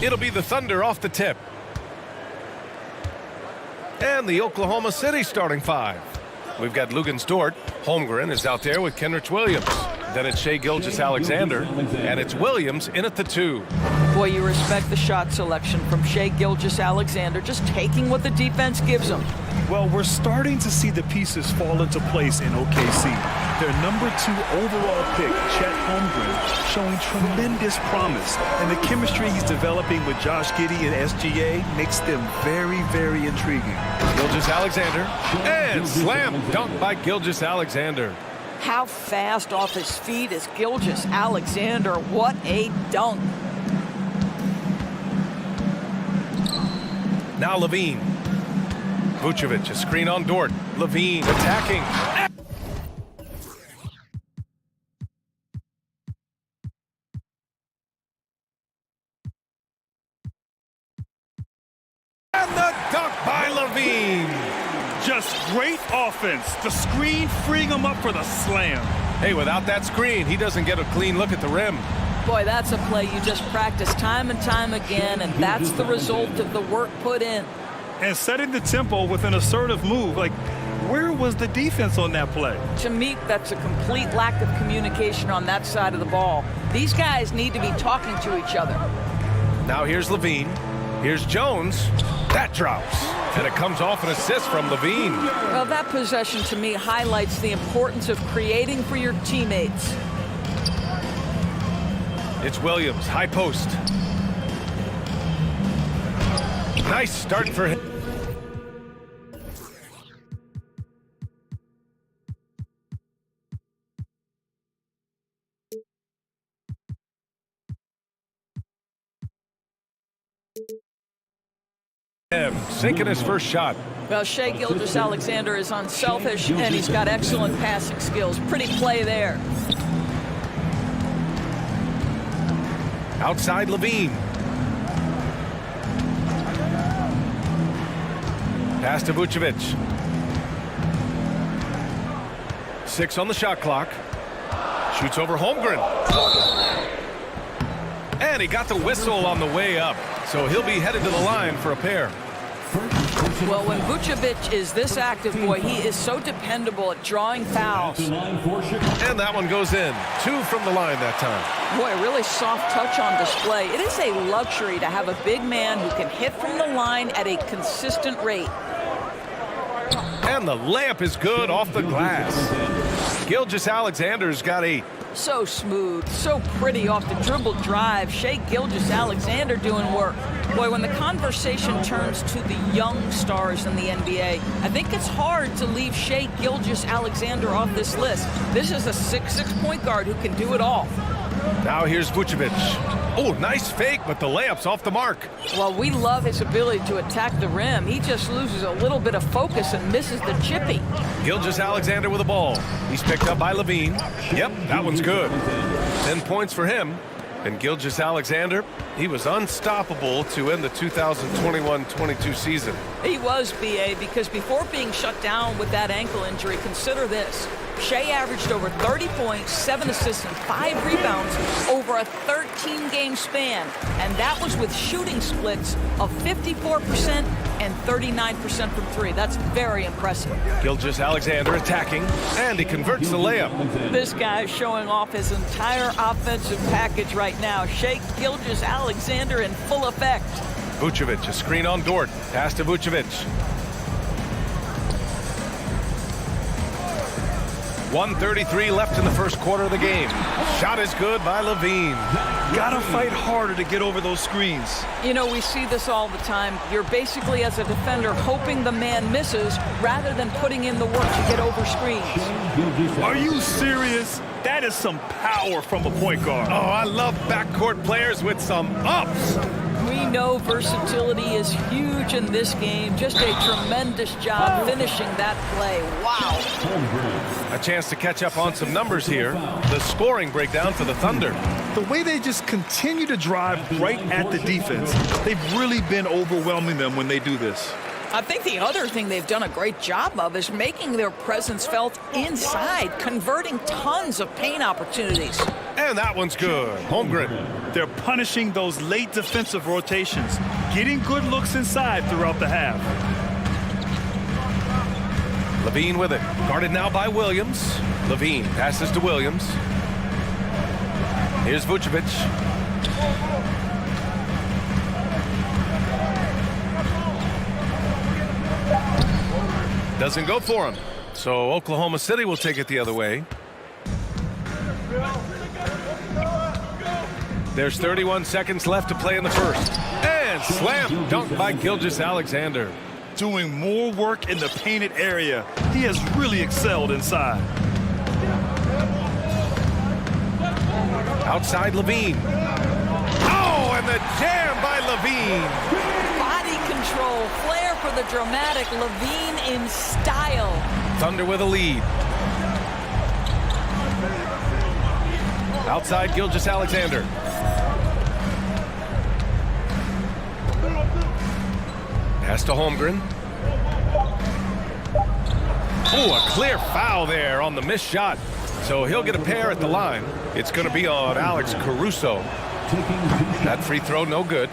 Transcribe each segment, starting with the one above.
It'll be the Thunder off the tip. And the Oklahoma City starting five. We've got Lugan Stort. Holmgren is out there with Kenrich Williams. Then it's Shai Gilgeous-Alexander, and it's Williams in at the 2. Boy, you respect the shot selection from Shai Gilgeous-Alexander, just taking what the defense gives him. Well, we're starting to see the pieces fall into place in OKC. Their number 2 overall pick, Chet Holmgren, showing tremendous promise. And the chemistry he's developing with Josh Giddey and SGA makes them very, very intriguing. Gilgeous-Alexander, and slam dunk by Gilgeous-Alexander. How fast off his feet is Gilgeous-Alexander. What a dunk. Now Levine. Vucevic, a screen on Dort. Levine attacking. And the dunk by Levine. Just great offense. The screen freeing him up for the slam. Hey, without that screen, he doesn't get a clean look at the rim. Boy, that's a play you just practice time and time again, and that's the result of the work put in. And setting the tempo with an assertive move. Like, where was the defense on that play? To me, that's a complete lack of communication on that side of the ball. These guys need to be talking to each other. Now here's Levine. Here's Jones. That drops. And it comes off an assist from Levine. Well, that possession to me highlights the importance of creating for your teammates. It's Williams, high post. Nice start for him. Sinking his first shot. Well, Shai Gilgeous-Alexander is unselfish, and he's got excellent passing skills. Pretty play there. Outside Levine. Pass to Vucevic. 6 on the shot clock. Shoots over Holmgren. And he got the whistle on the way up. So he'll be headed to the line for a pair. Well, when Vucevic is this active, boy, he is so dependable at drawing fouls. And that one goes in. 2 from the line that time. Boy, a really soft touch on display. It is a luxury to have a big man who can hit from the line at a consistent rate. And the layup is good off the glass. Gilgeous-Alexander's got 8. So smooth, so pretty off the dribble drive. Shai Gilgeous-Alexander doing work. Boy, when the conversation turns to the young stars in the NBA, I think it's hard to leave Shai Gilgeous-Alexander off this list. This is a 6'6" point guard who can do it all. Now here's Vucevic. Oh, nice fake, but the layup's off the mark. Well, we love his ability to attack the rim. He just loses a little bit of focus and misses the chippy. Gilgeous-Alexander with the ball. He's picked up by Levine. Yep, that one's good. 10 points for him. And Gilgeous-Alexander, he was unstoppable to end the 2021-22 season. He was, BA, because before being shut down with that ankle injury, consider this. Shai averaged over 30 points, 7 assists, and 5 rebounds over a 13-game span. And that was with shooting splits of 54% and 39% from 3. That's very impressive. Gilgeous-Alexander attacking, and he converts the layup. This guy's showing off his entire offensive package right now. Shai Gilgeous-Alexander in full effect. Vucevic, a screen on Dort. Pass to Vucevic. 1:33 left in the first quarter of the game. Shot is good by Levine. Gotta fight harder to get over those screens. You know, we see this all the time. You're basically, as a defender, hoping the man misses rather than putting in the work to get over screens. Are you serious? That is some power from a point guard. Oh, I love backcourt players with some ups. We know versatility is huge in this game. Just a tremendous job finishing that play. Wow. A chance to catch up on some numbers here. The scoring breakdown for the Thunder. The way they just continue to drive right at the defense, they've really been overwhelming them when they do this. I think the other thing they've done a great job of is making their presence felt inside, converting tons of paint opportunities. And that one's good. Holmgren. They're punishing those late defensive rotations, getting good looks inside throughout the half. Levine with it. Guarded now by Williams. Levine passes to Williams. Here's Vucevic. Doesn't go for him. So Oklahoma City will take it the other way. There's 31 seconds left to play in the first. And slam dunk by Gilgeous-Alexander. Doing more work in the painted area. He has really excelled inside. Outside Levine. Oh, and the jam by Levine. Body control, flair for the dramatic. Levine in style. Thunder with a lead. Outside Gilgeous-Alexander. Pass to Holmgren. Oh, a clear foul there on the missed shot. So he'll get a pair at the line. It's going to be on Alex Caruso. That free throw, no good.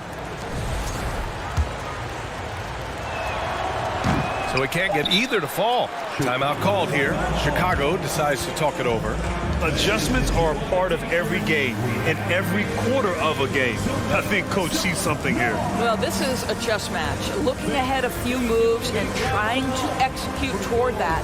So he can't get either to fall. Timeout called here. Chicago decides to talk it over. Adjustments are a part of every game, in every quarter of a game. I think Coach sees something here. Well, this is a chess match. Looking ahead a few moves and trying to execute toward that.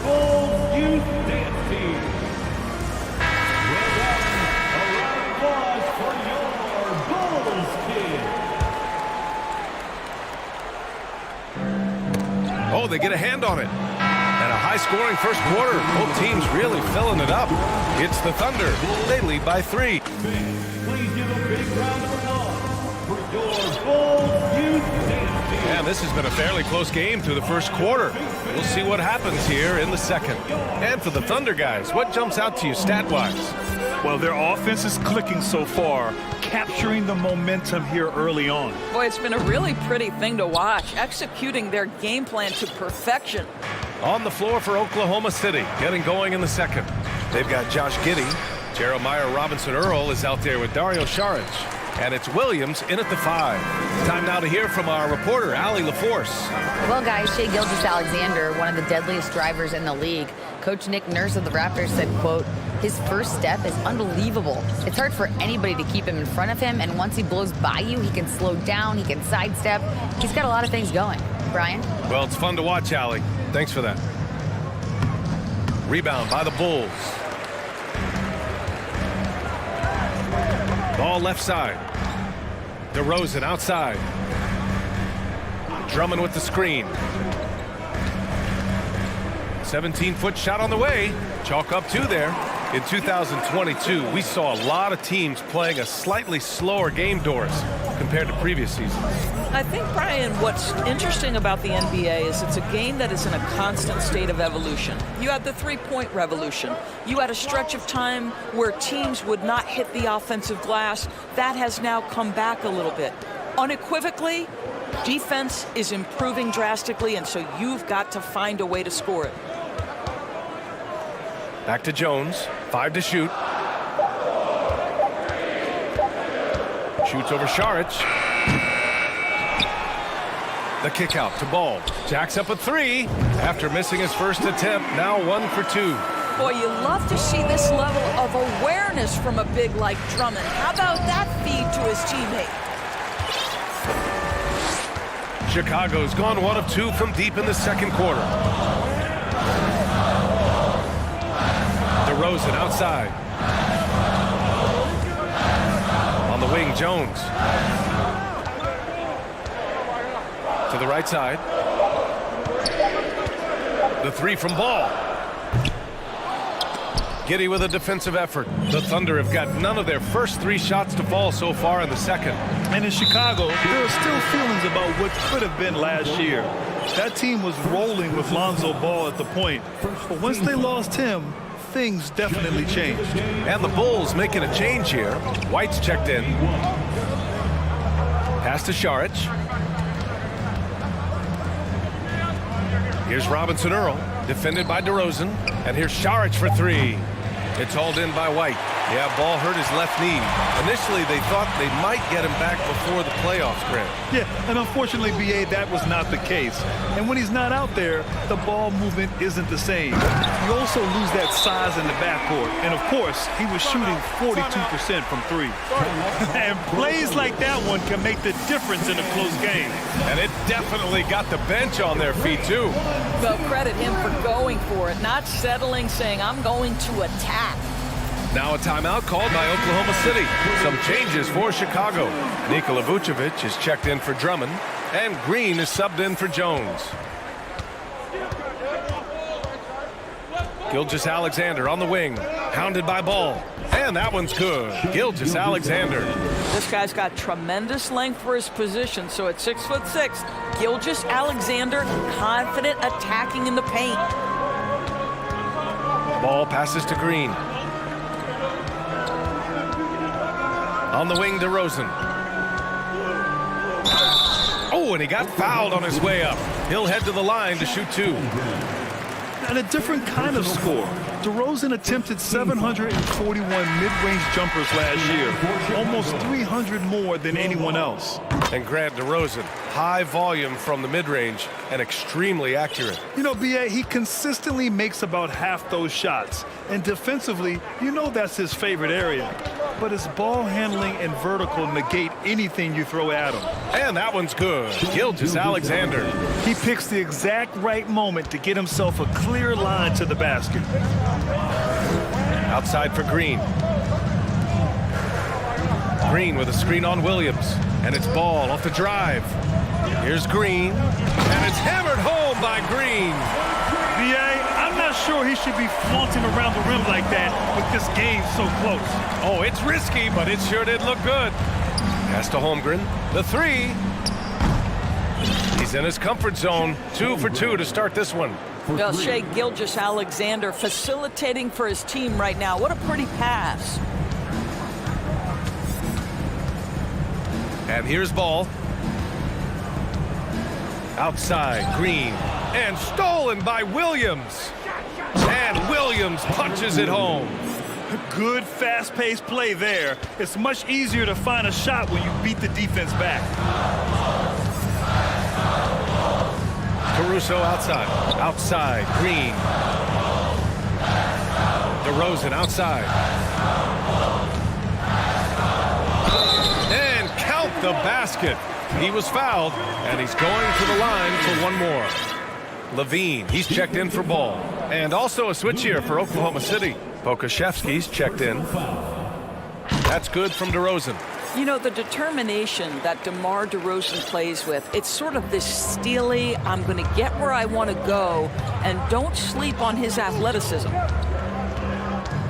Oh, they get a hand on it. And a high-scoring first quarter. Both teams really filling it up. It's the Thunder. They lead by 3. Please give a big round of applause for your Bulls Youth Dance Team. And this has been a fairly close game through the first quarter. We'll see what happens here in the second. And for the Thunder guys, what jumps out to you stat-wise? Well, their offense is clicking so far, capturing the momentum here early on. Boy, it's been a really pretty thing to watch, executing their game plan to perfection. On the floor for Oklahoma City, getting going in the second. They've got Josh Giddey. Jeremiah Robinson-Earl is out there with Dario Saric. And it's Williams in at the 5. Time now to hear from our reporter, Allie LaForce. Well, guys, Shai Gilgeous-Alexander, one of the deadliest drivers in the league. Coach Nick Nurse of the Raptors said, quote, his first step is unbelievable. It's hard for anybody to keep him in front of him, and once he blows by you, he can slow down, he can sidestep. He's got a lot of things going. Brian? Well, it's fun to watch, Allie. Thanks for that. Rebound by the Bulls. Ball left side. DeRozan outside. Drummond with the screen. 17-foot shot on the way. Chalk up 2 there. In 2022, we saw a lot of teams playing a slightly slower game, Doris, compared to previous seasons. I think, Brian, what's interesting about the NBA is it's a game that is in a constant state of evolution. You had the three-point revolution. You had a stretch of time where teams would not hit the offensive glass. That has now come back a little bit. Unequivocally, defense is improving drastically, and so you've got to find a way to score it. Back to Jones. 5 to shoot. Shoots over Saric. The kick out to Ball. Jacks up a 3 after missing his first attempt. Now 1 for 2. Boy, you love to see this level of awareness from a big like Drummond. How about that feed to his teammate? Chicago's gone 1 of 2 from deep in the second quarter. DeRozan outside. On the wing, Jones. To the right side. The 3 from Ball. Giddey with a defensive effort. The Thunder have got none of their first 3 shots to fall so far in the second. And in Chicago, there are still feelings about what could have been last year. That team was rolling with Lonzo Ball at the point. But once they lost him, things definitely changed. And the Bulls making a change here. White's checked in. Pass to Saric. Here's Robinson-Earl, defended by DeRozan. And here's Saric for 3. It's hauled in by White. Yeah, ball hurt his left knee. Initially, they thought they might get him back before the playoffs, Grant. Yeah, and unfortunately, BA, that was not the case. And when he's not out there, the ball movement isn't the same. You also lose that size in the backcourt. And of course, he was shooting 42% from three. And plays like that one can make the difference in a close game. And it definitely got the bench on their feet, too. Well, credit him for going for it, not settling, saying, I'm going to attack. Now a timeout called by Oklahoma City. Some changes for Chicago. Nikola Vucevic is checked in for Drummond, and Green is subbed in for Jones. Gilgeous-Alexander on the wing, hounded by Ball. And that one's good. Gilgeous-Alexander. This guy's got tremendous length for his position, so at 6'6", Gilgeous-Alexander confident attacking in the paint. Ball passes to Green. On the wing, DeRozan. Oh, and he got fouled on his way up. He'll head to the line to shoot two. And a different kind of score. DeRozan attempted 741 mid-range jumpers last year, almost 300 more than anyone else. And Grant, DeRozan, high volume from the mid-range and extremely accurate. You know, BA, he consistently makes about half those shots. And defensively, you know that's his favorite area. But his ball handling and vertical negate anything you throw at him. And that one's good. Gilgeous-Alexander. He picks the exact right moment to get himself a clear line to the basket. Outside for Green. Green with a screen on Williams. And it's Ball off the drive. Here's Green. And it's hammered home by Green. BA, I'm not sure he should be flaunting around the rim like that with this game so close. Oh, it's risky, but it sure did look good. Pass to Holmgren. The three. He's in his comfort zone. 2 for 2 to start this one. Well, Shai Gilgeous-Alexander facilitating for his team right now. What a pretty pass. And here's Ball. Outside, Green. And stolen by Williams. And Williams punches it home. Good fast-paced play there. It's much easier to find a shot when you beat the defense back. Caruso outside. Outside, Green. DeRozan outside. And count the basket. He was fouled, and he's going to the line for one more. Levine, he's checked in for Ball. And also a switch here for Oklahoma City. Pokusevski's checked in. That's good from DeRozan. You know, the determination that DeMar DeRozan plays with, it's sort of this steely, I'm going to get where I want to go, and don't sleep on his athleticism.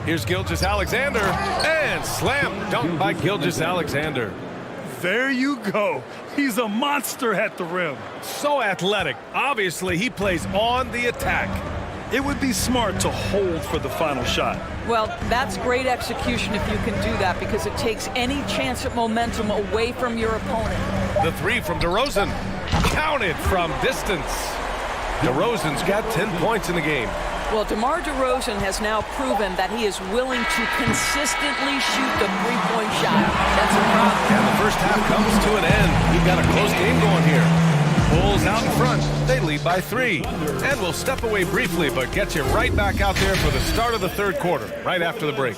Here's Gilgeous-Alexander, and slam dunk by Gilgeous-Alexander. There you go. He's a monster at the rim. So athletic. Obviously, he plays on the attack. It would be smart to hold for the final shot. Well, that's great execution if you can do that, because it takes any chance at momentum away from your opponent. The three from DeRozan. Counted from distance. DeRozan's got 10 points in the game. Well, DeMar DeRozan has now proven that he is willing to consistently shoot the three-point shot. That's a problem. And the first half comes to an end. We've got a close game going here. Bulls out in front. They lead by 3. And we'll step away briefly, but get you right back out there for the start of the third quarter, right after the break.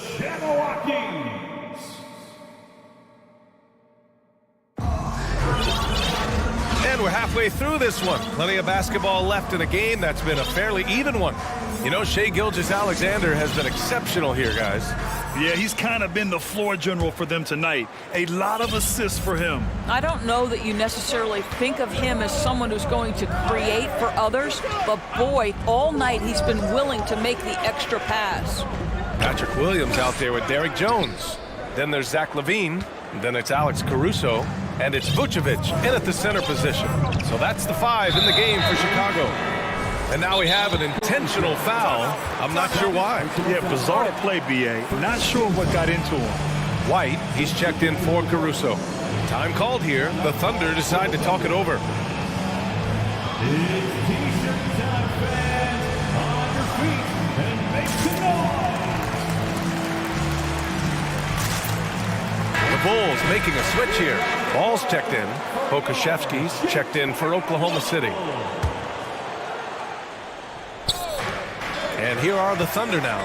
And we're halfway through this one. Plenty of basketball left in a game that's been a fairly even one. You know, Shai Gilgeous-Alexander has been exceptional here, guys. Yeah, he's kind of been the floor general for them tonight. A lot of assists for him. I don't know that you necessarily think of him as someone who's going to create for others, but boy, all night he's been willing to make the extra pass. Patrick Williams out there with Derrick Jones. Then there's Zach LaVine. Then it's Alex Caruso. And it's Vucevic in at the center position. So that's the 5 in the game for Chicago. And now we have an intentional foul. I'm not sure why. Yeah, bizarre play, BA. Not sure what got into him. White, he's checked in for Caruso. Time called here. The Thunder decide to talk it over. Bulls making a switch here. Ball's checked in. Pokashevsky's checked in for Oklahoma City. And here are the Thunder now.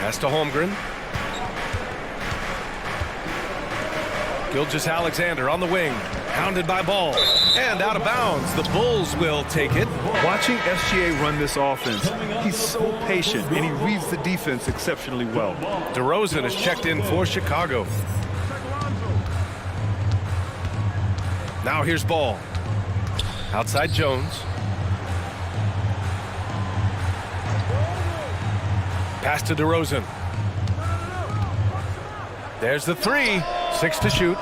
Pass to Holmgren. Gilgeous-Alexander on the wing. Hounded by Ball. And out of bounds. The Bulls will take it. Watching SGA run this offense, he's so patient and he reads the defense exceptionally well. DeRozan is checked in for Chicago. Now here's Ball. Outside Jones. Pass to DeRozan. There's the three. 6 to shoot.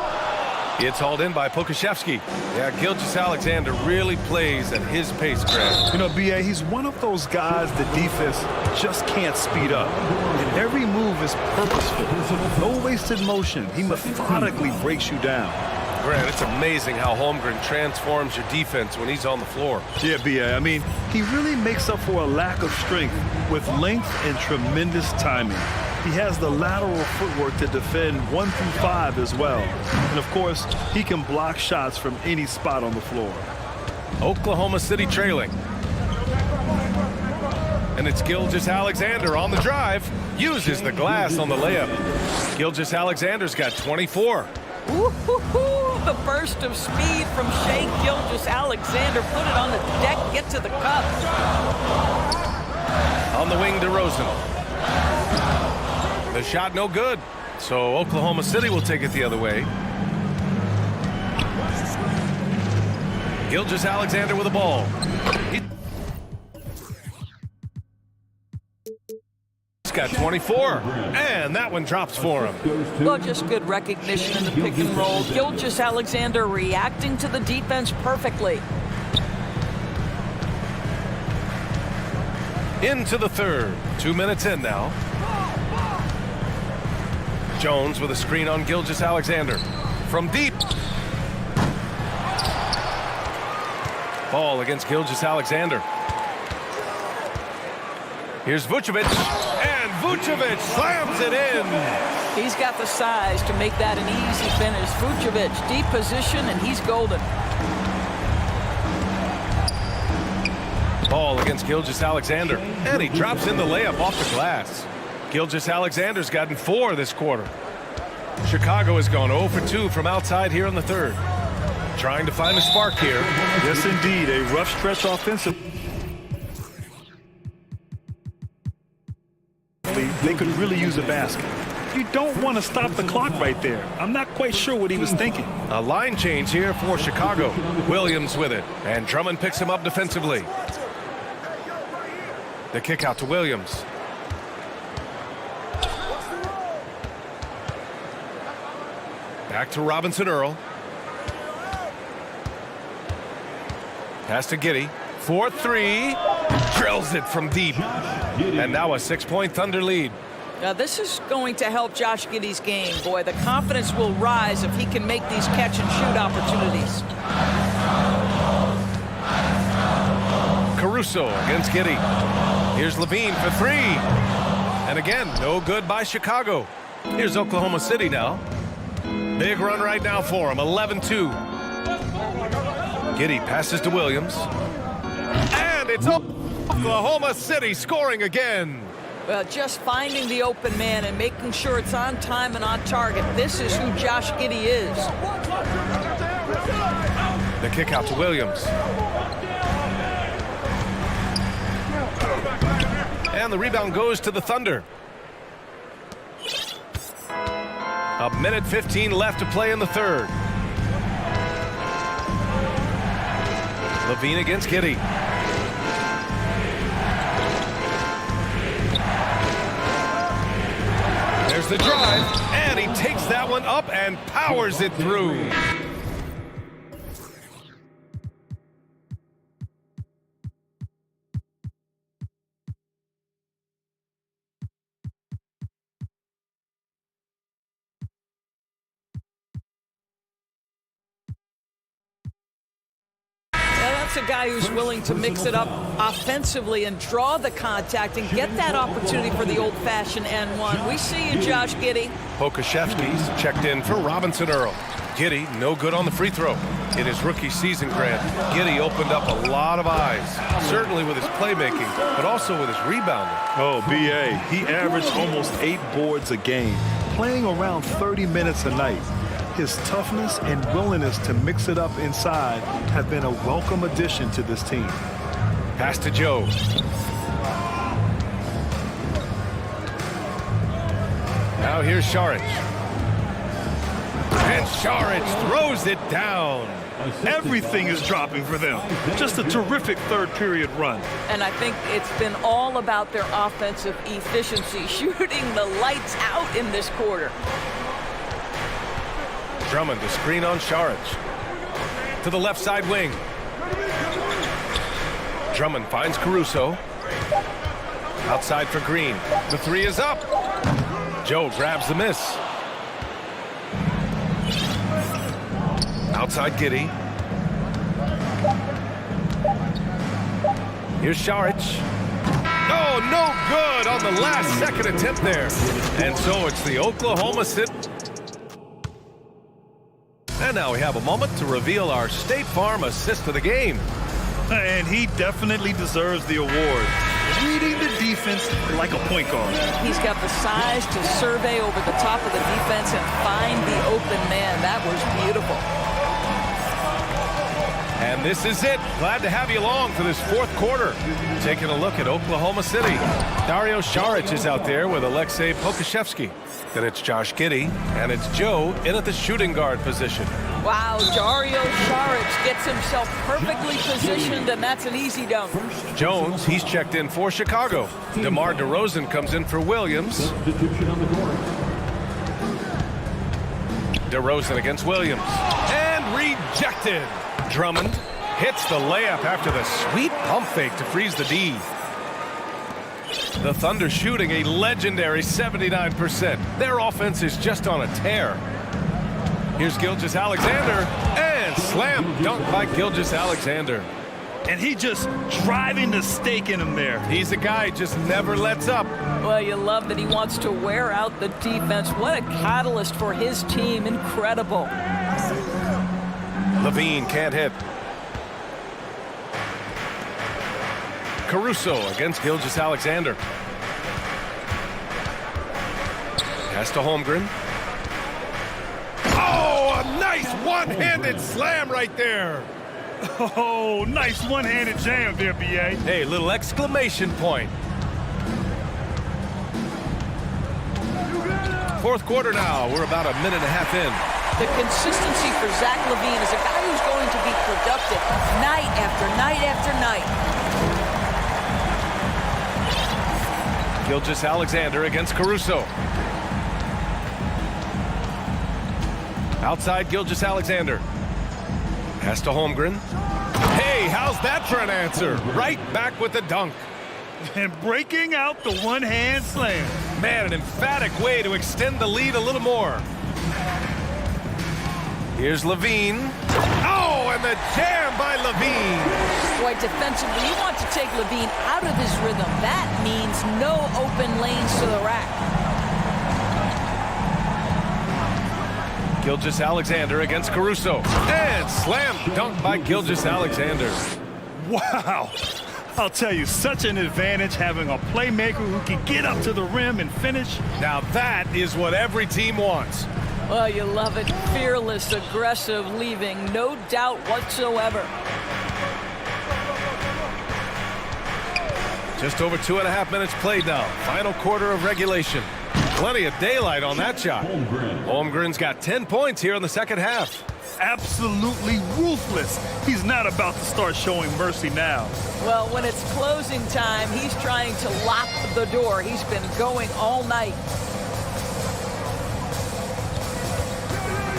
It's hauled in by Pokashevsky. Yeah, Gilgeous-Alexander really plays at his pace, Greg. You know, B.A., he's one of those guys the defense just can't speed up. And every move is purposeful. No wasted motion. He methodically breaks you down. Grant, it's amazing how Holmgren transforms your defense when he's on the floor. Yeah, B.A., I mean, he really makes up for a lack of strength with length and tremendous timing. He has the lateral footwork to defend 1 through 5 as well. And of course, he can block shots from any spot on the floor. Oklahoma City trailing. And it's Gilgeous-Alexander on the drive. Uses the glass on the layup. Gilgeous-Alexander's got 24. Woo-hoo-hoo! The burst of speed from Shai Gilgeous-Alexander. Put it on the deck, get to the cup. On the wing, DeRozan. The shot no good. So Oklahoma City will take it the other way. Gilgeous-Alexander with the ball. He's got 24. And that one drops for him. Well, just good recognition in the pick and roll. Gilgeous-Alexander reacting to the defense perfectly. Into the third. 2 minutes in now. Jones with a screen on Gilgeous-Alexander. From deep. Ball against Gilgeous-Alexander. Here's Vucevic. And Vucevic slams it in. He's got the size to make that an easy finish. Vucevic, deep position, and he's golden. Ball against Gilgeous-Alexander. And he drops in the layup off the glass. Gilgeous-Alexander's gotten 4 this quarter. Chicago has gone 0 for 2 from outside here in the third. Trying to find a spark here. Yes, indeed. A rough stretch offensive. They could really use a basket. You don't want to stop the clock right there. I'm not quite sure what he was thinking. A line change here for Chicago. Williams with it. And Drummond picks him up defensively. The kick out to Williams. Back to Robinson Earl. Pass to Giddey. 4-3. Drills it from deep. And now a 6-point Thunder lead. Now this is going to help Josh Giddey's game. Boy, the confidence will rise if he can make these catch-and-shoot opportunities. Caruso against Giddey. Here's Levine for 3. And again, no good by Chicago. Here's Oklahoma City now. Big run right now for him, 11-2. Giddey passes to Williams. And it's Oklahoma City scoring again. Well, just finding the open man and making sure it's on time and on target. This is who Josh Giddey is. The kick out to Williams. And the rebound goes to the Thunder. A minute 15 left to play in the third. Levine against Giddey. There's the drive, and he takes that one up and powers it through. That's a guy who's willing to mix it up offensively and draw the contact and get that opportunity for the old-fashioned N1. We see you, Josh Giddey. Pokashevsky's checked in for Robinson Earl. Giddey, no good on the free throw. In his rookie season, Grant, Giddey opened up a lot of eyes, certainly with his playmaking, but also with his rebounding. Oh, B.A., he averaged almost 8 boards a game, playing around 30 minutes a night. His toughness and willingness to mix it up inside have been a welcome addition to this team. Pass to Joe. Now here's Šarić. And Šarić throws it down. Everything is dropping for them. Just a terrific third-period run. And I think it's been all about their offensive efficiency, shooting the lights out in this quarter. Drummond to screen on Šarić. To the left side wing. Drummond finds Caruso. Outside for Green. The three is up. Joe grabs the miss. Outside Giddey. Here's Šarić. Oh, no good on the last second attempt there. And so it's the Oklahoma City. And now we have a moment to reveal our State Farm assist of the game. And he definitely deserves the award. Reading the defense like a point guard. He's got the size to survey over the top of the defense and find the open man. That was beautiful. And this is it. Glad to have you along for this fourth quarter. Taking a look at Oklahoma City. Dario Šarić is out there with Aleksej Pokashevsky. Then it's Josh Giddey, and it's Joe in at the shooting guard position. Wow, Dario Šarić gets himself perfectly positioned, and that's an easy dunk. Jones, he's checked in for Chicago. DeMar DeRozan comes in for Williams. DeRozan against Williams. And rejected. Drummond hits the layup after the sweet pump fake to freeze the D. The Thunder shooting a legendary 79%. Their offense is just on a tear. Here's Gilgeous-Alexander, and slam dunk by Gilgeous-Alexander. And he just driving the stake in him there. He's a guy who just never lets up. Well, you love that he wants to wear out the defense. What a catalyst for his team. Incredible. Levine can't hit. Caruso against Gilgeous-Alexander. Pass to Holmgren. Oh, a nice one-handed slam right there. Oh, nice one-handed jam there, B.A. Hey, little exclamation point. Fourth quarter now. We're about a minute and a half in. The consistency for Zach LaVine is a guy who's going to be productive night after night after night. Gilgeous-Alexander against Caruso. Outside Gilgeous-Alexander. Pass to Holmgren. Hey, how's that for an answer? Right back with the dunk. And breaking out the one-hand slam. Man, an emphatic way to extend the lead a little more. Here's Levine. Oh, and the jam by Levine. Boy, defensively, you want to take Levine out of his rhythm. That means no open lanes to the rack. Gilgeous-Alexander against Caruso. And slam dunk by Gilgeous-Alexander. Wow. I'll tell you, such an advantage having a playmaker who can get up to the rim and finish. Now that is what every team wants. Well, you love it. Fearless, aggressive, leaving no doubt whatsoever. Just over 2.5 minutes played now. Final quarter of regulation. Plenty of daylight on that shot. Holmgren's got 10 points here in the second half. Absolutely ruthless. He's not about to start showing mercy now. Well, when it's closing time, he's trying to lock the door. He's been going all night.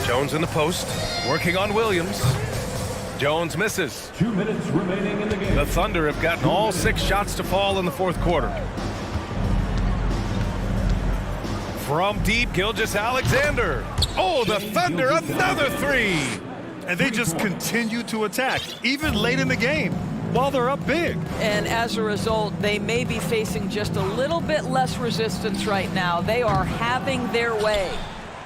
Jones in the post, working on Williams. Jones misses. 2 minutes remaining in the game. The Thunder have gotten all 6 shots to fall in the fourth quarter. From deep, Gilgeous-Alexander. Oh, the Thunder, another three. And they just continue to attack, even late in the game, while they're up big. And as a result, they may be facing just a little bit less resistance right now. They are having their way.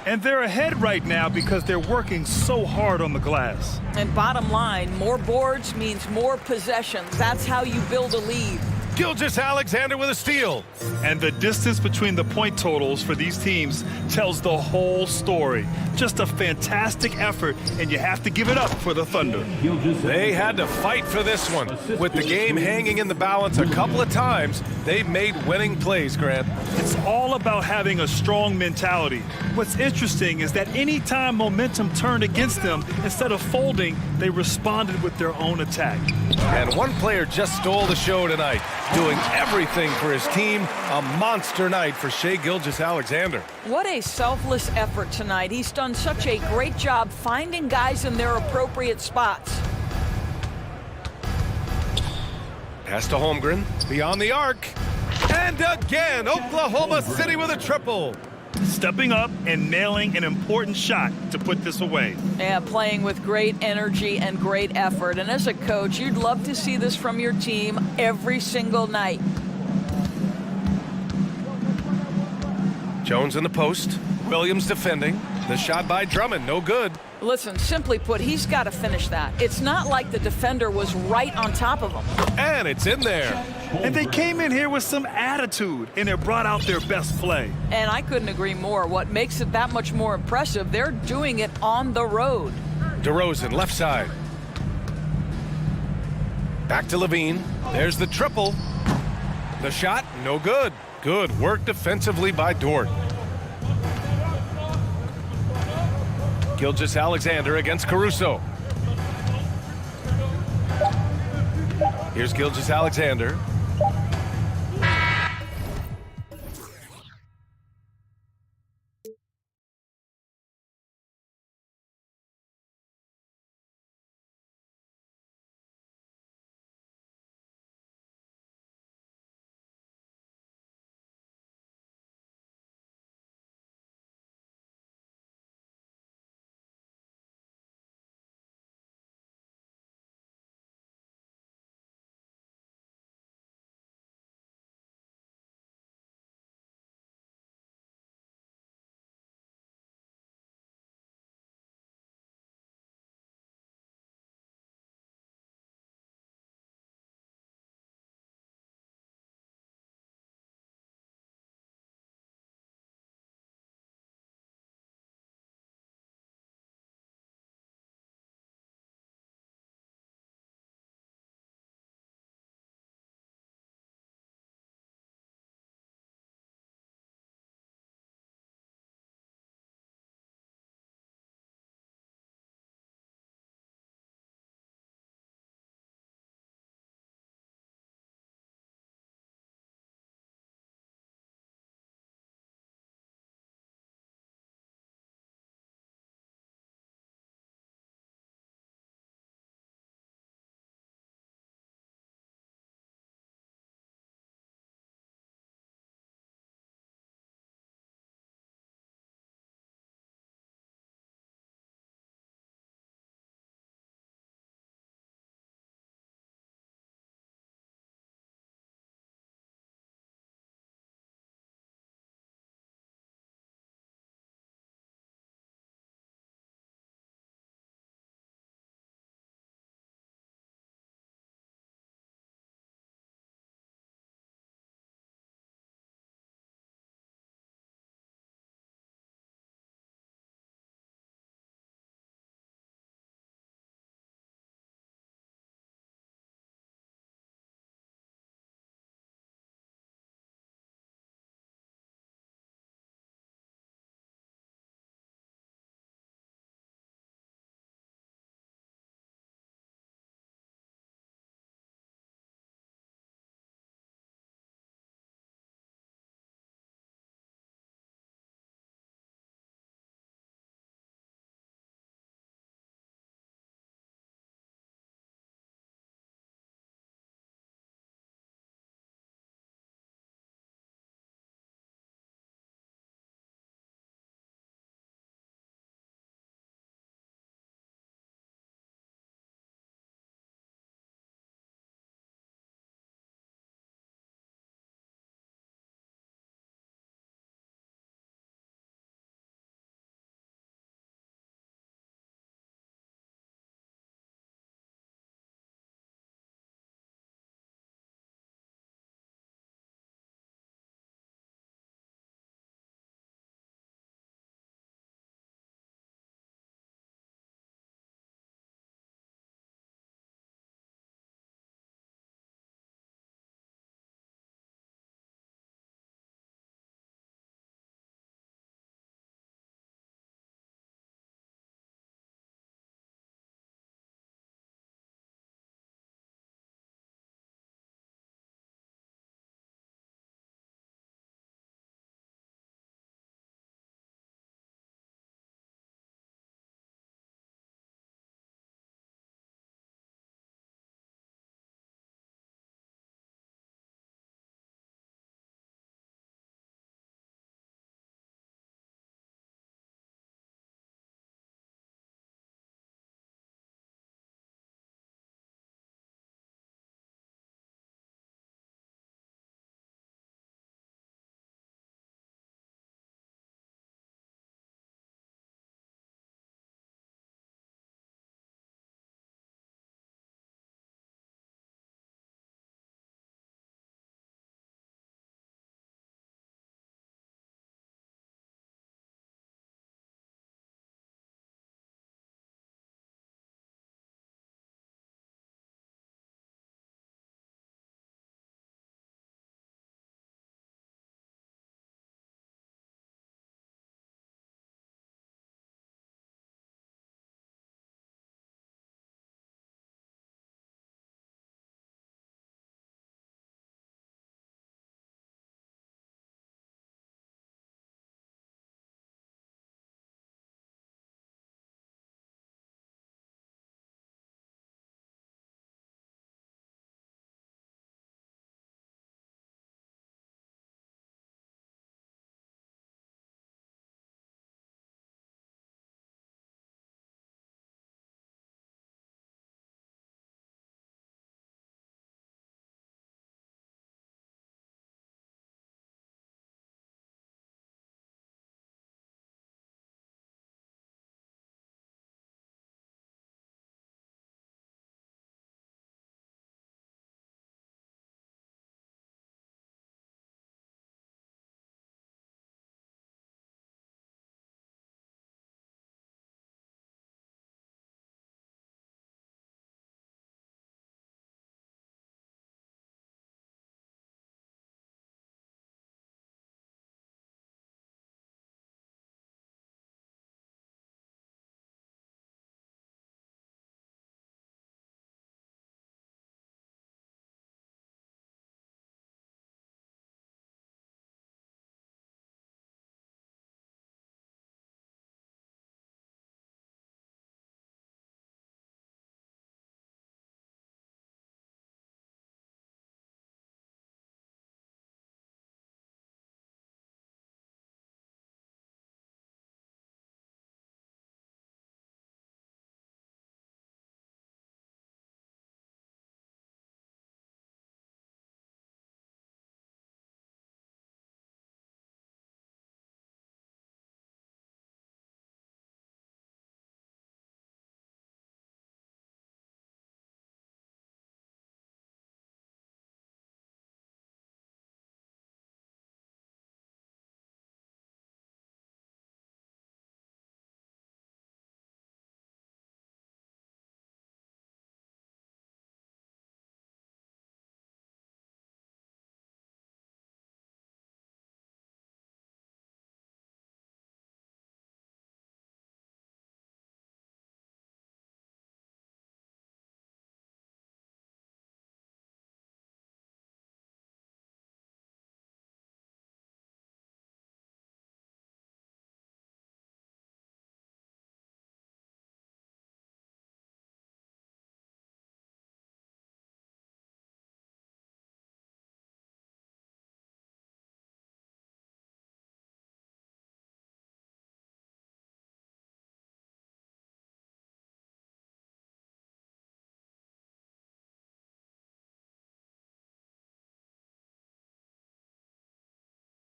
And they're ahead right now because they're working so hard on the glass. And bottom line, more boards means more possessions. That's how you build a lead. Gilgeous-Alexander with a steal. And the distance between the point totals for these teams tells the whole story. Just a fantastic effort, and you have to give it up for the Thunder. They had to fight for this one. With the game hanging in the balance a couple of times, they've made winning plays, Grant. It's all about having a strong mentality. What's interesting is that any time momentum turned against them, instead of folding, they responded with their own attack. And one player just stole the show tonight, doing everything for his team. A monster night for Shai Gilgeous-Alexander. What a selfless effort tonight. He's done such a great job finding guys in their appropriate spots. Pass to Holmgren, beyond the arc. And again, Oklahoma City with a triple. Stepping up and nailing an important shot to put this away. Yeah, playing with great energy and great effort. And as a coach, you'd love to see this from your team every single night. Jones in the post. Williams defending. The shot by Drummond, no good. Listen, simply put, he's got to finish that. It's not like the defender was right on top of him. And it's in there. And they came in here with some attitude, and it brought out their best play. And I couldn't agree more. What makes it that much more impressive, they're doing it on the road. DeRozan, left side. Back to Levine. There's the triple. The shot, no good. Good work defensively by Dort. Gilgeous-Alexander against Caruso. Here's Gilgeous-Alexander.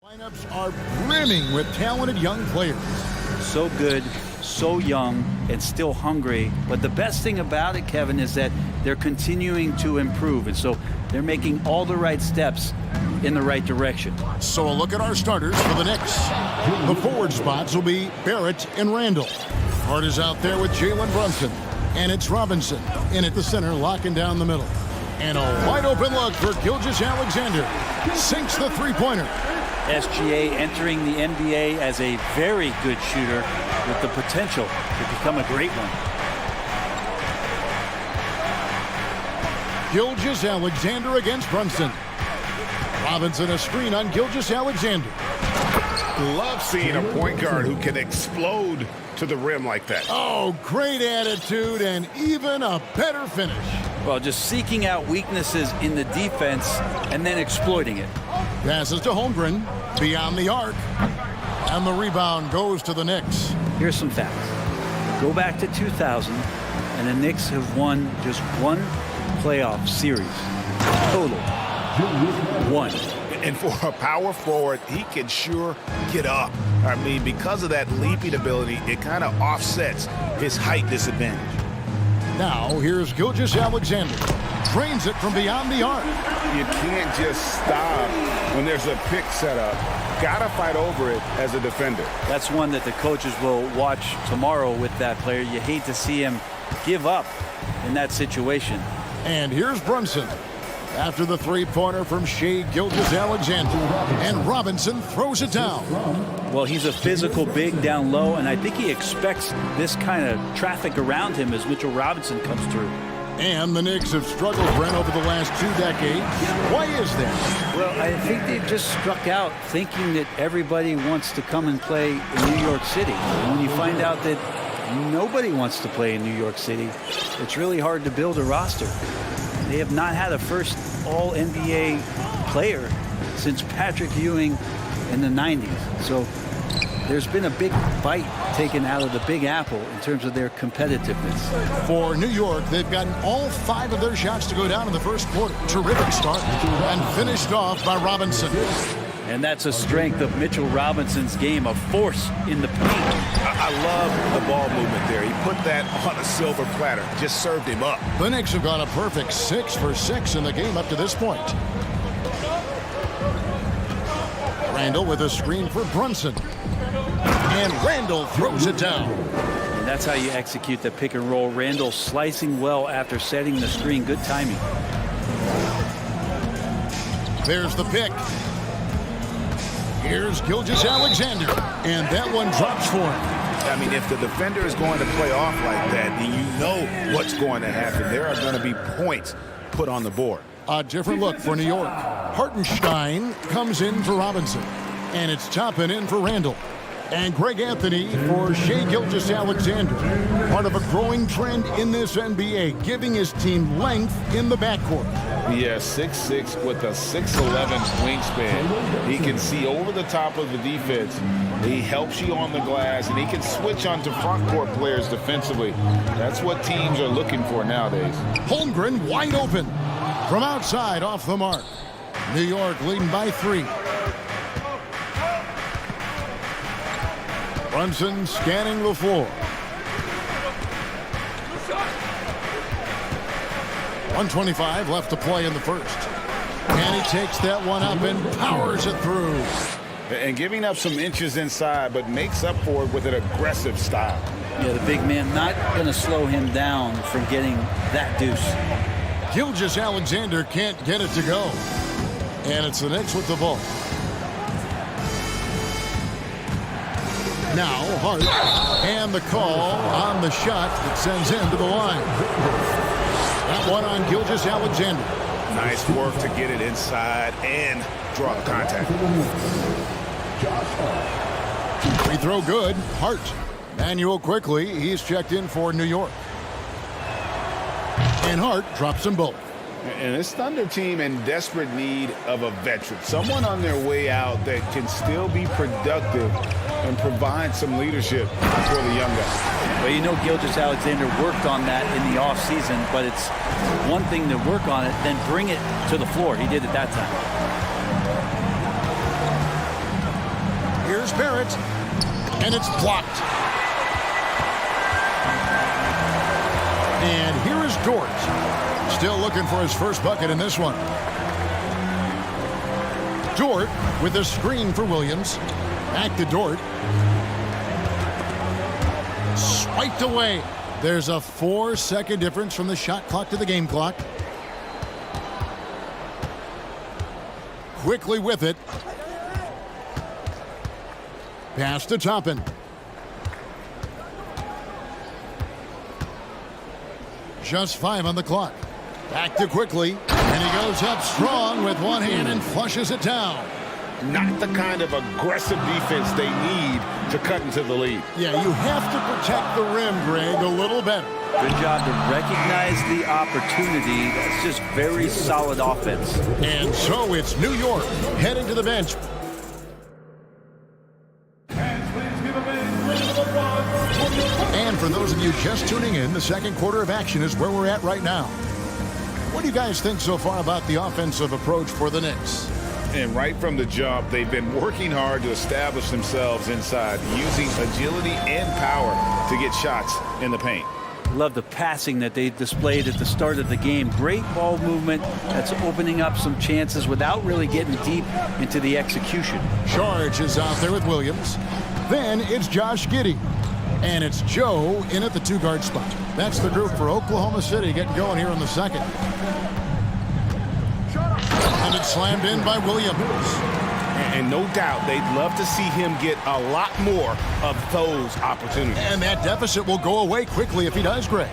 Lineups are brimming with talented young players. So good, so young, and still hungry. But the best thing about it, Kevin, is that they're continuing to improve. And so they're making all the right steps in the right direction. So a look at our starters for the Knicks. The forward spots will be Barrett and Randall. Hart is out there with Jalen Brunson. And it's Robinson in at the center, locking down the middle. And a wide open look for Gilgeous-Alexander. Sinks the three-pointer. SGA entering the NBA as a very good shooter with the potential to become a great one. Gilgeous-Alexander against Brunson. Robinson a screen on Gilgeous-Alexander. Love seeing a point guard who can explode to the rim like that. Oh, great attitude and even a better finish. Well, just seeking out weaknesses in the defense and then exploiting it. Passes to Holmgren, beyond the arc. And the rebound goes to the Knicks. Here's some facts. Go back to 2000, and the Knicks have won just one playoff series. Total. One. And for a power forward, he can sure get up. I mean, because of that leaping ability, it kind of offsets his height disadvantage. Now, here's Gilgeous-Alexander. Drains it from beyond the arc. You can't just stop when there's a pick set up. Gotta fight over it as a defender. That's one that the coaches will watch tomorrow with that player. You hate to see him give up in that situation. And here's Brunson. After the three-pointer from Shai Gilgeous-Alexander. And Robinson throws it down. Well, he's a physical big down low, and I think he expects this kind of traffic around him as Mitchell Robinson comes through. And the Knicks have struggled, Brent, over the last 2 decades. Why is that? Well, I think they've just struck out thinking that everybody wants to come and play in New York City. And when you find out that nobody wants to play in New York City, it's really hard to build a roster. They have not had a first All-NBA player since Patrick Ewing in the 90s. So there's been a big bite taken out of the Big Apple in terms of their competitiveness. For New York, they've gotten all 5 of their shots to go down in the first quarter. Terrific start and finished off by Robinson. And that's a strength of Mitchell Robinson's game, a force in the paint. I love the ball movement there. He put that on a silver platter, just served him up. The Knicks have gone a perfect 6 for 6 in the game up to this point. Randall with a screen for Brunson. And Randall throws it down. And that's how you execute the pick and roll. Randall slicing well after setting the screen. Good timing. There's the pick. Here's Gilgeous-Alexander. And that one drops for him. I mean, if the defender is going to play off like that, then you know what's going to happen. There are going to be points put on the board. A different look for New York. Hartenstein comes in for Robinson. And it's Toppin in for Randall. And Greg Anthony for Shai Gilgeous-Alexander. Part of a growing trend in this NBA, giving his team length in the backcourt. Yeah, 6'6" with a 6'11" wingspan. He can see over the top of the defense. He helps you on the glass, and he can switch onto front court players defensively. That's what teams are looking for nowadays. Holmgren wide open. From outside, off the mark. New York leading by 3. Brunson scanning the floor. 1:25 left to play in the first. And he takes that one up and powers it through. And giving up some inches inside, but makes up for it with an aggressive style. Yeah, the big man not going to slow him down from getting that deuce. Gilgeous-Alexander can't get it to go. And it's the Knicks with the ball. Now Hart, and the call on the shot that sends him to the line. That one on Gilgeous-Alexander. Nice work to get it inside and draw the contact. Free throw good. Hart. Manuel quickly. He's checked in for New York. And Hart drops them both. And this Thunder team in desperate need of a veteran. Someone on their way out that can still be productive and provide some leadership for the young guys. Well, you know Gilgeous-Alexander worked on that in the offseason, but it's one thing to work on it, then bring it to the floor. He did it that time. Barrett, and it's blocked. And here is Dort. Still looking for his first bucket in this one. Dort with a screen for Williams. Back to Dort. Swiped away. There's a 4-second difference from the shot clock to the game clock. Quickly with it. Pass to Toppin. Just 5 on the clock. Back to Quickly. And he goes up strong with one hand and flushes it down. Not the kind of aggressive defense they need to cut into the lead. Yeah, you have to protect the rim, Greg, a little better. Good job to recognize the opportunity. That's just very solid offense. And so it's New York heading to the bench. And for those of you just tuning in, the second quarter of action is where we're at right now. What do you guys think so far about the offensive approach for the Knicks? And right from the jump, they've been working hard to establish themselves inside, using agility and power to get shots in the paint. Love the passing that they displayed at the start of the game. Great ball movement that's opening up some chances without really getting deep into the execution. Charge is out there with Williams. Then it's Josh Giddey. And it's Joe in at the 2-guard spot. That's the group for Oklahoma City getting going here in the second. And it's slammed in by Williams. And no doubt they'd love to see him get a lot more of those opportunities. And that deficit will go away quickly if he does, Greg.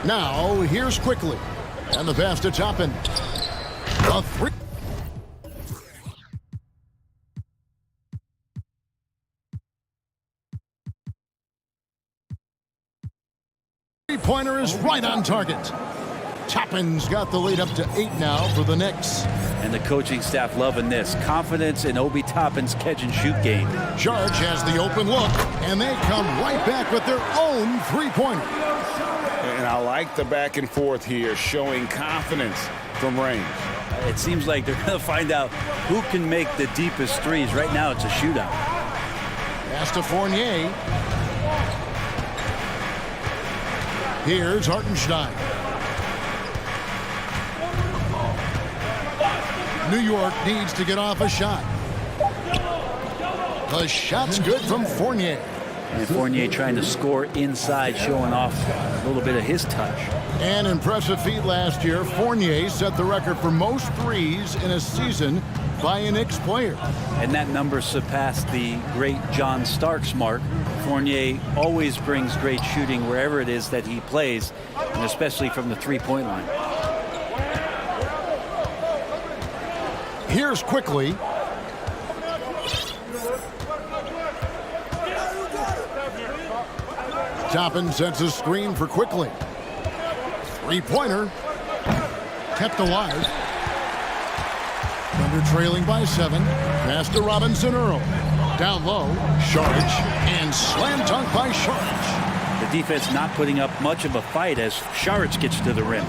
Now, here's Quickly. And the pass to Toppin. A 3. Three-pointer is right on target. Toppin's got the lead up to 8 now for the Knicks. And the coaching staff loving this. Confidence in Obi Toppin's catch-and-shoot game. Charge has the open look, and they come right back with their own three-pointer. And I like the back and forth here, showing confidence from range. It seems like they're going to find out who can make the deepest threes. Right now, it's a shootout. Pass to Fournier. Here's Hartenstein. New York needs to get off a shot. The shot's good from Fournier. And Fournier trying to score inside, showing off a little bit of his touch. An impressive feat last year. Fournier set the record for most threes in a season by a Knicks player. And that number surpassed the great John Starks mark. Fournier always brings great shooting wherever it is that he plays, and especially from the three-point line. Here's Quickly. Toppin sets a screen for Quickly. Three-pointer. Kept alive. Thunder trailing by 7. Pass to Robinson Earl. Down low. Sharge. And slam dunk by Sharge. The defense not putting up much of a fight as Sharge gets to the rim.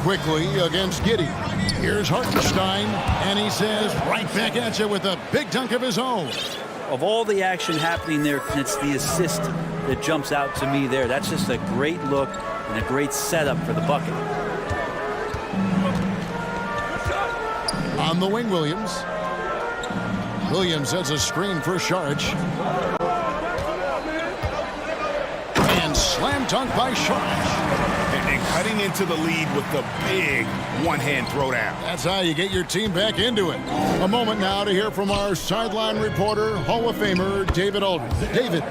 Quickly against Giddey. Here's Hartenstein. And he says, right back at you with a big dunk of his own. Of all the action happening there, it's the assist that jumps out to me there. That's just a great look and a great setup for the bucket. On the wing, Williams. Williams has a screen for Sharge. And slam dunk by Sharge. And cutting into the lead with the big one-hand throwdown. That's how you get your team back into it. A moment now to hear from our sideline reporter, Hall of Famer David Aldridge. David.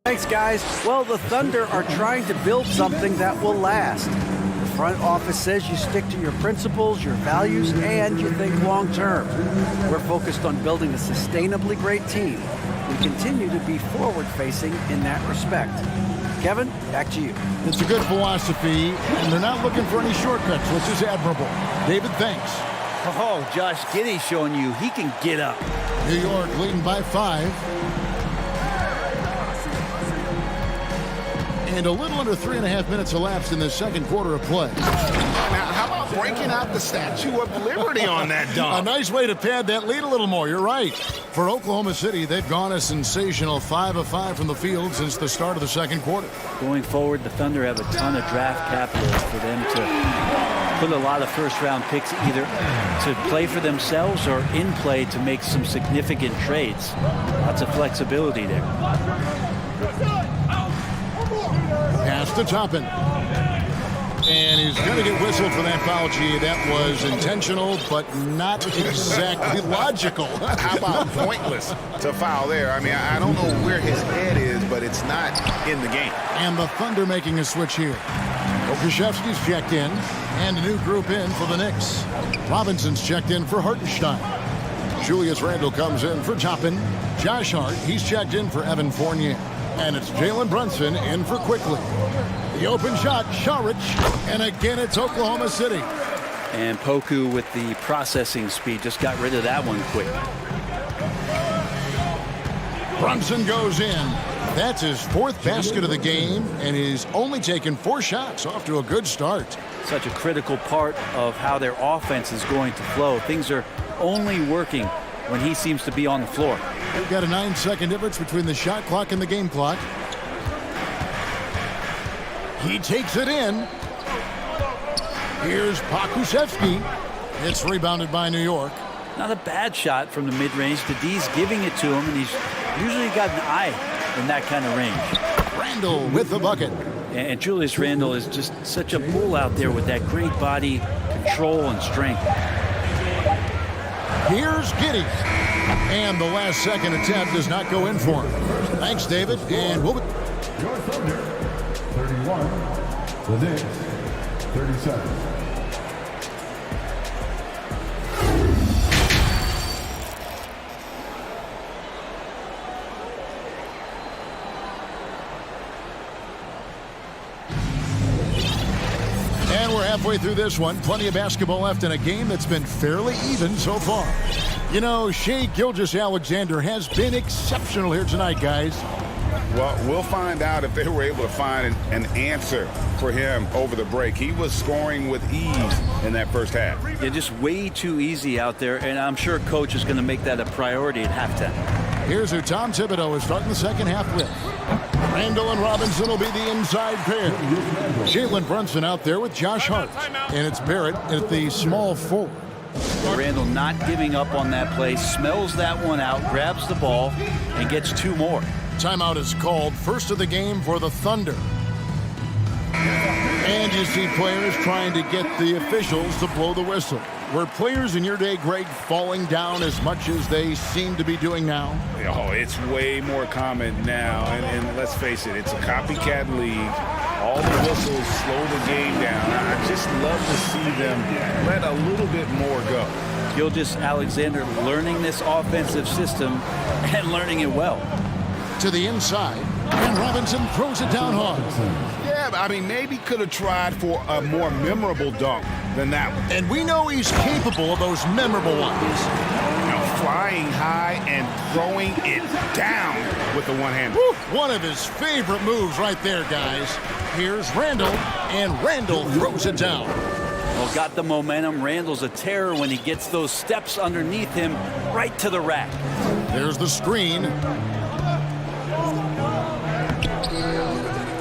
Thanks, guys. Well, the Thunder are trying to build something that will last. The front office says you stick to your principles, your values, and you think long-term. We're focused on building a sustainably great team. We continue to be forward-facing in that respect. Kevin, back to you. It's a good philosophy, and they're not looking for any shortcuts, which is admirable. David, thanks. Oh, Josh Giddey showing you he can get up. New York leading by 5. And a little under 3.5 minutes elapsed in the second quarter of play. Now, how about breaking out the Statue of Liberty on that dunk? A nice way to pad that lead a little more. You're right. For Oklahoma City, they've gone a sensational 5 of 5 from the field since the start of the second quarter. Going forward, the Thunder have a ton of draft capital for them to put a lot of first-round picks either to play for themselves or in play to make some significant trades. Lots of flexibility there. Pass to Toppin. And he's going to get whistled for that foul, G. That was intentional, but not exactly logical. How about pointless to foul there? I mean, I don't know where his head is, but it's not in the game. And the Thunder making a switch here. Okashevsky's checked in, and a new group in for the Knicks. Robinson's checked in for Hartenstein. Julius Randle comes in for Toppin. Josh Hart, he's checked in for Evan Fournier. And it's Jalen Brunson in for Quickly. The open shot, Saric, and again it's Oklahoma City. And Poku with the processing speed just got rid of that one quick. Brunson goes in. That's his 4th basket of the game, and he's only taken 4 shots. Off to a good start. Such a critical part of how their offense is going to flow. Things are only working when he seems to be on the floor. We've got a 9-second difference between the shot clock and the game clock. He takes it in. Here's Pokusevski. It's rebounded by New York. Not a bad shot from the mid-range. The D's giving it to him, and he's usually got an eye in that kind of range. Randle with the bucket. And Julius Randle is just such a bull out there with that great body control and strength. Here's Giddey. And the last second attempt does not go in for him. Thanks, David. And we'll be... Your Thunder, 31. The Knicks, 37. And we're halfway through this one. Plenty of basketball left in a game that's been fairly even so far. You know, Shai Gilgeous-Alexander has been exceptional here tonight, guys. Well, we'll find out if they were able to find an answer for him over the break. He was scoring with ease in that first half. Yeah, just way too easy out there, and I'm sure Coach is going to make that a priority at halftime. Here's who Tom Thibodeau is starting the second half with. Randle and Robinson will be the inside pair. Jalen Brunson out there with Josh Hart. And it's Barrett at the small forward. Randle not giving up on that play, smells that one out, grabs the ball, and gets 2 more. Timeout is called. First of the game for the Thunder. And you see players trying to get the officials to blow the whistle. Were players in your day, Greg, falling down as much as they seem to be doing now? Oh, it's way more common now. And let's face it, it's a copycat league. All the whistles slow the game down. I just love to see them let a little bit more go. Gilgeous-Alexander learning this offensive system and learning it well. To the inside, and Robinson throws it down hard. Yeah, I mean, maybe could have tried for a more memorable dunk than that one. And we know he's capable of those memorable ones. Now flying high and throwing it down with the one-hand. One of his favorite moves right there, guys. Here's Randle, and Randle throws it down. Well, got the momentum. Randle's a terror when he gets those steps underneath him right to the rack. There's the screen.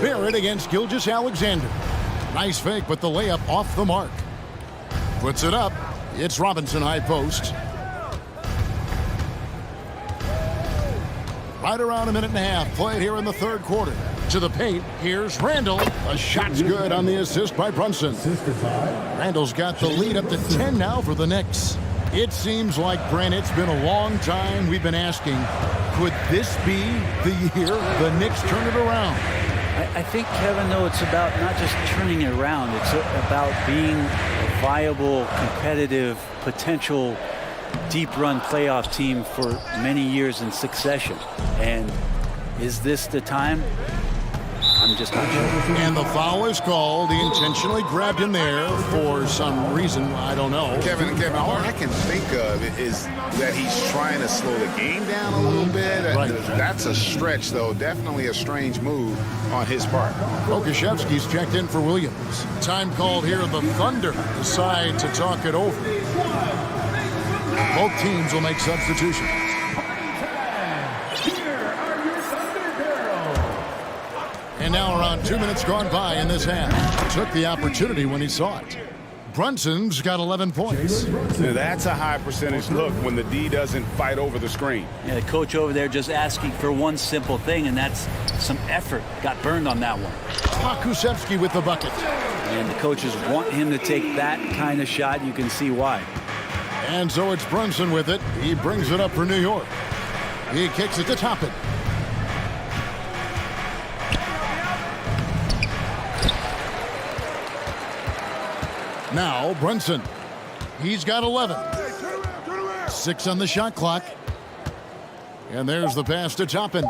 Barrett against Gilgeous-Alexander. Nice fake, but the layup off the mark. Puts it up. It's Robinson high post. Right around a minute and a half played here in the third quarter. To the paint, here's Randle. A shot's good on the assist by Brunson. Randle's got the lead up to 10 now for the Knicks. It seems like, Brent, it's been a long time we've been asking, could this be the year the Knicks turn it around? I think, Kevin, though, it's about not just turning it around. It's about being a viable, competitive, potential deep-run playoff team for many years in succession. And is this the time? I'm just not sure. And the foul is called. He intentionally grabbed him there for some reason. I don't know. Kevin, all I can think of is that he's trying to slow the game down a little bit. Right. That's a stretch, though. Definitely a strange move on his part. Okashevsky's checked in for Williams. Time called here. The Thunder decide to talk it over. Both teams will make substitutions. And now around 2 minutes gone by in this half. Took the opportunity when he saw it. Brunson's got 11 points. Now, that's a high percentage look when the D doesn't fight over the screen. Yeah, the coach over there just asking for one simple thing, and that's some effort. Got burned on that one. Pokusevsky with the bucket. And the coaches want him to take that kind of shot. You can see why. And so it's Brunson with it. He brings it up for New York. He kicks it to Toppin. Now Brunson. He's got 11. 6 on the shot clock. And there's the pass to Toppin.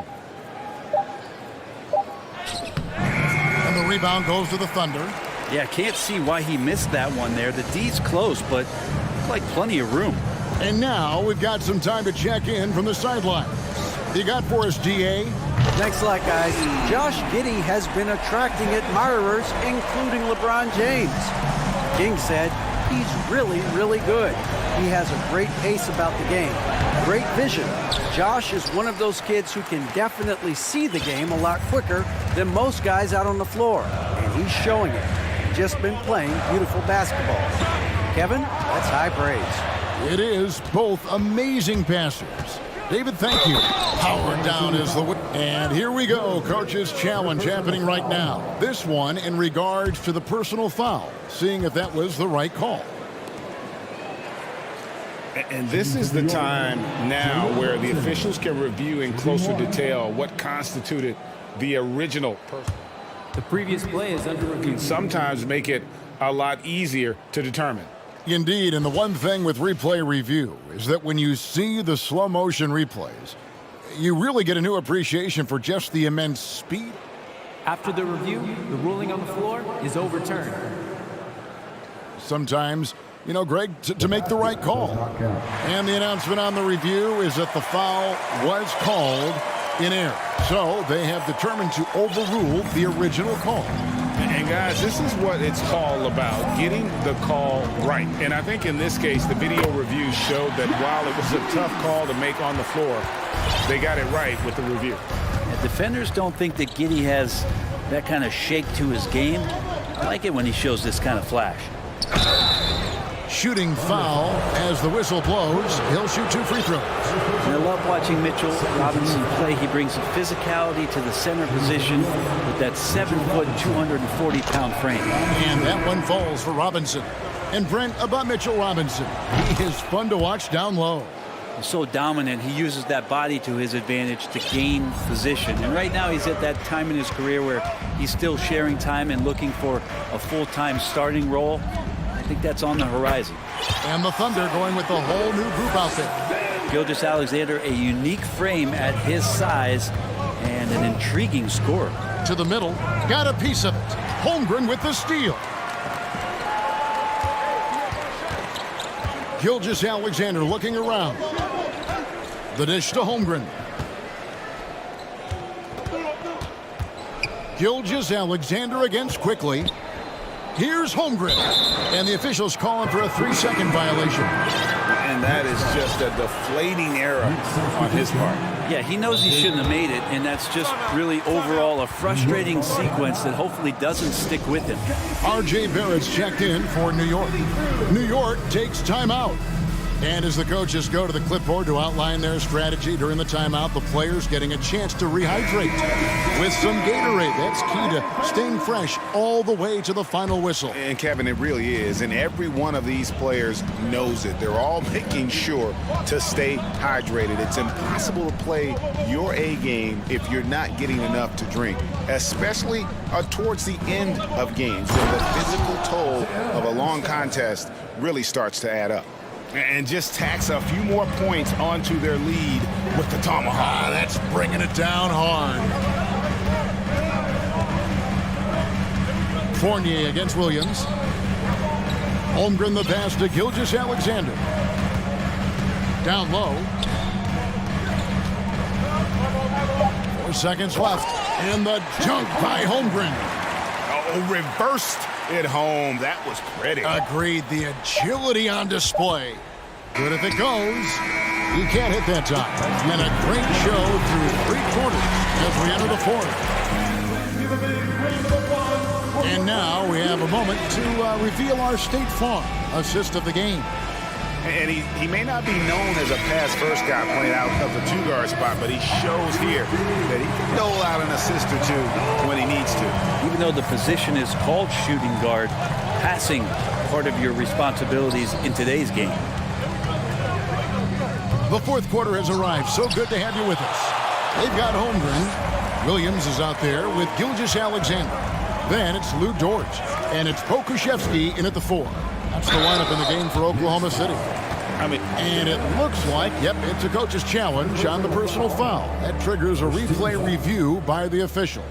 And the rebound goes to the Thunder. Yeah, can't see why he missed that one there. The D's close, but like plenty of room. And now we've got some time to check in from the sidelines. You got for us, DA? Thanks a lot, guys. Josh Giddey has been attracting admirers, including LeBron James. King said he's really, really good. He has a great pace about the game, great vision. Josh is one of those kids who can definitely see the game a lot quicker than most guys out on the floor, and he's showing it. Just been playing beautiful basketball. Kevin, that's high praise. It is. Both amazing passers. David, thank you. Powered down is the win. And here we go. Coach's challenge happening right now. This one in regards to the personal foul. Seeing if that was the right call. And this is the time now where the officials can review in closer detail what constituted the original person. The previous play is under review. Can sometimes make it a lot easier to determine. Indeed, and the one thing with replay review is that when you see the slow motion replays, you really get a new appreciation for just the immense speed. After the review, the ruling on the floor is overturned. Sometimes, you know, Greg, to make the right call. And the announcement on the review is that the foul was called in error. So they have determined to overrule the original call. And guys, this is what it's all about, getting the call right. And I think in this case, the video review showed that while it was a tough call to make on the floor, they got it right with the review. And defenders don't think that Giddey has that kind of shake to his game. I like it when he shows this kind of flash. Shooting foul as the whistle blows. He'll shoot 2 free throws. And I love watching Mitchell Robinson play. He brings a physicality to the center position with that 7-foot, 240-pound frame. And that one falls for Robinson. And Brent, about Mitchell Robinson, he is fun to watch down low. He's so dominant. He uses that body to his advantage to gain position. And right now he's at that time in his career where he's still sharing time and looking for a full-time starting role. I think that's on the horizon. And the Thunder going with the whole new group out there. Gilgeous-Alexander, a unique frame at his size and an intriguing scorer. To the middle, got a piece of it. Holmgren with the steal. Gilgeous-Alexander looking around. The dish to Holmgren. Gilgeous-Alexander against quickly. Here's Holmgren. And the officials calling for a 3-second violation. And that is just a deflating error on his part. Yeah, he knows he shouldn't have made it, and that's just really overall a frustrating sequence that hopefully doesn't stick with him. R.J. Barrett's checked in for New York. New York takes timeout. And as the coaches go to the clipboard to outline their strategy during the timeout, the players getting a chance to rehydrate with some Gatorade. That's key to staying fresh all the way to the final whistle. And Kevin, it really is. And every one of these players knows it. They're all making sure to stay hydrated. It's impossible to play your A game if you're not getting enough to drink, especially towards the end of games when the physical toll of a long contest really starts to add up. And just tacks a few more points onto their lead with the tomahawk. That's bringing it down hard. Fournier against Williams. Holmgren the pass to Gilgeous-Alexander. Down low. 4 seconds left. And the dunk by Holmgren. Oh, reversed it home. That was pretty. Agreed. The agility on display. Good if it goes. He can't hit that time. And a great show through 3 quarters as we enter the fourth. And now we have a moment to reveal our State Farm assist of the game. And he may not be known as a pass-first guy playing out of the 2-guard spot, but he shows here that he can dole out an assist or 2 when he needs to. Even though the position is called shooting guard, passing part of your responsibilities in today's game. The fourth quarter has arrived. So good to have you with us. They've got Holmgren. Williams is out there with Gilgeous-Alexander. Then it's Lou Dort. And it's Pokuševski in at the 4. That's the lineup in the game for Oklahoma City. And it looks like, yep, it's a coach's challenge on the personal foul. That triggers a replay review by the officials.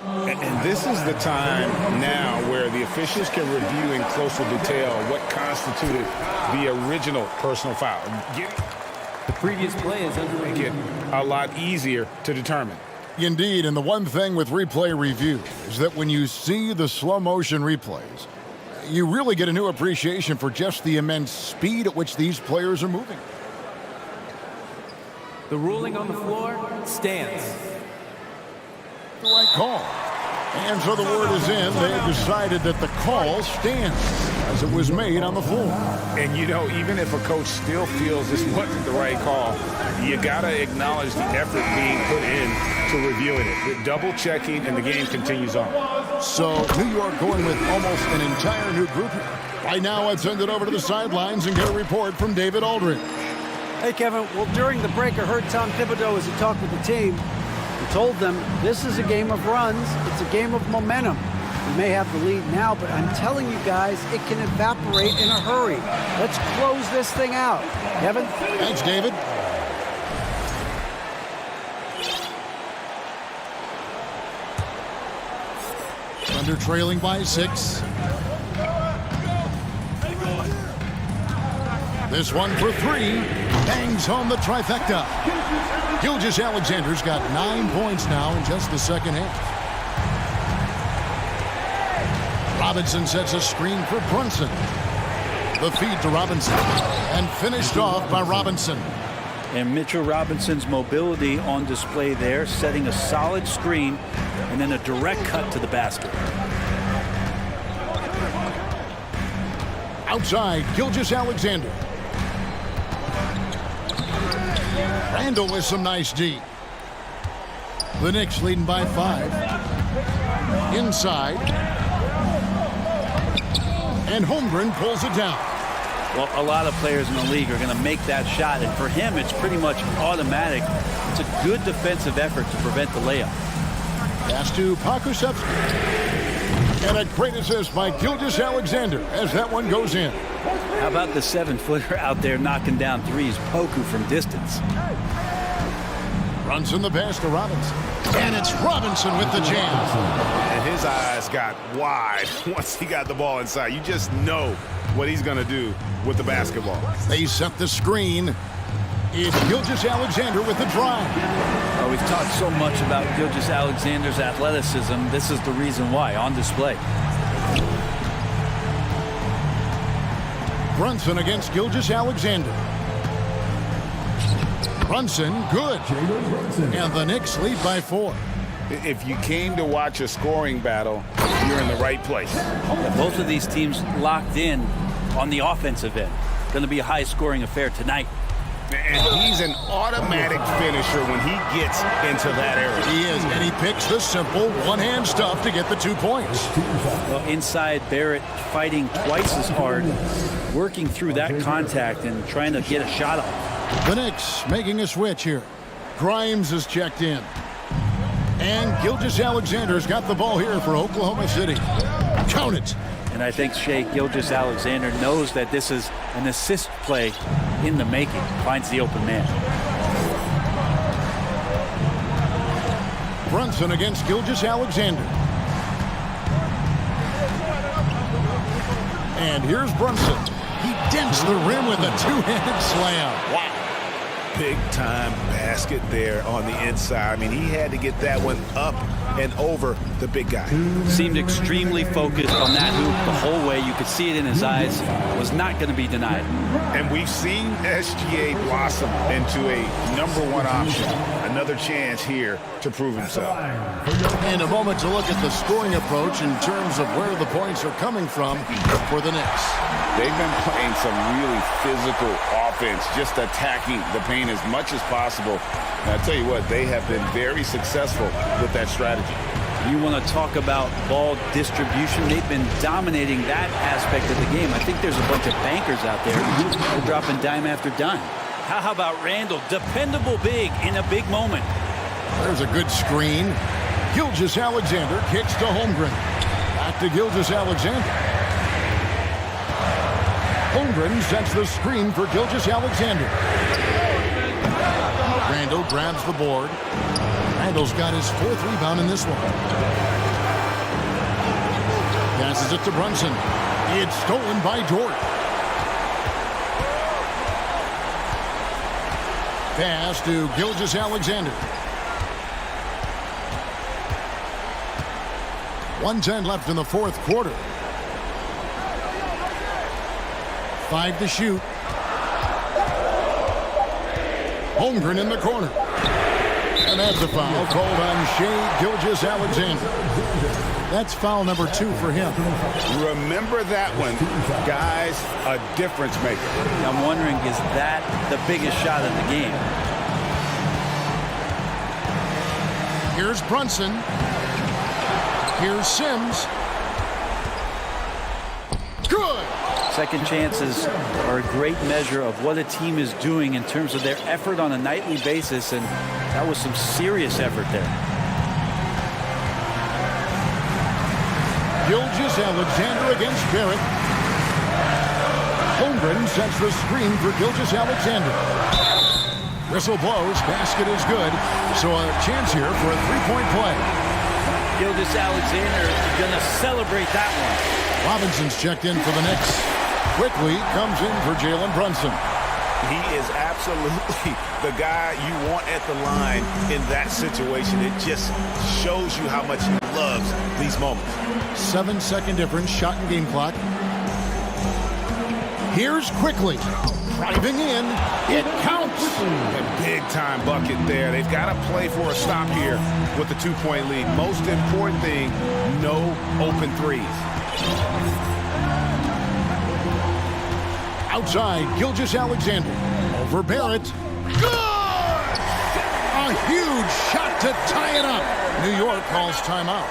And this is the time now where the officials can review in closer detail what constituted the original personal foul. The previous play is underway. Get a lot easier to determine. Indeed, and the one thing with replay review is that when you see the slow motion replays, you really get a new appreciation for just the immense speed at which these players are moving. The ruling on the floor stands. The right call. And so the word is in. They've decided that the call stands as it was made on the floor. And you know, even if a coach still feels this wasn't the right call, you got to acknowledge the effort being put in to reviewing it. The double checking, and the game continues on. So New York going with almost an entire new group here. Right now, I'd send it over to the sidelines and get a report from David Aldridge. Hey, Kevin. Well, during the break, I heard Tom Thibodeau as he talked with the team. He told them this is a game of runs. It's a game of momentum. We may have the lead now, but I'm telling you guys, it can evaporate in a hurry. Let's close this thing out. Kevin? Thanks, David. Thunder trailing by 6. This one for 3. Bangs home the trifecta. Gilgeous-Alexander's got 9 points now in just the second half. Robinson sets a screen for Brunson. The feed to Robinson. And finished off by Robinson. And Mitchell Robinson's mobility on display there, setting a solid screen and then a direct cut to the basket. Outside, Gilgeous-Alexander. Randall with some nice D. The Knicks leading by 5. Inside. And Holmgren pulls it down. Well, a lot of players in the league are going to make that shot, and for him, it's pretty much automatic. It's a good defensive effort to prevent the layup. Pass to Pokuševski. And a great assist by Gilgeous-Alexander as that one goes in. How about the 7-footer out there knocking down threes, Poku from distance. Runs in the pass to Robinson. And it's Robinson with the jam. And his eyes got wide once he got the ball inside. You just know what he's going to do with the basketball. They set the screen. It's Gilgeous-Alexander with the drive. We've talked so much about Gilgeous-Alexander's athleticism. This is the reason why, on display. Brunson against Gilgeous-Alexander. Brunson, good. And the Knicks lead by 4. If you came to watch a scoring battle, you're in the right place. Yeah, both of these teams locked in on the offensive end. Going to be a high-scoring affair tonight. And he's an automatic finisher when he gets into that area. He is, and he picks the simple one-hand stuff to get the 2 points. Well, inside, Barrett fighting twice as hard, working through that contact and trying to get a shot off. The Knicks making a switch here. Grimes is checked in. And Gilgeous-Alexander's got the ball here for Oklahoma City. Count it. And I think Shea Gilgeous-Alexander knows that this is an assist play in the making. Finds the open man. Brunson against Gilgeous-Alexander. And here's Brunson. He dents the rim with a two-handed slam. Wow. Big-time basket there on the inside. I mean, he had to get that one up and over the big guy. Seemed extremely focused on that hoop the whole way. You could see it in his eyes. Was not going to be denied. And we've seen SGA blossom into a #1 option. Another chance here to prove himself. And a moment to look at the scoring approach in terms of where the points are coming from for the Knicks. They've been playing some really physical offense, just attacking the paint as much as possible. And I tell you what, they have been very successful with that strategy. You want to talk about ball distribution. They've been dominating that aspect of the game. I think there's a bunch of bankers out there. They're dropping dime after dime. How about Randall? Dependable big in a big moment. There's a good screen. Gilgeous-Alexander kicks to Holmgren. Back to Gilgeous-Alexander. Holmgren sets the screen for Gilgeous-Alexander. Randall grabs the board. Randall's got his 4th rebound in this one. Passes it to Brunson. It's stolen by Dort. Pass to Gilgeous-Alexander. 1:10 left in the 4th quarter. 5 to shoot. Holmgren in the corner. And that's a foul called on Shai Gilgeous-Alexander. That's foul number 2 for him. Remember that one, guys, a difference maker. I'm wondering, is that the biggest shot of the game? Here's Brunson. Here's Sims. Good! Second chances are a great measure of what a team is doing in terms of their effort on a nightly basis, and that was some serious effort there. Gilgeous-Alexander against Barrett. Holmgren sets the screen for Gilgeous-Alexander. Whistle blows, basket is good, so a chance here for a 3-point play. Gilgeous-Alexander gonna celebrate that one. Robinson's checked in for the Knicks. Quickly comes in for Jalen Brunson. He is absolutely the guy you want at the line in that situation. It just shows you how much he loves these moments. 7-second difference, shot and game clock. Here's Quickly. Driving in. It counts. A big-time bucket there. They've got to play for a stop here with the 2-point lead. Most important thing, no open threes. Outside, Gilgeous-Alexander. Over Barrett. Good! A huge shot to tie it up. New York calls timeout.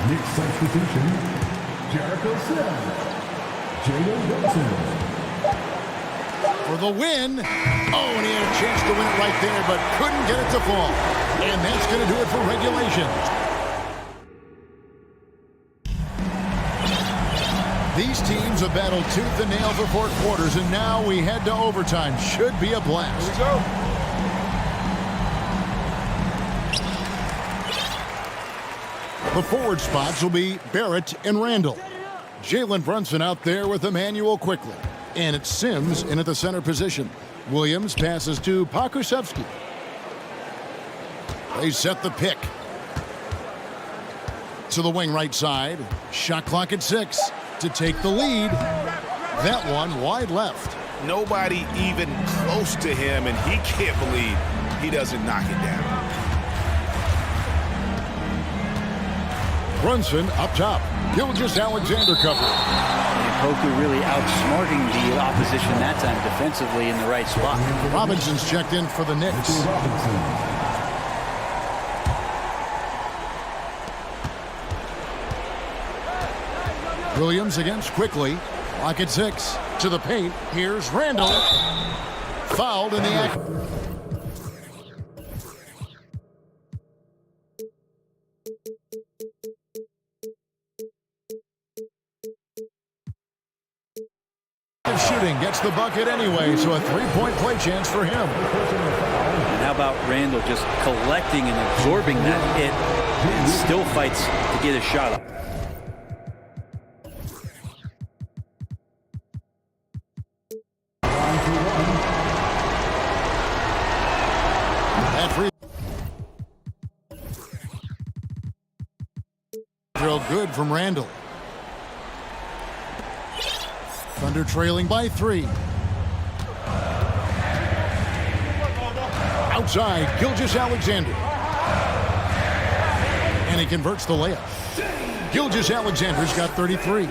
Next substitution, Jericho Sims, Jalen Brunson. For the win. Oh, and he had a chance to win it right there, but couldn't get it to fall. And that's going to do it for regulation. These teams have battled tooth and nail for 4 quarters, and now we head to overtime. Should be a blast. Here we go. The forward spots will be Barrett and Randall. Jalen Brunson out there with Emmanuel Quickly. And it's Sims in at the center position. Williams passes to Pokusevski. They set the pick. To the wing right side. Shot clock at 6 to take the lead. That one wide left. Nobody even close to him, and he can't believe he doesn't knock it down. Brunson up top. Gilgeous-Alexander cover. Poku really outsmarting the opposition that time defensively in the right spot. Robinson's checked in for the Knicks. Williams against Quickly. Lock at 6. To the paint. Here's Randall. Fouled in the act. Shooting gets the bucket anyway, so a three-point play chance for him. And how about Randall just collecting and absorbing that hit and still fights to get his shot up. That free throw good from Randall. Thunder trailing by 3. Outside, Gilgeous-Alexander. And he converts the layup. Gilgeous-Alexander's got 33.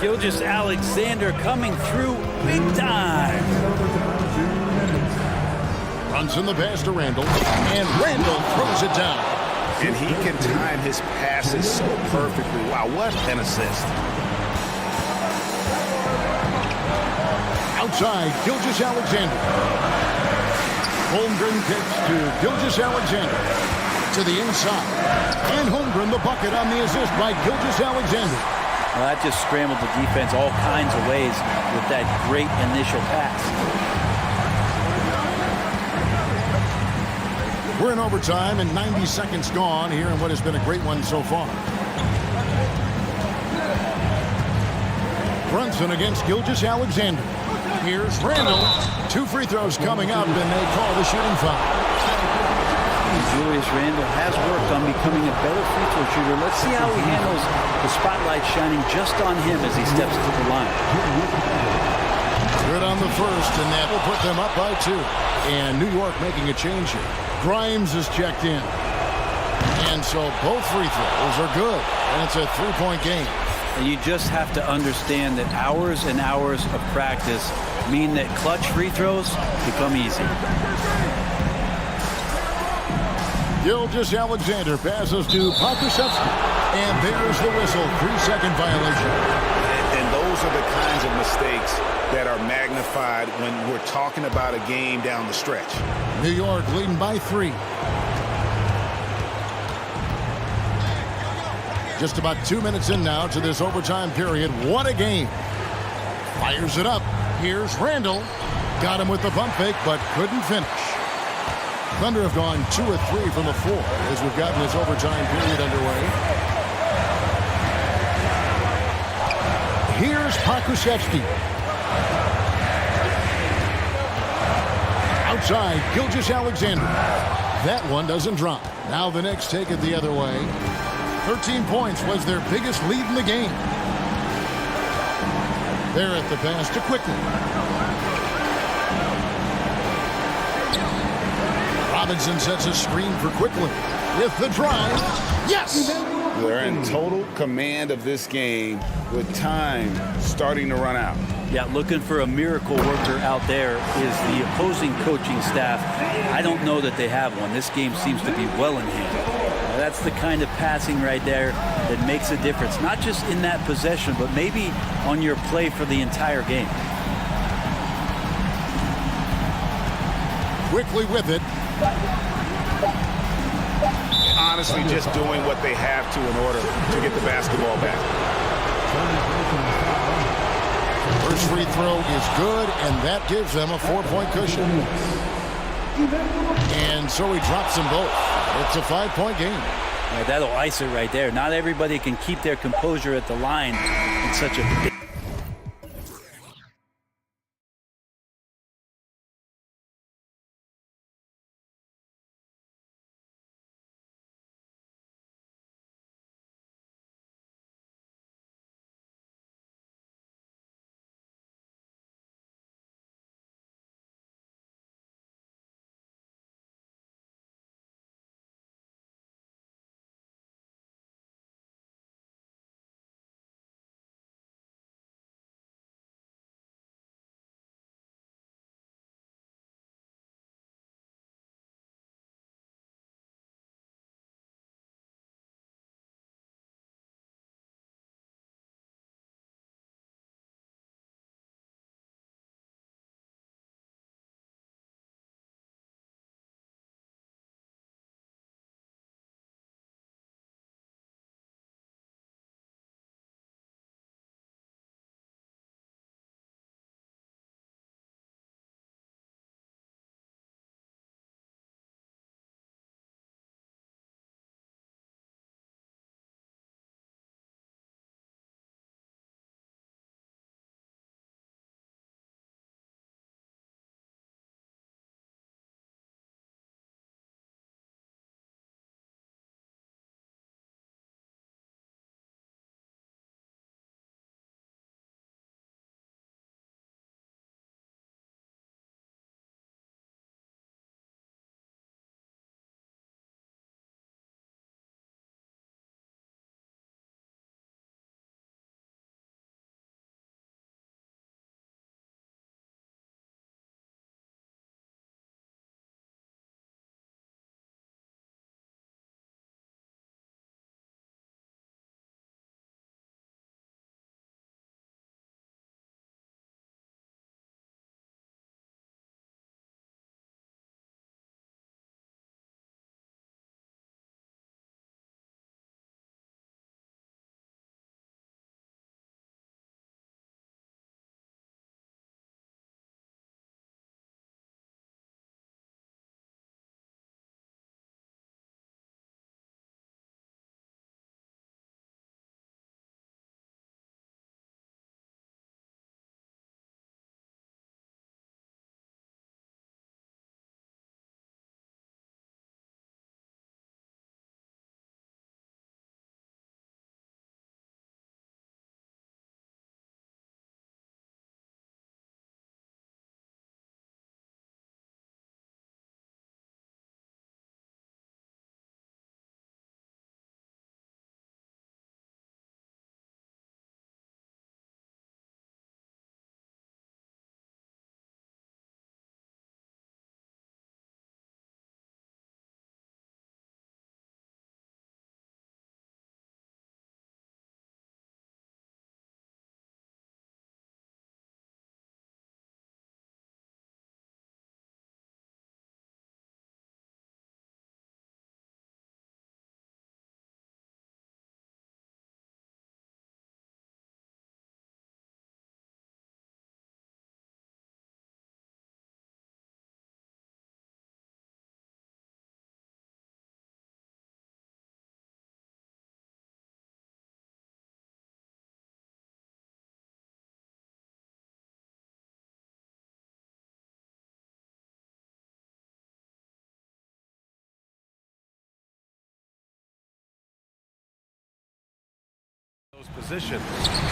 Gilgeous-Alexander coming through big time. Runs in the pass to Randall. And Randall throws it down. And he can time his passes so perfectly. Wow, what an assist. Outside, Gilgeous-Alexander. Holmgren kicks to Gilgeous-Alexander. To the inside. And Holmgren the bucket on the assist by Gilgeous-Alexander. Well, that just scrambled the defense all kinds of ways with that great initial pass. We're in overtime and 90 seconds gone here in what has been a great one so far. Brunson against Gilgeous-Alexander. Here's Randall. 2 free throws coming up, and they call the shooting foul. Julius Randall has worked on becoming a better free throw shooter. Let's see how he handles the spotlight shining just on him as he steps to the line. Good on the first, and that will put them up by 2. And New York making a change here. Grimes is checked in. And so both free throws are good, and it's a 3-point game. And you just have to understand that hours and hours of practice mean that clutch free throws become easy. Gilgeous-Alexander passes to Pokusevski. And there's the whistle. 3-second violation. And those are the kinds of mistakes that are magnified when we're talking about a game down the stretch. New York leading by 3. Just about 2 minutes in now to this overtime period. What a game. Fires it up. Here's Randall. Got him with the pump fake, but couldn't finish. Thunder have gone 2 of 3 from the floor as we've gotten this overtime period underway. Here's Pokusevski. Outside, Gilgeous-Alexander. That one doesn't drop. Now the Knicks take it the other way. 13 points was their biggest lead in the game. They're at the pass to Quickly. Robinson sets a screen for Quickly. With the drive. Yes! They're in total command of this game with time starting to run out. Yeah, looking for a miracle worker out there is the opposing coaching staff. I don't know that they have one. This game seems to be well in hand. That's the kind of passing right there that makes a difference, not just in that possession, but maybe on your play for the entire game. Quickly with it. Honestly, just doing what they have to in order to get the basketball back. First free throw is good, and that gives them a 4-point cushion. And so he drops them both. It's a 5-point game. Yeah, that'll ice it right there. Not everybody can keep their composure at the line in such a position.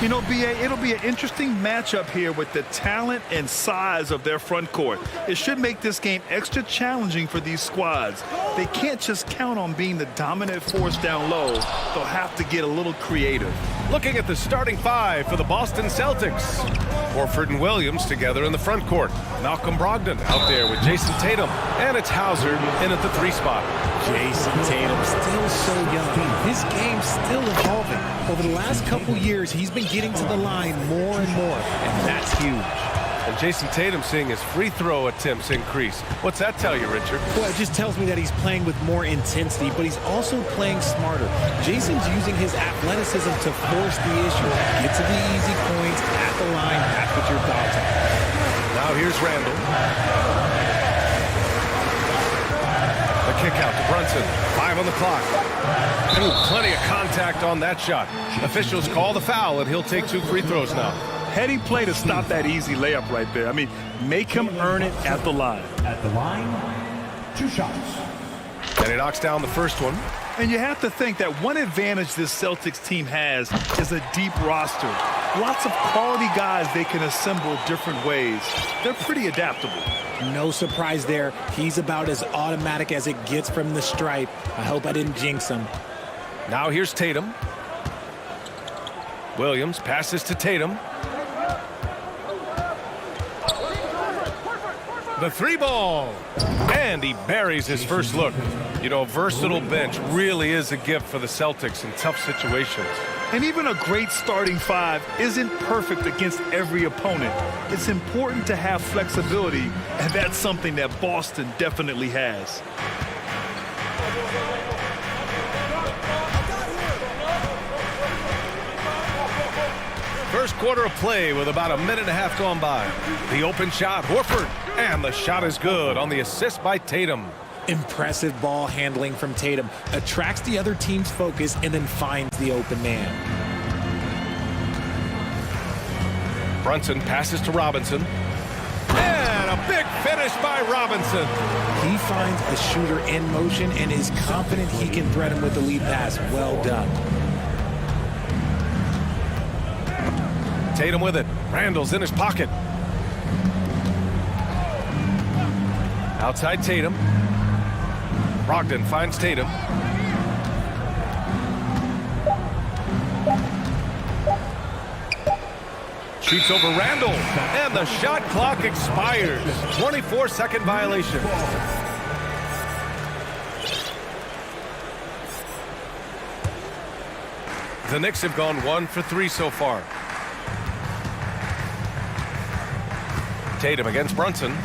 You know, B.A., it'll be an interesting matchup here with the talent and size of their front court. It should make this game extra challenging for these squads. They can't just count on being the dominant force down low. They'll have to get a little creative. Looking at the starting five for the Boston Celtics. Horford and Williams together in the front court. Malcolm Brogdon out there with Jason Tatum. And it's Hauser in at the 3 spot. Jason Tatum still so young. His game's still evolving. Over the last couple years, he's been getting to the line more and more, and that's huge. And Jason Tatum seeing his free throw attempts increase. What's that tell you, Richard? Well, it just tells me that he's playing with more intensity, but he's also playing smarter. Jason's using his athleticism to force the issue. Get to the easy points at the line. That's what you're about to. Now here's Randall. The kick out to Brunson. 5 on the clock. Ooh, plenty of contact on that shot. Officials call the foul, and he'll take 2 free throws now. Heady play to stop that easy layup right there. I mean, make him earn it at the line. At the line, 2 shots. And he knocks down the first one. And you have to think that one advantage this Celtics team has is a deep roster. Lots of quality guys they can assemble different ways. They're pretty adaptable. No surprise there. He's about as automatic as it gets from the stripe. I hope I didn't jinx him. Now here's Tatum. Williams passes to Tatum. The 3 ball. And he buries his first look. You know, a versatile bench really is a gift for the Celtics in tough situations. And even a great starting 5 isn't perfect against every opponent. It's important to have flexibility, and that's something that Boston definitely has. First quarter of play with about a minute and a half gone by. The open shot, Horford, and the shot is good on the assist by Tatum. Impressive ball handling from Tatum. Attracts the other team's focus and then finds the open man. Brunson passes to Robinson. And a big finish by Robinson. He finds the shooter in motion and is confident he can thread him with the lead pass. Well done. Tatum with it. Randall's in his pocket. Outside Tatum. Brogdon finds Tatum. Shoots over Randall. And the shot clock expires. 24-second violation. The Knicks have gone 1 for 3 so far. Tatum against Brunson.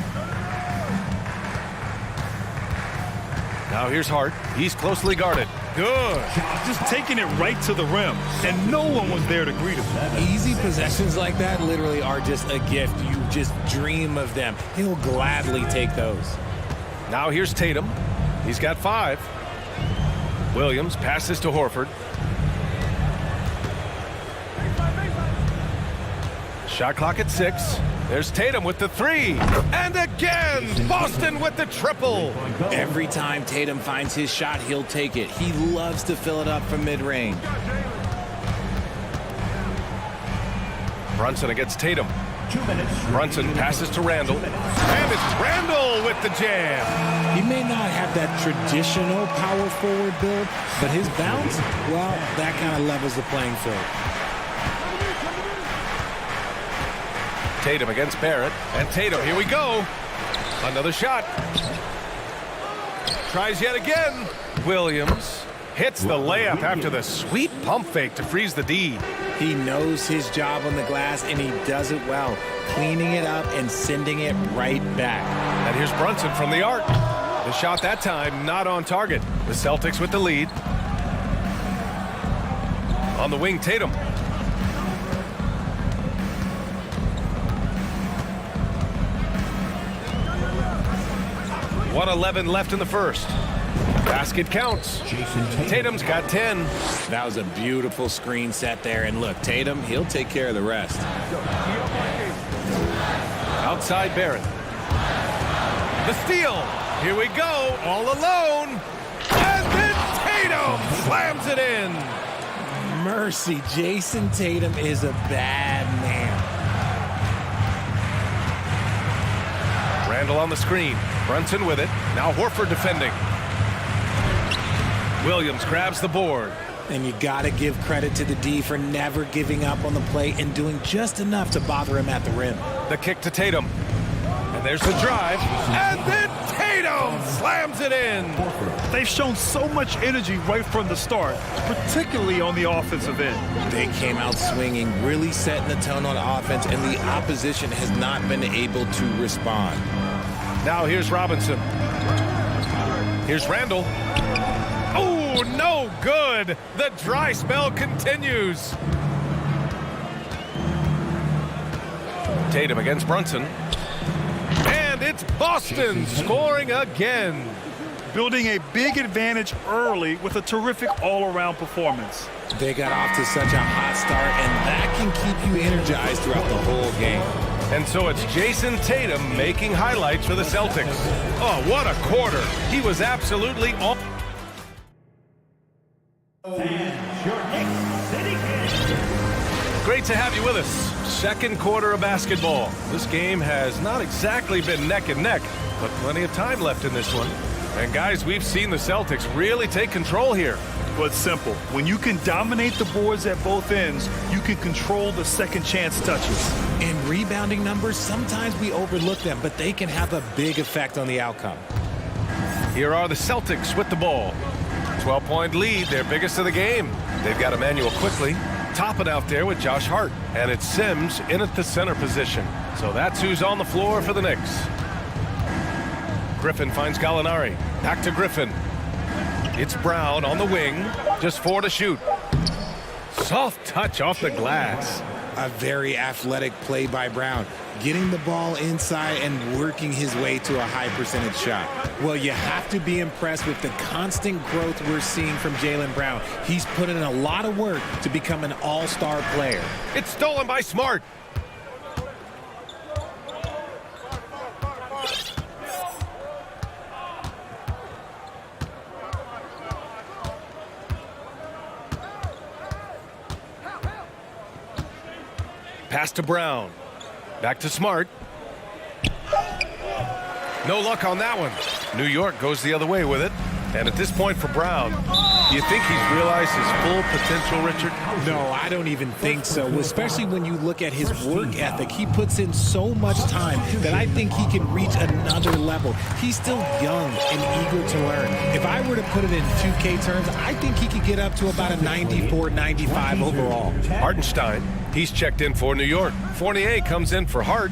Now here's Hart. He's closely guarded. Good. Just taking it right to the rim, and no one was there to greet him. Easy possessions like that literally are just a gift. You just dream of them. He'll gladly take those. Now here's Tatum. He's got 5. Williams passes to Horford. Shot clock at 6. There's Tatum with the 3. And again, Boston with the triple. Every time Tatum finds his shot, he'll take it. He loves to fill it up from mid-range. Brunson against Tatum. Brunson passes to Randall. And it's Randall with the jam. He may not have that traditional power forward build, but his bounce, well, that kind of levels the playing field. Tatum against Barrett. And Tatum, here we go. Another shot. Tries yet again. Williams hits the layup after the sweet pump fake to freeze the D. He knows his job on the glass, and he does it well, cleaning it up and sending it right back. And here's Brunson from the arc. The shot that time not on target. The Celtics with the lead. On the wing, Tatum. 1:11 left in the first. Basket counts. Tatum's got 10. That was a beautiful screen set there. And look, Tatum, he'll take care of the rest. Outside Barrett. The steal. Here we go. All alone. And then Tatum slams it in. mercy. Jason Tatum is a bad man. Randall on the screen. Brunson with it. Now Horford defending. Williams grabs the board. And you got to give credit to the D for never giving up on the play and doing just enough to bother him at the rim. The kick to Tatum. And there's the drive. And then Tatum slams it in. They've shown so much energy right from the start, particularly on the offensive end. They came out swinging, really setting the tone on offense, and the opposition has not been able to respond. Now here's Robinson. Here's Randall. Oh, no good. The dry spell continues. Tatum against Brunson. And it's Boston scoring again. Building a big advantage early with a terrific all-around performance. They got off to such a hot start, and that can keep you energized throughout the whole game. And so it's Jason Tatum making highlights for the Celtics. Oh, what a quarter. He was absolutely on. Great to have you with us. Second quarter of basketball. This game has not exactly been neck and neck, but plenty of time left in this one. And guys, we've seen the Celtics really take control here. But it's simple. When you can dominate the boards at both ends, you can control the second chance touches. In rebounding numbers, sometimes we overlook them, but they can have a big effect on the outcome. Here are the Celtics with the ball. 12-point lead, their biggest of the game. They've got Emmanuel quickly. Topping out there with Josh Hart. And it's Sims in at the center position. So that's who's on the floor for the Knicks. Griffin finds Gallinari. Back to Griffin. It's Brown on the wing. Just 4 to shoot. Soft touch off the glass. A very athletic play by Brown, getting the ball inside and working his way to a high percentage shot. Well, you have to be impressed with the constant growth we're seeing from Jaylen Brown. He's put in a lot of work to become an all-star player. It's stolen by Smart. Pass to Brown. Back to Smart. No luck on that one. New York goes the other way with it. And at this point for Brown, do you think he's realized his full potential, Richard? No, I don't even think so, especially when you look at his work ethic. He puts in so much time that I think he can reach another level. He's still young and eager to learn. If I were to put it in 2K terms, I think he could get up to about a 94, 95 overall. Hartenstein, he's checked in for New York. Fournier comes in for Hart.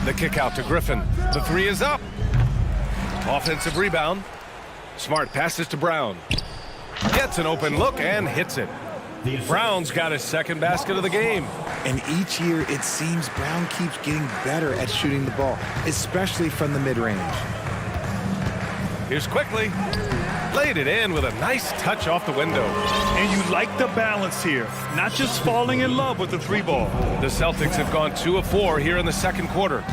The kick out to Griffin. The three is up. Offensive rebound. Smart passes to Brown. Gets an open look and hits it. Brown's got his second basket of the game. And each year, it seems Brown keeps getting better at shooting the ball, especially from the mid-range. Here's Quickly. Laid it in with a nice touch off the window. And you like the balance here, not just falling in love with the three ball. The Celtics have gone 2 of 4 here in the second quarter.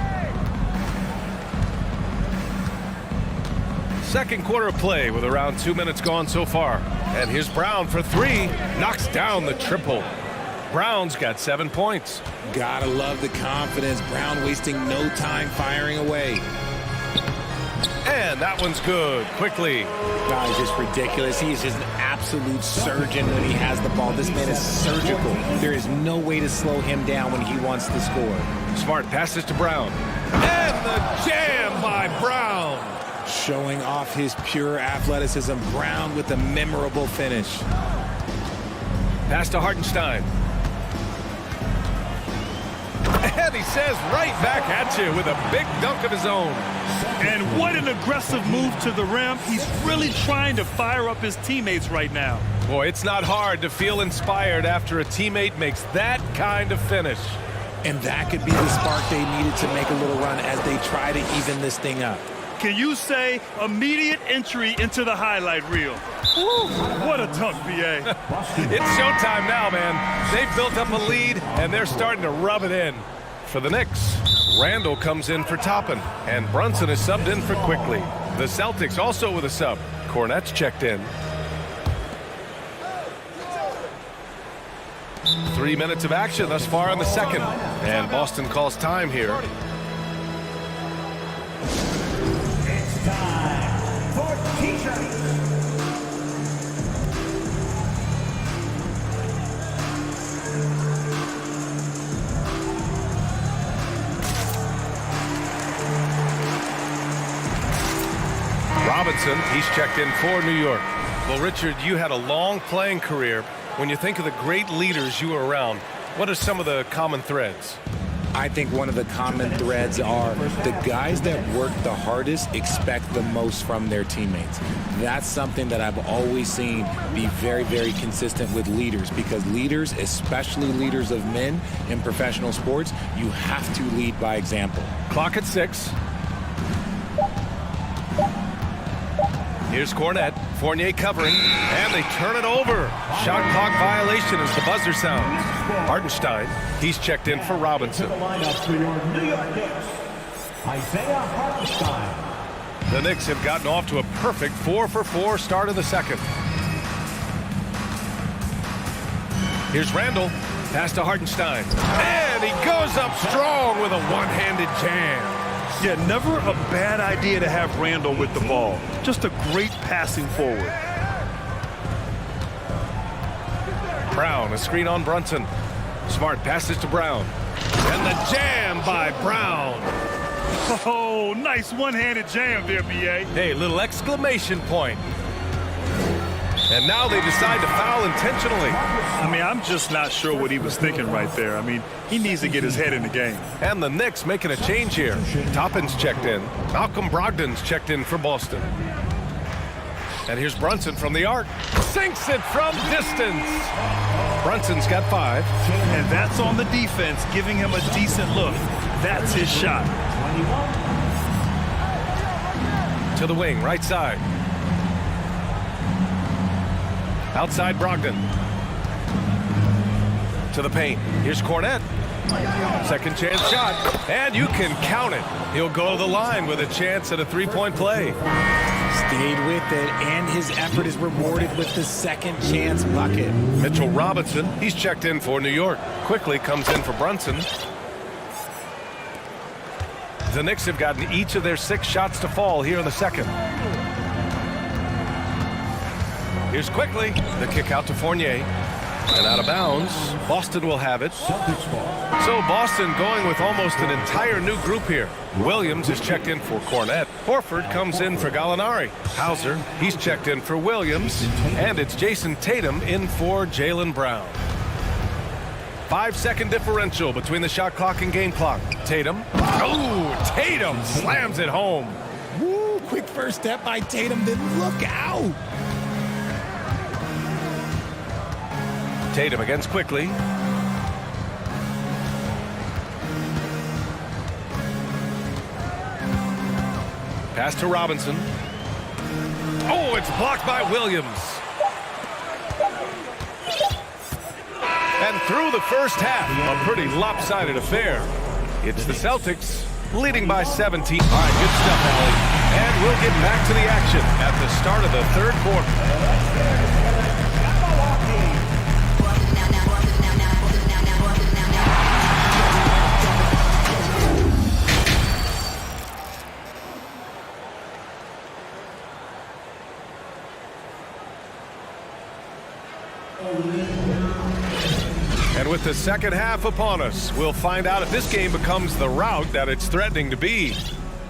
Second quarter of play with around 2 minutes gone so far. And here's Brown for 3. Knocks down the triple. Brown's got 7 points. Gotta love the confidence. Brown wasting no time firing away. And that one's good. Quickly. God, he's just ridiculous. He is just an absolute surgeon when he has the ball. This man is surgical. There is no way to slow him down when he wants to score. Smart passes to Brown. And the jam by Brown. Showing off his pure athleticism. Brown with a memorable finish. Pass to Hartenstein. And he says right back at you with a big dunk of his own. And what an aggressive move to the rim. He's really trying to fire up his teammates right now. Boy, it's not hard to feel inspired after a teammate makes that kind of finish. And that could be the spark they needed to make a little run as they try to even this thing up. Can you say immediate entry into the highlight reel? Woo, what a dunk, BA. It's showtime now, man. They've built up a lead, and they're starting to rub it in. For the Knicks, Randall comes in for Toppin, and Brunson is subbed in for Quickly. The Celtics also with a sub. Cornette's checked in. 3 minutes of action thus far in the second. And Boston calls time here. It's time for t-shirts. Robinson, he's checked in for New York. Well, Richard, you had a long playing career. When you think of the great leaders you were around, what are some of the common threads? I think one of the common threads are the guys that work the hardest expect the most from their teammates. That's something that I've always seen be very, very consistent with leaders, because leaders, especially leaders of men in professional sports, you have to lead by example. Clock at 6. Here's Cornette, Fournier covering, and they turn it over. Shot clock violation as the buzzer sounds. Hartenstein, he's checked in for Robinson. The lineup for your New York Knicks, Isaiah Hartenstein. The Knicks have gotten off to a perfect 4-for-4 start of the second. Here's Randall, pass to Hartenstein, and he goes up strong with a one-handed jam. Yeah, never a bad idea to have Randall with the ball. Just a great passing forward. Brown, a screen on Brunson. Smart passes to Brown. And the jam by Brown. Oh, nice one-handed jam there, B.A. Hey, little exclamation point. And now they decide to foul intentionally. I mean, I'm just not sure what he was thinking right there. I mean, he needs to get his head in the game. And the Knicks making a change here. Toppin's checked in. Malcolm Brogdon's checked in for Boston. And here's Brunson from the arc. Sinks it from distance. Brunson's got 5. And that's on the defense, giving him a decent look. That's his shot. To the wing, right side. Outside Brogdon. To the paint. Here's Cornette. Second chance shot. And you can count it. He'll go to the line with a chance at a three-point play. Stayed with it, and his effort is rewarded with the second chance bucket. Mitchell Robinson, he's checked in for New York. Quickly comes in for Brunson. The Knicks have gotten each of their 6 shots to fall here in the second. Here's Quickly, the kick out to Fournier. And out of bounds, Boston will have it. So Boston going with almost an entire new group here. Williams is checked in for Cornette. Horford comes in for Gallinari. Hauser, he's checked in for Williams. And it's Jason Tatum in for Jaylen Brown. 5-second differential between the shot clock and game clock. Tatum. Oh, Tatum slams it home. Woo, quick first step by Tatum, then look out. Tatum against Quickly. Pass to Robinson. Oh, it's blocked by Williams. And through the first half, a pretty lopsided affair. It's the Celtics leading by 17. All right, good stuff, Allie. And we'll get back to the action at the start of the third quarter. And with the second half upon us, we'll find out if this game becomes the rout that it's threatening to be.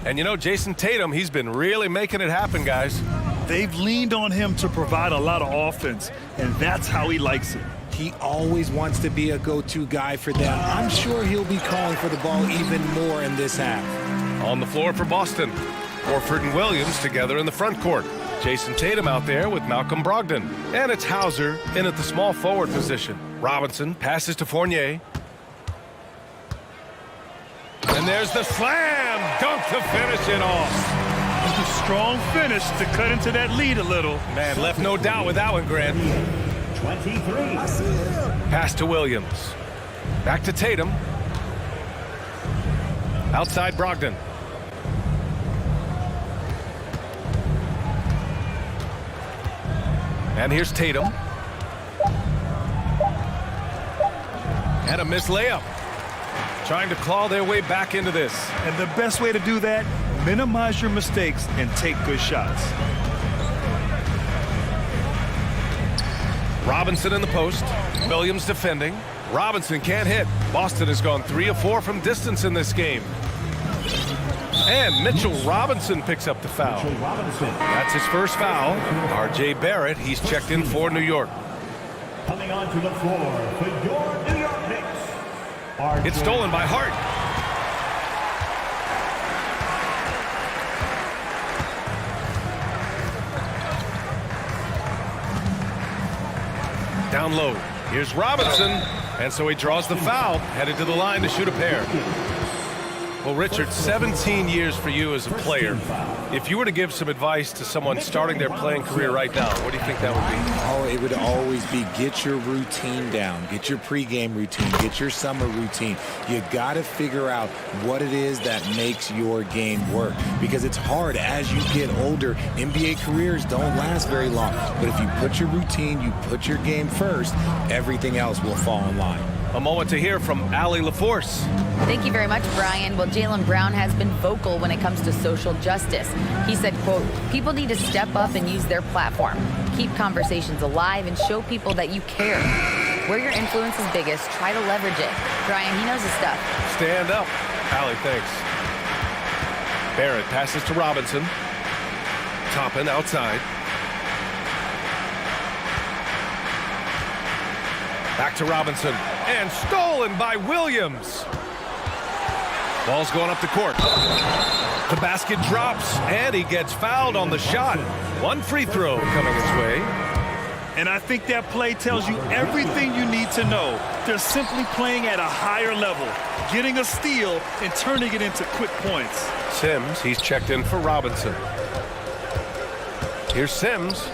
And you know, Jason Tatum, he's been really making it happen, guys. They've leaned on him to provide a lot of offense, and that's how he likes it. He always wants to be a go-to guy for them. I'm sure he'll be calling for the ball even more in this half. On the floor for Boston, Horford and Williams together in the front court. Jason Tatum out there with Malcolm Brogdon. And it's Hauser in at the small forward position. Robinson passes to Fournier. And there's the slam dunk to finish it off. It's a strong finish to cut into that lead a little. Man, left no doubt with that one, Grant. 23. Pass to Williams. Back to Tatum. Outside Brogdon. And here's Tatum. And a missed layup. Trying to claw their way back into this. And the best way to do that, minimize your mistakes and take good shots. Robinson in the post. Williams defending. Robinson can't hit. Boston has gone 3 of 4 from distance in this game. And Mitchell Robinson picks up the foul. That's his first foul. R.J. Barrett, he's checked in for New York. Coming onto the floor for your New York Knicks. It's stolen by Hart. Down low. Here's Robinson. And so he draws the foul, headed to the line to shoot a pair. Well, Richard, 17 years for you as a player. If you were to give some advice to someone starting their playing career right now, what do you think that would be? Oh, it would always be get your routine down, get your pregame routine, get your summer routine. You got to figure out what it is that makes your game work, because it's hard as you get older. NBA careers don't last very long, but if you put your routine, you put your game first, everything else will fall in line. A moment to hear from Allie LaForce. Thank you very much, Brian. Well, Jaylen Brown has been vocal when it comes to social justice. He said, quote, people need to step up and use their platform. Keep conversations alive and show people that you care. Where your influence is biggest, try to leverage it. Brian, he knows his stuff. Stand up. Allie, thanks. Barrett passes to Robinson. Toppin outside. Back to Robinson. And stolen by Williams. Ball's going up the court. The basket drops, and he gets fouled on the shot. One free throw coming his way. And I think that play tells you everything you need to know. They're simply playing at a higher level, getting a steal and turning it into quick points. Sims, he's checked in for Robinson. Here's Sims.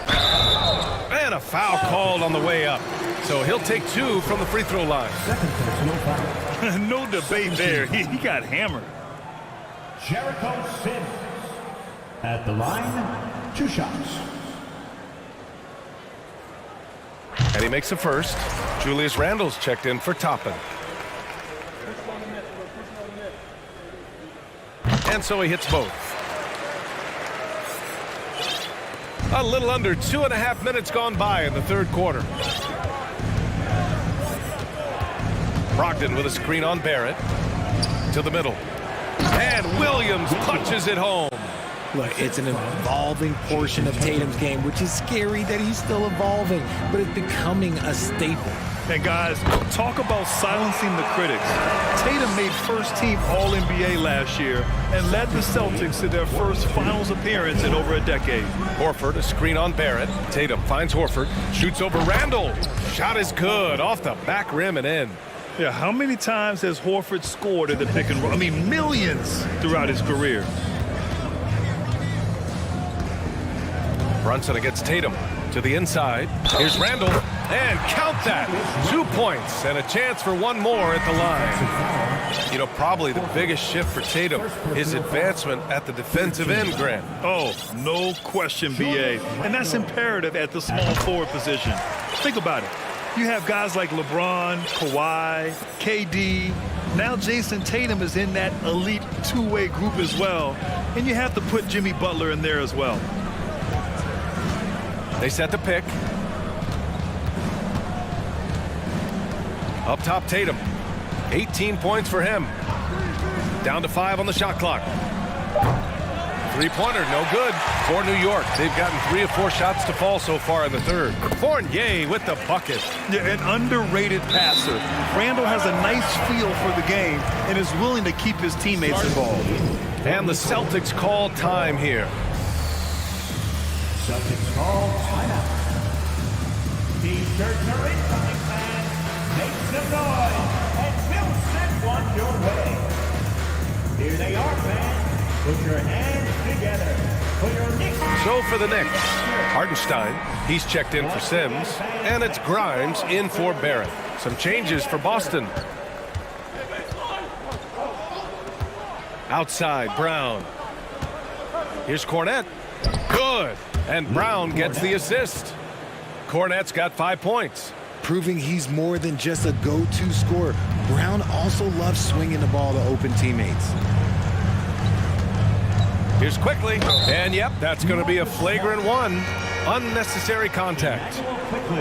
And a foul called on the way up. So he'll take 2 from the free throw line. No debate there. He got hammered. Jericho Sims at the line, 2 shots. And he makes a first. Julius Randle's checked in for Toppin. And so he hits both. A little under 2.5 minutes gone by in the third quarter. Brogdon with a screen on Barrett. To the middle. And Williams punches it home. Look, it's an evolving portion of Tatum's game, which is scary that he's still evolving, but it's becoming a staple. And guys, talk about silencing the critics. Tatum made first-team All-NBA last year and led the Celtics to their first finals appearance in over a decade. Horford, a screen on Barrett. Tatum finds Horford, shoots over Randle. Shot is good, off the back rim and in. Yeah, how many times has Horford scored at the pick and roll? I mean, millions throughout his career. Brunson against Tatum to the inside. Here's Randle, and count that. 2 points and a chance for one more at the line. You know, probably the biggest shift for Tatum, his advancement at the defensive end, Grant. Oh, no question, B.A. And that's imperative at the small forward position. Think about it. You have guys like LeBron, Kawhi, KD. Now Jason Tatum is in that elite two-way group as well. And you have to put Jimmy Butler in there as well. They set the pick. Up top, Tatum. 18 points for him. Down to 5 on the shot clock. Three-pointer, no good for New York. They've gotten 3 of 4 shots to fall so far in the third. Fournier with the bucket. Yeah, an underrated passer. Randle has a nice feel for the game and is willing to keep his teammates involved. And the Celtics call time here. Celtics call timeout. T-shirts are incoming, fans. Make some noise and we'll send one your way. Here they are, fans. Put your hands together for your Knicks. So for the Knicks, Hartenstein, he's checked in for Sims, and it's Grimes in for Barrett. Some changes for Boston. Outside, Brown. Here's Cornette. Good. And Brown gets the assist. Cornette's got 5 points. proving he's more than just a go-to scorer. Brown also loves swinging the ball to open teammates. Here's quickly, and yep, that's going to be a flagrant one. Unnecessary contact.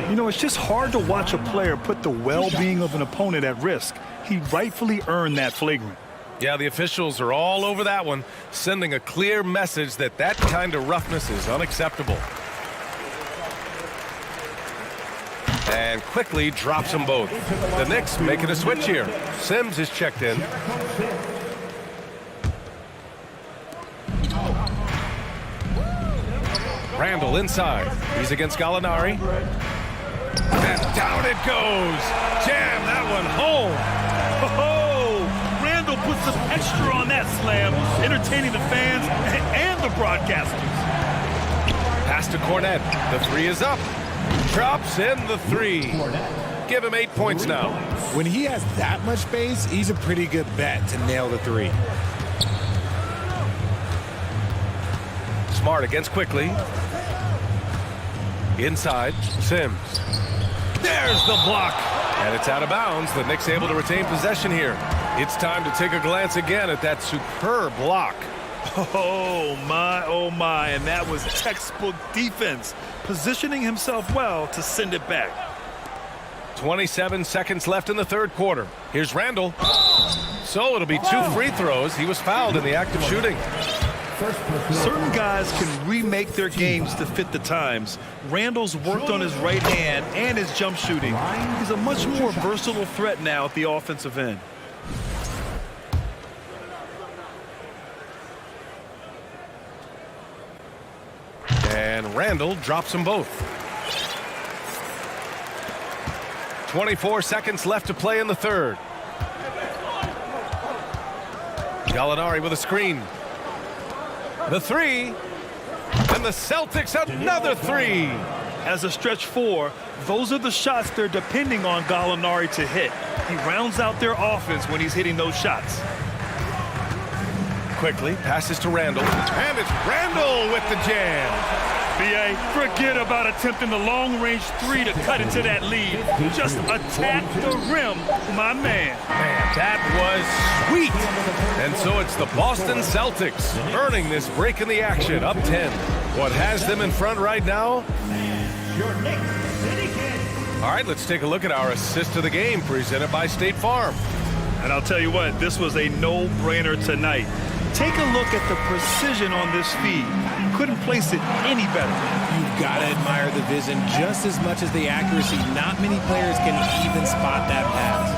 You know, it's just hard to watch a player put the well-being of an opponent at risk. He rightfully earned that flagrant. Yeah, the officials are all over that one, sending a clear message that that kind of roughness is unacceptable. And quickly drops them both. The Knicks making a switch here. Sims is checked in. Randall inside. He's against Gallinari. And down it goes. Jam that one home. Oh, Randall put some extra on that slam, entertaining the fans and the broadcasters. Pass to Cornette. The three is up. Drops in the three. Give him 8 points now. When he has that much space, he's a pretty good bet to nail the three. Smart against quickly. Inside, Sims. There's the block. And it's out of bounds. The Knicks able to retain possession here. It's time to take a glance again at that superb block. Oh, my, and that was textbook defense, positioning himself well to send it back. 27 seconds left in the third quarter. Here's Randall. So it'll be 2 free throws. He was fouled in the act of shooting. Certain guys can remake their games to fit the times. Randall's worked on his right hand and his jump shooting. He's a much more versatile threat now at the offensive end. And Randall drops them both. 24 seconds left to play in the third. Gallinari with a screen. The three. And the Celtics another three. As a stretch four, those are the shots they're depending on Gallinari to hit. He rounds out their offense when he's hitting those shots. Quickly passes to Randall. And it's Randall with the jam. B.A., forget about attempting the long-range three to cut into that lead. Just attack the rim, my man. Man, that was sweet. And so it's the Boston Celtics earning this break in the action, up 10. What has them in front right now? All right, let's take a look at our assist of the game presented by State Farm. And I'll tell you what, this was a no-brainer tonight. Take a look at the precision on this feed. Couldn't place it any better. You've got to admire the vision just as much as the accuracy. Not many players can even spot that pass.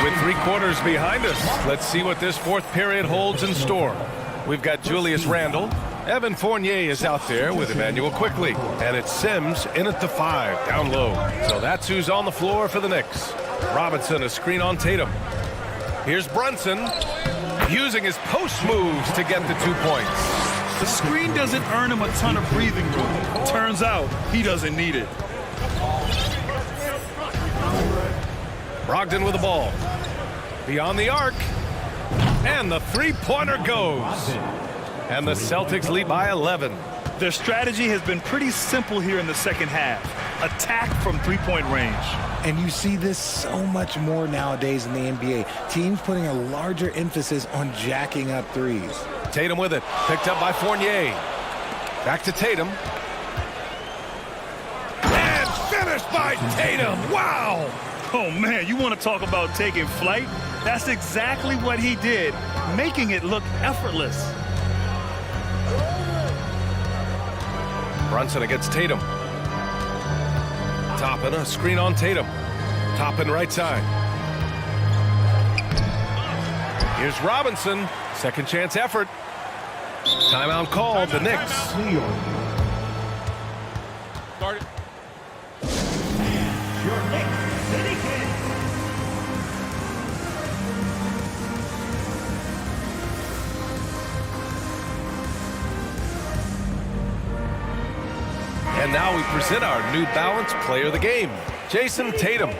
With 3 quarters behind us, let's see what this fourth period holds in store. We've got Julius Randle. Evan Fournier is out there with Emmanuel Quickly. And it's Sims in at the 5, down low. So that's who's on the floor for the Knicks. Robinson, a screen on Tatum. Here's Brunson, using his post moves to get the 2 points. The screen doesn't earn him a ton of breathing room. Turns out he doesn't need it. Brogdon with the ball. Beyond the arc. And the three-pointer goes. And the Celtics lead by 11. Their strategy has been pretty simple here in the second half. Attack from three-point range. And you see this so much more nowadays in the NBA. Teams putting a larger emphasis on jacking up threes. Tatum with it. Picked up by Fournier. Back to Tatum. And finished by Tatum. Wow! Oh, man, you want to talk about taking flight? That's exactly what he did, making it look effortless. Brunson against Tatum. Toppin, a screen on Tatum. Toppin right side. Here's Robinson. Second chance effort. Timeout called. The Knicks. Started. Your Knicks City Kings. And now we present our New Balance Player of the Game, Jason Tatum.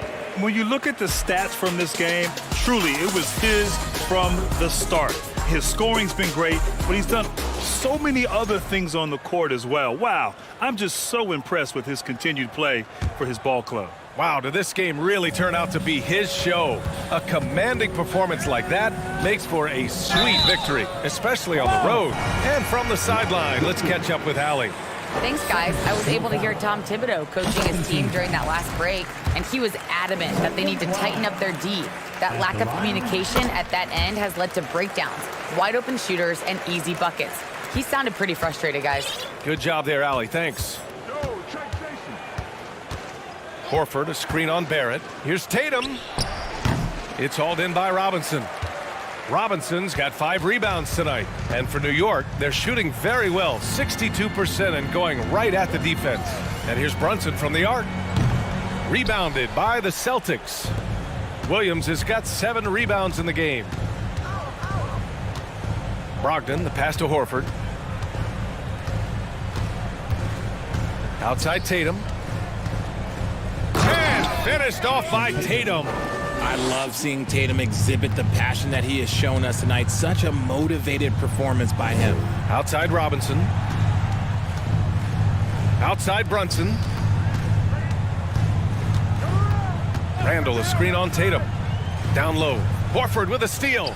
When you look at the stats from this game, truly, it was his from the start. His scoring's been great, but he's done so many other things on the court as well. Wow, I'm just so impressed with his continued play for his ball club. Wow, did this game really turn out to be his show? A commanding performance like that makes for a sweet victory, especially on the road. And from the sideline, let's catch up with Allie. Thanks, guys. I was able to hear Tom Thibodeau coaching his team during that last break, and he was adamant that they need to tighten up their D. That lack of communication at that end has led to breakdowns, wide open shooters, and easy buckets. He sounded pretty frustrated, guys. Good job there, Allie. Thanks. Horford, a screen on Barrett. Here's Tatum. It's hauled in by Robinson. Robinson's got 5 rebounds tonight. And for New York, they're shooting very well, 62% and going right at the defense. And here's Brunson from the arc. Rebounded by the Celtics. Williams has got 7 rebounds in the game. Brogdon, the pass to Horford. Outside Tatum. And finished off by Tatum. I love seeing Tatum exhibit the passion that he has shown us tonight. Such a motivated performance by him. Outside Robinson. Outside Brunson. Randall, a screen on Tatum. Down low. Horford with a steal.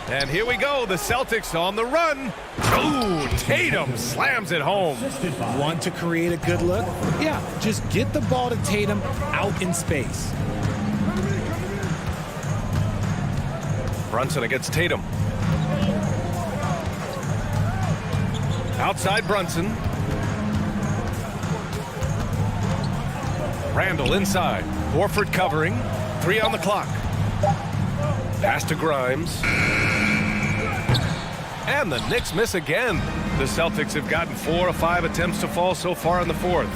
And here we go. The Celtics on the run. Ooh, Tatum slams it home. Want to create a good look? Yeah, just get the ball to Tatum out in space. Brunson against Tatum. Outside Brunson. Randall inside. Horford covering. 3 on the clock. Pass to Grimes. And the Knicks miss again. The Celtics have gotten 4 of 5 attempts to fall so far in the 4th.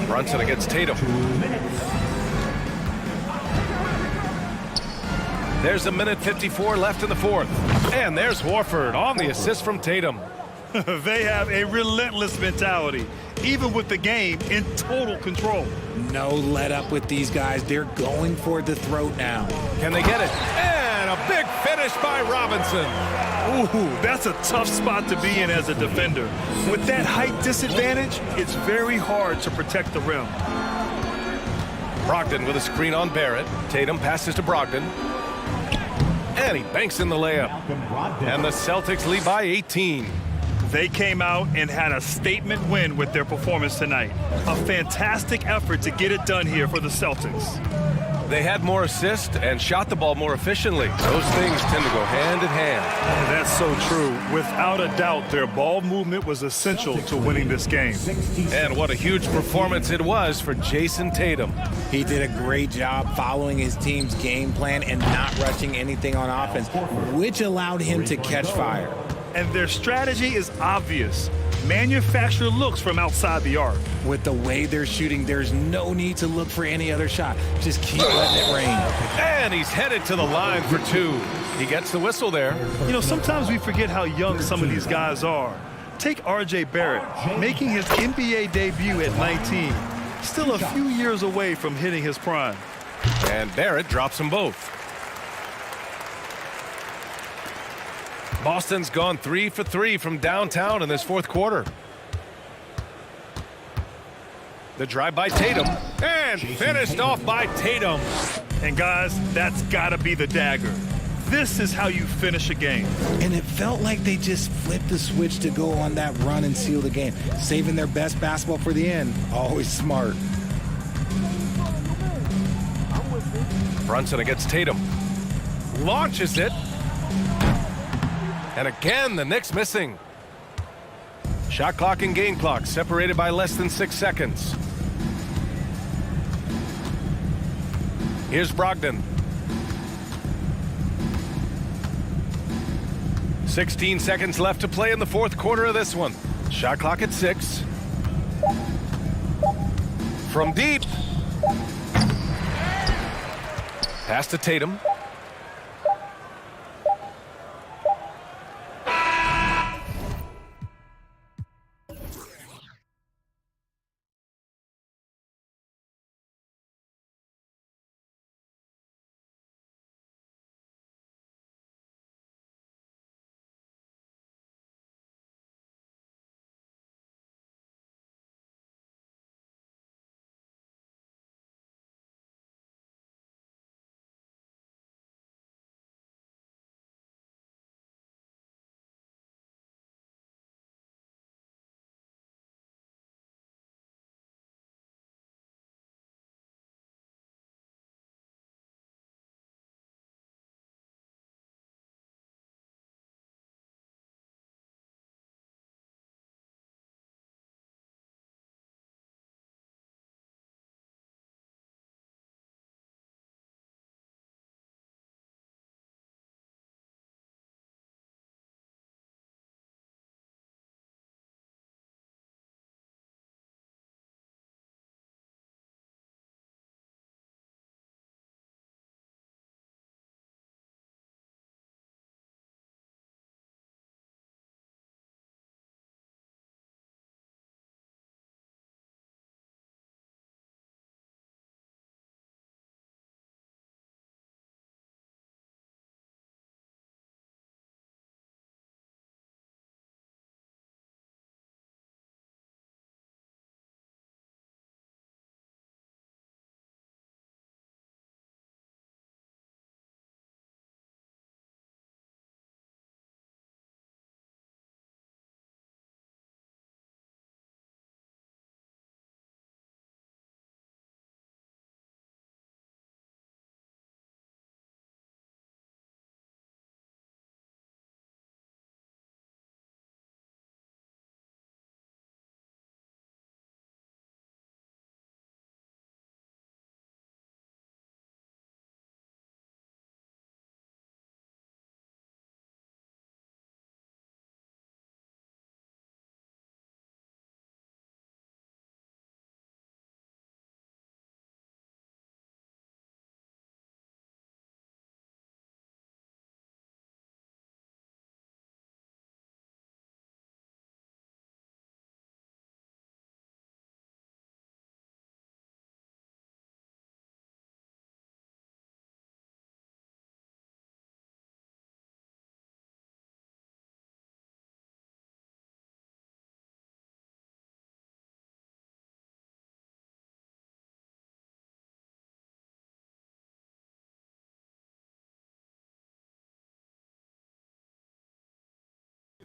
Brunson against Tatum. There's 1:54 left in the 4th. And there's Horford on the assist from Tatum. They have a relentless mentality, even with the game in total control. No let up with these guys. They're going for the throat now. Can they get it? And a big finish by Robinson. Ooh, that's a tough spot to be in as a defender. With that height disadvantage, it's very hard to protect the rim. Brogdon with a screen on Barrett. Tatum passes to Brogdon. And he banks in the layup. And the Celtics lead by 18. They came out and had a statement win with their performance tonight. A fantastic effort to get it done here for the Celtics. They had more assists and shot the ball more efficiently. Those things tend to go hand in hand. That's so true. Without a doubt, their ball movement was essential to winning this game. And what a huge performance it was for Jason Tatum. He did a great job following his team's game plan and not rushing anything on offense, which allowed him to catch fire. And their strategy is obvious. Manufacture looks from outside the arc. With the way they're shooting, there's no need to look for any other shot. Just keep letting it rain. And he's headed to the line for 2. He gets the whistle there. You know, sometimes we forget how young some of these guys are. Take R.J. Barrett, making his NBA debut at 19. Still a few years away from hitting his prime. And Barrett drops them both. Boston's gone 3 for 3 from downtown in this 4th quarter. The drive by Tatum. And finished off by Tatum. And guys, that's got to be the dagger. This is how you finish a game. And it felt like they just flipped the switch to go on that run and seal the game. Saving their best basketball for the end. Always smart. Brunson against Tatum. Launches it. And again, the Knicks missing. Shot clock and game clock separated by less than 6 seconds. Here's Brogdon. 16 seconds left to play in the 4th quarter of this one. Shot clock at 6. From deep. Pass to Tatum.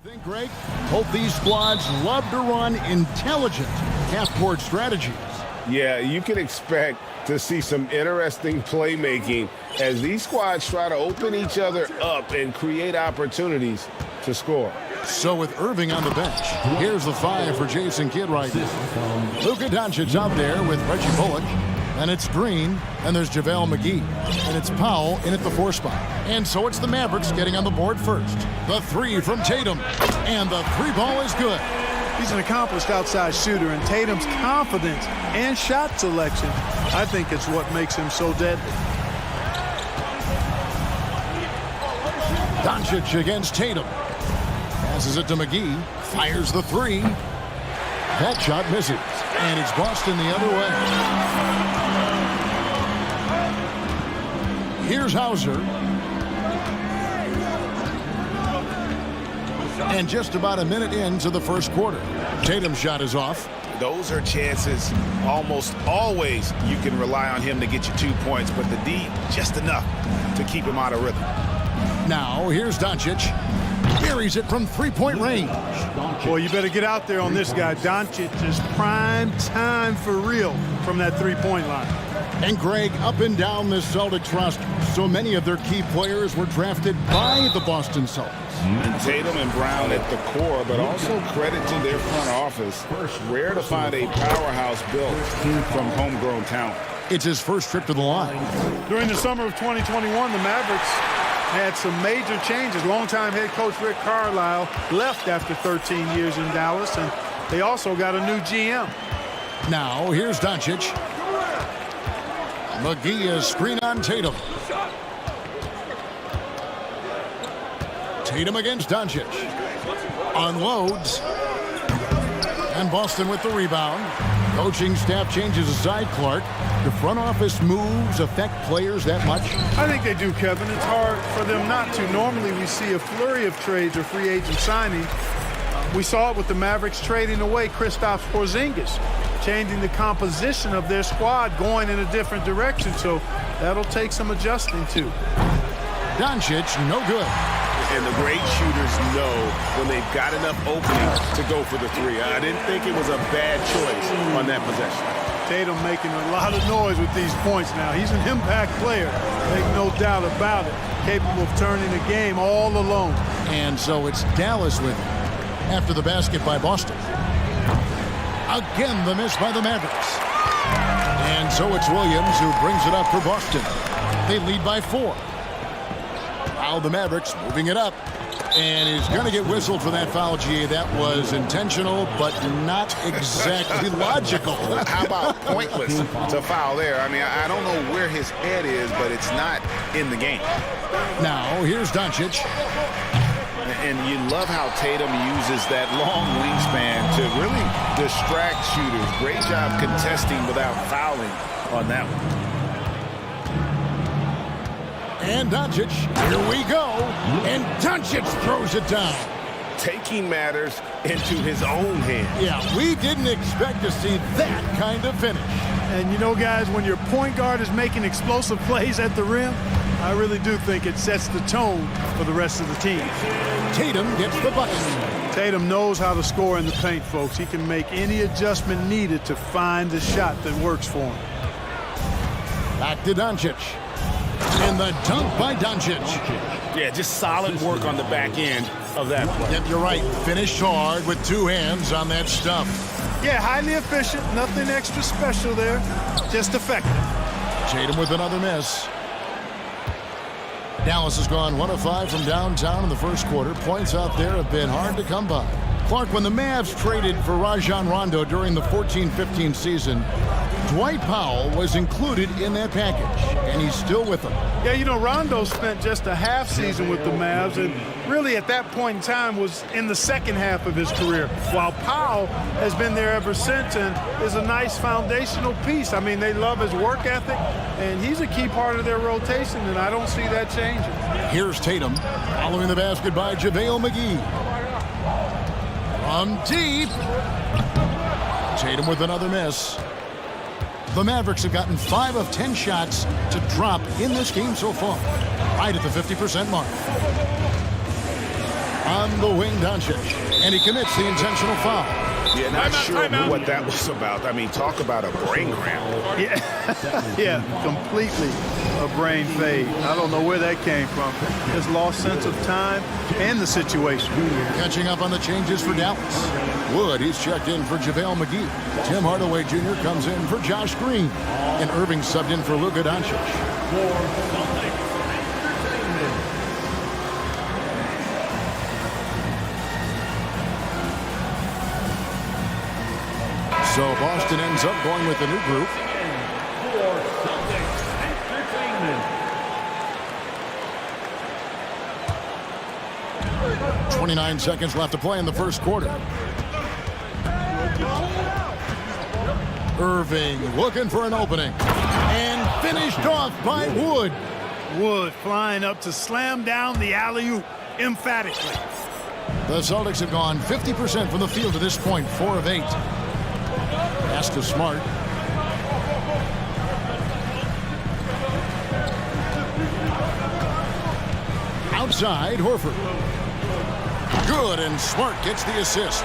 think, Greg? Both these squads love to run intelligent half-court strategies. Yeah, you can expect to see some interesting playmaking as these squads try to open each other up and create opportunities to score. So with Irving on the bench, here's the 5 for Jason Kidd right now. Luka Doncic out there with Reggie Bullock. And it's Green, and there's JaVale McGee. And it's Powell in at the 4 spot. And so it's the Mavericks getting on the board first. The 3 from Tatum. And the 3 ball is good. He's an accomplished outside shooter, and Tatum's confidence and shot selection, I think it's what makes him so deadly. Doncic against Tatum. Passes it to McGee. Fires the 3. That shot misses. And it's Boston the other way. Here's Hauser. And just about a minute into the first quarter. Tatum's shot is off. Those are chances almost always you can rely on him to get you 2 points, but the D just enough to keep him out of rhythm. Now here's Doncic. Buries it from 3-point range. Boy, you better get out there on this guy. Doncic is prime time for real from that 3-point line. And Greg, up and down this Celtics roster, so many of their key players were drafted by the Boston Celtics. And Tatum and Brown at the core, but also credit to their front office. Rare to find a powerhouse built from homegrown talent. It's his first trip to the line. During the summer of 2021, the Mavericks had some major changes. Longtime head coach Rick Carlisle left after 13 years in Dallas, and they also got a new GM. Now here's Doncic. McGee is screen on Tatum. Tatum against Doncic. Unloads. And Boston with the rebound. Coaching staff changes aside, Clark. The front office moves affect players that much? I think they do, Kevin. It's hard for them not to. Normally we see a flurry of trades or free agent signing. We saw it with the Mavericks trading away Kristaps Porzingis, changing the composition of their squad, going in a different direction. So that'll take some adjusting too. Doncic, no good. And the great shooters know when they've got enough opening to go for the 3. I didn't think it was a bad choice on that possession. Tatum making a lot of noise with these points now. He's an impact player, make no doubt about it. Capable of turning the game all alone. And so it's Dallas with him after the basket by Boston. Again, the miss by the Mavericks. And so it's Williams who brings it up for Boston. They lead by 4. Now the Mavericks moving it up. And he's going to get whistled for that foul, GA. That was intentional, but not exactly logical. How about pointless to foul there? I mean, I don't know where his head is, but it's not in the game. Now, here's Doncic. And you love how Tatum uses that long wingspan to really distract shooters. Great job contesting without fouling on that one. And Doncic, here we go. And Doncic throws it down. Taking matters into his own hands. Yeah, we didn't expect to see that kind of finish. And you know, guys, when your point guard is making explosive plays at the rim, I really do think it sets the tone for the rest of the team. Tatum gets the bucket. Tatum knows how to score in the paint, folks. He can make any adjustment needed to find the shot that works for him. Back to Doncic. And the dunk by Doncic. Yeah, just solid work on the back end of that play. Yep, you're right. Finished hard with 2 hands on that stuff. Yeah, highly efficient. Nothing extra special there. Just effective. Tatum with another miss. Dallas has gone 1 of 5 from downtown in the first quarter. Points out there have been hard to come by. Clark, when the Mavs traded for Rajon Rondo during the 14-15 season, Dwight Powell was included in that package, and he's still with them. Yeah, you know, Rondo spent just a half season with the Mavs, and really at that point in time was in the second half of his career, while Powell has been there ever since and is a nice foundational piece. I mean, they love his work ethic, and he's a key part of their rotation, and I don't see that changing. Here's Tatum, following the basket by JaVale McGee. From deep. Tatum with another miss. The Mavericks have gotten 5 of 10 shots to drop in this game so far, right at the 50% mark. On the wing, Doncic. And he commits the intentional foul. Yeah, not sure what that was about. I mean, talk about a brain cramp. Yeah, completely a brain fade. I don't know where that came from. His lost sense of time and the situation. Catching up on the changes for Dallas. Wood, he's checked in for JaVale McGee. Tim Hardaway Jr. comes in for Josh Green. And Irving subbed in for Luka Doncic. So Boston ends up going with the new group. 29 seconds left to play in the first quarter. Irving looking for an opening. And finished off by Wood. Wood flying up to slam down the alley-oop emphatically. The Celtics have gone 50% from the field to this point, 4 of 8. Pass to Smart. Outside, Horford. Good, and Smart gets the assist.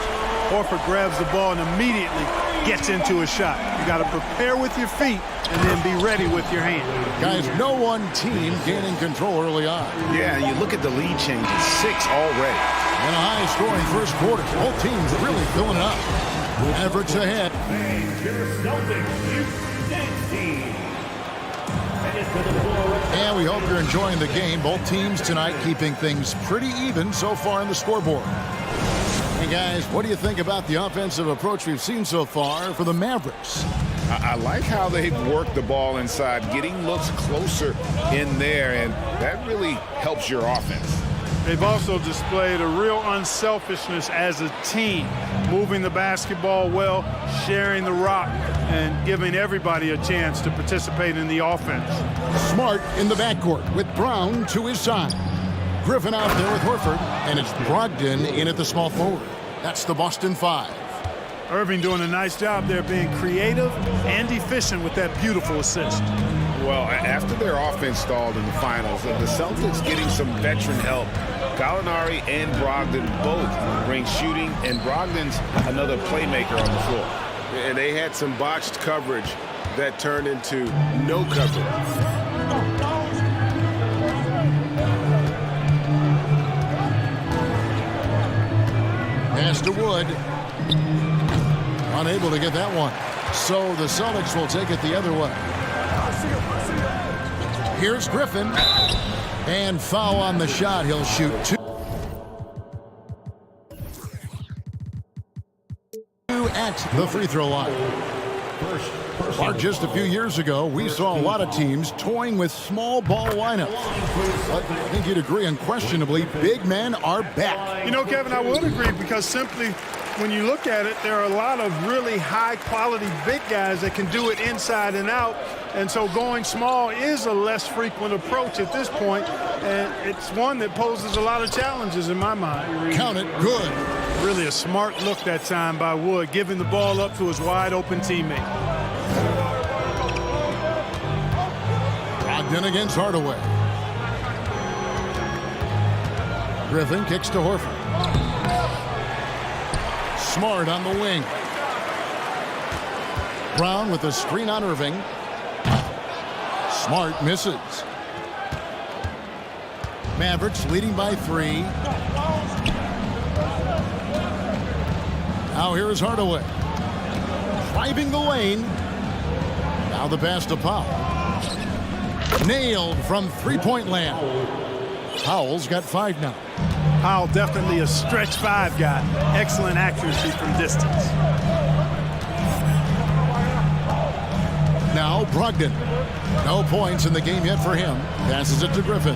Horford grabs the ball and immediately gets into a shot. You got to prepare with your feet and then be ready with your hand. Guys, no one team gaining control early on. Yeah, you look at the lead changes, 6 already. And a high-scoring first quarter. Both teams really filling it up. Mavericks ahead. And we hope you're enjoying the game. Both teams tonight keeping things pretty even so far on the scoreboard. Hey guys, what do you think about the offensive approach we've seen so far for the Mavericks? I like how they've worked the ball inside, getting looks closer in there, and that really helps your offense. They've also displayed a real unselfishness as a team, moving the basketball well, sharing the rock, and giving everybody a chance to participate in the offense. Smart in the backcourt with Brown to his side. Griffin out there with Horford, and it's Brogdon in at the small forward. That's the Boston 5. Irving doing a nice job there, being creative and efficient with that beautiful assist. Well, after their offense stalled in the finals, the Celtics getting some veteran help. Gallinari and Brogdon both bring shooting, and Brogdon's another playmaker on the floor. And they had some botched coverage that turned into no coverage. Pass to Wood. Unable to get that one. So the Celtics will take it the other way. Here's Griffin. And foul on the shot. He'll shoot 2 at the free throw line. Mark, just a few years ago, we saw a lot of teams toying with small ball lineups. But I think you'd agree, unquestionably, big men are back. You know, Kevin, I would agree, because simply when you look at it, there are a lot of really high-quality big guys that can do it inside and out. And so going small is a less frequent approach at this point, and it's one that poses a lot of challenges in my mind. Count it, good. Really a smart look that time by Wood, giving the ball up to his wide-open teammate. Brogdon against Hardaway. Griffin kicks to Horford. Smart on the wing. Brown with a screen on Irving. Smart misses. Mavericks leading by 3. Now here is Hardaway. Driving the lane. Now the pass to Powell. Nailed from three-point land. Powell's got 5 now. Powell definitely a stretch 5 guy. Excellent accuracy from distance. Now Brogdon. No points in the game yet for him. Passes it to Griffin.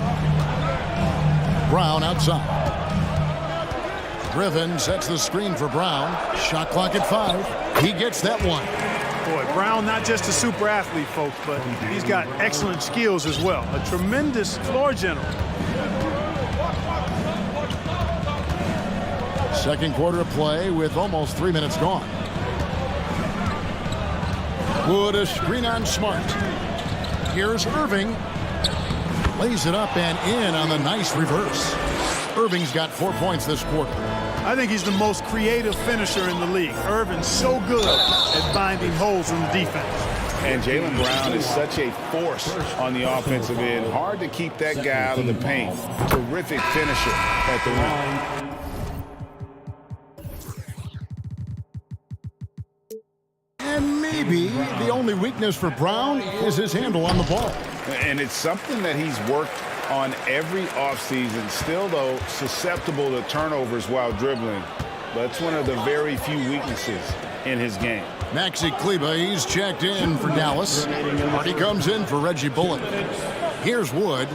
Brown outside. Griffin sets the screen for Brown. Shot clock at 5. He gets that one. Boy, Brown not just a super athlete, folks, but he's got excellent skills as well. A tremendous floor general. Second quarter of play with almost 3 minutes gone. Wood a screen on Smart. Here's Irving. Lays it up and in on the nice reverse. Irving's got 4 points this quarter. I think he's the most creative finisher in the league. Irving's so good at finding holes in the defense. And Jaylen Brown is such a force on the offensive end. Hard to keep that guy out of the paint. Terrific finisher at the rim. And maybe the only weakness for Brown is his handle on the ball. And it's something that he's worked on every offseason. Still, though, susceptible to turnovers while dribbling. That's one of the very few weaknesses in his game. Maxi Kleba, he's checked in for Dallas. Marty comes in for Reggie Bullock. Here's Wood.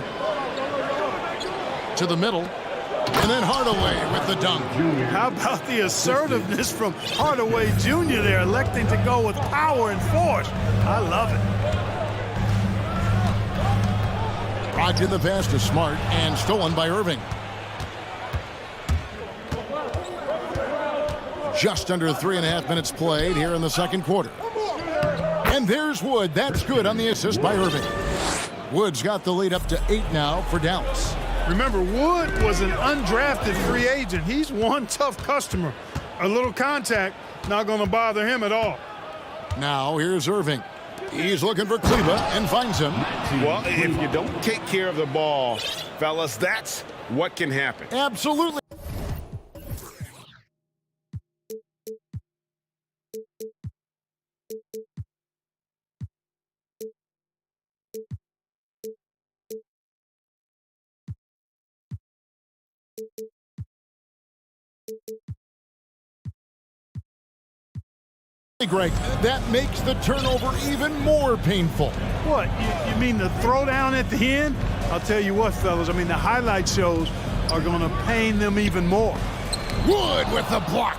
To the middle. And then Hardaway with the dunk. How about the assertiveness from Hardaway Jr. there, electing to go with power and force? I love it. Rocked in the pass to Smart and stolen by Irving. Just under 3.5 minutes played here in the second quarter. And there's Wood. That's good on the assist by Irving. Wood's got the lead up to 8 now for Dallas. Remember, Wood was an undrafted free agent. He's one tough customer. A little contact, not going to bother him at all. Now here's Irving. He's looking for Kleba and finds him. Well, if you don't take care of the ball, fellas, that's what can happen. Absolutely. Greg, that makes the turnover even more painful. What, you mean the throwdown at the end? I'll tell you what, fellas, I mean, the highlight shows are going to pain them even more. Wood with the block.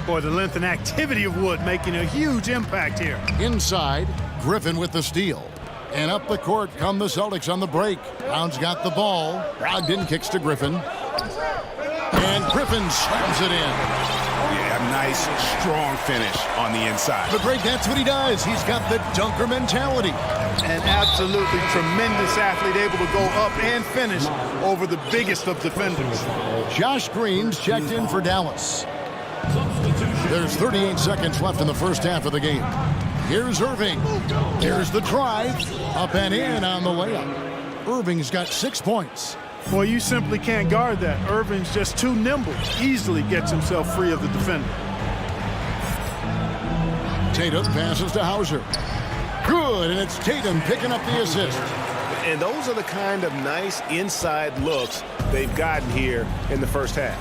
Boy, the length and activity of Wood making a huge impact here. Inside, Griffin with the steal. And up the court come the Celtics on the break. Brown's got the ball. Brogdon kicks to Griffin. And Griffin slams it in. Yeah, nice, strong finish on the inside. But Greg, that's what he does. He's got the dunker mentality. An absolutely tremendous athlete, able to go up and finish over the biggest of defenders. Josh Green's checked in for Dallas. There's 38 seconds left in the first half of the game. Here's Irving. Here's the drive. Up and in on the layup. Irving's got 6 points. Boy, you simply can't guard that. Irving's just too nimble. Easily gets himself free of the defender. Tatum passes to Hauser. Good, and it's Tatum picking up the assist. And those are the kind of nice inside looks they've gotten here in the first half.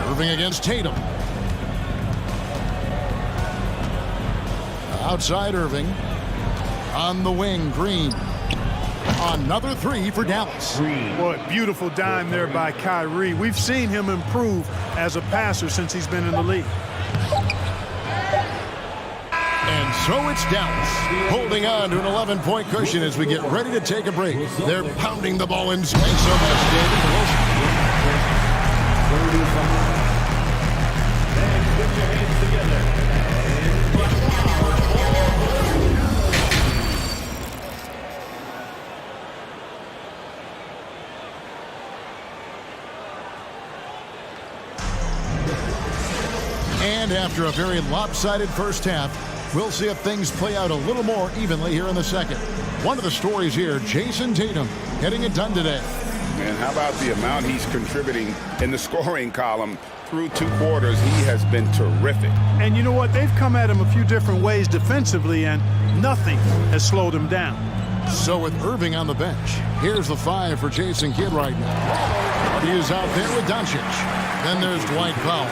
Irving against Tatum. Outside Irving. On the wing, Green. Another three for Dallas. Boy, beautiful dime there by Kyrie. We've seen him improve as a passer since he's been in the league. And so it's Dallas holding on to an 11-point cushion as we get ready to take a break. They're pounding the ball in. Thanks so much, David. Put your hands together. And after a very lopsided first half, we'll see if things play out a little more evenly here in the second. One of the stories here, Jason Tatum getting it done today. And how about the amount he's contributing in the scoring column through 2 quarters? He has been terrific. And you know what? They've come at him a few different ways defensively, and nothing has slowed him down. So with Irving on the bench, here's the 5 for Jason Kidd right now. He is out there with Doncic. Then there's Dwight Powell,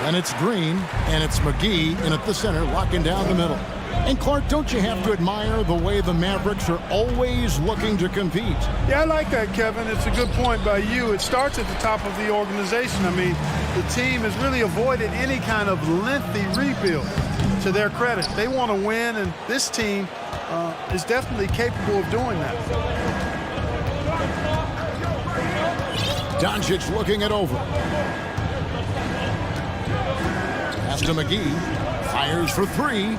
and it's Green, and it's McGee, and at the center, locking down the middle. And Clark, don't you have to admire the way the Mavericks are always looking to compete? Yeah, I like that, Kevin. It's a good point by you. It starts at the top of the organization. I mean, the team has really avoided any kind of lengthy rebuild. To their credit, they want to win, and this team is definitely capable of doing that. Doncic looking it over. Pass to McGee. Fires for 3.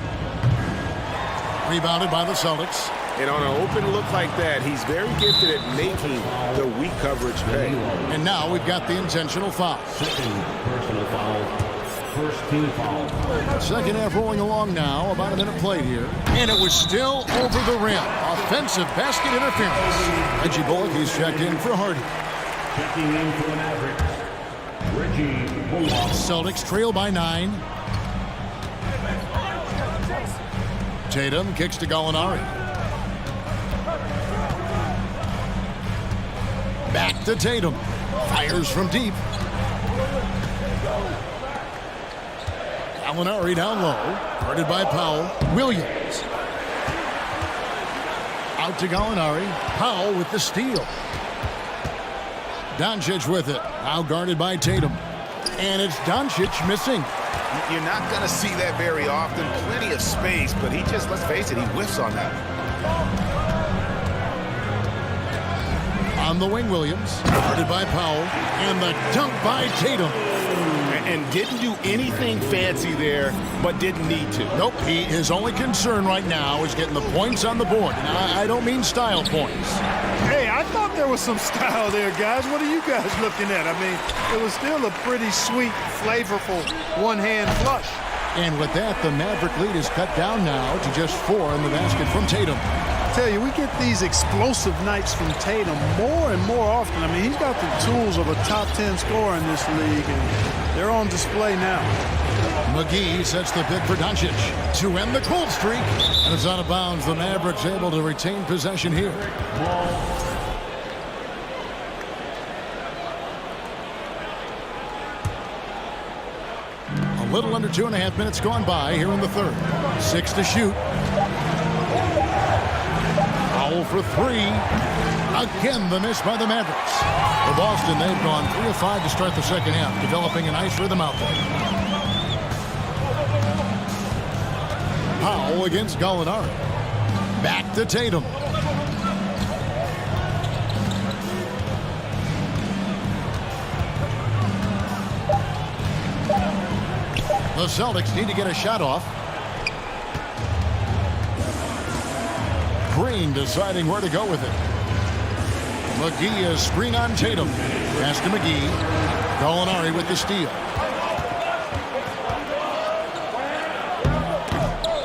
Rebounded by the Celtics. And on an open look like that, he's very gifted at making the weak coverage pay. And now we've got the intentional foul. Second personal foul. First team foul. Second half rolling along now, about a minute played here. And it was still over the rim. Offensive basket interference. Reggie Bullock, he's checked in for Hardy. Checking in for the Mavericks, Reggie Bullock. Celtics trail by 9. Tatum kicks to Gallinari. Back to Tatum. Fires from deep. Gallinari down low. Guarded by Powell. Williams. Out to Gallinari. Powell with the steal. Doncic with it. Now guarded by Tatum. And it's Doncic missing. You're not going to see that very often. Plenty of space, but he just, let's face it, he whiffs on that. On the wing, Williams. Guarded by Powell. And the dunk by Tatum. And didn't do anything fancy there, but didn't need to. Nope. His only concern right now is getting the points on the board. And I don't mean style points. Hey, I thought there was some style there, guys. What are you guys looking at? I mean, it was still a pretty sweet, flavorful one-hand flush. And with that, the Maverick lead is cut down now to just 4 in the basket from Tatum. I tell you, we get these explosive nights from Tatum more and more often. I mean, he's got the tools of a top 10 scorer in this league, and they're on display now. McGee sets the pick for Doncic to end the cold streak. And it's out of bounds. The Mavericks able to retain possession here. A little under 2.5 minutes gone by here in the third. 6 to shoot. Foul for 3. Again, the miss by the Mavericks. For Boston, they've gone 3 of 5 to start the second half, developing a nice rhythm out there. Powell against Gallinari. Back to Tatum. The Celtics need to get a shot off. Green deciding where to go with it. McGee is screen on Tatum. Pass to McGee. Gallinari with the steal.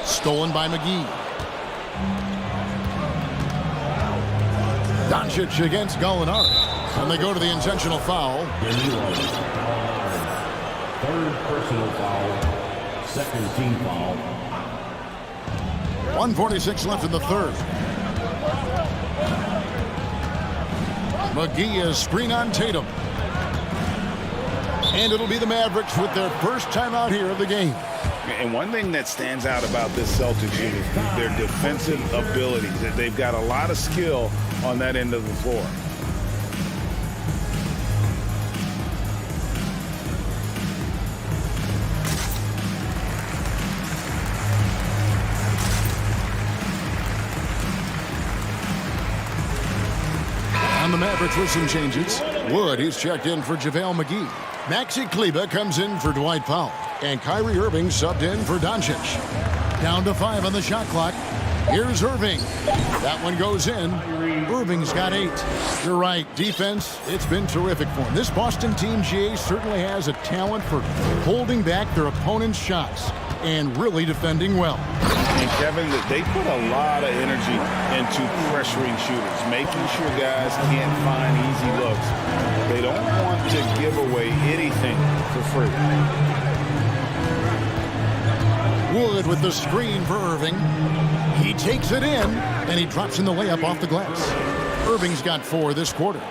Stolen by McGee. Doncic against Gallinari. And they go to the intentional foul. Third personal foul. Second team foul. 1:46 left in the third. McGee is screen on Tatum. And it'll be the Mavericks with their first timeout here of the game. And one thing that stands out about this Celtics unit is their defensive abilities. They've got a lot of skill on that end of the floor. And the Mavericks with some changes. Wood, he's checked in for JaVale McGee. Maxi Kleber comes in for Dwight Powell. And Kyrie Irving subbed in for Doncic. Down to 5 on the shot clock. Here's Irving. That one goes in. Irving's got 8. You're right. Defense, it's been terrific for him. This Boston team, GA, certainly has a talent for holding back their opponent's shots and really defending well. And Kevin, they put a lot of energy into pressuring shooters, making sure guys can't find easy looks. They don't want to give away anything for free. Wood with the screen for Irving. He takes it in, and he drops in the layup off the glass. Irving's got 4 this quarter.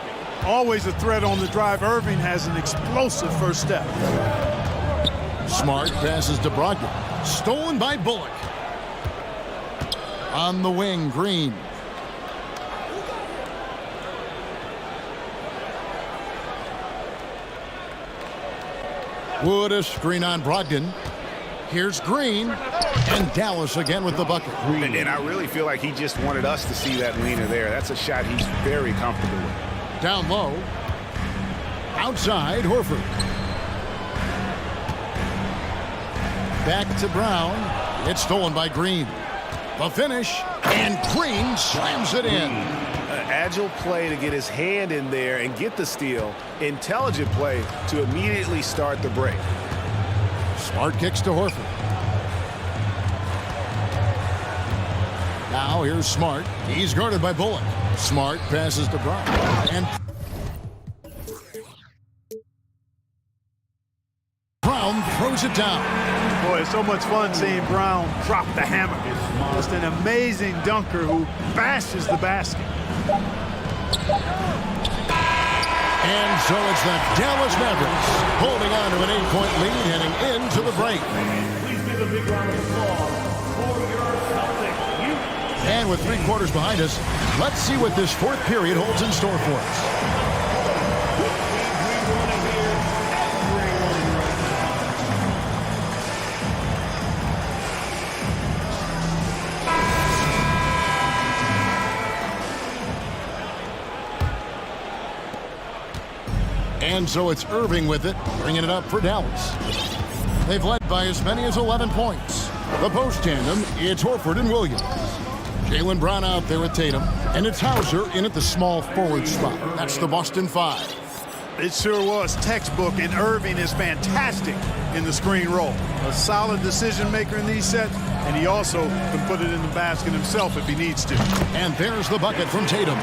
Always a threat on the drive. Irving has an explosive first step. Smart passes to Brogdon. Stolen by Bullock. On the wing, Green. Wood a screen on Brogdon. Here's Green, and Dallas again with the bucket. And I really feel like he just wanted us to see that leaner there. That's a shot he's very comfortable with. Down low. Outside, Horford. Back to Brown. It's stolen by Green. The finish, And Green slams it in. Agile play to get his hand in there and get the steal. Intelligent play to immediately start the break. Smart kicks to Horford. Now here's Smart. He's guarded by Bullock. Smart passes to Brown. And Brown throws it down. Boy, it's so much fun seeing Brown drop the hammer. Just an amazing dunker who bashes the basket. And so it's the Dallas Mavericks holding on to an 8-point lead heading into the break. Please give a big round of applause for your Celtics. And with 3 quarters behind us, let's see what this 4th period holds in store for us. And so it's Irving with it, bringing it up for Dallas. They've led by as many as 11 points. The post tandem, it's Horford and Williams. Jaylen Brown out there with Tatum, and it's Hauser in at the small forward spot. That's the Boston 5. It sure was textbook, and Irving is fantastic in the screen roll. A solid decision maker in these sets, and he also can put it in the basket himself if he needs to. And there's the bucket from Tatum.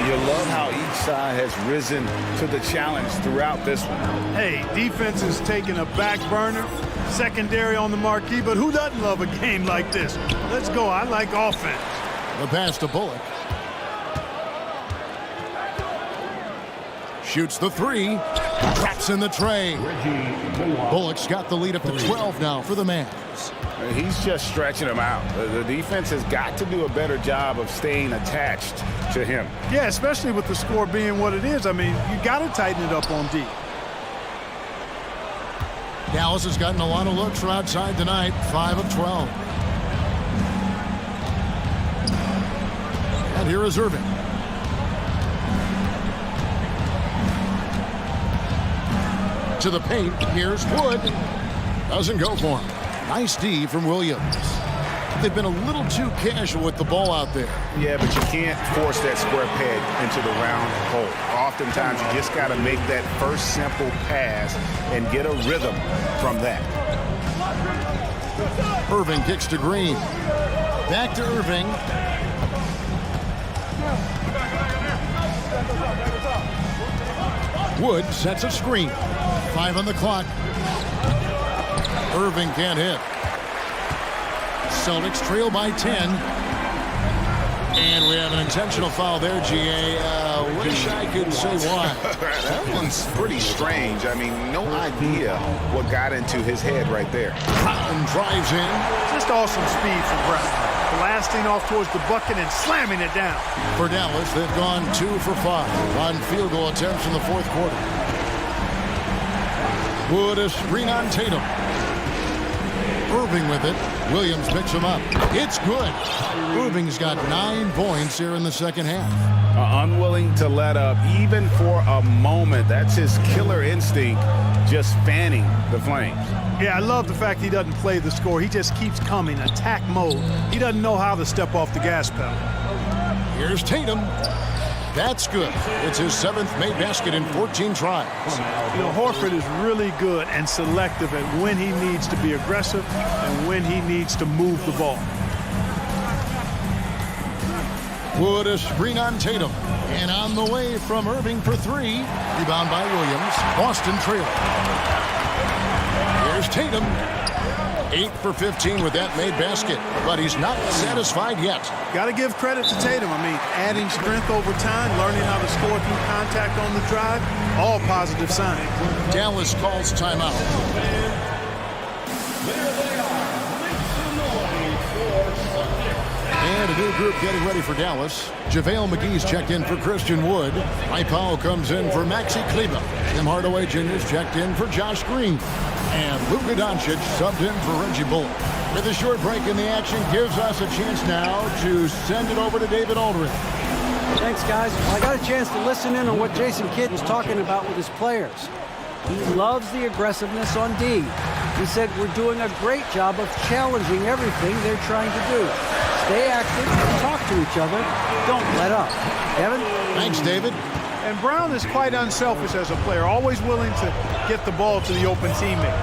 You love how each side has risen to the challenge throughout this one. Hey, defense is taking a back burner, secondary on the marquee, but who doesn't love a game like this? Let's go. I like offense. The pass to Bullock. Shoots the 3. Traps in the tray. Bullock's got the lead up to 12 now for the Mavs. He's just stretching him out. The defense has got to do a better job of staying attached to him. Yeah, especially with the score being what it is. I mean, you got to tighten it up on D. Dallas has gotten a lot of looks from outside tonight, 5 of 12. And here is Irving. To the paint, here's Wood. Doesn't go for him. Nice D from Williams. They've been a little too casual with the ball out there. Yeah, but you can't force that square peg into the round hole. Oftentimes, you just got to make that first simple pass and get a rhythm from that. Irving kicks to Green. Back to Irving. Wood sets a screen. 5 on the clock. Irving can't hit. Celtics trail by 10. And we have an intentional foul there, GA. Wish I could say why. That one's pretty strange. I mean, no idea what got into his head right there. Brown drives in. Just awesome speed from Brown. Blasting off towards the bucket and slamming it down. For Dallas, they've gone 2 for 5 on field goal attempts in the 4th quarter. Wood a screen on Tatum. Irving with it. Williams picks him up. It's good. Irving's got 9 points here in the second half. Unwilling to let up even for a moment. That's his killer instinct, just fanning the flames. Yeah, I love the fact he doesn't play the score. He just keeps coming, attack mode. He doesn't know how to step off the gas pedal. Here's Tatum. That's good. It's his 7th made basket in 14 tries. You know, Horford is really good and selective at when he needs to be aggressive and when he needs to move the ball. Wood a screen on Tatum. And on the way from Irving for 3. Rebound by Williams. Boston trail. Here's Tatum. 8 for 15 with that made basket, but he's not satisfied yet. Got to give credit to Tatum. I mean, adding strength over time, learning how to score through contact on the drive, all positive signs. Dallas calls timeout. And a new group getting ready for Dallas. JaVale McGee's checked in for Christian Wood. Mike Powell comes in for Maxi Kleber. Tim Hardaway Jr.'s checked in for Josh Green. And Luka Doncic subbed in for Reggie Bullock. With a short break in the action gives us a chance now to send it over to David Aldridge. Thanks, guys. I got a chance to listen in on what Jason Kidd was talking about with his players. He loves the aggressiveness on D. He said we're doing a great job of challenging everything they're trying to do. Stay active, talk to each other, don't let up. Kevin? Thanks, David. And Brown is quite unselfish as a player, always willing to get the ball to the open teammate.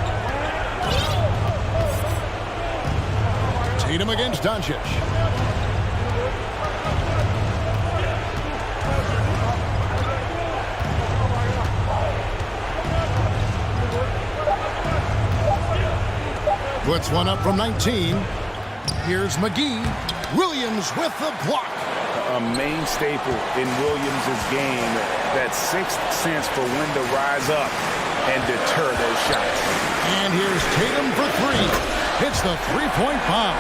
Tatum against Doncic. Puts one up from 19. Here's McGee. Williams with the block. A main staple in Williams' game, that sixth sense for when to rise up and deter those shots. And here's Tatum for three. Hits the three-point bomb.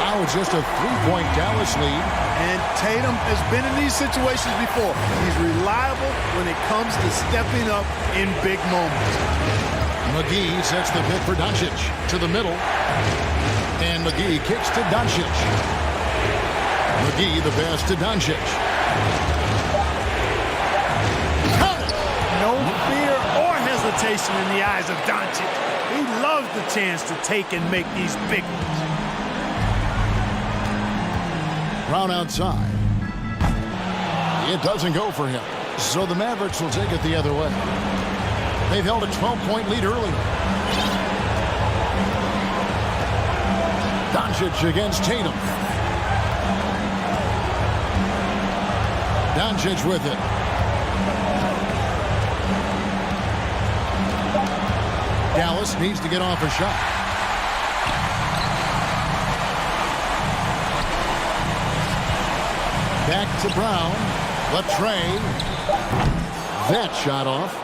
Now it's just a three-point Dallas lead. And Tatum has been in these situations before. He's reliable when it comes to stepping up in big moments. McGee sets the pick for Doncic to the middle. And McGee kicks to Doncic. McGee the pass to Doncic. No fear or hesitation in the eyes of Doncic. He loves the chance to take and make these big ones. Brown outside. It doesn't go for him. So the Mavericks will take it the other way. They've held a 12-point lead earlier. Doncic against Tatum. Doncic with it. Dallas needs to get off a shot. Back to Brown. Latrey. That shot off.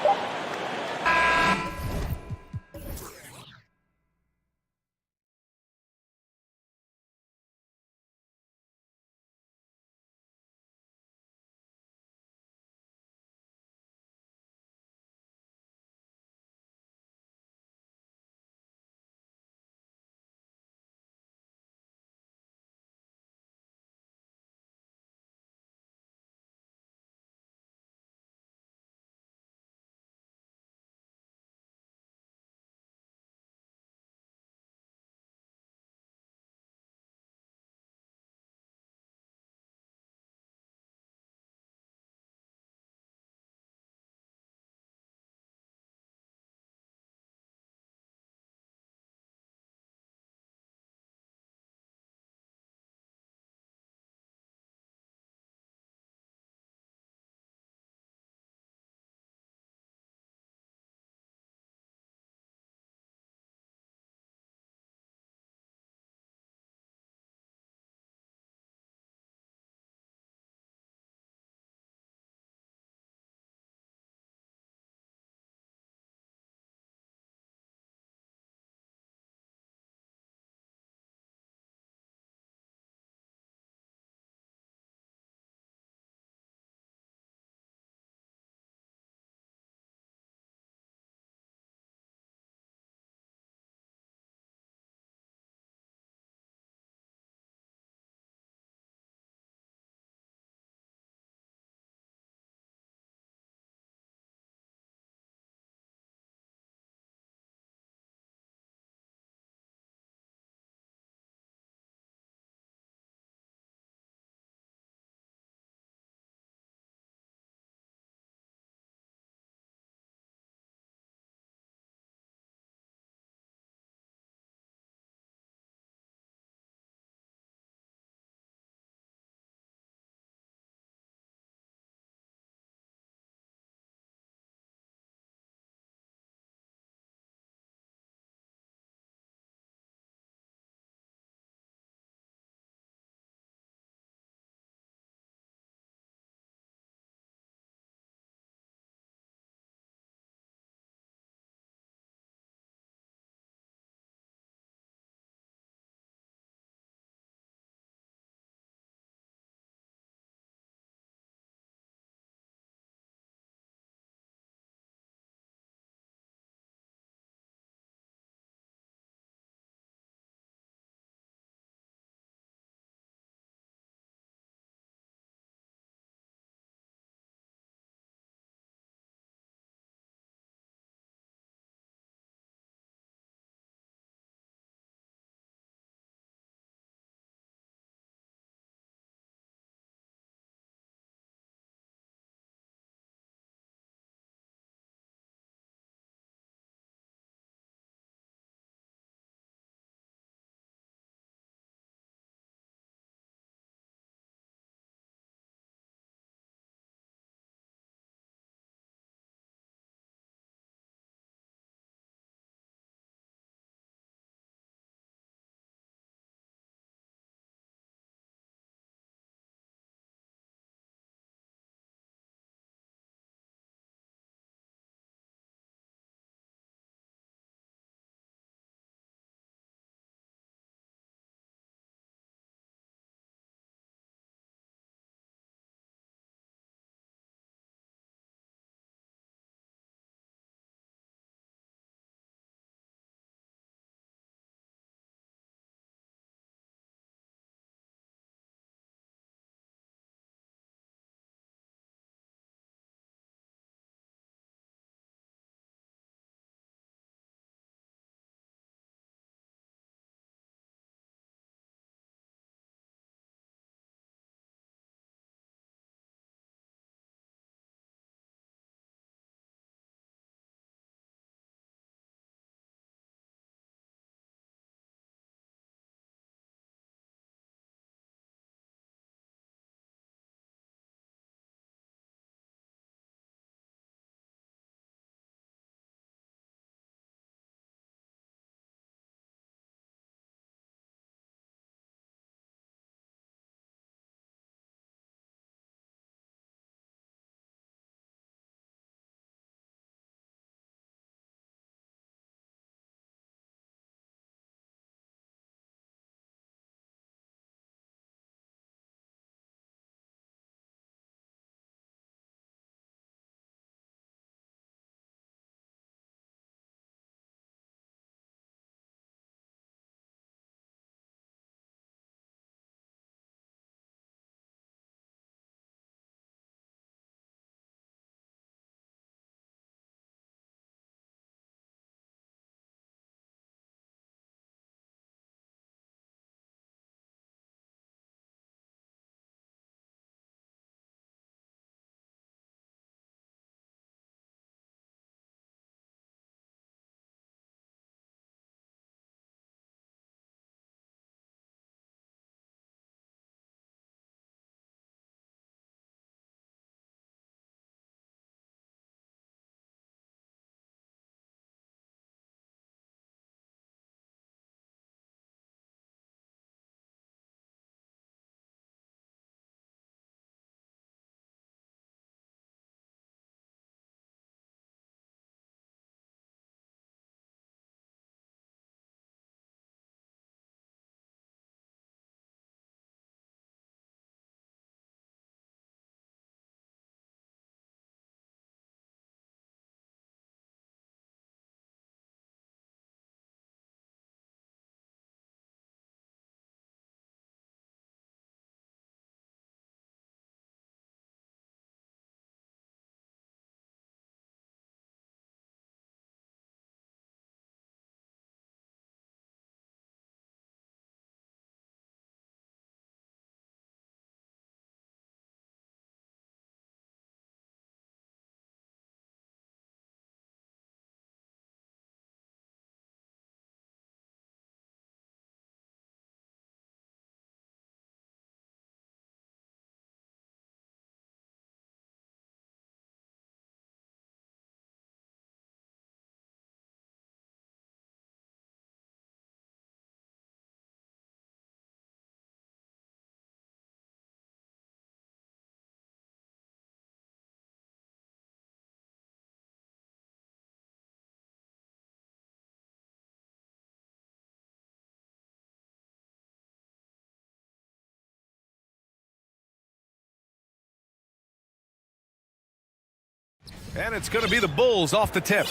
And it's going to be the Bulls off the tip.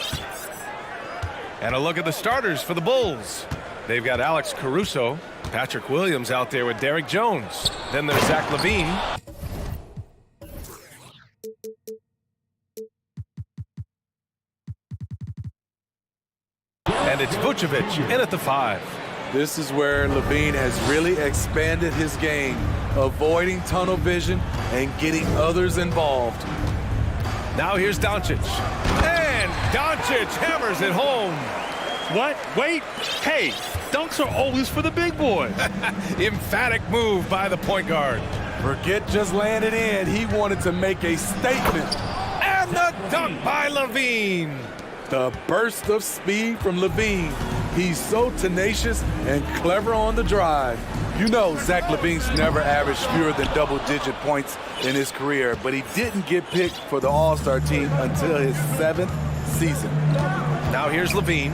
And a look at the starters for the Bulls. They've got Alex Caruso, Patrick Williams out there with Derrick Jones. Then there's Zach LaVine. And it's Vucevic in at the 5. This is where LaVine has really expanded his game, avoiding tunnel vision and getting others involved. Now here's Doncic. And Doncic hammers it home. What? Wait. Hey, dunks are always for the big boys. Emphatic move by the point guard. Forget just landed in. He wanted to make a statement. And the dunk by LaVine. The burst of speed from LaVine. He's so tenacious and clever on the drive. You know Zach LaVine's never averaged fewer than double-digit points in his career, but he didn't get picked for the All-Star team until his 7th season. Now here's LaVine.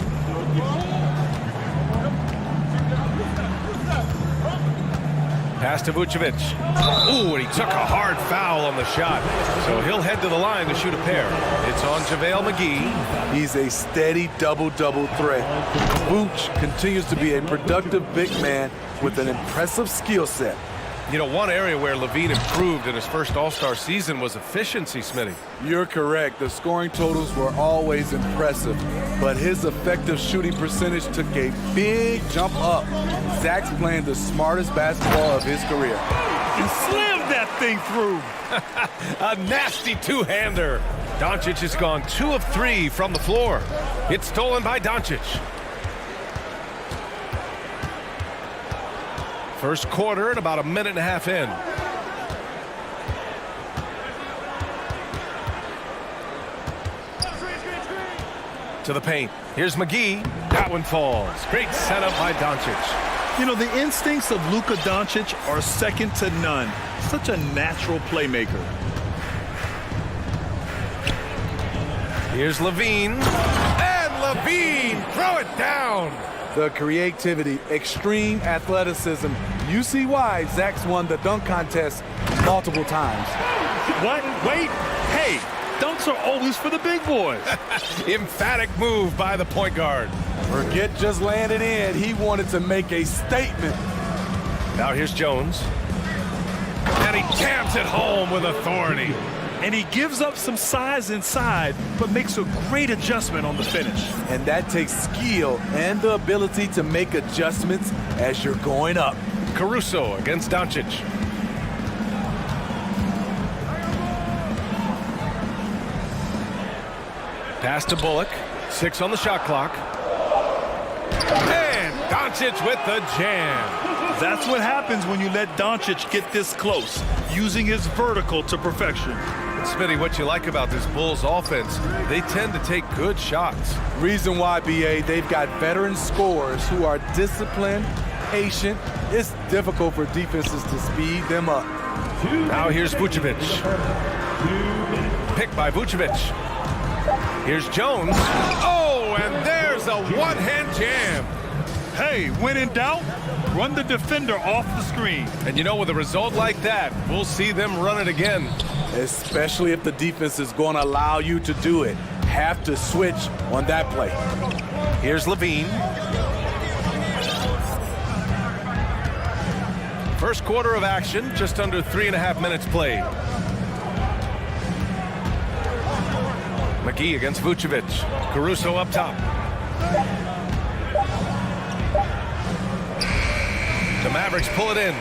Pass to Vucevic. Ooh, and he took a hard foul on the shot. So he'll head to the line to shoot a pair. It's on JaVale McGee. He's a steady double-double threat. Vooch continues to be a productive big man with an impressive skill set. You know, one area where LaVine improved in his first All-Star season was efficiency, Smitty. You're correct. The scoring totals were always impressive, but his effective shooting percentage took a big jump up. Zach's playing the smartest basketball of his career. He slammed that thing through. A nasty two-hander. Doncic has gone 2 of 3 from the floor. It's stolen by Doncic. First quarter and about a minute and a half in. To the paint. Here's McGee. That one falls. Great setup by Doncic. You know, the instincts of Luka Doncic are second to none. Such a natural playmaker. Here's LaVine. And LaVine, throw it down. The creativity, extreme athleticism. You see why Zach's won the dunk contest multiple times. What? Wait. Hey, dunks are always for the big boys. Emphatic move by the point guard. Forget just landed in. He wanted to make a statement. Now here's Jones. And he jams it home with authority. And he gives up some size inside, but makes a great adjustment on the finish. And that takes skill and the ability to make adjustments as you're going up. Caruso against Doncic. Pass to Bullock. 6 on the shot clock. And Doncic with the jam. That's what happens when you let Doncic get this close, using his vertical to perfection. Smitty, what you like about this Bulls offense, they tend to take good shots. Reason why, BA, they've got veteran scorers who are disciplined, patient. It's difficult for defenses to speed them up. Now here's Vucevic. Picked by Vucevic. Here's Jones. Oh, and there's a one-hand jam. Hey, when in doubt, run the defender off the screen. And you know, with a result like that, we'll see them run it again. Especially if the defense is going to allow you to do it. Have to switch on that play. Here's LaVine. First quarter of action, just under 3.5 minutes played. McGee against Vucevic. Caruso up top. The Mavericks pull it in.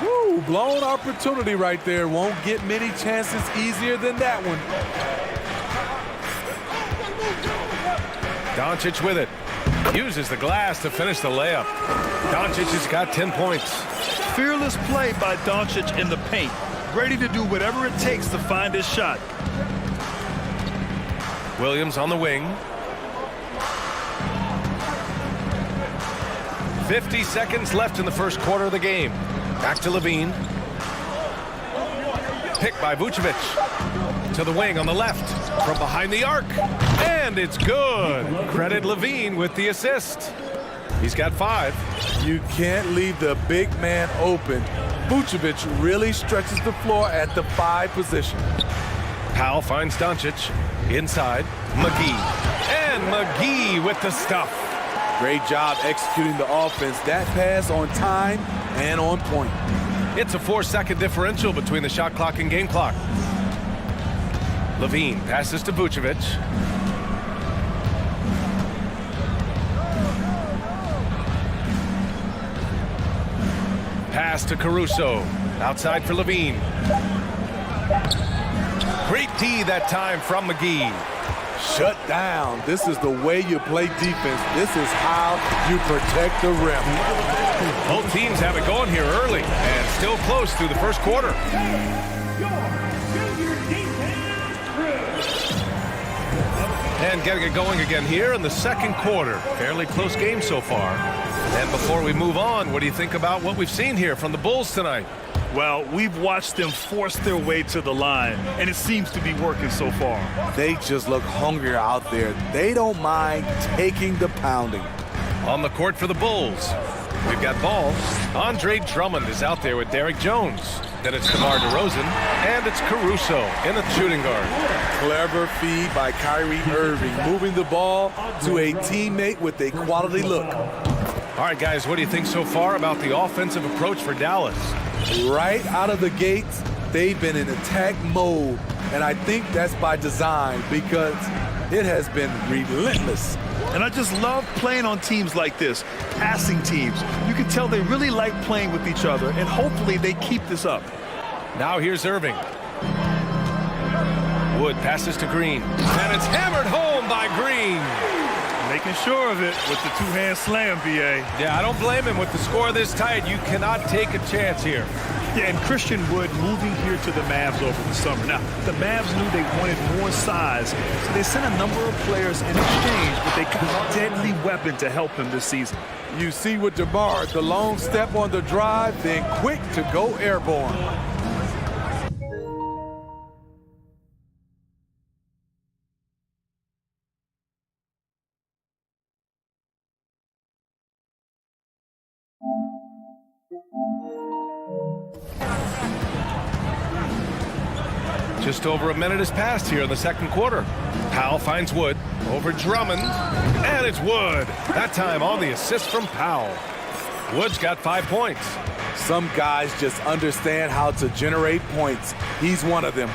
Woo, blown opportunity right there. Won't get many chances easier than that one. Doncic with it. Uses the glass to finish the layup. Doncic has got 10 points. Fearless play by Doncic in the paint. Ready to do whatever it takes to find his shot. Williams on the wing. 50 seconds left in the first quarter of the game. Back to LaVine. Picked by Vucevic. To the wing on the left. From behind the arc. And it's good. Credit LaVine with the assist. He's got 5. You can't leave the big man open. Vucevic really stretches the floor at the 5 position. Powell finds Doncic. Inside, McGee. And McGee with the stuff. Great job executing the offense. That pass on time and on point. It's a 4-second differential between the shot clock and game clock. Levine passes to Vucevic. Pass to Caruso. Outside for Levine. Great D that time from McGee. Shut down. This is the way you play defense. This is how you protect the rim. Both teams have it going here early and still close through the first quarter. And getting it going again here in the second quarter. Fairly close game so far. And before we move on, what do you think about what we've seen here from the Bulls tonight? Well, we've watched them force their way to the line, and it seems to be working so far. They just look hungrier out there. They don't mind taking the pounding. On the court for the Bulls, we've got ball. Andre Drummond is out there with Derek Jones. Then it's DeMar DeRozan, and it's Caruso in the shooting guard. Clever feed by Kyrie Irving, moving the ball to a teammate with a quality look. All right, guys, what do you think so far about the offensive approach for Dallas? Right out of the gates, they've been in attack mode, and I think that's by design because it has been relentless. And I just love playing on teams like this, passing teams. You can tell they really like playing with each other, and hopefully they keep this up. Now here's Irving. Wood passes to Green, and it's hammered home by Green. Making sure of it with the two-hand slam, B.A. Yeah, I don't blame him with the score this tight. You cannot take a chance here. Yeah, and Christian Wood moving here to the Mavs over the summer. Now, the Mavs knew they wanted more size, so they sent a number of players in exchange, but they got a deadly weapon to help him this season. You see with DeMar, the long step on the drive, then quick to go airborne. Just over a minute has passed here in the second quarter. Powell finds Wood over Drummond, and it's Wood. That time on the assist from Powell. Wood's got 5 points. Some guys just understand how to generate points. He's one of them.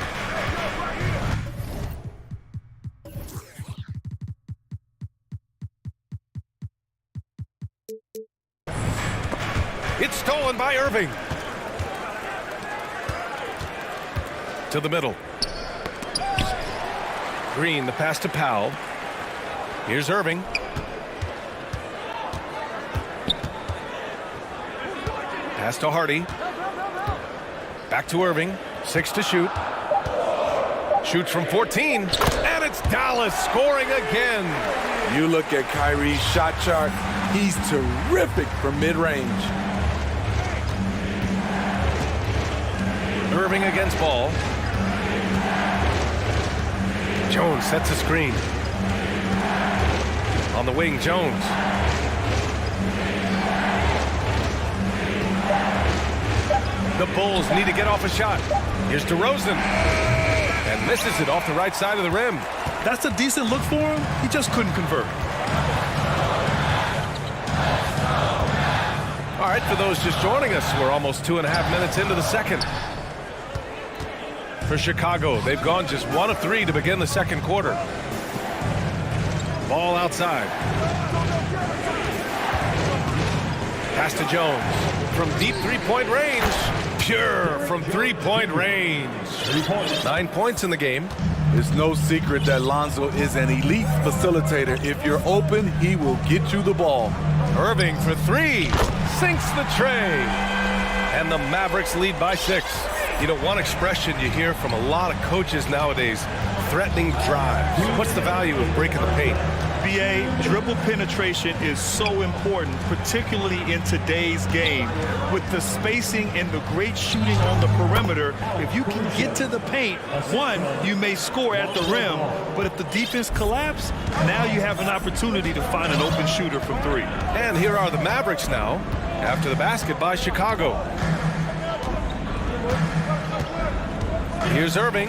It's stolen by Irving. To the middle. Green, the pass to Powell. Here's Irving. Pass to Hardy. Back to Irving. 6 to shoot. Shoots from 14. And it's Dallas scoring again. You look at Kyrie's shot chart. He's terrific from mid-range. Irving against ball. Jones sets a screen. On the wing, Jones. The Bulls need to get off a shot. Here's DeRozan. And misses it off the right side of the rim. That's a decent look for him. He just couldn't convert. All right, for those just joining us, we're almost 2.5 minutes into the second. For Chicago, they've gone just 1 of 3 to begin the second quarter. Ball outside. Pass to Jones. From deep three-point range. Pure from three-point range. 9 points in the game. It's no secret that Lonzo is an elite facilitator. If you're open, he will get you the ball. Irving for 3. Sinks the tray. And the Mavericks lead by 6. You know, one expression you hear from a lot of coaches nowadays, threatening drives. What's the value of breaking the paint? BA, dribble penetration is so important, particularly in today's game. With the spacing and the great shooting on the perimeter, if you can get to the paint, one, you may score at the rim, but if the defense collapses, now you have an opportunity to find an open shooter from 3. And here are the Mavericks now, after the basket by Chicago. Here's Irving.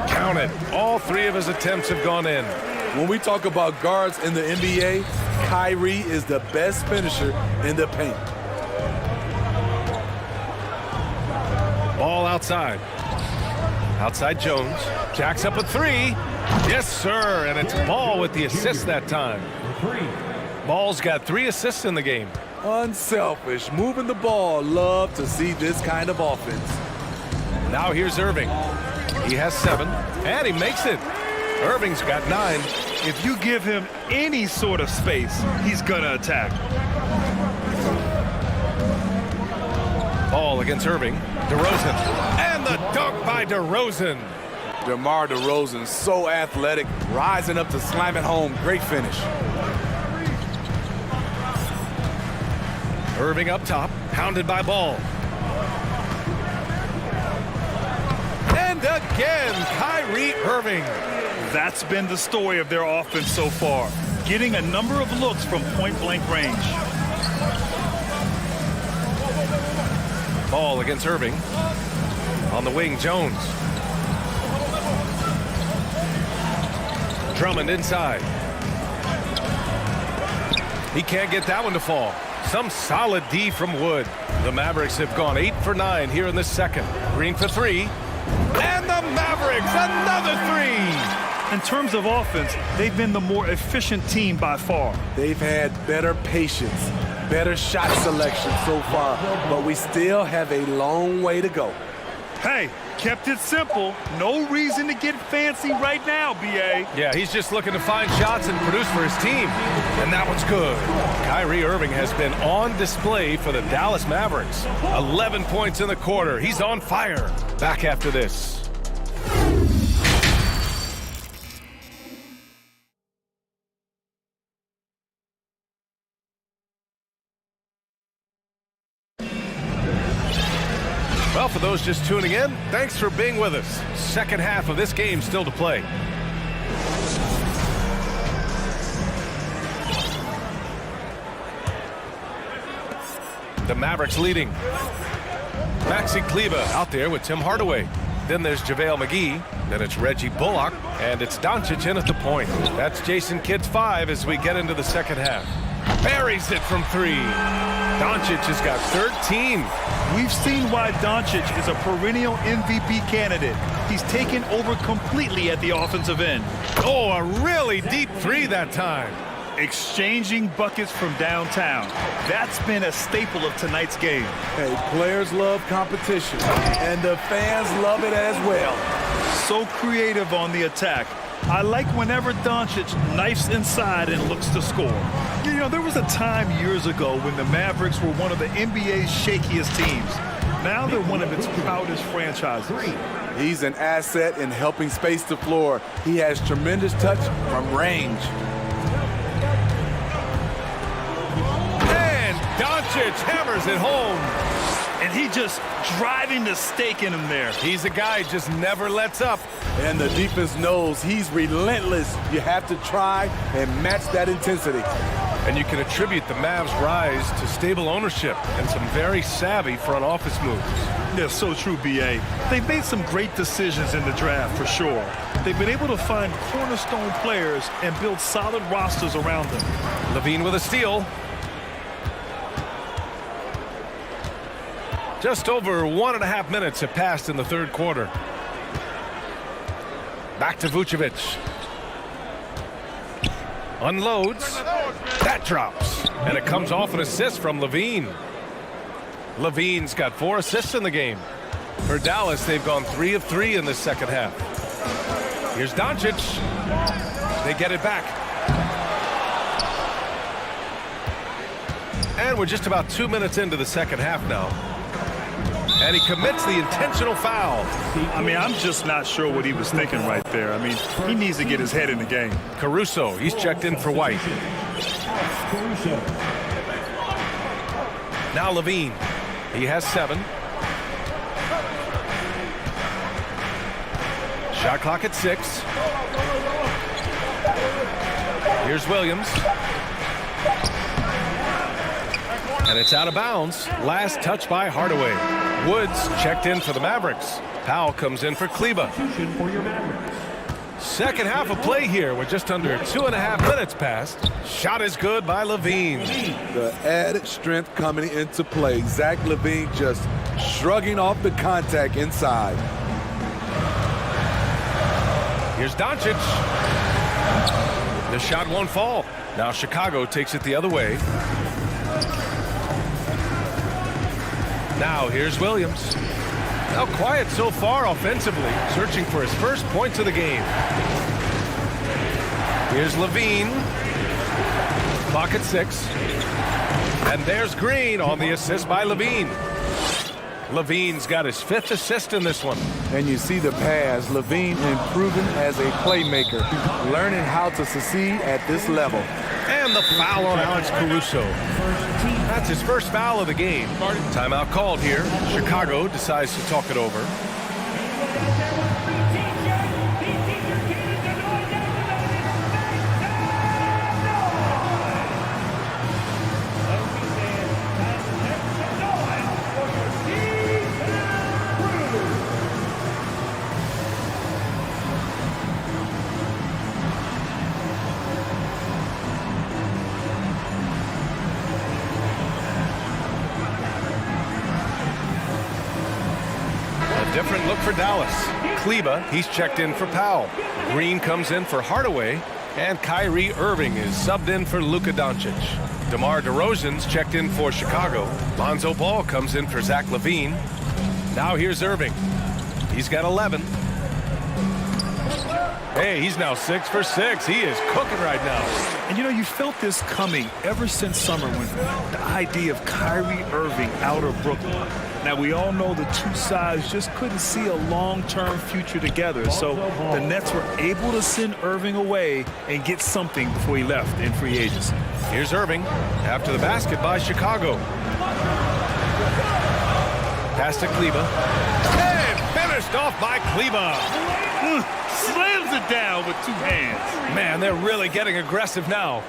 Count it. All three of his attempts have gone in. When we talk about guards in the NBA, Kyrie is the best finisher in the paint. Ball outside. Outside Jones. Jacks up a three. Yes, sir. And it's Ball with the assist that time. Ball's got 3 assists in the game. Unselfish, moving the ball. Love to see this kind of offense. Now here's Irving. He has 7, and he makes it. Irving's got 9. If you give him any sort of space, he's gonna attack. Ball against Irving. DeRozan. And the dunk by DeRozan. DeMar DeRozan, so athletic, rising up to slam it home. Great finish. Irving up top, pounded by Ball. And again, Kyrie Irving. That's been the story of their offense so far, getting a number of looks from point-blank range. Ball against Irving. On the wing, Jones. Drummond inside. He can't get that one to fall. Some solid D from Wood. The Mavericks have gone 8 for 9 here in the second. Green for 3. And the Mavericks, another 3. In terms of offense, they've been the more efficient team by far. They've had better patience, better shot selection so far, but we still have a long way to go. Hey, kept it simple. No reason to get fancy right now, B.A. Yeah, he's just looking to find shots and produce for his team. And that one's good. Kyrie Irving has been on display for the Dallas Mavericks. 11 points in the quarter. He's on fire. Back after this. Well, for those just tuning in, thanks for being with us. Second half of this game still to play. The Mavericks leading. Maxi Kleba out there with Tim Hardaway. Then there's JaVale McGee. Then it's Reggie Bullock. And it's Doncic in at the point. That's Jason Kidd's 5 as we get into the second half. Buries it from 3. Doncic has got 13. We've seen why Doncic is a perennial MVP candidate. He's taken over completely at the offensive end. Oh, a really deep 3 that time. Exchanging buckets from downtown. That's been a staple of tonight's game. Hey, players love competition, and the fans love it as well. So creative on the attack. I like whenever Doncic knifes inside and looks to score. You know, there was a time years ago when the Mavericks were one of the NBA's shakiest teams. Now they're one of its proudest franchises. He's an asset in helping space the floor. He has tremendous touch from range. And Doncic hammers it home. And he just driving the stake in him there. He's a guy who just never lets up. And the defense knows he's relentless. You have to try and match that intensity. And you can attribute the Mavs' rise to stable ownership and some very savvy front office moves. They're so true, B.A. They've made some great decisions in the draft, for sure. They've been able to find cornerstone players and build solid rosters around them. Levine with a steal. Just over 1.5 minutes have passed in the third quarter. Back to Vucevic. Unloads. That drops. And it comes off an assist from Levine. Levine's got 4 assists in the game. For Dallas, they've gone 3 of 3 in the second half. Here's Doncic. They get it back. And we're just about 2 minutes into the second half now. And he commits the intentional foul. I mean, I'm just not sure what he was thinking right there. I mean, he needs to get his head in the game. Caruso, he's checked in for White. Now Levine. He has 7. Shot clock at 6. Here's Williams. And it's out of bounds. Last touch by Hardaway. Woods checked in for the Mavericks. Powell comes in for Kleba. Second half of play here. We're just under 2.5 minutes past. Shot is good by Levine. The added strength coming into play. Zach LaVine just shrugging off the contact inside. Here's Doncic. The shot won't fall. Now Chicago takes it the other way. Now here's Williams. Now quiet so far offensively, searching for his first points of the game. Here's Levine. Clock at 6. And there's Green on the assist by Levine. Levine's got his 5th assist in this one. And you see the pass. Levine improving as a playmaker, learning how to succeed at this level. And the foul on Alex Caruso. That's his first foul of the game. Timeout called here. Chicago decides to talk it over. Different look for Dallas. Kleba, he's checked in for Powell. Green comes in for Hardaway, and Kyrie Irving is subbed in for Luka Doncic. DeMar DeRozan's checked in for Chicago. Lonzo Ball comes in for Zach LaVine. Now here's Irving. He's got 11. Hey, he's now 6 for 6. He is cooking right now. And you know, you felt this coming ever since summer when the idea of Kyrie Irving out of Brooklyn. Now, we all know the two sides just couldn't see a long-term future together. So the Nets were able to send Irving away and get something before he left in free agency. Here's Irving after the basket by Chicago. Pass to Kleba. And finished off by Kleba. Slams it down with 2 hands. Man, they're really getting aggressive now.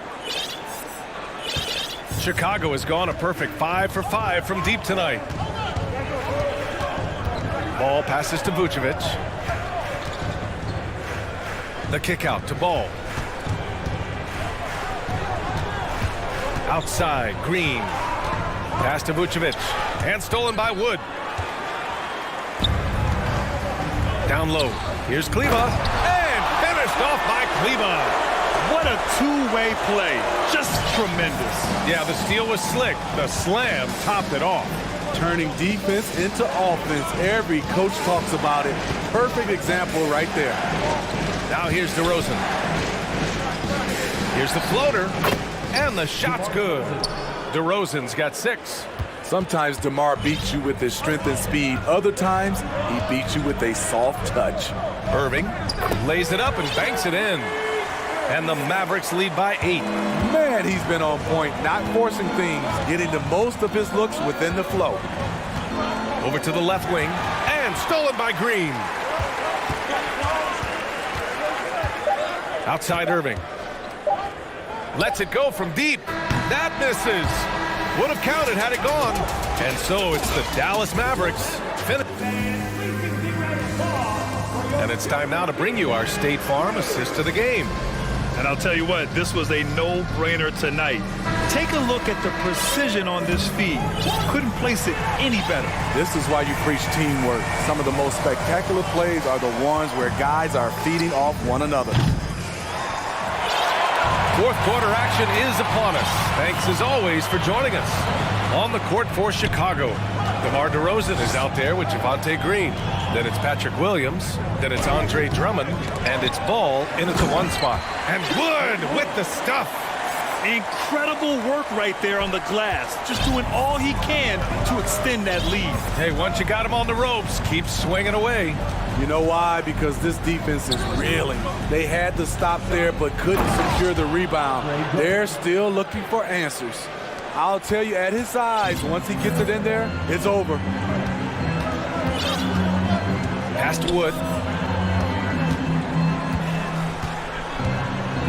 Chicago has gone a perfect 5 for 5 from deep tonight. Ball passes to Vucevic. The kick out to Ball. Outside, Green. Pass to Vucevic. And stolen by Wood. Down low. Here's Kleba. And finished off by Kleba. What a two-way play. Just tremendous. Yeah, the steal was slick. The slam topped it off. Turning defense into offense. Every coach talks about it. Perfect example right there. Now here's DeRozan. Here's the floater. And the shot's good. DeRozan's got 6. Sometimes DeMar beats you with his strength and speed. Other times, he beats you with a soft touch. Irving lays it up and banks it in. And the Mavericks lead by 8. Man, he's been on point, not forcing things, getting the most of his looks within the flow. Over to the left wing, and stolen by Green. Outside Irving. Lets it go from deep. That misses. Would have counted had it gone. And so it's the Dallas Mavericks. And it's time now to bring you our State Farm assist of the game. And I'll tell you what, this was a no-brainer tonight. Take a look at the precision on this feed. Couldn't place it any better. This is why you preach teamwork. Some of the most spectacular plays are the ones where guys are feeding off one another. Fourth quarter action is upon us. Thanks as always for joining us. On the court for Chicago, DeMar DeRozan is out there with Javonte Green. Then it's Patrick Williams. Then it's Andre Drummond. And it's Ball in at the 1 spot. And Wood with the stuff. Incredible work right there on the glass. Just doing all he can to extend that lead. Hey, once you got him on the ropes, keep swinging away. You know why? Because this defense is reeling. They had to stop there but couldn't secure the rebound. They're still looking for answers. I'll tell you, at his size, once he gets it in there, it's over. Pass to Wood.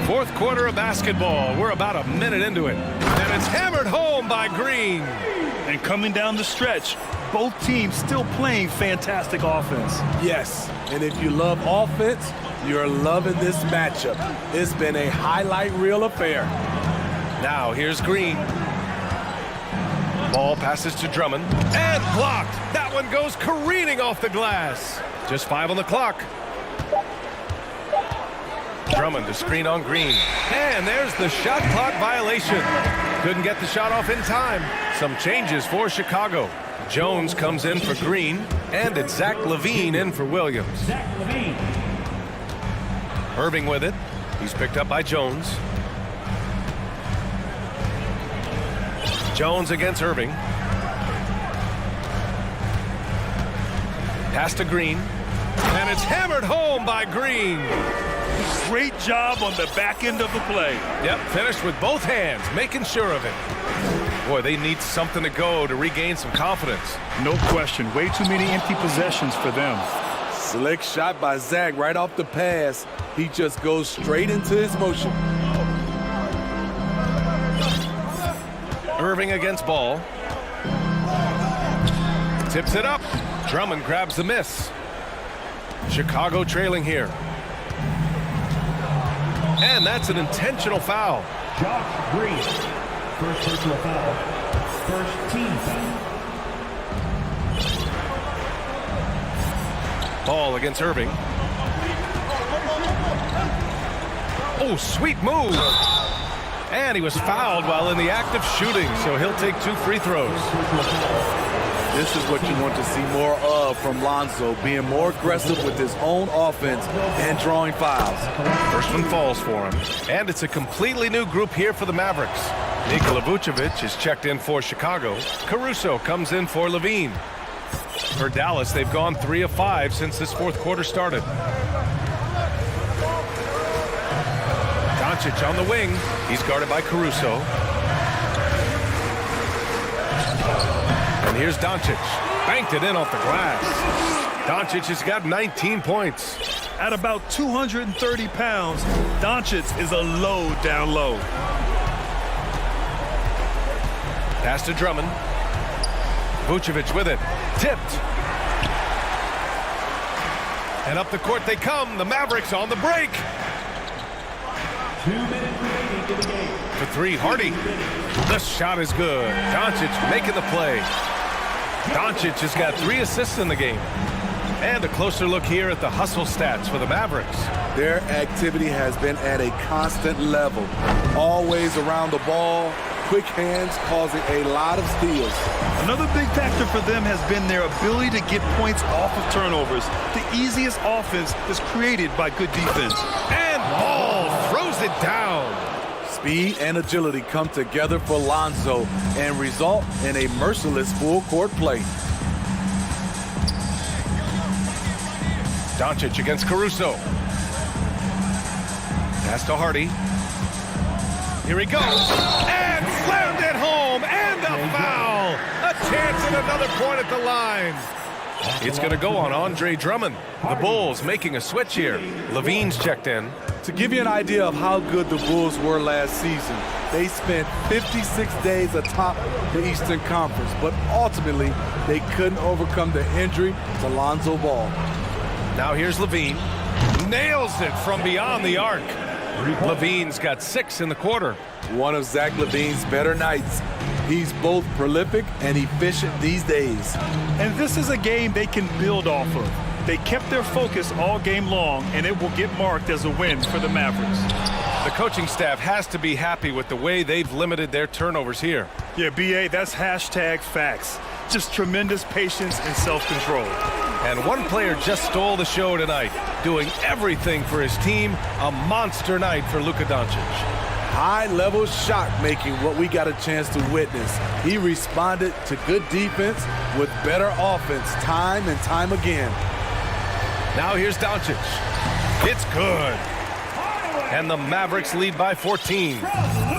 Fourth quarter of basketball. We're about a minute into it. And it's hammered home by Green. And coming down the stretch, Both teams still playing fantastic offense. Yes, and if you love offense, you're loving this matchup. It's been a highlight reel affair. Now here's Green. Ball passes to Drummond and blocked. That one goes careening off the glass. Just 5 on the clock. Drummond to screen on Green. And there's the shot clock violation. Couldn't get the shot off in time. Some changes for Chicago. Jones comes in for Green, and it's Zach LaVine in for Williams. Irving with it. He's picked up by Jones. Jones against Irving. Pass to Green. And it's hammered home by Green. Great job on the back end of the play. Yep, finished with both hands, making sure of it. Boy, they need something to go to regain some confidence. No question. Way too many empty possessions for them. Slick shot by Zach right off the pass. He just goes straight into his motion. Irving against Ball. Tips it up. Drummond grabs the miss. Chicago trailing here. And that's an intentional foul. Josh Green. First personal foul. First team foul. Ball against Irving. Oh, sweet move. And he was fouled while in the act of shooting, so he'll take 2 free throws. This is what you want to see more of from Lonzo, being more aggressive with his own offense and drawing fouls. First one falls for him. And it's a completely new group here for the Mavericks. Nikola Vucevic is checked in for Chicago. Caruso comes in for LaVine. For Dallas, they've gone 3 of 5 since this fourth quarter started. Doncic on the wing. He's guarded by Caruso. And here's Doncic. Banked it in off the glass. Doncic has got 19 points. At about 230 pounds, Doncic is a load down low. Pass to Drummond. Vucevic with it. Tipped. And up the court they come. The Mavericks on the break. 2 minutes remaining in the game. For 3, Hardy. The shot is good. Doncic making the play. Doncic has got 3 assists in the game. And a closer look here at the hustle stats for the Mavericks. Their activity has been at a constant level. Always around the ball, quick hands causing a lot of steals. Another big factor for them has been their ability to get points off of turnovers. The easiest offense is created by good defense. And Ball throws it down. Speed and agility come together for Lonzo and result in a merciless full court play. Doncic against Caruso. Pass to Hardy. Here he goes. And slammed it home. And a foul. A chance at another point at the line. It's going to go on Andre Drummond. The Bulls making a switch here. LaVine's checked in. To give you an idea of how good the Bulls were last season, they spent 56 days atop the Eastern Conference, but ultimately they couldn't overcome the injury to Lonzo Ball. Now here's LaVine. Nails it from beyond the arc. LaVine's got 6 in the quarter. One of Zach LaVine's better nights. He's both prolific and efficient these days. And this is a game they can build off of. They kept their focus all game long, and it will get marked as a win for the Mavericks. The coaching staff has to be happy with the way they've limited their turnovers here. Yeah, B.A., that's hashtag facts. Just tremendous patience and self-control. And one player just stole the show tonight, doing everything for his team. A monster night for Luka Doncic. High-level shot making, what we got a chance to witness. He responded to good defense with better offense time and time again. Now here's Doncic. It's good. And the Mavericks lead by 14.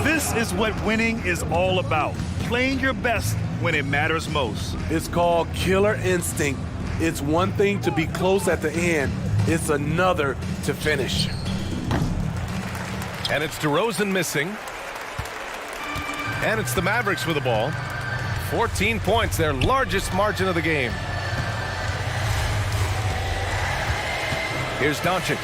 This is what winning is all about. Playing your best when it matters most. It's called killer instinct. It's one thing to be close at the end. It's another to finish. And it's DeRozan missing. And it's the Mavericks with the ball. 14 points, their largest margin of the game. Here's Doncic.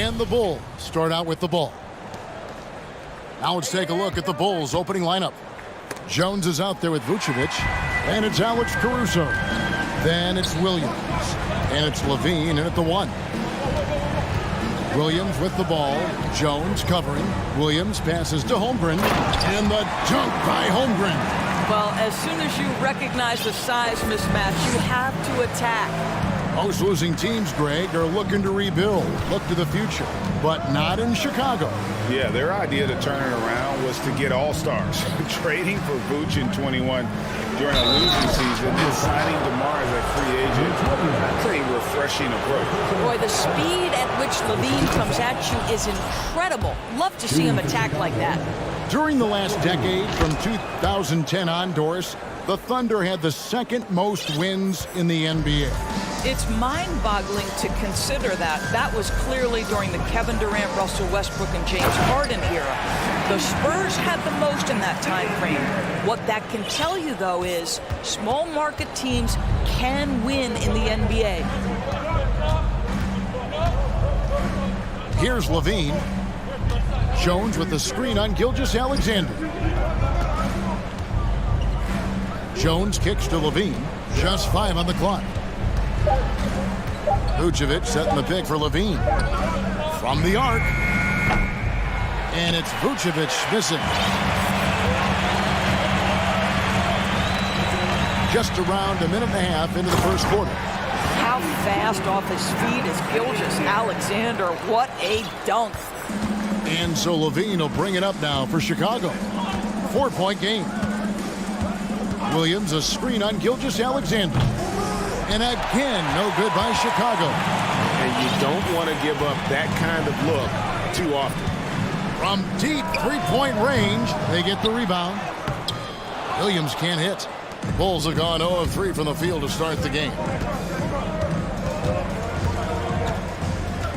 And the Bulls start out with the ball. Now let's take a look at the Bulls' opening lineup. Jones is out there with Vucevic, and it's Alex Caruso. Then it's Williams, and it's Levine in at the 1. Williams with the ball. Jones covering. Williams passes to Holmgren, and the dunk by Holmgren. Well, as soon as you recognize the size mismatch, you have to attack. Most losing teams, Greg, are looking to rebuild, look to the future, but not in Chicago. Yeah, their idea to turn it around was to get all-stars. Trading for Vooch in 21 during a losing season and signing DeMar as a free agent. Pretty refreshing approach. Boy, the speed at which Levine comes at you is incredible. Love to see him attack like that. During the last decade, from 2010 on, Doris, the Thunder had the second most wins in the NBA. It's mind-boggling to consider that. That was clearly during the Kevin Durant, Russell Westbrook, and James Harden era. The Spurs had the most in that time frame. What that can tell you, though, is small market teams can win in the NBA. Here's Levine. Jones with the screen on Gilgeous-Alexander. Jones kicks to Levine. Just 5 on the clock. Vucevic setting the pick for Levine. From the arc. And it's Vucevic missing. Just around a minute and a half into the first quarter. How fast off his feet is Gilgeous-Alexander. What a dunk. And so Levine will bring it up now for Chicago. 4-point game. Williams, a screen on Gilgeous-Alexander. And again, no good by Chicago. And you don't want to give up that kind of look too often. From deep three-point range, they get the rebound. Williams can't hit. Bulls have gone 0 of 3 from the field to start the game.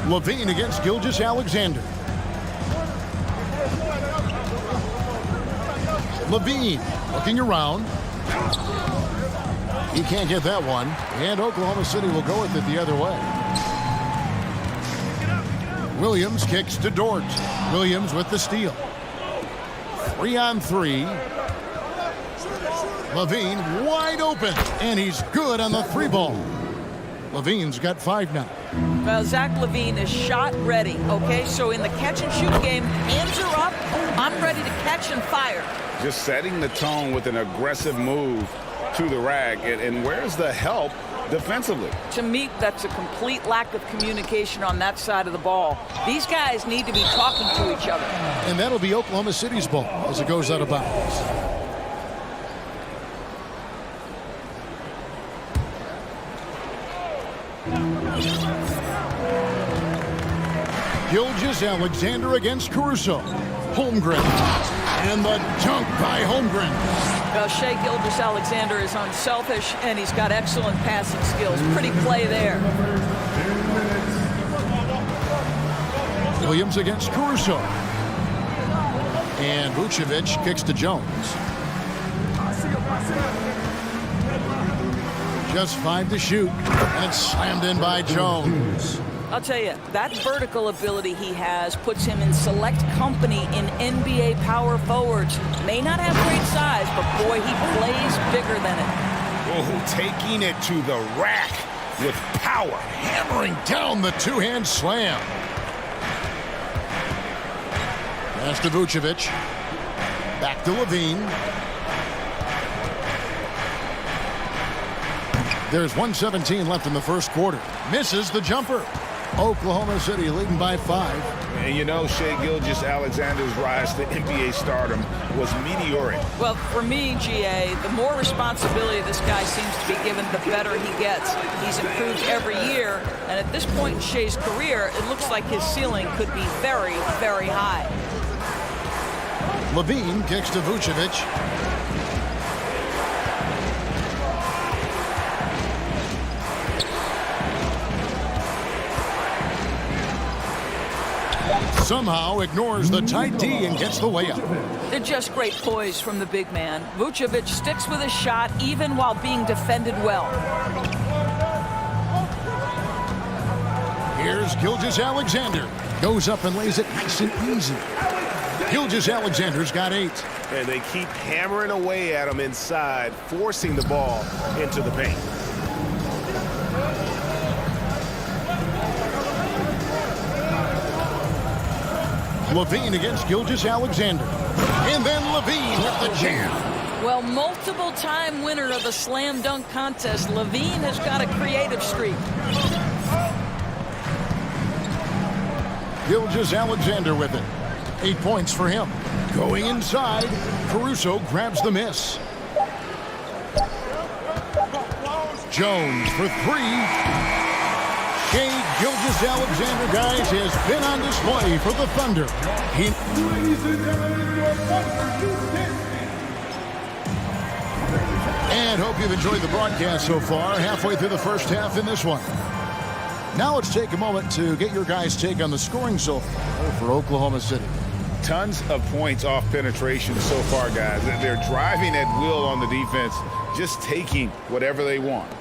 Levine against Gilgeous-Alexander. Levine looking around. He can't get that one, and Oklahoma City will go with it the other way. Williams kicks to Dort. Williams with the steal. 3-on-3. Levine wide open, and he's good on the 3-ball. Levine's got 5 now. Well, Zach LaVine is shot ready, okay? So in the catch-and-shoot game, hands are up. I'm ready to catch and fire. Just setting the tone with an aggressive move to the rack. And where's the help defensively? To me, that's a complete lack of communication on that side of the ball. These guys need to be talking to each other. And that'll be Oklahoma City's ball as it goes out of bounds. Gilgeous-Alexander against Caruso. Holmgren. And the dunk by Holmgren. Well, Shai Gilgeous-Alexander is unselfish, and he's got excellent passing skills. Pretty play there. Williams against Caruso. And Vucevic kicks to Jones. Just 5 to shoot, and it's slammed in by Jones. I'll tell you, that vertical ability he has puts him in select company in NBA power forwards. May not have great size, but boy, he plays bigger than it. Oh, taking it to the rack with power. Hammering down the two-hand slam. Pass to Vucevic. Back to Levine. There's 1:17 left in the first quarter. Misses the jumper. Oklahoma City leading by 5. And you know, Shai Gilgeous-Alexander's rise to NBA stardom was meteoric. Well, for me, GA, the more responsibility this guy seems to be given, the better he gets. He's improved every year, and at this point in Shai's career, it looks like his ceiling could be very, very high. Levine kicks to Vucevic. Somehow ignores the tight D and gets the layup. They're just great poise from the big man. Vucevic sticks with his shot even while being defended well. Here's Gilgeous-Alexander. Goes up and lays it nice and easy. Gilgeous-Alexander's got 8. And they keep hammering away at him inside, forcing the ball into the paint. Levine against Gilgeous-Alexander. And then Levine with the jam. Well, multiple-time winner of the slam dunk contest, Levine has got a creative streak. Gilgeous-Alexander with it. 8 points for him. Going inside, Caruso grabs the miss. Jones for 3. Shai Gilgeous-Alexander, guys, has been on display for the Thunder. And hope you've enjoyed the broadcast so far. Halfway through the first half in this one. Now let's take a moment to get your guys' take on the scoring so far for Oklahoma City. Tons of points off penetration so far, guys. They're driving at will on the defense, just taking whatever they want.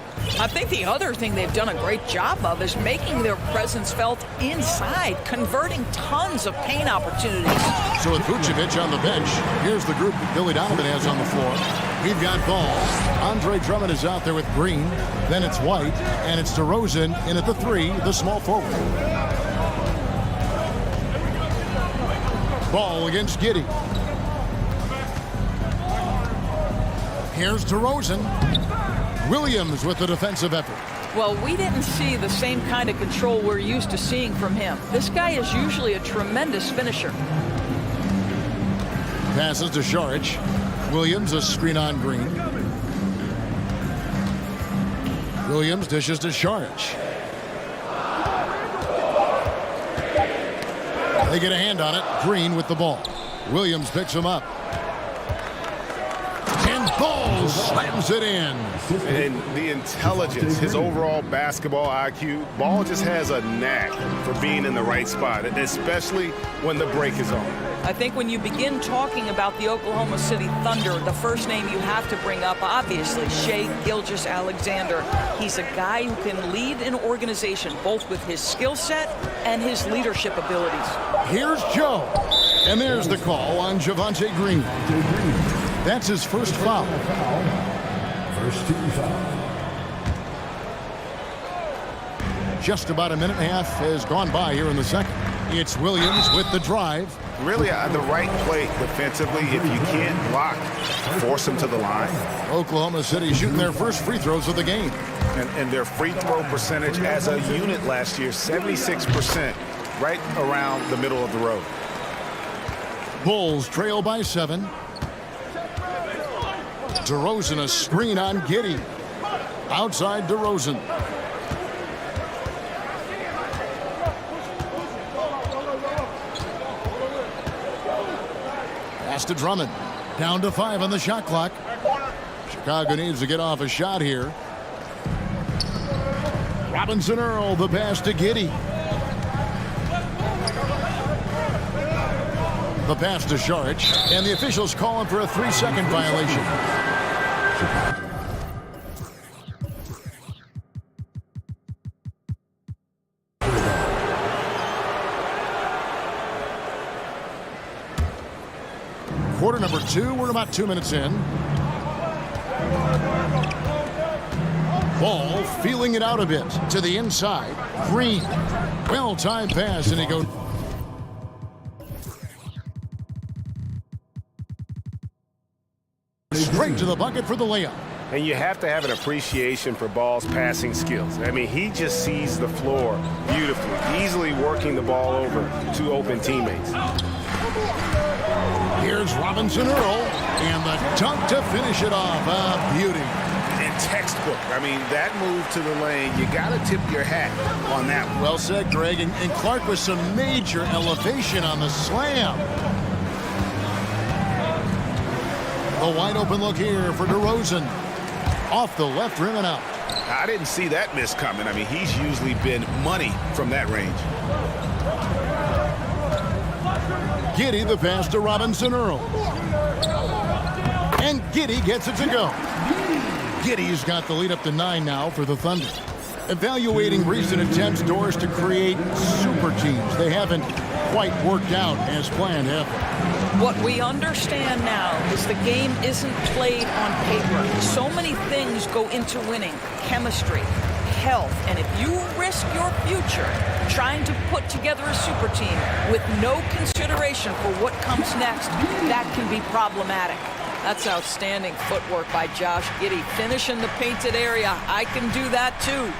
I think the other thing they've done a great job of is making their presence felt inside, converting tons of paint opportunities. So with Vucevic on the bench, here's the group that Billy Donovan has on the floor. We've got Ball. Andre Drummond is out there with Green. Then it's White, and it's DeRozan in at the 3, the small forward. Ball against Giddey. Here's DeRozan. Williams with the defensive effort. Well, we didn't see the same kind of control we're used to seeing from him. This guy is usually a tremendous finisher. Passes to Šarić. Williams, a screen on Green. Williams dishes to Šarić. They get a hand on it. Green with the ball. Williams picks him up. And Ball slams it in. And the intelligence, his overall basketball IQ, Ball just has a knack for being in the right spot, and especially when the break is on. I think when you begin talking about the Oklahoma City Thunder, the first name you have to bring up, obviously, Shai Gilgeous-Alexander. He's a guy who can lead an organization, both with his skill set and his leadership abilities. Here's Joe. And there's the call on Javonte Green. That's his first foul. First team foul. Just about a minute and a half has gone by here in the second. It's Williams with the drive. Really the right play defensively. If you can't block, force them to the line. Oklahoma City shooting their first free throws of the game. And their free throw percentage as a unit last year, 76%, right around the middle of the road. Bulls trail by 7. DeRozan, a screen on Giddey. Outside DeRozan. Pass to Drummond. Down to 5 on the shot clock. Chicago needs to get off a shot here. Robinson Earl, the pass to Giddey. The pass to Šarić, and the officials calling for a 3-second violation. Quarter number 2, we're about 2 minutes in. Ball feeling it out a bit to the inside. Green, well-timed pass, and he goes. Straight to the bucket for the layup. And you have to have an appreciation for Ball's passing skills. I mean, he just sees the floor beautifully, easily working the ball over to open teammates. Here's Robinson Earl, and the dunk to finish it off. Beauty. And textbook. I mean, that move to the lane, you got to tip your hat on that one. Well said, Greg. And Clark with some major elevation on the slam. The wide open look here for DeRozan. Off the left rim and out. I didn't see that miss coming. I mean, he's usually been money from that range. Giddey the pass to Robinson Earl. And Giddey gets it to go. Giddey's got the lead up to 9 now for the Thunder. Evaluating recent attempts, Doris, to create super teams. They haven't quite worked out as planned, have they? What we understand now is the game isn't played on paper. So many things go into winning. Chemistry, health, and if you risk your future trying to put together a super team with no consideration for what comes next, that can be problematic. That's outstanding footwork by Josh Giddey. Finish in the painted area. I can do that too.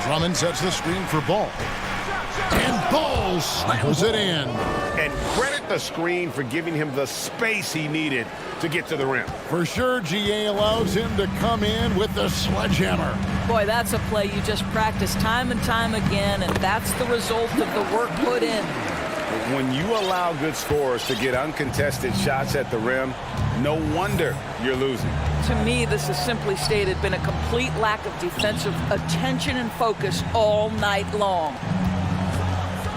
Drummond sets the screen for Ball. And Ball slams it in. And credit the screen for giving him the space he needed to get to the rim. For sure, GA allows him to come in with the sledgehammer. Boy, that's a play you just practice time and time again, and that's the result of the work put in. When you allow good scorers to get uncontested shots at the rim, no wonder you're losing. To me, this has simply stated been a complete lack of defensive attention and focus all night long.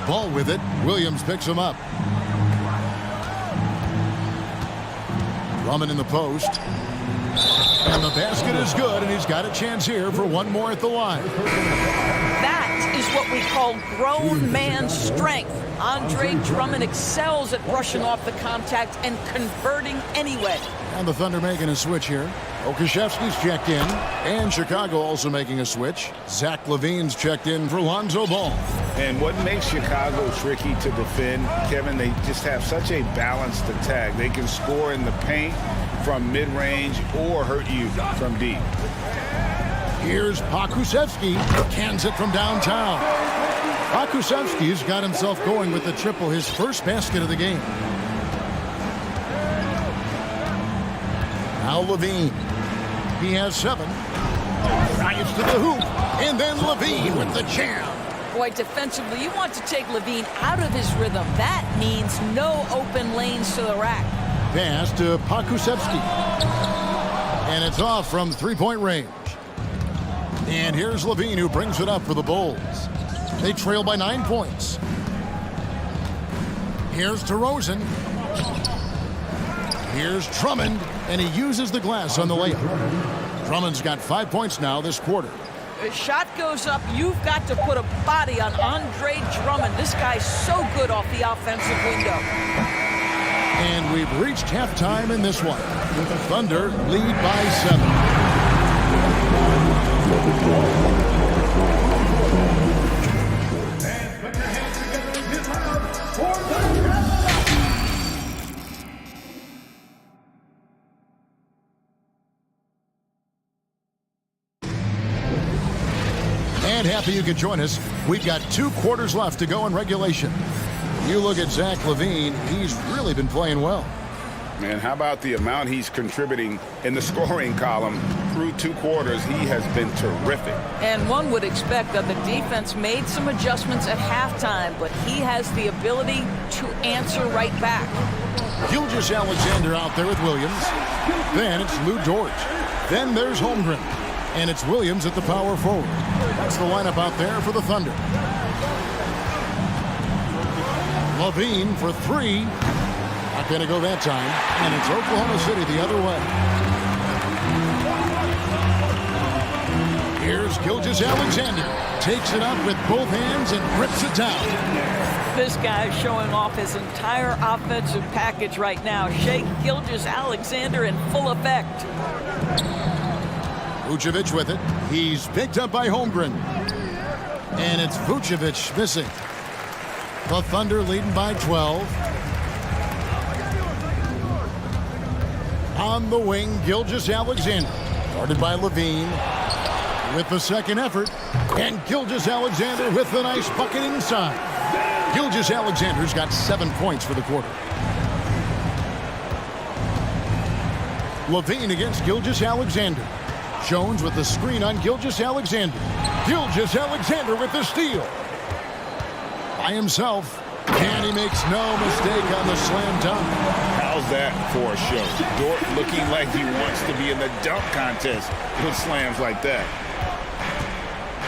Ball with it. Williams picks him up. Drummond in the post. And the basket is good, and he's got a chance here for one more at the line. That is what we call grown man strength. Andre Drummond excels at brushing off the contact and converting anyway. And the Thunder making a switch here. Okashevsky's checked in. And Chicago also making a switch. Zach LaVine's checked in for Lonzo Ball. And what makes Chicago tricky to defend, Kevin, they just have such a balanced attack. They can score in the paint from mid-range or hurt you from deep. Here's Pokusevski. Cans it from downtown. Pokusevski's got himself going with the triple, his first basket of the game. Now Levine. He has 7. Drives to the hoop. And then Levine with the jam. Boy, defensively, you want to take Levine out of his rhythm. That means no open lanes to the rack. Pass to Pokusevski. And it's off from three-point range. And here's Levine who brings it up for the Bulls. They trail by 9 points. Here's DeRozan. Here's Drummond, and he uses the glass on the layup. Drummond's got 5 points now this quarter. A shot goes up, you've got to put a body on Andre Drummond. This guy's so good off the offensive window. And we've reached halftime in this one. The Thunder lead by 7. And happy you could join us. We've got 2 quarters left to go in regulation. You look at Zach LaVine, he's really been playing well. Man, how about the amount he's contributing in the scoring column through 2 quarters? He has been terrific. And one would expect that the defense made some adjustments at halftime, but he has the ability to answer right back. Gilgeous-Alexander out there with Williams. Then it's Lou Dort. Then there's Holmgren. And it's Williams at the power forward. That's the lineup out there for the Thunder. LaVine for 3. Not going to go that time. And it's Oklahoma City the other way. Here's Gilgeous-Alexander. Takes it up with both hands and rips it down. This guy's showing off his entire offensive package right now. Shea Gilgeous-Alexander in full effect. Vucevic with it. He's picked up by Holmgren. And it's Vucevic missing. The Thunder leading by 12. On the wing, Gilgeous-Alexander. Guarded by LaVine. With the second effort. And Gilgeous-Alexander with the nice bucket inside. Gilgeous-Alexander's got 7 points for the quarter. LaVine against Gilgeous-Alexander. Jones with the screen on Gilgeous-Alexander. Gilgeous-Alexander with the steal. By himself. And he makes no mistake on the slam dunk. How's that for a show? Dort looking like he wants to be in the dunk contest with slams like that.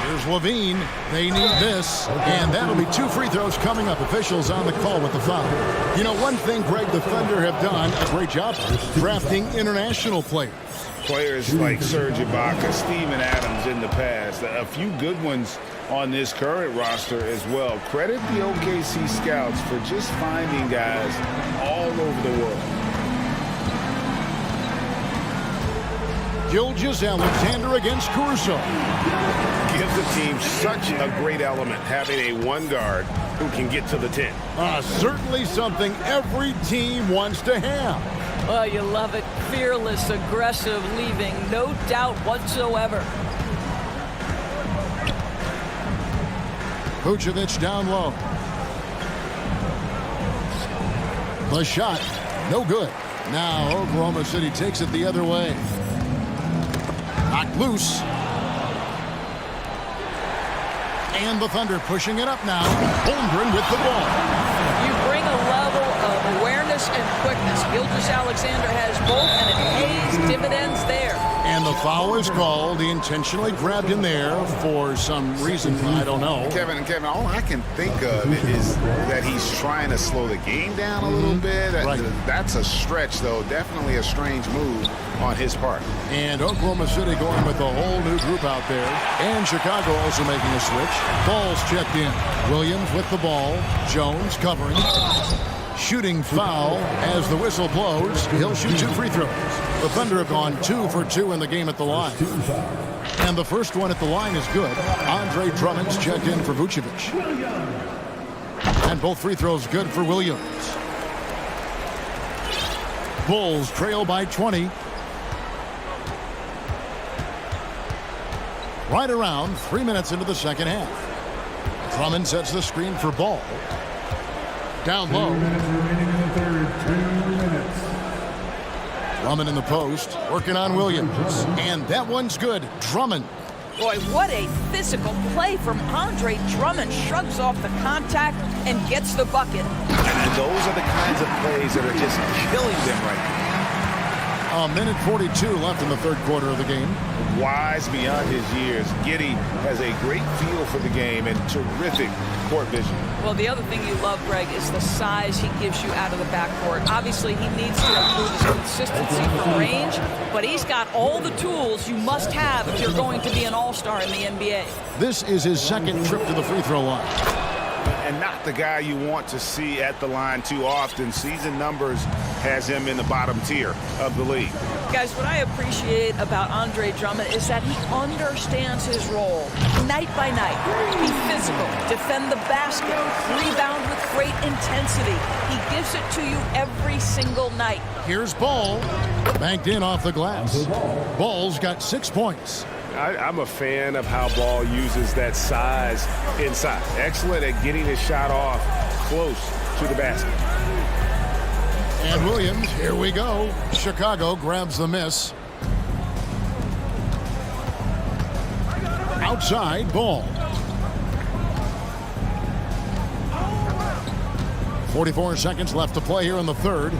Here's LaVine. They need this. And that'll be 2 free throws coming up. Officials on the call with the foul. You know, one thing, Greg, the Thunder have done a great job drafting international players. Players like Serge Ibaka, Steven Adams in the past, a few good ones on this current roster as well. Credit the OKC scouts for just finding guys all over the world. Gilgeous-Alexander against Caruso. Gives the team such a great element, having a one guard who can get to the 10. Certainly something every team wants to have. Well, you love it. Fearless, aggressive, leaving no doubt whatsoever. Vucevic down low. The shot, no good. Now Oklahoma City takes it the other way. Knocked loose. And the Thunder pushing it up now. Holmgren with the ball. You bring a level of awareness and quickness. Gilgeous-Alexander has both, and it pays dividends there. And the foul is called. He intentionally grabbed him there for some reason, I don't know. Kevin, all I can think of is that he's trying to slow the game down a little bit. Right. That's a stretch, though. Definitely a strange move on his part. And Oklahoma City going with a whole new group out there. And Chicago also making a switch. Ball's checked in. Williams with the ball. Jones covering. Shooting foul as the whistle blows. He'll shoot 2 free throws. The Thunder have gone 2 for 2 in the game at the line. And the first one at the line is good. Andre Drummond's checked in for Vucevic. And both free throws good for Williams. Bulls trail by 20. Right around 3 minutes into the second half. Drummond sets the screen for Ball. Down low. 2 minutes remaining in the third. 2 minutes. Drummond in the post, working on Williams. And that one's good. Drummond. Boy, what a physical play from Andre Drummond. Shrugs off the contact and gets the bucket. And those are the kinds of plays that are just killing them right now. A minute 42 left in the third quarter of the game. Wise beyond his years. Giddey has a great feel for the game and terrific court vision. Well, the other thing you love, Greg, is the size he gives you out of the backcourt. Obviously, he needs to improve his consistency from range, but he's got all the tools you must have if you're going to be an all-star in the NBA. This is his second trip to the free throw line. And not the guy you want to see at the line too often. Season numbers has him in the bottom tier of the league. Guys, what I appreciate about Andre Drummond is that he understands his role night by night. Be physical, defend the basket, rebound with great intensity. He gives it to you every single night. Here's Ball. Banked in off the glass. Ball's got 6 points. I'm a fan of how Ball uses that size inside. Excellent at getting his shot off close to the basket. And Williams, here we go. Chicago grabs the miss. Outside, Ball. 44 seconds left to play here in the third.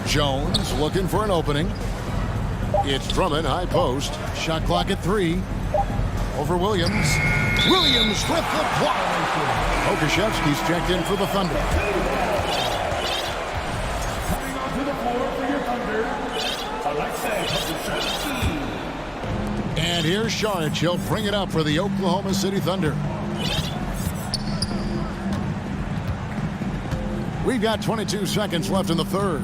Jones looking for an opening. It's Drummond, high post. Shot clock at 3. Over Williams. Williams with the block. Okashevsky's checked in for the Thunder. Coming onto the floor for your Thunder, And here's Saric. He'll bring it up for the Oklahoma City Thunder. We've got 22 seconds left in the third.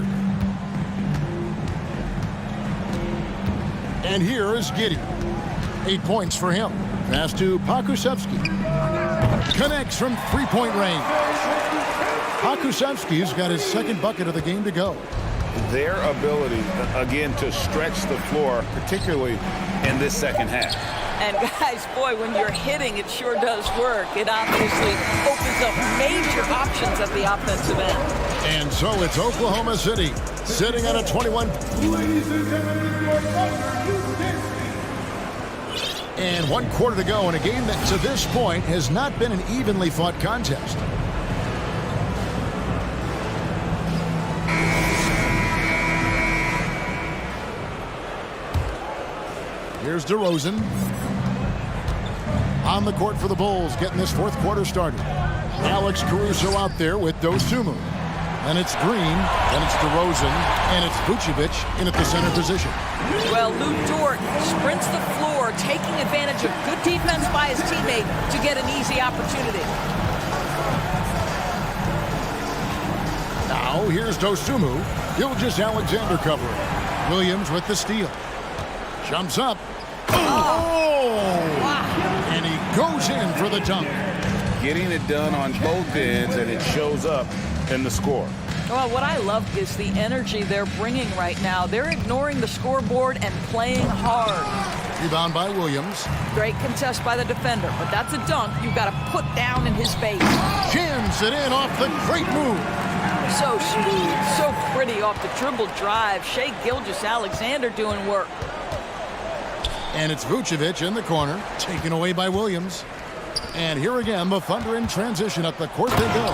And here is Giddey. 8 points for him. Pass to Pokusevski. Connects from three-point range. Pokusevski's got his second bucket of the game to go. Their ability, again, to stretch the floor, particularly in this second half. And guys, boy, when you're hitting, it sure does work. It obviously opens up major options at the offensive end. And so it's Oklahoma City sitting at a 21. And 1 quarter to go in a game that to this point has not been an evenly fought contest. Here's DeRozan. On the court for the Bulls, getting this fourth quarter started. Alex Caruso out there with Dosunmu. And it's Green, and it's DeRozan, and it's Vucevic in at the center position. Well, Luke Dort sprints the floor, taking advantage of good defense by his teammate to get an easy opportunity. Now, here's Dosumu. Gilgeous-Alexander covering. Williams with the steal. Jumps up. Wow. And he goes in for the dunk. Getting it done on both ends, and it shows up in the score. Well, what I love is the energy they're bringing right now. They're ignoring the scoreboard and playing hard. Rebound by Williams. Great contest by the defender, but that's a dunk you've got to put down in his face. Jams it in off the great move. So smooth, so pretty off the dribble drive. Shai Gilgeous-Alexander doing work. And it's Vucevic in the corner, taken away by Williams. And here again, the Thunder in transition. Up the court they go.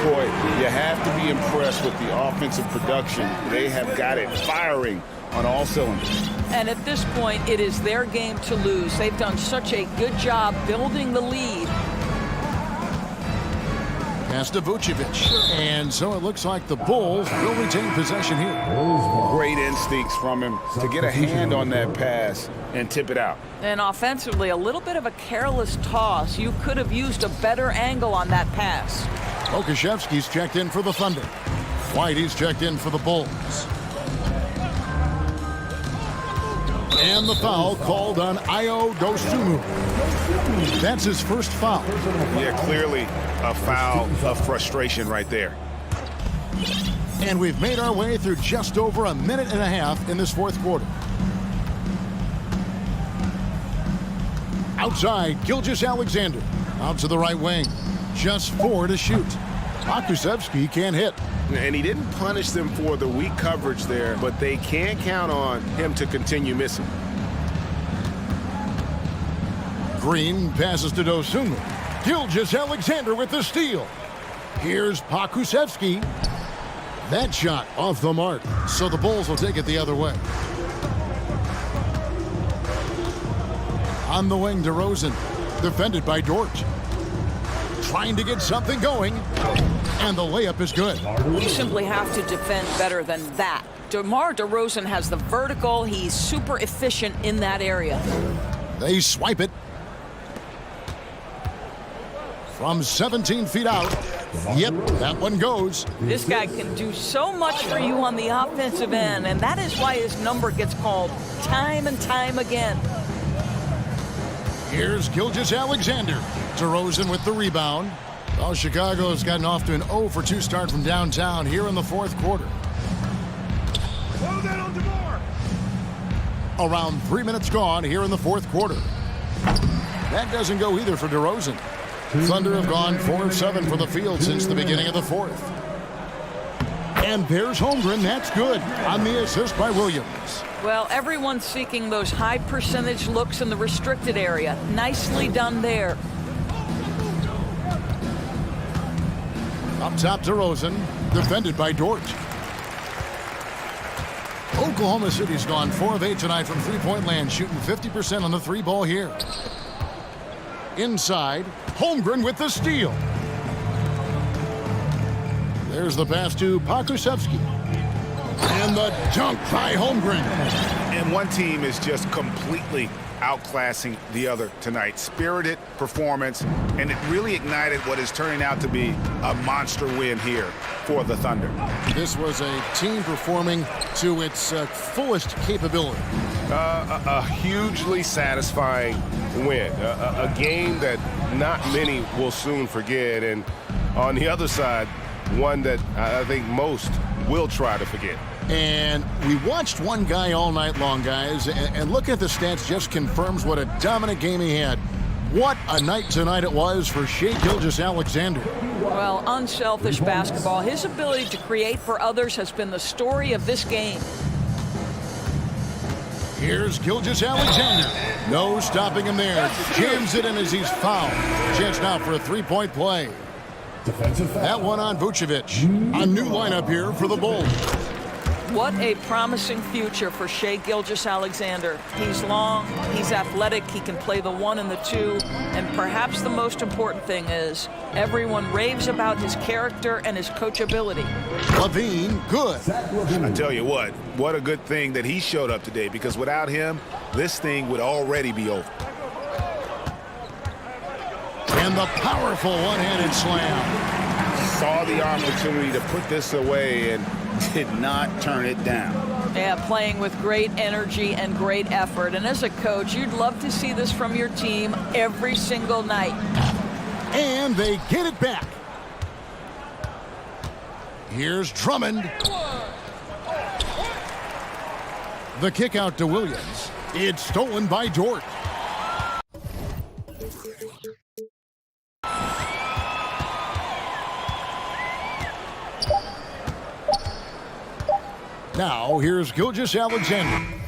Boy, you have to be impressed with the offensive production. They have got it firing on all cylinders. And at this point, it is their game to lose. They've done such a good job building the lead. Pass to Vucevic. And so it looks like the Bulls will retain possession here. Great instincts from him to get a hand on that pass and tip it out. And offensively, a little bit of a careless toss. You could have used a better angle on that pass. Okashevsky's checked in for the Thunder. Whitey's checked in for the Bulls. And the foul called on Ayo Dosunmu. That's his first foul. Yeah, clearly a foul of frustration right there. And we've made our way through just over a minute and a half in this fourth quarter. Outside, Gilgeous-Alexander. Out to the right wing. Just 4 to shoot. Pokusevski can't hit. And he didn't punish them for the weak coverage there, but they can't count on him to continue missing. Green passes to Dosunmu. Gilgeous-Alexander with the steal. Here's Pokusevski. That shot off the mark, so the Bulls will take it the other way. On the wing, DeRozan, defended by Dort. Trying to get something going, and the layup is good. You simply have to defend better than that. DeMar DeRozan has the vertical. He's super efficient in that area. They swipe it. From 17 feet out. Yep, that one goes. This guy can do so much for you on the offensive end, and that is why his number gets called time and time again. Here's Gilgeous-Alexander. DeRozan with the rebound. Well, Chicago's gotten off to an 0-for-2 start from downtown here in the fourth quarter. Around 3 minutes gone here in the fourth quarter. That doesn't go either for DeRozan. Thunder have gone 4 of 7 from the field since the beginning of the fourth. And there's Holmgren. That's good on the assist by Williams. Well, everyone's seeking those high percentage looks in the restricted area. Nicely done there. Up top, DeRozan, defended by Dort. Oklahoma City's gone 4 of 8 tonight from three-point land, shooting 50% on the three ball here. Inside, Holmgren with the steal. There's the pass to Pokusevski. And the dunk by Holmgren. And one team is just completely outclassing the other tonight. Spirited performance, and it really ignited what is turning out to be a monster win here for the Thunder. This was a team performing to its fullest capability. A hugely satisfying win. A game that not many will soon forget. And on the other side, one that I think most will try to forget. And we watched one guy all night long, guys, and looking at the stats just confirms what a dominant game he had. What a night tonight it was for Shai Gilgeous-Alexander. Well, unselfish basketball. His ability to create for others has been the story of this game. Here's Gilgeous-Alexander. No stopping him there. Jams it in as he's fouled. Chance now for a three-point play. That one on Vucevic. A new lineup here for the Bulls. What a promising future for Shai Gilgeous-Alexander. He's long, he's athletic, he can play the 1 and the 2, and perhaps the most important thing is everyone raves about his character and his coachability. Levine, good. I tell you what a good thing that he showed up today, because without him, this thing would already be over. And the powerful one-handed slam. Saw the opportunity to put this away and did not turn it down. Yeah, playing with great energy and great effort. And as a coach, you'd love to see this from your team every single night. And they get it back. Here's Drummond. The kick out to Williams. It's stolen by Dort. Now, here's Gilgeous-Alexander.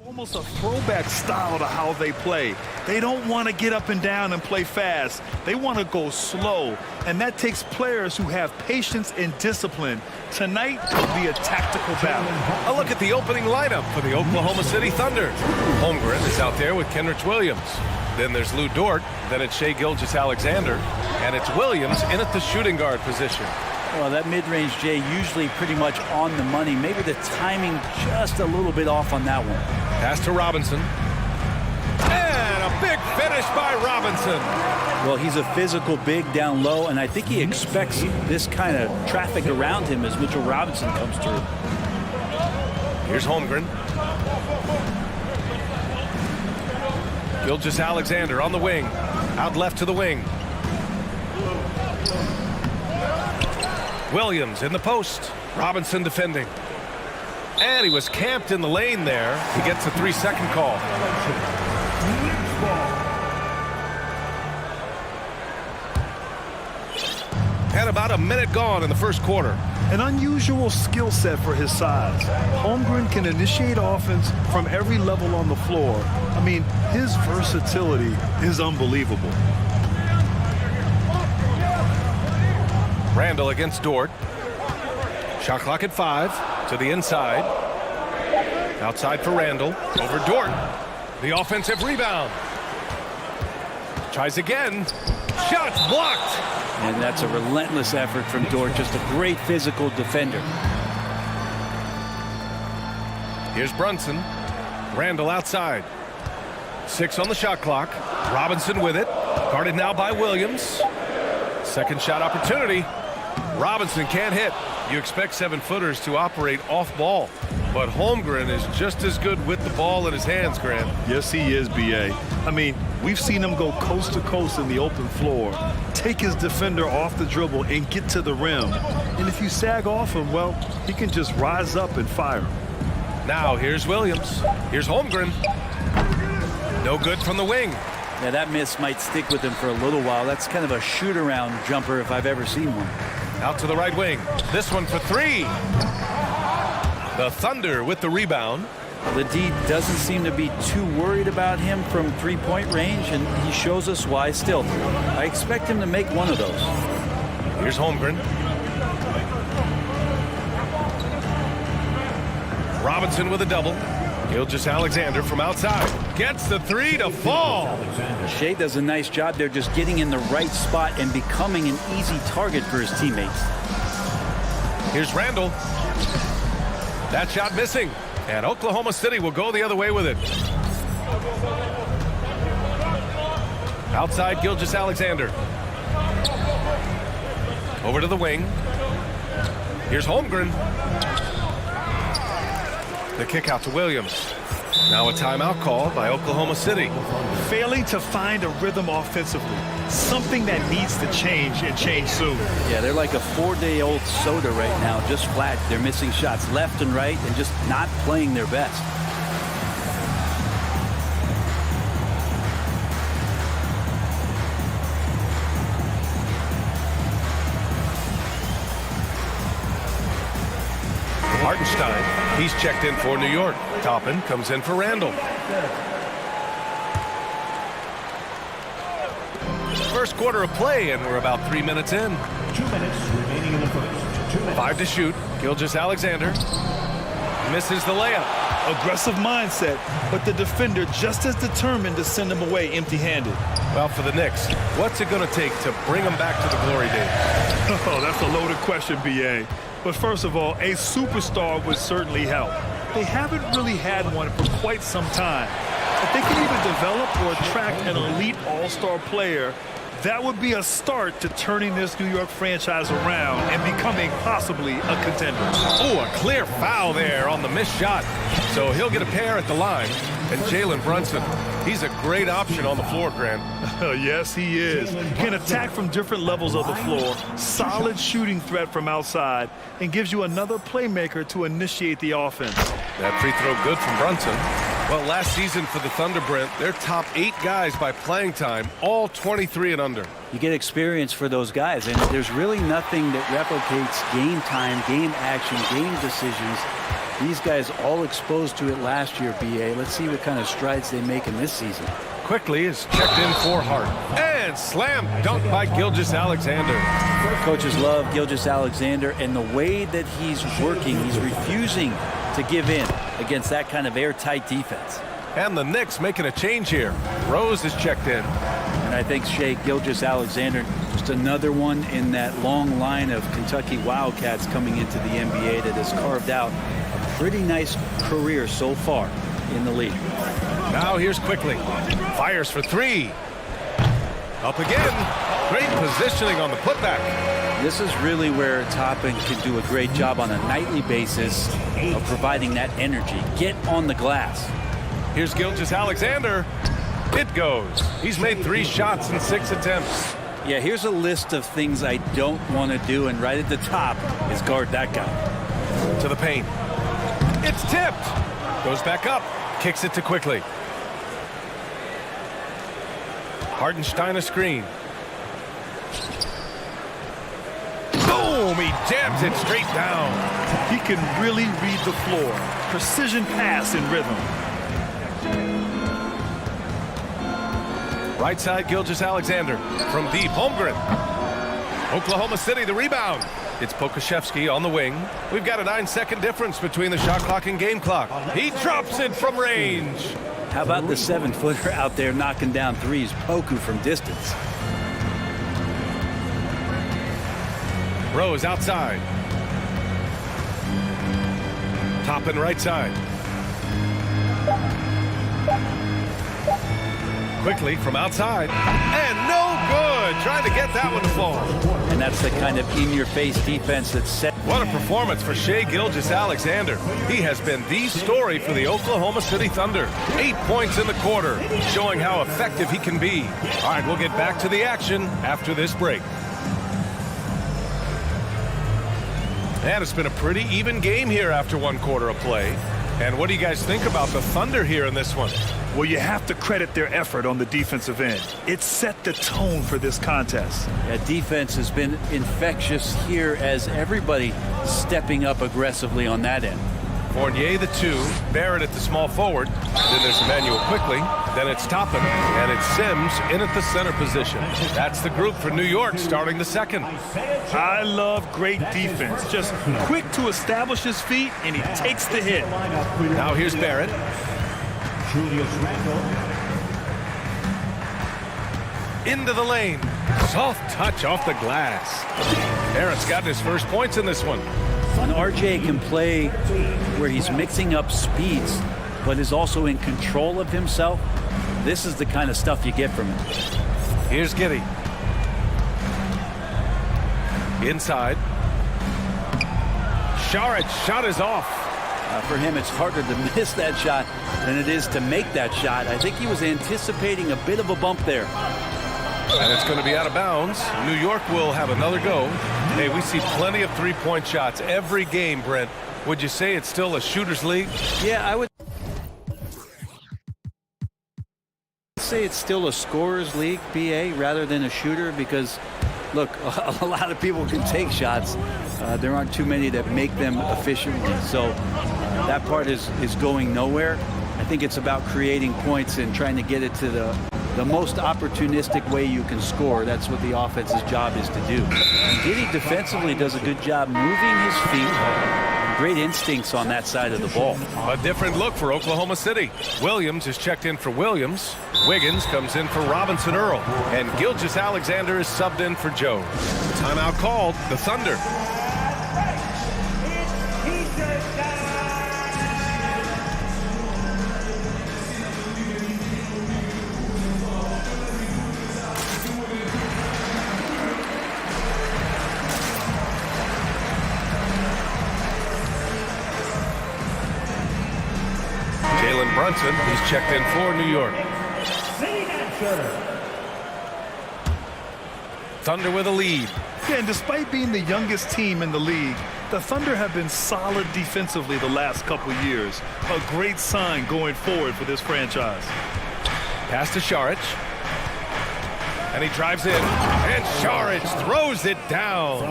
Almost a throwback style to how they play. They don't want to get up and down and play fast. They want to go slow. And that takes players who have patience and discipline. Tonight will be a tactical battle. A look at the opening lineup for the Oklahoma City Thunder. Holmgren is out there with Kenrich Williams. Then there's Lou Dort. Then it's Shai Gilgeous-Alexander. And it's Williams in at the shooting guard position. Well, that mid-range Jay usually pretty much on the money. Maybe the timing just a little bit off on that one. Pass to Robinson. And a big finish by Robinson. Well, he's a physical big down low, and I think he expects this kind of traffic around him as Mitchell Robinson comes through. Here's Holmgren. Gilgeous-Alexander on the wing. Out left to the wing. Williams in the post. Robinson defending. And he was camped in the lane there. He gets a 3-second call. And about a minute gone in the first quarter. An unusual skill set for his size. Holmgren can initiate offense from every level on the floor. I mean, his versatility is unbelievable. Randall against Dort. Shot clock at 5 to the inside. Outside for Randall. Over Dort. The offensive rebound. Tries again. Shots blocked. And that's a relentless effort from Dort. Just a great physical defender. Here's Brunson. Randall outside. 6 on the shot clock. Robinson with it. Guarded now by Williams. Second shot opportunity. Robinson can't hit. You expect 7-footers to operate off ball, but Holmgren is just as good with the ball in his hands, Grant. Yes, he is, B.A. I mean, we've seen him go coast to coast in the open floor, take his defender off the dribble and get to the rim. And if you sag off him, well, he can just rise up and fire. Now here's Williams. Here's Holmgren. No good from the wing. Yeah, that miss might stick with him for a little while. That's kind of a shoot-around jumper if I've ever seen one. Out to the right wing. This one for 3. The Thunder with the rebound. The D doesn't seem to be too worried about him from three-point range, and he shows us why still. I expect him to make one of those. Here's Holmgren. Robinson with a double. Gilgeous-Alexander from outside. Gets the 3 to fall. Shai does a nice job there just getting in the right spot and becoming an easy target for his teammates. Here's Randall. That shot missing. And Oklahoma City will go the other way with it. Outside Gilgeous-Alexander. Over to the wing. Here's Holmgren. The kick out to Williams. Now a timeout called by Oklahoma City. Failing to find a rhythm offensively. Something that needs to change and change soon. Yeah, they're like a 4-day-old soda right now, just flat. They're missing shots left and right and just not playing their best. Hartenstein, he's checked in for New York. Toppin comes in for Randall. First quarter of play, and we're about 3 minutes in. 2 minutes remaining in the first. 2 minutes. 5 to shoot. Gilgeous-Alexander misses the layup. Aggressive mindset, but the defender just as determined to send him away empty-handed. Well, for the Knicks, what's it going to take to bring them back to the glory days? Oh, that's a loaded question, B.A. But first of all, a superstar would certainly help. They haven't really had one for quite some time. If they can either develop or attract an elite all-star player, that would be a start to turning this New York franchise around and becoming possibly a contender. Oh, a clear foul there on the missed shot. So he'll get a pair at the line. And Jalen Brunson, he's a great option on the floor, Grant. Yes, he is. Can attack from different levels of the floor, solid shooting threat from outside, and gives you another playmaker to initiate the offense. That free throw good from Brunson. Well, last season for the Thunder, Brent, their top 8 guys by playing time, all 23 and under. You get experience for those guys, and there's really nothing that replicates game time, game action, game decisions. These guys all exposed to it last year, BA. Let's see what kind of strides they make in this season. Quickly is checked in for Hart. And slam dunk by Gilgeous-Alexander. Coaches love Gilgeous-Alexander, and the way that he's working, he's refusing to give in against that kind of airtight defense. And the Knicks making a change here. Rose is checked in. And I think Shai Gilgeous-Alexander, just another one in that long line of Kentucky Wildcats coming into the NBA that has carved out a pretty nice career so far in the league. Now here's Quickly. Fires for 3. Up again. Great positioning on the putback. This is really where Toppin can do a great job on a nightly basis of providing that energy. Get on the glass. Here's Gilgeous-Alexander. It goes. He's made 3 shots in 6 attempts. Yeah, here's a list of things I don't want to do, and right at the top is guard that guy. To the paint. It's tipped. Goes back up. Kicks it to Quickly. Hartenstein a screen. Boom! He jams it straight down. He can really read the floor. Precision pass in rhythm. Right side, Gilgeous-Alexander. From deep, Holmgren. Oklahoma City, the rebound. It's Pokusevski on the wing. We've got a 9-second difference between the shot clock and game clock. He drops it from range. How about the 7-footer out there knocking down threes? Poku from distance. Rose outside. Toppin right side. Quickly from outside. And no good. Trying to get that one to fall. And that's the kind of in-your-face defense that's set. What a performance for Shai Gilgeous-Alexander. He has been the story for the Oklahoma City Thunder. 8 points in the quarter, showing how effective he can be. All right, we'll get back to the action after this break. And it's been a pretty even game here after 1 quarter of play. And what do you guys think about the Thunder here in this one? Well, you have to credit their effort on the defensive end. It set the tone for this contest. Yeah, defense has been infectious here as everybody stepping up aggressively on that end. Fournier the 2, Barrett at the small forward. Then there's Emmanuel Quickly. Then it's Toppin, and it's Sims in at the center position. That's the group for New York starting the second. I love great defense. Just quick to establish his feet, and he takes the hit. Now here's Barrett. Into the lane. Soft touch off the glass. Barrett's gotten his first points in this one. And RJ can play where he's mixing up speeds, but is also in control of himself. This is the kind of stuff you get from him. Here's Giddey. Inside. Sharic's shot is off. For him, it's harder to miss that shot than it is to make that shot. I think he was anticipating a bit of a bump there. And it's going to be out of bounds. New York will have another go. Hey, we see plenty of three-point shots every game, Brent. Would you say it's still a shooter's league? Yeah, I would say it's still a scorer's league, BA, rather than a shooter, because, look, a lot of people can take shots. There aren't too many that make them efficiently. So that part is going nowhere. I think it's about creating points and trying to get it to the most opportunistic way you can score. That's what the offense's job is to do. Giddey defensively does a good job moving his feet. Great instincts on that side of the ball. A different look for Oklahoma City. Williams is checked in for Williams. Wiggins comes in for Robinson Earl. And Gilgeous-Alexander is subbed in for Joe. Timeout called. The Thunder. Brunson, he's checked in for New York. Thunder with a lead. Yeah, and despite being the youngest team in the league, The Thunder have been solid defensively the last couple years. A great sign going forward for this franchise. Pass to Šarić. And he drives in. And Šarić throws it down.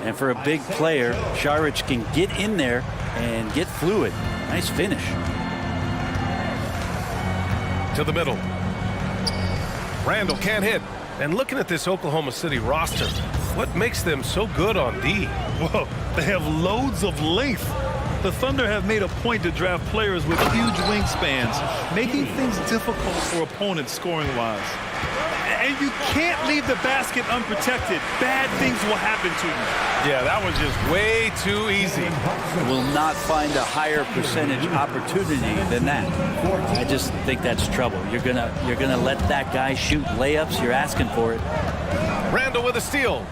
And for a big player, Šarić can get in there and get fluid. Nice finish. To the middle. Randall can't hit. And looking at this Oklahoma City roster, what makes them so good on D? Whoa, they have loads of length. The Thunder have made a point to draft players with huge wingspans, making things difficult for opponents scoring-wise. And you can't leave the basket unprotected. Bad things will happen to you. Yeah, that was just way too easy. Will not find a higher percentage opportunity than that. I just think that's trouble. You're gonna let that guy shoot layups. You're asking for it. Randall with a steal.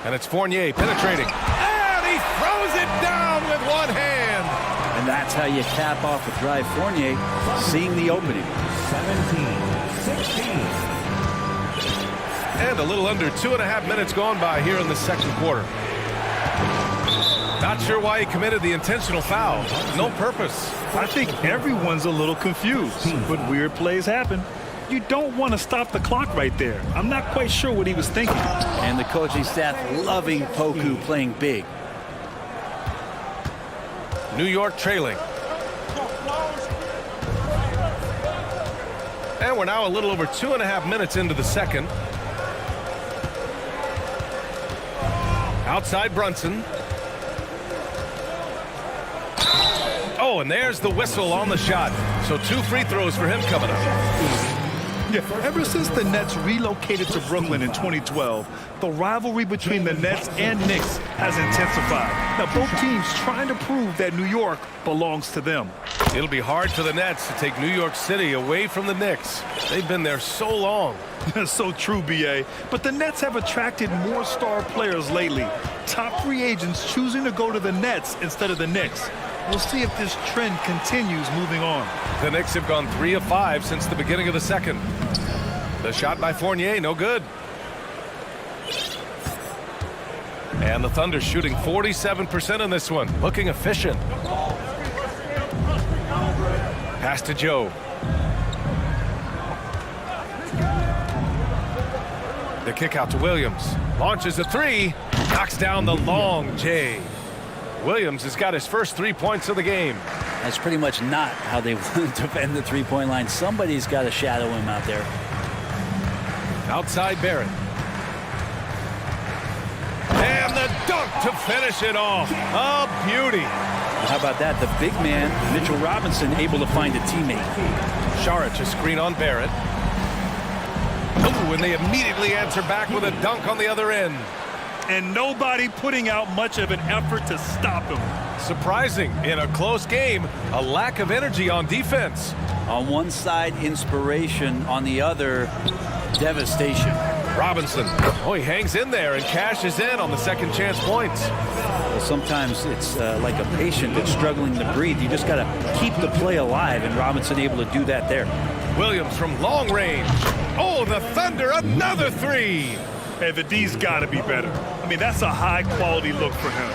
And it's Fournier penetrating. And he throws it down with one hand. And that's how you cap off a drive. Fournier seeing the opening. 17-16. And a little under 2.5 minutes gone by here in the second quarter. Not sure why he committed the intentional foul. No purpose. I think everyone's a little confused, but weird plays happen. You don't want to stop the clock right there. I'm not quite sure what he was thinking. And the coaching staff loving Poku playing big. New York trailing. And we're now a little over 2.5 minutes into the second. Outside Brunson. Oh, and there's the whistle on the shot. So 2 free throws for him coming up. Yeah, ever since the Nets relocated to Brooklyn in 2012, the rivalry between the Nets and Knicks has intensified. Now, both teams trying to prove that New York belongs to them. It'll be hard for the Nets to take New York City away from the Knicks. They've been there so long. So true, B.A. But the Nets have attracted more star players lately. Top free agents choosing to go to the Nets instead of the Knicks. We'll see if this trend continues moving on. The Knicks have gone 3 of 5 since the beginning of the second. The shot by Fournier, no good. And the Thunder shooting 47% in this one, looking efficient. Pass to Joe. The kick out to Williams. Launches a 3, knocks down the long J. Williams has got his first 3 points of the game. That's pretty much not how they want to defend the three-point line. Somebody's got to shadow him out there. Outside Barrett. And the dunk to finish it off. A beauty. How about that? The big man, Mitchell Robinson, able to find a teammate. Šarić a screen on Barrett. Ooh, and they immediately answer back with a dunk on the other end. And nobody putting out much of an effort to stop him. Surprising, in a close game, a lack of energy on defense. On one side, inspiration. On the other, devastation. Robinson, oh, he hangs in there and cashes in on the second chance points. Well, sometimes it's like a patient that's struggling to breathe. You just got to keep the play alive, and Robinson able to do that there. Williams from long range. Oh, the Thunder, another 3. Hey, the D's got to be better. I mean, that's a high-quality look for him.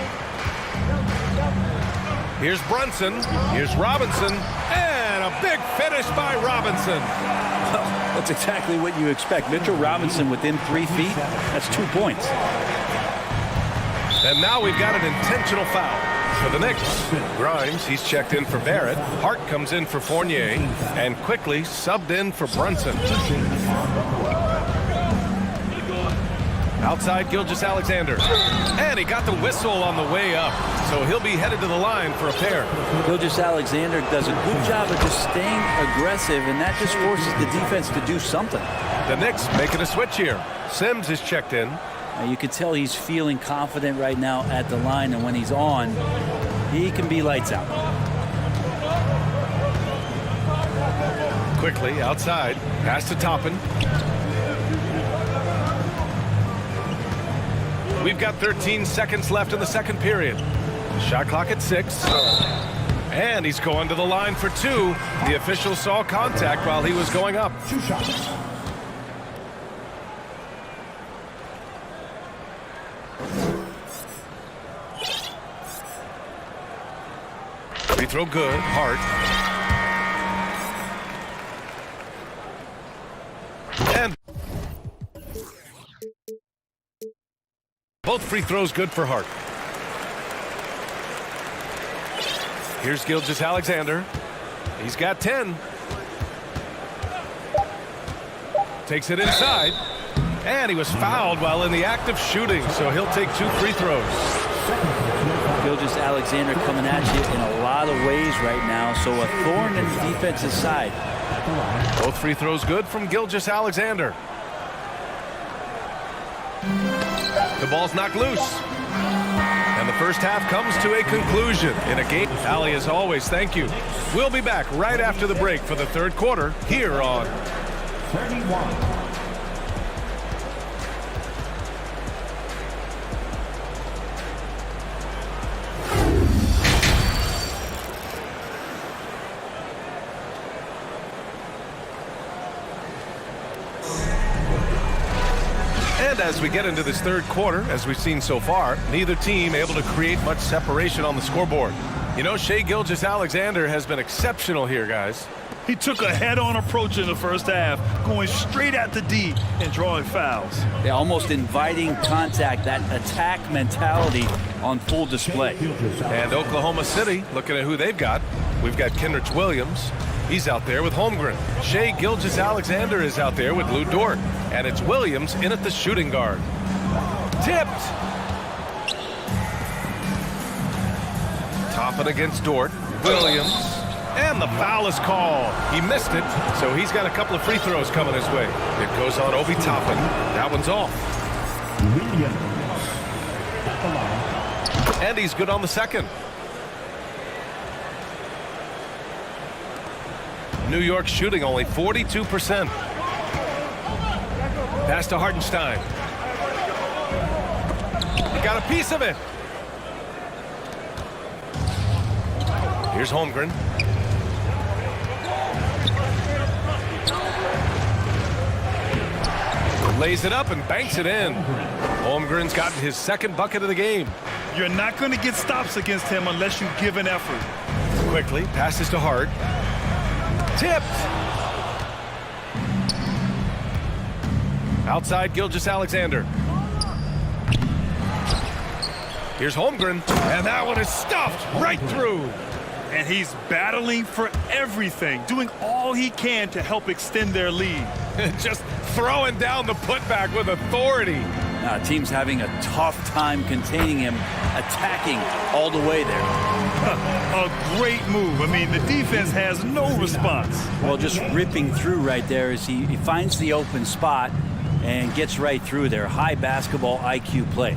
Here's Brunson. Here's Robinson. And a big finish by Robinson. Well, that's exactly what you expect. Mitchell Robinson within 3 feet. That's 2 points. And now we've got an intentional foul for the Knicks. Grimes, he's checked in for Barrett. Hart comes in for Fournier. And quickly subbed in for Brunson. Outside Gilgeous-Alexander. And he got the whistle on the way up. So he'll be headed to the line for a pair. Gilgeous-Alexander does a good job of just staying aggressive, and that just forces the defense to do something. The Knicks making a switch here. Sims is checked in. You can tell he's feeling confident right now at the line, and when he's on, he can be lights out. Quickly outside. Pass to Toppin. We've got 13 seconds left in the second period. Shot clock at 6. And he's going to the line for 2. The official saw contact while he was going up. 2 shots. Free throw good. Hart. And both free throws good for Hart. Here's Gilgeous-Alexander. He's got 10. Takes it inside. And he was fouled while in the act of shooting, so he'll take 2 free throws. Gilgeous-Alexander coming at you in a lot of ways right now, so a thorn in the defensive side. Both free throws good from Gilgeous-Alexander. The ball's knocked loose. And the first half comes to a conclusion in a game. Ali, as always, thank you. We'll be back right after the break for the third quarter here on 31. And as we get into this third quarter, as we've seen so far, neither team able to create much separation on the scoreboard. You know, Shai Gilgeous-Alexander has been exceptional here, guys. He took a head-on approach in the first half, going straight at the D and drawing fouls. Yeah, almost inviting contact, that attack mentality on full display. And Oklahoma City, looking at who they've got, we've got Kenrich Williams. He's out there with Holmgren. Shai Gilgeous-Alexander is out there with Lou Dort. And it's Williams in at the shooting guard. Tipped. Toppin against Dort. Williams. And the foul is called. He missed it, so he's got a couple of free throws coming his way. It goes on Obi Toppin. That one's off. And he's good on the second. New York shooting only 42%. Pass to Hartenstein. He got a piece of it. Here's Holmgren. Lays it up and banks it in. Holmgren's gotten his second bucket of the game. You're not going to get stops against him unless you give an effort. Quickly, passes to Hart. Tipped. Outside Gilgeous-Alexander. Here's Holmgren, and that one is stuffed right through. And he's battling for everything, doing all he can to help extend their lead. Just throwing down the putback with authority. Team's having a tough time containing him, attacking all the way there. A great move. I mean, the defense has no response. Well, just ripping through right there as he finds the open spot and gets right through there. High basketball IQ play.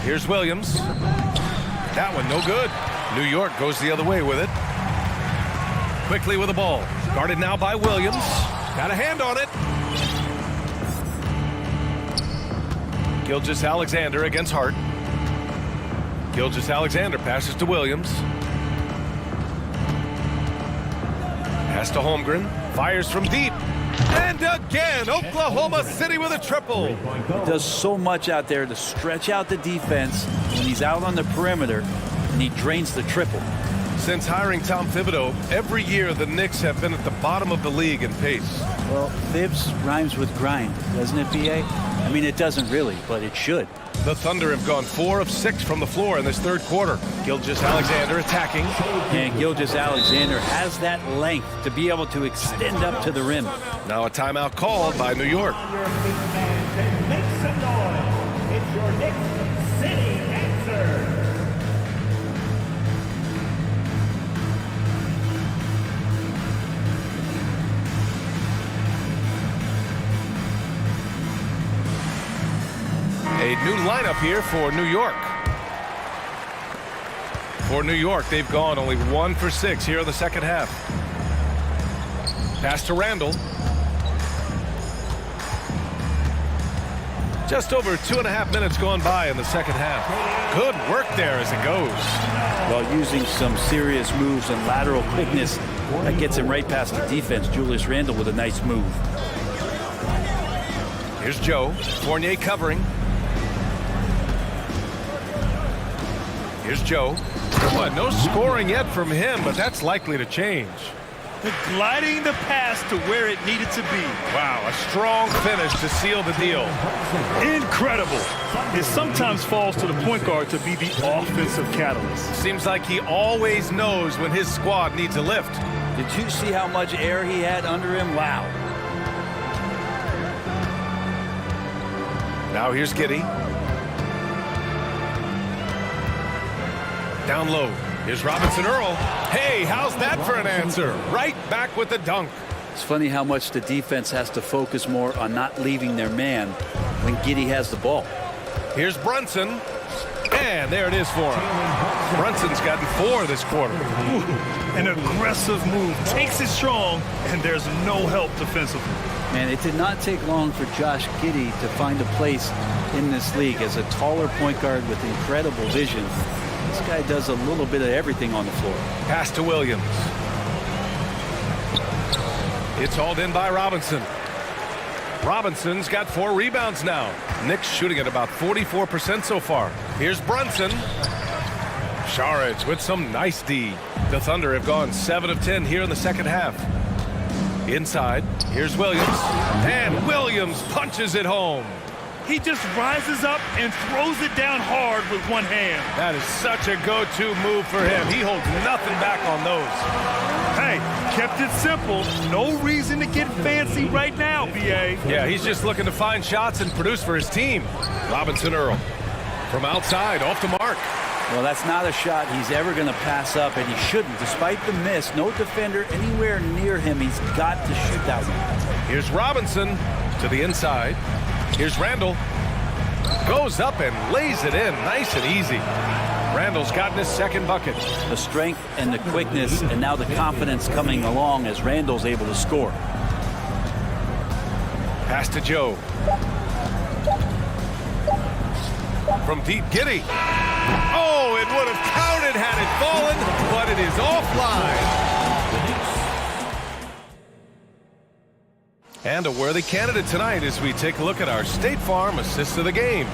Here's Williams. That one no good. New York goes the other way with it. Quickly with the ball. Guarded now by Williams. Got a hand on it. Gilgeous-Alexander against Hart. Gilgeous-Alexander passes to Williams. Pass to Holmgren. Fires from deep. And again, Oklahoma City with a triple. He does so much out there to stretch out the defense when he's out on the perimeter, and he drains the triple. Since hiring Tom Thibodeau, every year the Knicks have been at the bottom of the league in pace. Well, Thibs rhymes with grind, doesn't it, B.A.? I mean, it doesn't really, but it should. The Thunder have gone 4 of 6 from the floor in this third quarter. Gilgeous-Alexander attacking. And Gilgeous-Alexander has that length to be able to extend up to the rim. Now a timeout called by New York. Make some noise. It's your Knicks City answer. A new lineup here for New York. For New York, they've gone only 1 for 6 here in the second half. Pass to Randall. Just over 2.5 minutes gone by in the second half. Good work there as it goes. Well, using some serious moves and lateral quickness, that gets him right past the defense. Julius Randle with a nice move. Here's Joe. Fournier covering. Here's Joe. But no scoring yet from him, but that's likely to change. Gliding the pass to where it needed to be. Wow, a strong finish to seal the deal. Incredible. It sometimes falls to the point guard to be the offensive catalyst. Seems like he always knows when his squad needs a lift. Did you see how much air he had under him? Wow. Now here's Giddey. Down low. Here's Robinson Earl. Hey, how's that for an answer? Right back with the dunk. It's funny how much the defense has to focus more on not leaving their man when Giddey has the ball. Here's Brunson. And there it is for him. Brunson's gotten 4 this quarter. Ooh, an aggressive move. Takes it strong, and there's no help defensively. Man, it did not take long for Josh Giddey to find a place in this league as a taller point guard with incredible vision. This guy does a little bit of everything on the floor. Pass to Williams. It's hauled in by Robinson. Robinson's got 4 rebounds now. Knicks shooting at about 44% so far. Here's Brunson. Saric with some nice D. The Thunder have gone 7 of 10 here in the second half. Inside, here's Williams. And Williams punches it home. He just rises up and throws it down hard with one hand. That is such a go-to move for him. He holds nothing back on those. Hey, kept it simple. No reason to get fancy right now, B.A. Yeah, he's just looking to find shots and produce for his team. Robinson Earl from outside, off the mark. Well, that's not a shot he's ever going to pass up, and he shouldn't. Despite the miss, no defender anywhere near him. He's got to shoot that one. Here's Robinson to the inside. Here's Randall. Goes up and lays it in nice and easy. Randall's gotten his second bucket. The strength and the quickness and now the confidence coming along as Randall's able to score. Pass to Joe. From deep, Giddey. Oh, it would have counted had it fallen, but it is offline. And a worthy candidate tonight as we take a look at our State Farm assist of the game.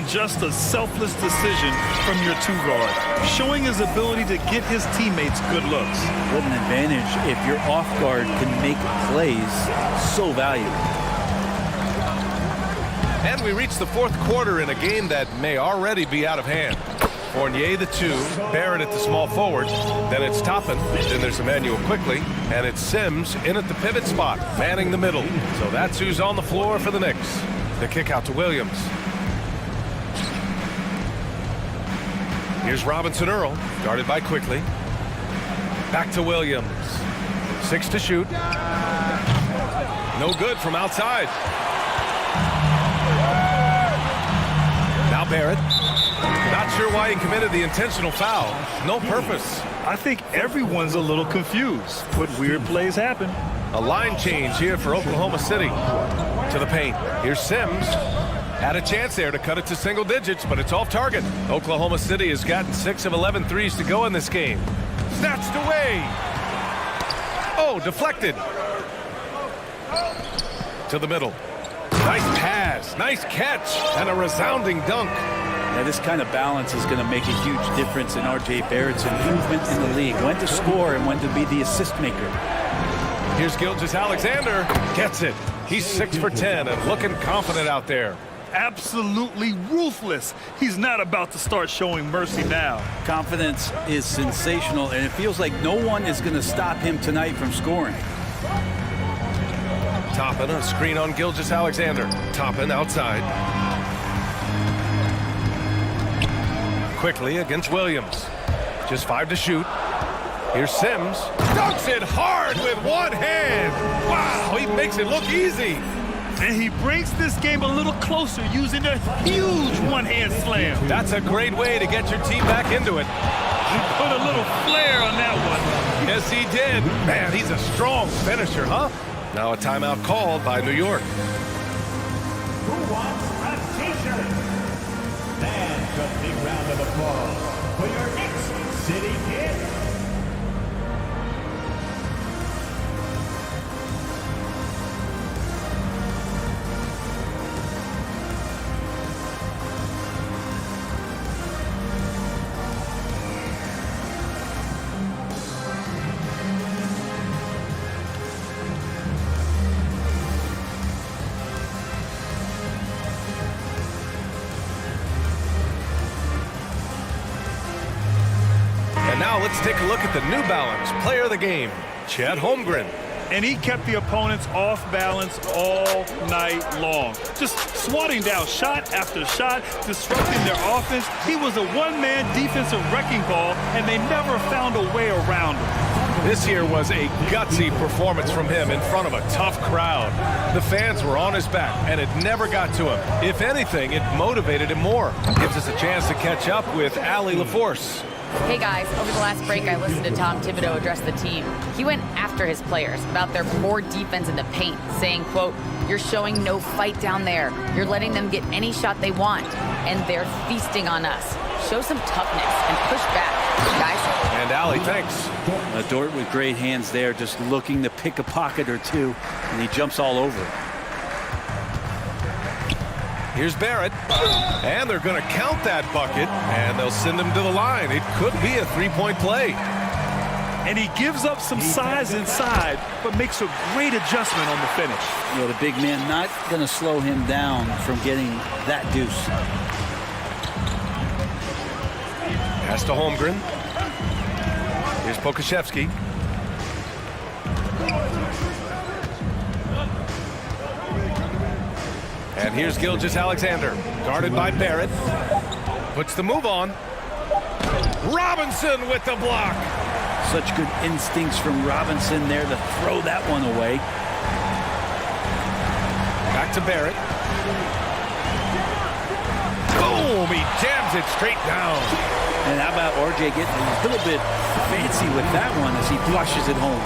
Just a selfless decision from your 2-guard, showing his ability to get his teammates good looks. What an advantage if your off guard can make plays so valuable. And we reach the 4th quarter in a game that may already be out of hand. Fournier the 2, Barrett at the small forward, then it's Toppin, then there's Emmanuel quickly, and it's Sims in at the pivot spot, manning the middle. So that's who's on the floor for the Knicks. The kick out to Williams. Here's Robinson Earl, guarded by Quickly. Back to Williams. 6 to shoot. No good from outside. Now Barrett. Not sure why he committed the intentional foul. No purpose. I think everyone's a little confused, but weird plays happen. A line change here for Oklahoma City. To the paint. Here's Sims. Had a chance there to cut it to single digits, but it's off target. Oklahoma City has gotten 6 of 11 threes to go in this game. Snatched away. Oh, deflected. To the middle. Nice pass, nice catch, and a resounding dunk. Now, this kind of balance is going to make a huge difference in R.J. Barrett's improvement in the league. When to score and when to be the assist maker. Here's Gilgeous-Alexander. Gets it. He's 6 for 10 and looking confident out there. Absolutely ruthless. He's not about to start showing mercy now. Confidence is sensational, and it feels like no one is going to stop him tonight from scoring. Toppin, a screen on Gilgeous-Alexander. Toppin outside. Quickly against Williams. Just 5 to shoot. Here's Sims. Dunks it hard with one hand. Wow, he makes it look easy. And he brings this game a little closer using a huge one-hand slam. That's a great way to get your team back into it. He put a little flair on that one. Yes, he did. Man, he's a strong finisher, huh? Now a timeout called by New York. Who wants a t-shirt? That's a big round of applause for your Knicks City Kids. Now let's take a look at the New Balance player of the game, Chet Holmgren. And he kept the opponents off balance all night long. Just swatting down shot after shot, disrupting their offense. He was a one-man defensive wrecking ball, and they never found a way around him. This here was a gutsy performance from him in front of a tough crowd. The fans were on his back, and it never got to him. If anything, it motivated him more. Gives us a chance to catch up with Allie LaForce. Hey guys, over the last break I listened to Tom Thibodeau address the team. He went after his players about their poor defense in the paint, saying, quote, "You're showing no fight down there. You're letting them get any shot they want, and they're feasting on us. Show some toughness and push back, guys." And Allie, thanks. Dort with great hands there, just looking to pick a pocket or two, and he jumps all over it. Here's Barrett, and they're going to count that bucket, and they'll send him to the line. It could be a three-point play. And he gives up some size inside, but makes a great adjustment on the finish. You know, the big man not going to slow him down from getting that deuce. Pass to Holmgren. Here's Pokashevsky. And here's Gilgeous-Alexander, guarded by Barrett. Puts the move on. Robinson with the block. Such good instincts from Robinson there to throw that one away. Back to Barrett. Boom! He jams it straight down. And how about RJ getting a little bit fancy with that one as he flushes it home.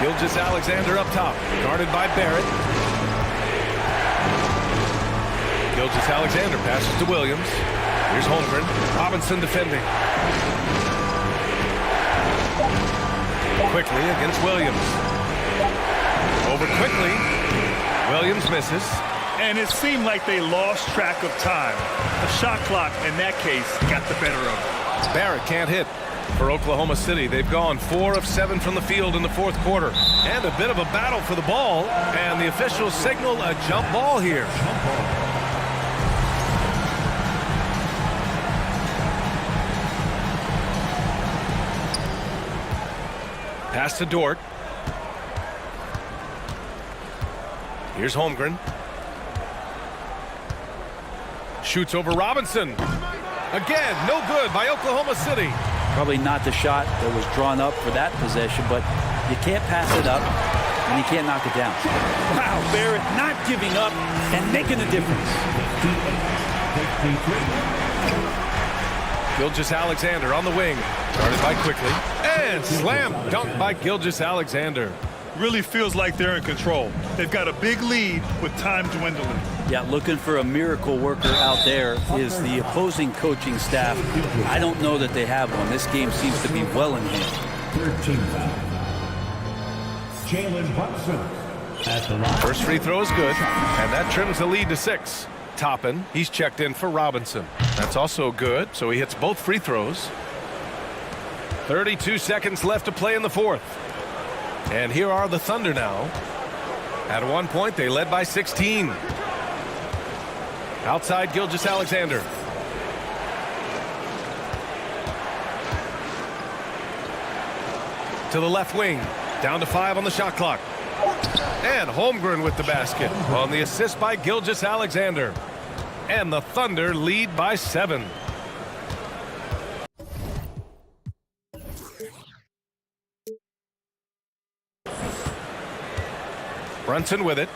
Gilgeous-Alexander up top, guarded by Barrett. Gilgeous-Alexander passes to Williams. Here's Holmgren. Robinson defending. Quickly against Williams. Over quickly. Williams misses. And it seemed like they lost track of time. The shot clock, in that case, got the better of it. Barrett can't hit. For Oklahoma City, they've gone 4 of 7 from the field in the fourth quarter. And a bit of a battle for the ball, and the officials signal a jump ball here. Pass to Dort. Here's Holmgren. Shoots over Robinson. Again, no good by Oklahoma City. Probably not the shot that was drawn up for that possession, but you can't pass it up, and you can't knock it down. Wow, Barrett not giving up and making a difference. Gilgeous-Alexander on the wing. Started by Quickly. And slam dunk by Gilgeous-Alexander. Really feels like they're in control. They've got a big lead with time dwindling. Yeah, looking for a miracle worker out there is the opposing coaching staff. I don't know that they have one. This game seems to be well in hand. 13 Jalen Brunson at the line. First free throw is good, and that trims the lead to 6. Toppin, he's checked in for Robinson. That's also good, so he hits both free throws. 32 seconds left to play in the fourth. And here are the Thunder now. At one point, they led by 16. Outside Gilgeous-Alexander. To the left wing. Down to 5 on the shot clock. And Holmgren with the basket on the assist by Gilgeous-Alexander. And the Thunder lead by 7. Brunson with it.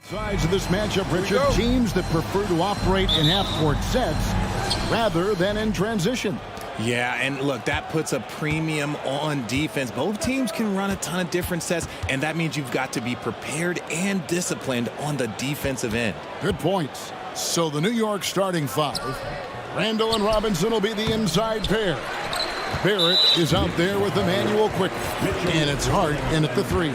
Sides of this matchup, Richard, teams that prefer to operate in half-court sets rather than in transition. Yeah, and look, that puts a premium on defense. Both teams can run a ton of different sets, and that means you've got to be prepared and disciplined on the defensive end. Good points. So the New York starting five, Randall and Robinson will be the inside pair. Barrett is out there with Emmanuel Quickly, and it's Hart in at the three.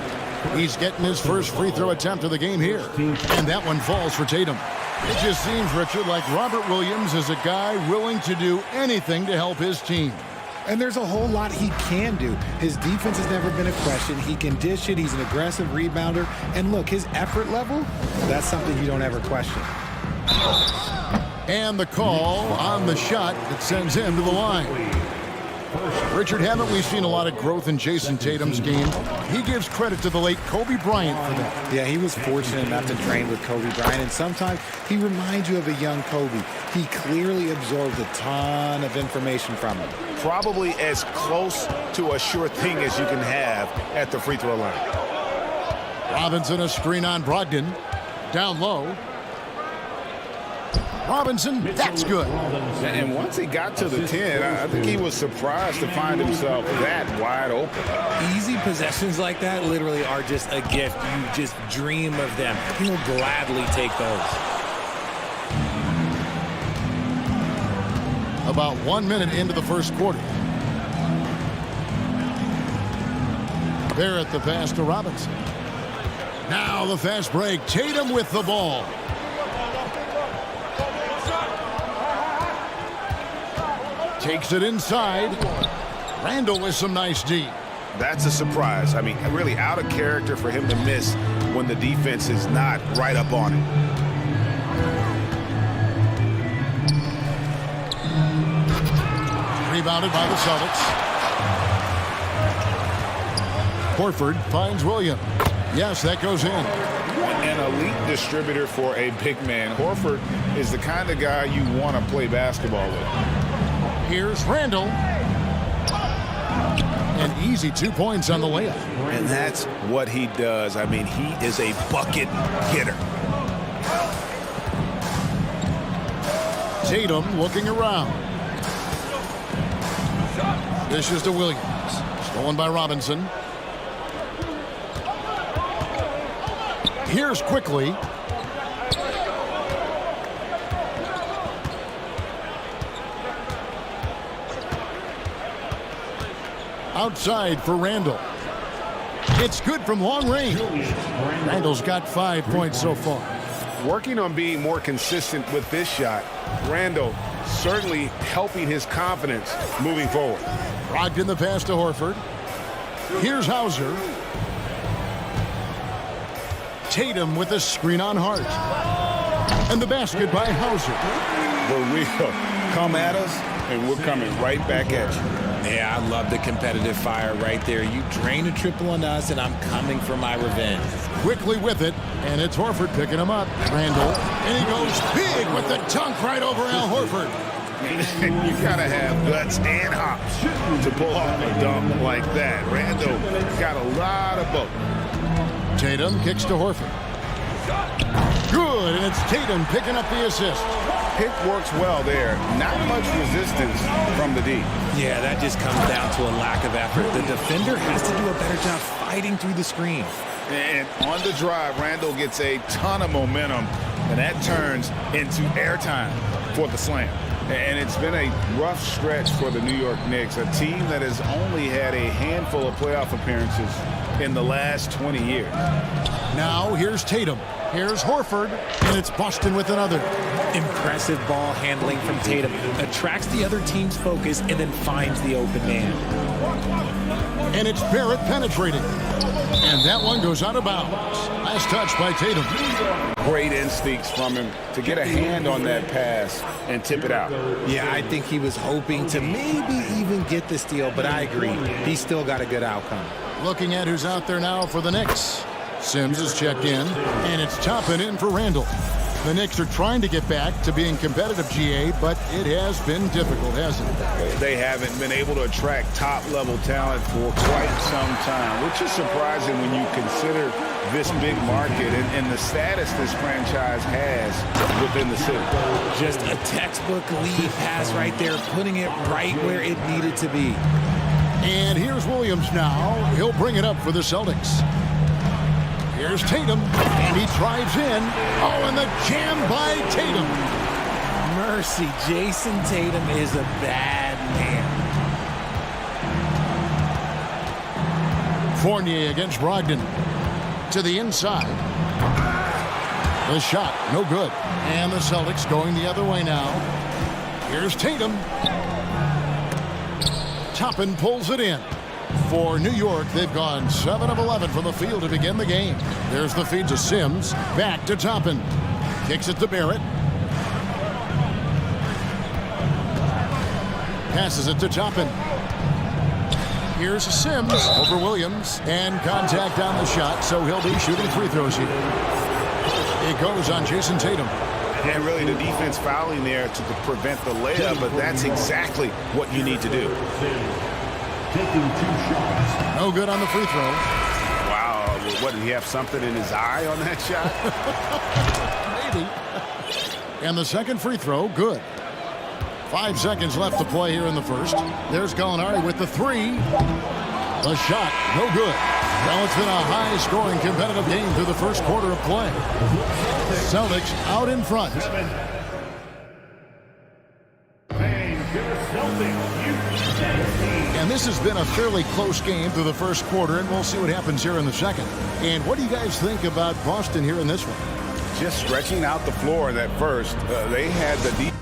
He's getting his first free throw attempt of the game here, and that one falls for Tatum. It just seems, Richard, like Robert Williams is a guy willing to do anything to help his team. And there's a whole lot he can do. His defense has never been a question. He can dish it. He's an aggressive rebounder. And look, his effort level, that's something you don't ever question. And the call on the shot that sends him to the line. Richard, haven't we seen a lot of growth in Jason Tatum's game? He gives credit to the late Kobe Bryant for that. Yeah, he was fortunate enough to train with Kobe Bryant, and sometimes he reminds you of a young Kobe. He clearly absorbed a ton of information from him. Probably as close to a sure thing as you can have at the free throw line. Robinson, a screen on Brogdon. Down low. Robinson, that's good. And once he got to the 10, I think he was surprised to find himself that wide open. Easy possessions like that literally are just a gift. You just dream of them. He'll gladly take those. About 1 minute into the first quarter. Barrett the pass to Robinson. Now the fast break. Tatum with the ball. Takes it inside. Randall with some nice D. That's a surprise. I mean, really out of character for him to miss when the defense is not right up on it. Rebounded by the Celtics. Horford finds Williams. Yes, that goes in. An elite distributor for a big man. Horford is the kind of guy you want to play basketball with. Here's Randall. An easy 2 points on the layup. And that's what he does. I mean, he is a bucket getter. Tatum looking around. Dishes to Williams. Stolen by Robinson. Here's Quickly. Outside for Randall. It's good from long range. Randall's got 5 points so far. Working on being more consistent with this shot, Randall certainly helping his confidence moving forward. Brogdon the pass to Horford. Here's Hauser. Tatum with a screen on Hart. And the basket by Hauser. For real. Come at us, and we're coming right back at you. Yeah, I love the competitive fire right there. You drain a triple on us, and I'm coming for my revenge. Quickly with it, and it's Horford picking him up. Randall, and he goes big with the dunk right over Al Horford. You gotta have guts and hops to pull off a dunk like that. Randall got a lot of both. Tatum kicks to Horford. Good, and it's Tatum picking up the assist. Pick works well there. Not much resistance from the D. Yeah, that just comes down to a lack of effort. The defender has to do a better job fighting through the screen. And on the drive, Randall gets a ton of momentum, and that turns into airtime for the slam. And it's been a rough stretch for the New York Knicks, a team that has only had a handful of playoff appearances in the last 20 years. Now here's Tatum. Here's Horford, and it's Boston with another. Impressive ball handling from Tatum. Attracts the other team's focus and then finds the open man. And it's Barrett penetrating. And that one goes out of bounds. Last touch by Tatum. Great instincts from him to get a hand on that pass and tip it out. Yeah, I think he was hoping to maybe even get the steal, but I agree. He still got a good outcome. Looking at who's out there now for the Knicks. Sims is checked in, and it's Toppin in for Randall. The Knicks are trying to get back to being competitive, GA, but it has been difficult, hasn't it? They haven't been able to attract top-level talent for quite some time, which is surprising when you consider this big market and the status this franchise has within the city. Just a textbook lead pass right there, putting it right where it needed to be. And here's Williams now. He'll bring it up for the Celtics. Here's Tatum, and he drives in. Oh, and the jam by Tatum. Mercy, Jason Tatum is a bad man. Fournier against Brogdon. To the inside. The shot, no good. And the Celtics going the other way now. Here's Tatum. Toppin pulls it in. For New York, they've gone 7 of 11 from the field to begin the game. There's the feed to Sims. Back to Toppin. Kicks it to Barrett. Passes it to Toppin. Here's Sims over Williams. And contact on the shot, so he'll be shooting free throws here. It goes on Jason Tatum. And really the defense fouling there to prevent the layup, but that's exactly what you need to do. Taking 2 shots. No good on the free throw. Wow, what, did he have something in his eye on that shot? Maybe. And the second free throw, good. 5 seconds left to play here in the first. There's Gallinari with the 3. The shot, no good. Well, it's been a high-scoring competitive game through the first quarter of play. Celtics out in front. And this has been a fairly close game through the first quarter, and we'll see what happens here in the second. And what do you guys think about Boston here in this one? Just stretching out the floor in that first. They had the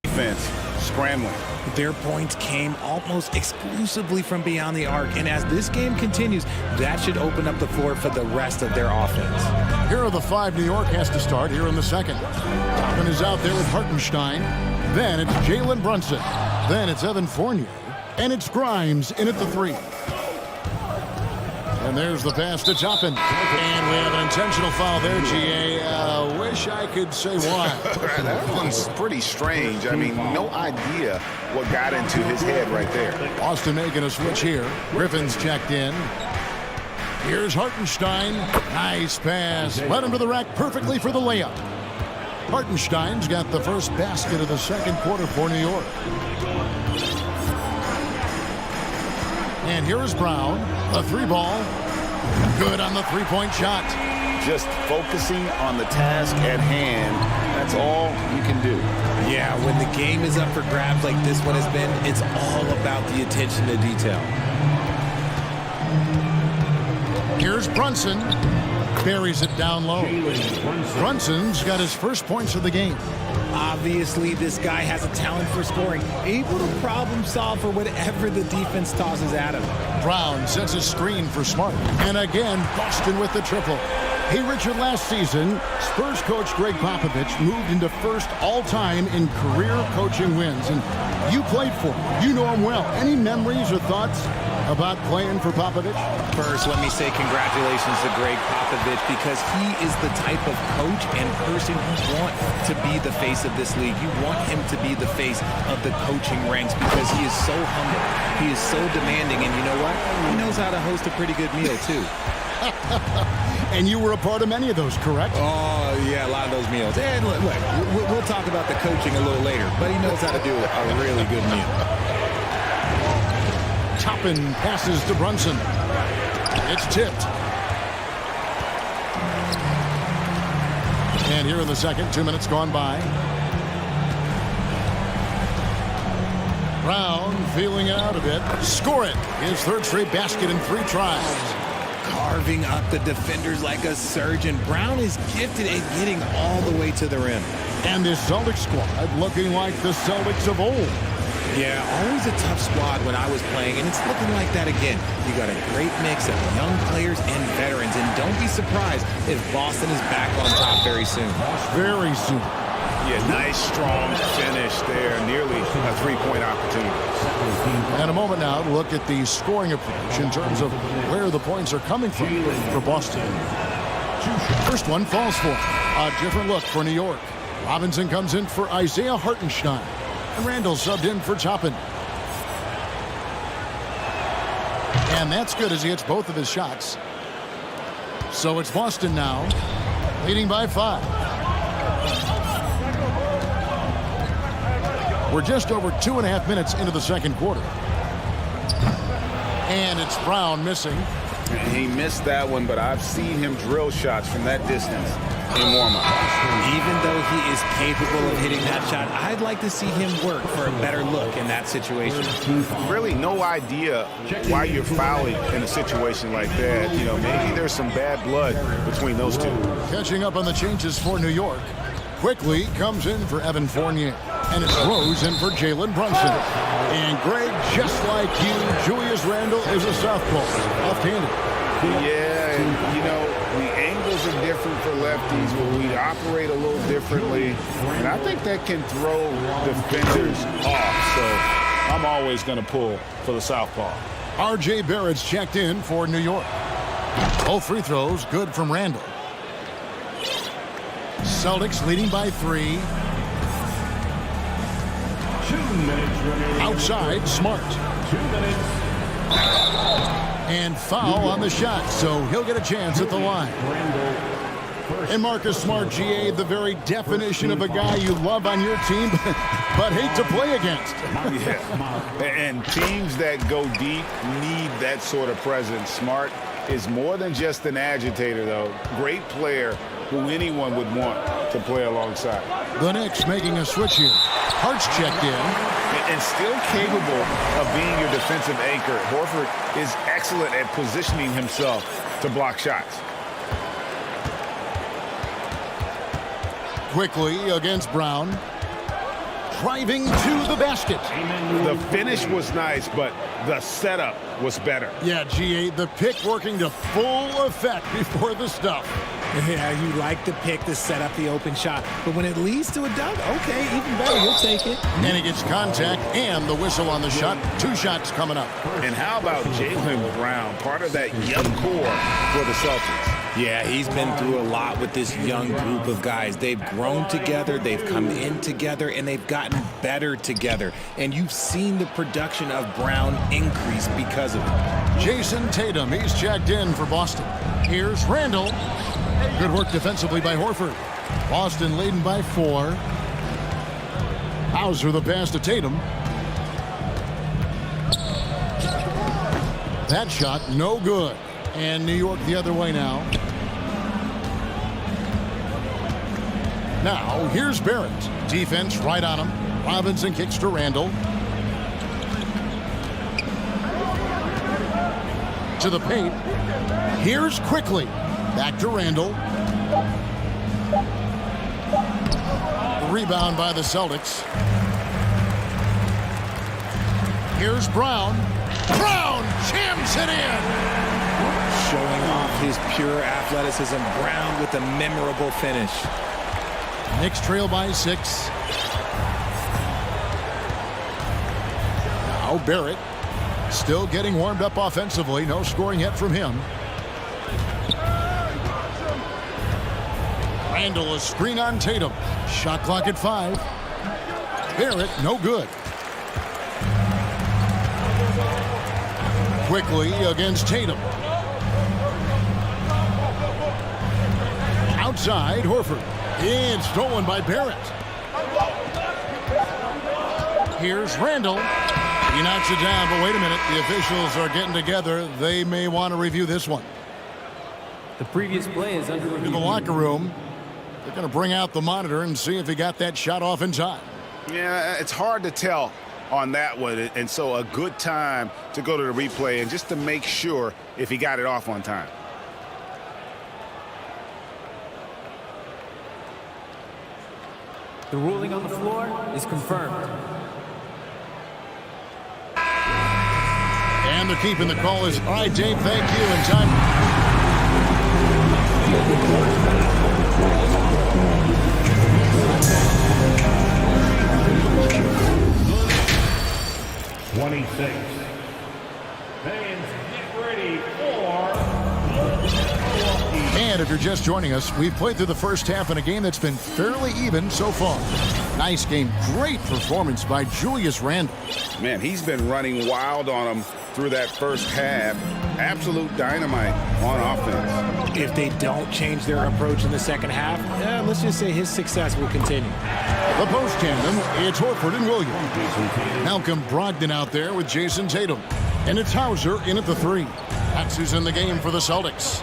defense scrambling. Their points came almost exclusively from beyond the arc, and as this game continues, that should open up the floor for the rest of their offense. Here are the 5 New York has to start here in the second. Toppin is out there with Hartenstein. Then it's Jalen Brunson. Then it's Evan Fournier. And it's Grimes in at the 3. And there's the pass to Toppin. And we have an intentional foul there, G.A. Wish I could say why. That one's pretty strange. I mean, no idea what got into his head right there. Boston making a switch here. Griffin's checked in. Here's Hartenstein. Nice pass. Led him to the rack perfectly for the layup. Hartenstein's got the first basket of the second quarter for New York. And here is Brown. A 3 ball. Good on the 3-point shot. Just focusing on the task at hand. That's all you can do. Yeah, when the game is up for grabs like this one has been, it's all about the attention to detail. Here's Brunson. Buries it down low. Brunson's got his first points of the game. Obviously, this guy has a talent for scoring, able to problem solve for whatever the defense tosses at him. Brown sets a screen for Smart. And again, Boston with the triple. Hey, Richard, last season, Spurs coach Greg Popovich moved into first all-time in career coaching wins. And you played for him. You know him well. Any memories or thoughts about playing for Popovich? First, let me say congratulations to Greg Popovich, because he is the type of coach and person you want to be the face of this league. You want him to be the face of the coaching ranks, because he is so humble. He is so demanding, and you know what? He knows how to host a pretty good meal, too. And you were a part of many of those, correct? Oh, yeah, a lot of those meals. And look, we'll talk about the coaching a little later, but he knows how to do a really good meal. Toppin passes to Brunson. It's tipped. And here in the second, 2 minutes gone by. Brown feeling out a bit. Score it. His third straight basket in 3 tries. Carving up the defenders like a surgeon. Brown is gifted at getting all the way to the rim. And this Celtics squad looking like the Celtics of old. Yeah, always a tough squad when I was playing, and it's looking like that again. You got a great mix of young players and veterans, and don't be surprised if Boston is back on top very soon. Very soon. Yeah, nice, strong finish there. Nearly a 3-point opportunity. And a moment now to look at the scoring approach in terms of where the points are coming from for Boston. First one falls for him. A different look for New York. Robinson comes in for Isaiah Hartenstein. And Randall subbed in for Toppin. And that's good as he hits both of his shots. So it's Boston now, leading by 5. We're just over 2.5 minutes into the second quarter. And it's Brown missing. He missed that one, but I've seen him drill shots from that distance in warm-up. Even though he is capable of hitting that shot, I'd like to see him work for a better look in that situation. Really no idea why you're fouling in a situation like that. You know, maybe there's some bad blood between those two. Catching up on the changes for New York. Quickly comes in for Evan Fournier. And it's Rose in for Jalen Brunson. And Greg, just like you, Julius Randle is a southpaw, left-handed. Yeah, and, you know, the angles are different for lefties, but we operate a little differently. And I think that can throw defenders off. So I'm always going to pull for the southpaw. R.J. Barrett's checked in for New York. Both free throws good from Randle. Celtics leading by 3. 2 minutes remaining. Outside, Smart. 2 minutes. And foul on the shot, so he'll get a chance at the line. And Marcus Smart, GA, the very definition of a guy you love on your team, but hate to play against. Yeah, and teams that go deep need that sort of presence. Smart is more than just an agitator, though. Great player who anyone would want to play alongside. The Knicks making a switch here. Hart's checked in. And still capable of being your defensive anchor. Horford is excellent at positioning himself to block shots. Quickly against Brown. Driving to the basket. The finish was nice, but the setup was better. Yeah, GA, the pick working to full effect before the stuff. Yeah, you like the pick to set up the open shot, but when it leads to a dunk, okay, even better, you'll take it. And he gets contact and the whistle on the shot. 2 shots coming up. And how about Jaylen Brown, part of that young core for the Celtics? Yeah, he's been through a lot with this young group of guys. They've grown together, they've come in together, and they've gotten better together. And you've seen the production of Brown increase because of it. Jason Tatum, he's checked in for Boston. Here's Randle. Good work defensively by Horford. Boston leading by 4. Hauser the pass to Tatum. That shot no good. And New York the other way now. Now here's Barrett. Defense right on him. Robinson kicks to Randle. To the paint. Here's Quickly. Back to Randle. Rebound by the Celtics. Here's Brown. Brown jams it in. Showing off his pure athleticism. Brown with a memorable finish. Knicks trail by 6. Now Barrett still getting warmed up offensively. No scoring yet from him. Randle a screen on Tatum. Shot clock at 5. Barrett no good. Quickly against Tatum. Outside Horford. And stolen by Barrett. Here's Randle. He knocks it down, but wait a minute. The officials are getting together. They may want to review this one. The previous play is under review. In the locker room, they're going to bring out the monitor and see if he got that shot off in time. Yeah, it's hard to tell on that one, and so a good time to go to the replay and just to make sure if he got it off on time. The ruling on the floor is confirmed. And they're keeping the call as, all right, Dave, thank you. And time. 26. Fans, get ready for... And if you're just joining us, we've played through the first half in a game that's been fairly even so far. Nice game. Great performance by Julius Randle. Man, he's been running wild on him through that first half. Absolute dynamite on offense. If they don't change their approach in the second half, let's just say his success will continue. The post tandem, it's Horford and Williams. Malcolm Brogdon out there with Jason Tatum. And it's Hauser in at the 3. That's who's in the game for the Celtics.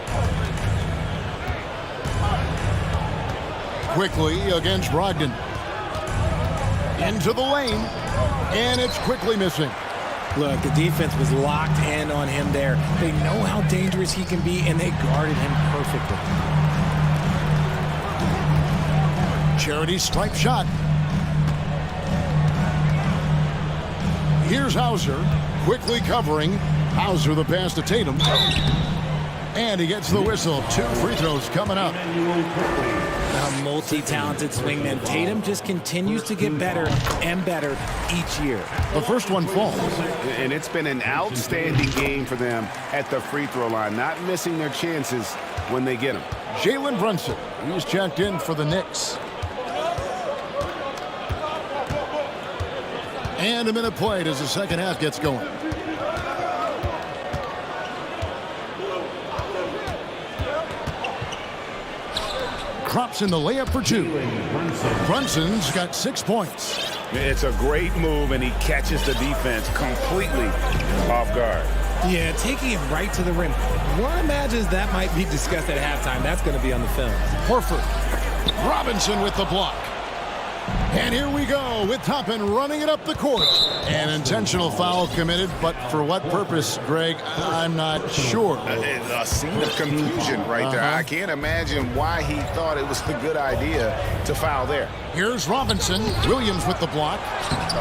Quickly against Brogdon. Into the lane. And it's quickly missing. Look, the defense was locked in on him there. They know how dangerous he can be, and they guarded him perfectly. Charity stripe shot. Here's Hauser, quickly covering. Hauser the pass to Tatum. And he gets the whistle. 2 free throws coming up. A multi-talented swingman. Tatum just continues to get better and better each year. The first one falls. And it's been an outstanding game for them at the free throw line, not missing their chances when they get them. Jalen Brunson, he's checked in for the Knicks. And a minute played as the second half gets going. Drops in the layup for 2. Brunson's got 6 points. It's a great move, and he catches the defense completely off guard. Yeah, taking it right to the rim. One imagines that might be discussed at halftime. That's going to be on the film. Horford. Robinson with the block. And here we go with Toppin running it up the court. An intentional foul committed, but for what purpose, Greg, I'm not sure. A scene of confusion right there. I can't imagine why he thought it was a good idea to foul there. Here's Robinson. Williams with the block.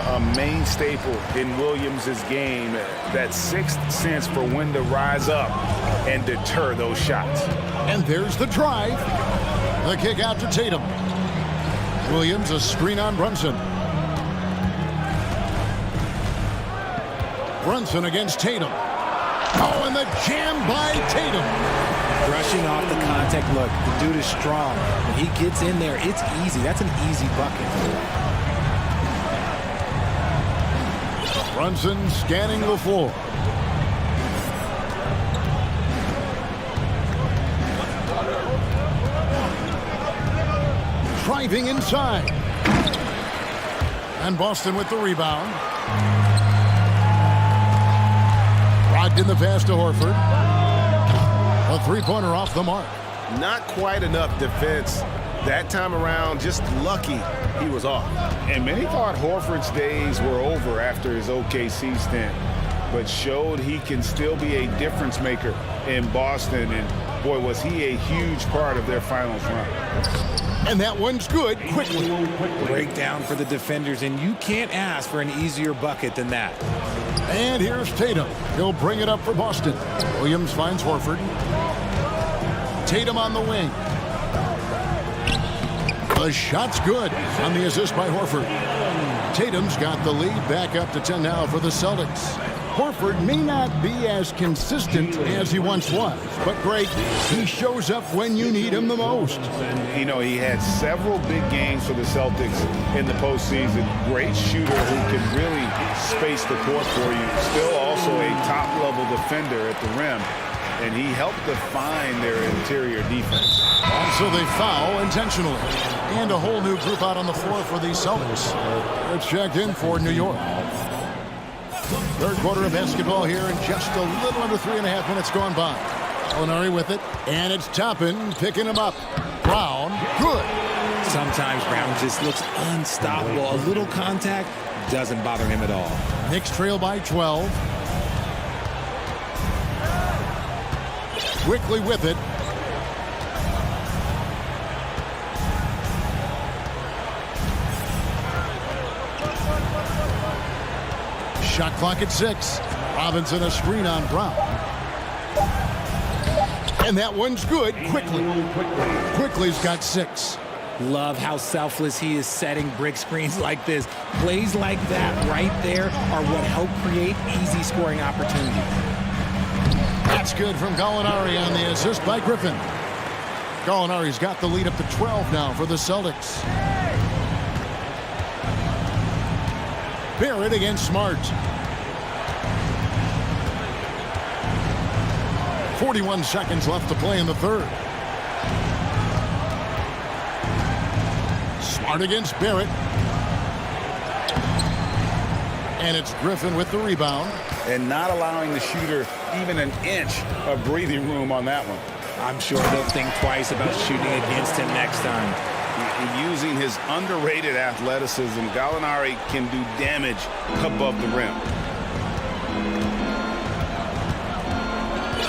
A main staple in Williams' game, that sixth sense for when to rise up and deter those shots. And there's the drive. The kick out to Tatum. Williams, a screen on Brunson. Brunson against Tatum. Oh, and the jam by Tatum. Brushing off the contact. Look, the dude is strong. When he gets in there, it's easy. That's an easy bucket. Brunson scanning the floor. Driving inside. And Boston with the rebound. Brogdon the pass to Horford. A three-pointer off the mark. Not quite enough defense that time around. Just lucky he was off. And many thought Horford's days were over after his OKC stint, but showed he can still be a difference maker in Boston. And boy, was he a huge part of their finals run. And that one's good quickly. Breakdown for the defenders, and you can't ask for an easier bucket than that. And here's Tatum. He'll bring it up for Boston. Williams finds Horford. Tatum on the wing. The shot's good on the assist by Horford. Tatum's got the lead back up to 10 now for the Celtics. Horford may not be as consistent as he once was, but Greg, he shows up when you need him the most. You know, he had several big games for the Celtics in the postseason. Great shooter who can really space the court for you. Still also a top-level defender at the rim, and he helped define their interior defense. Also, they foul intentionally. And a whole new group out on the floor for the Celtics. It's checked in for New York. Third quarter of basketball here, and just a little under 3.5 minutes gone by. Gallinari with it, and it's Toppin picking him up. Brown, good. Sometimes Brown just looks unstoppable. A little contact doesn't bother him at all. Knicks trail by 12. Quickly with it. Shot clock at 6. Robinson a screen on Brown. And that one's good. Quickly's got 6. Love how selfless he is setting brick screens like this. Plays like that right there are what help create easy scoring opportunity. That's good from Gallinari on the assist by Griffin. Gallinari's got the lead up to 12 now for the Celtics. Barrett against Smart. 41 seconds left to play in the third. Smart against Barrett. And it's Griffin with the rebound. And not allowing the shooter even an inch of breathing room on that one. I'm sure they'll think twice about shooting against him next time. Using his underrated athleticism, Gallinari can do damage above the rim.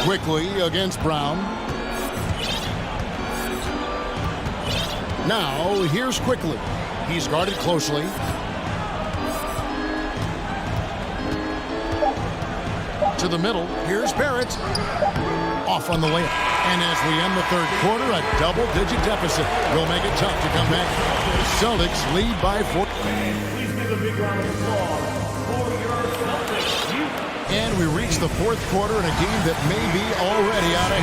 Quickly against Brown. Now, here's Quickly. He's guarded closely. To the middle. Here's Barrett. Off on the layup. And as we end the third quarter, a double-digit deficit will make it tough to come back. Celtics lead by 4. Please give a big round of applause for your Celtics. And we reach the fourth quarter in a game that may be already out of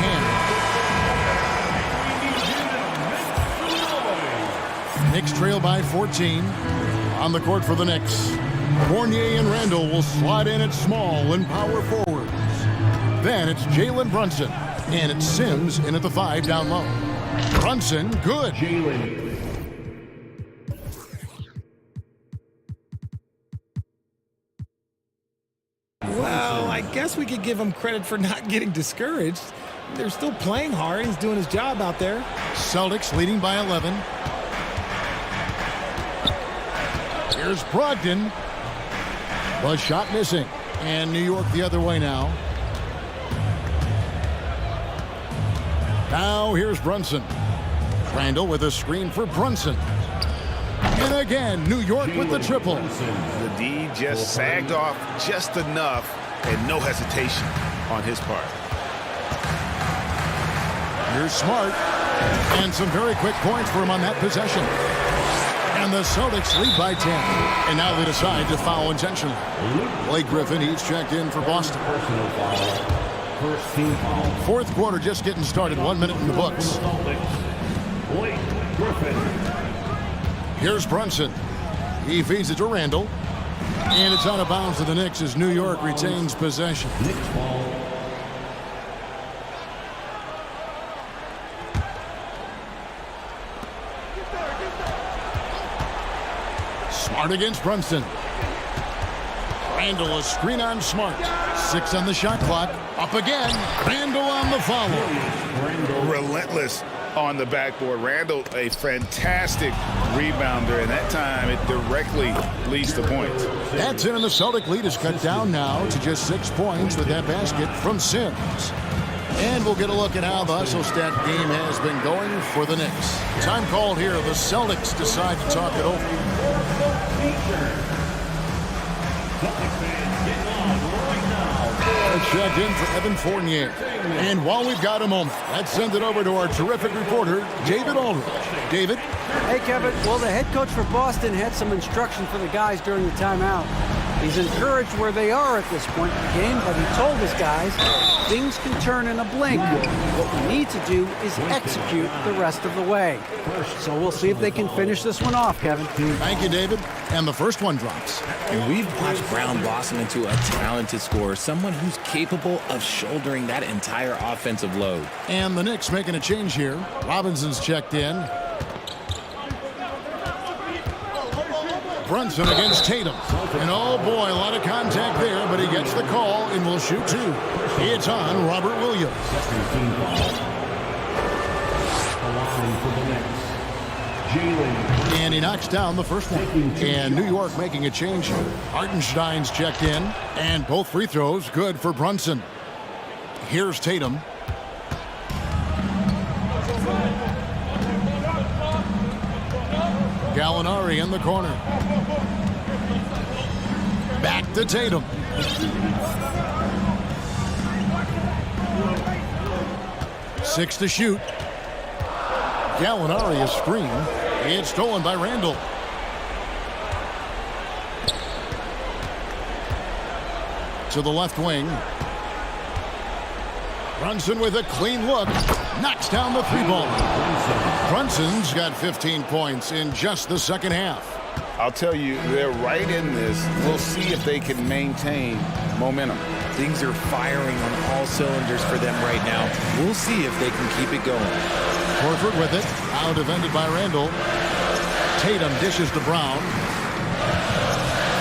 hand. Knicks trail by 14. On the court for the Knicks, Fournier and Randall will slide in at small and power forwards. Then it's Jalen Brunson. And it's Sims in at the 5 down low. Brunson, good. Well, I guess we could give him credit for not getting discouraged. They're still playing hard. He's doing his job out there. Celtics leading by 11. Here's Brogdon. The shot missing. And New York the other way now. Now here's Brunson. Randall with a screen for Brunson. And again, New York with the triple. The D just sagged off just enough and no hesitation on his part. Here's Smart. And some very quick points for him on that possession. And the Celtics lead by 10. And now they decide to foul intentionally. Blake Griffin, he's checked in for Boston. First team foul. Fourth quarter just getting started. 1 minute in the books. Blake Griffin. Here's Brunson. He feeds it to Randall. And it's out of bounds to the Knicks as New York retains possession. Knicks ball. Smart against Brunson. Randall, a screen on Smart. 6 on the shot clock. Up again. Randall on the follow. Relentless on the backboard. Randall, a fantastic rebounder, and that time it directly leads to points. That's it, and the Celtic lead is cut down now to just 6 points with that basket from Sims. And we'll get a look at how the hustle stat game has been going for the Knicks. Time called here. The Celtics decide to talk it over. Checked in for Evan Fournier. And while we've got a moment, let's send it over to our terrific reporter, David Aldridge. David? Hey, Kevin. Well, the head coach for Boston had some instruction for the guys during the timeout. He's encouraged where they are at this point in the game, but he told his guys things can turn in a blink. What we need to do is execute the rest of the way. So we'll see if they can finish this one off, Kevin. Thank you, David. And the first one drops. And we've watched Brown blossom into a talented scorer, someone who's capable of shouldering that entire offensive load. And the Knicks making a change here. Robinson's checked in. Brunson against Tatum. And oh boy, a lot of contact there, but he gets the call and will shoot 2. It's on Robert Williams. And he knocks down the first one. And New York making a change here. Hartenstein's checked in. And both free throws good for Brunson. Here's Tatum. Gallinari in the corner. Back to Tatum. Six to shoot. Gallinari is screen. It's stolen by Randall. To the left wing. Brunson with a clean look. Knocks down the 3-ball. Brunson's got 15 points in just the second half. I'll tell you, they're right in this. We'll see if they can maintain momentum. Things are firing on all cylinders for them right now. We'll see if they can keep it going. Horford with it. Now defended by Randall. Tatum dishes to Brown.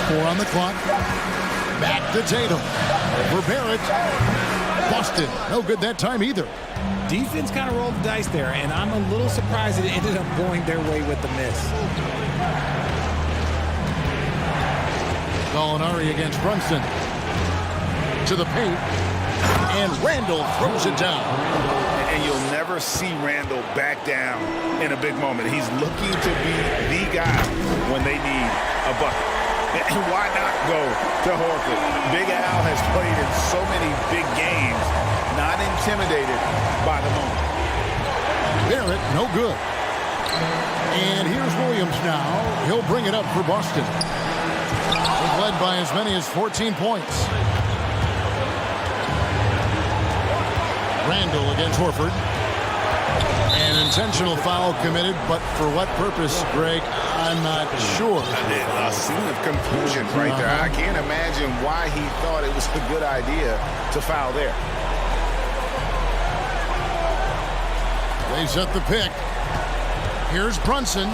4 on the clock. Back to Tatum. Over Barrett. Busted. No good that time either. Defense kind of rolled the dice there, and I'm a little surprised it ended up going their way with the miss. Gallinari against Brunson. To the paint. And Randall throws it down. And you'll never see Randall back down in a big moment. He's looking to be the guy when they need a bucket. And why not go to Horford? Big Al has played in so many big games, not intimidated by the moment. Barrett, no good. And here's Williams now. He'll bring it up for Boston. They've led by as many as 14 points. Randall against Horford. An intentional foul committed, but for what purpose, Greg? I'm not sure. A scene of confusion right there. I can't imagine why he thought it was a good idea to foul there. They set the pick. Here's Brunson.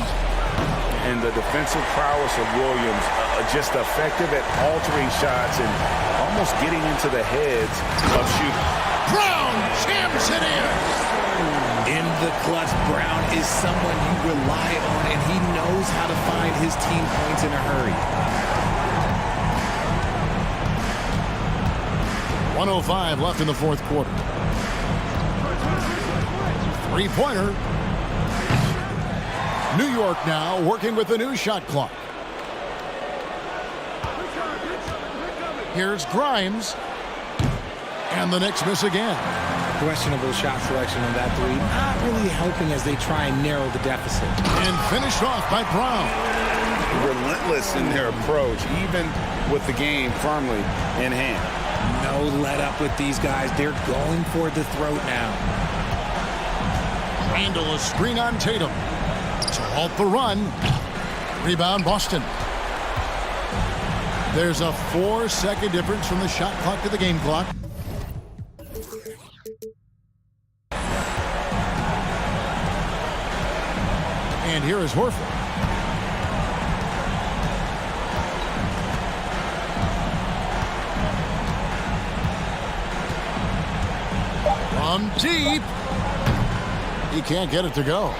And the defensive prowess of Williams, just effective at altering shots and almost getting into the heads of shooting. Brown jams it in. In the clutch, Brown is someone you rely on, and he knows how to find his team points in a hurry. 1:05 left in the fourth quarter. Three-pointer. New York now working with the new shot clock. Here's Grimes. And the Knicks miss again. Questionable shot selection on that three. Not really helping as they try and narrow the deficit. And finished off by Brown. Relentless in their approach, even with the game firmly in hand. No let up with these guys. They're going for the throat now. Randall a screen on Tatum. To halt the run. Rebound Boston. There's a 4-second difference from the shot clock to the game clock. And here is Horford. From deep. He can't get it to go.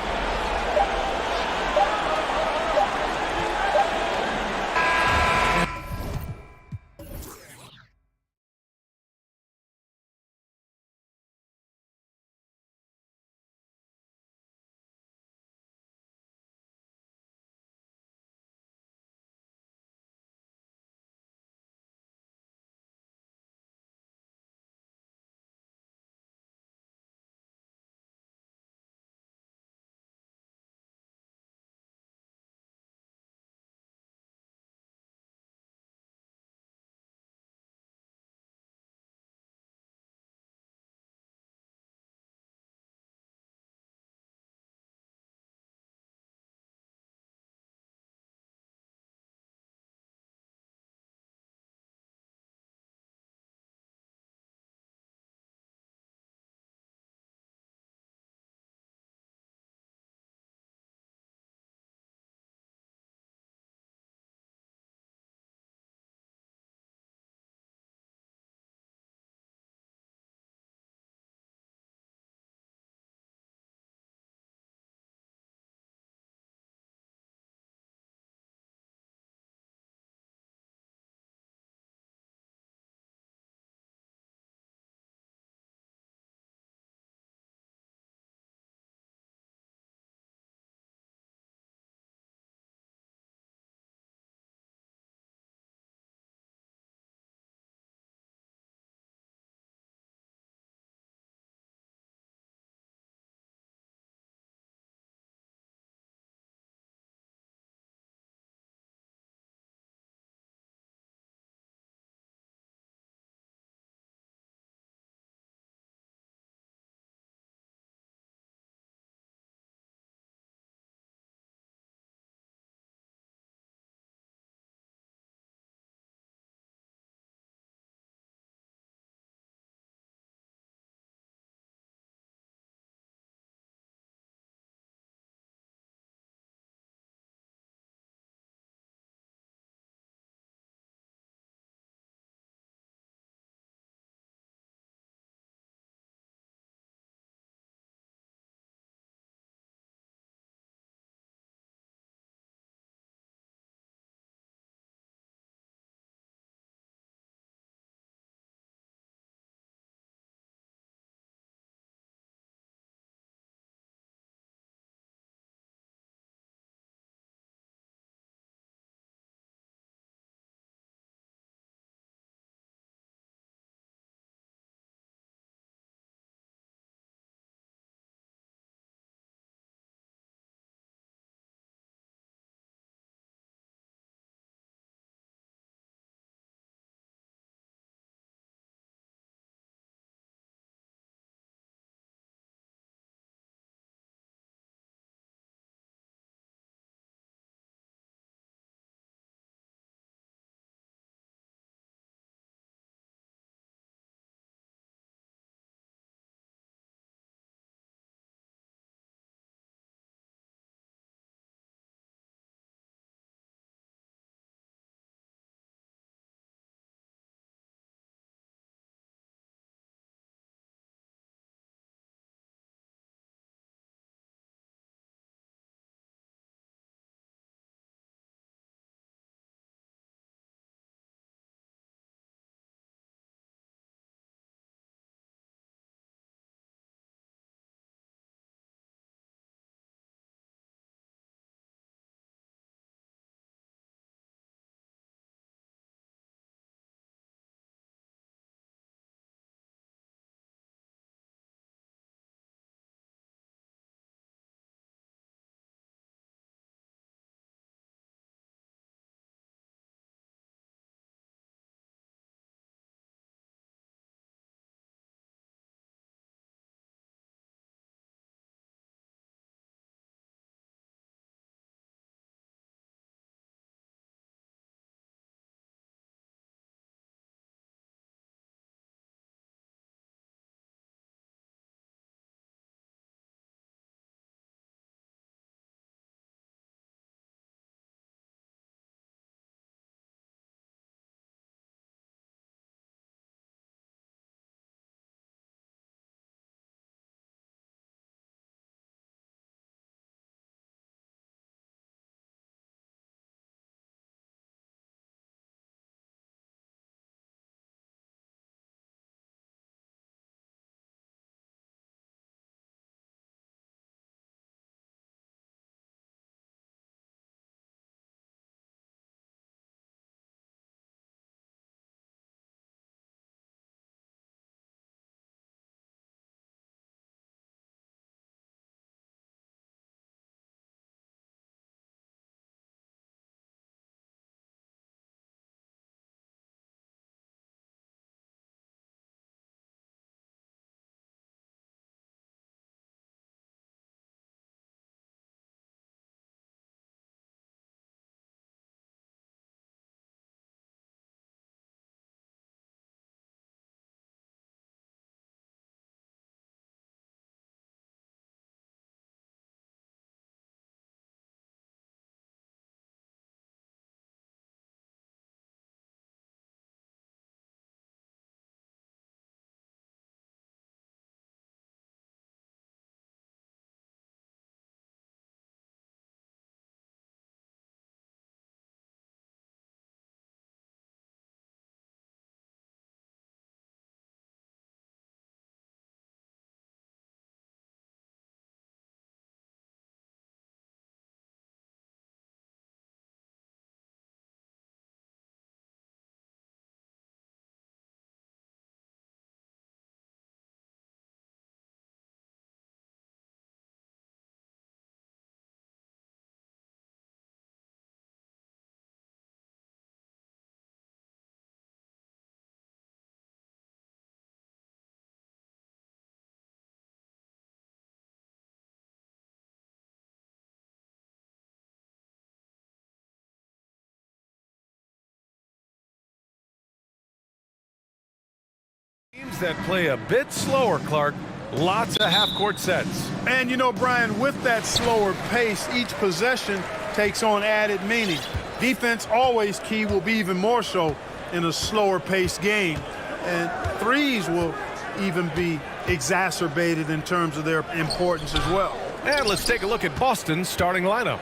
that play a bit slower, Clark. Lots of half-court sets. And, you know, Brian, with that slower pace, each possession takes on added meaning. Defense, always key, will be even more so in a slower-paced game. And threes will even be exacerbated in terms of their importance as well. And let's take a look at Boston's starting lineup.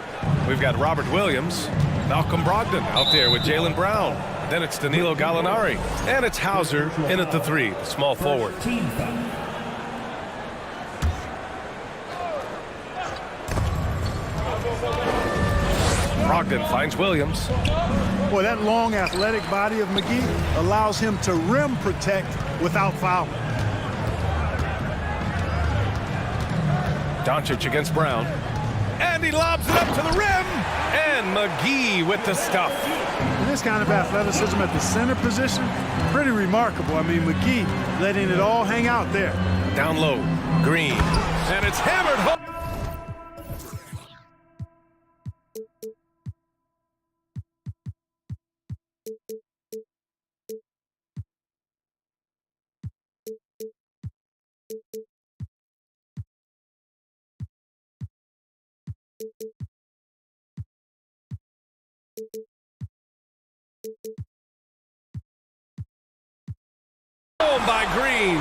We've got Robert Williams, Malcolm Brogdon out there with Jaylen Brown. Then it's Danilo Gallinari. And it's Hauser in at the 3, the small forward. Brogdon finds Williams. Boy, that long athletic body of McGee allows him to rim protect without fouling. Doncic against Brown. And he lobs it up to the rim. And McGee with the stuff. And this kind of athleticism at the center position, pretty remarkable. I mean, McGee letting it all hang out there. Down low, Green. And it's hammered home. By Green.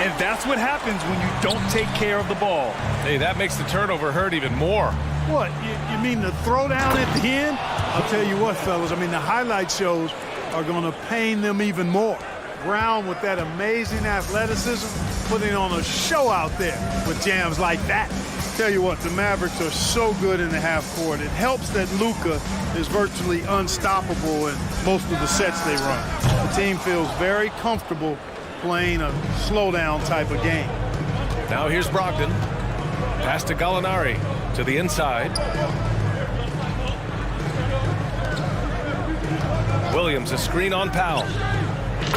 And that's what happens when you don't take care of the ball. Hey, that makes the turnover hurt even more. What, you mean the throwdown at the end? I'll tell you what, fellas, I mean, the highlight shows are going to pain them even more. Brown with that amazing athleticism, putting on a show out there with jams like that. Tell you what, the Mavericks are so good in the half court. It helps that Luka is virtually unstoppable in most of the sets they run. The team feels very comfortable playing a slowdown type of game. Now here's Brogdon. Pass to Gallinari to the inside. Williams, a screen on Powell.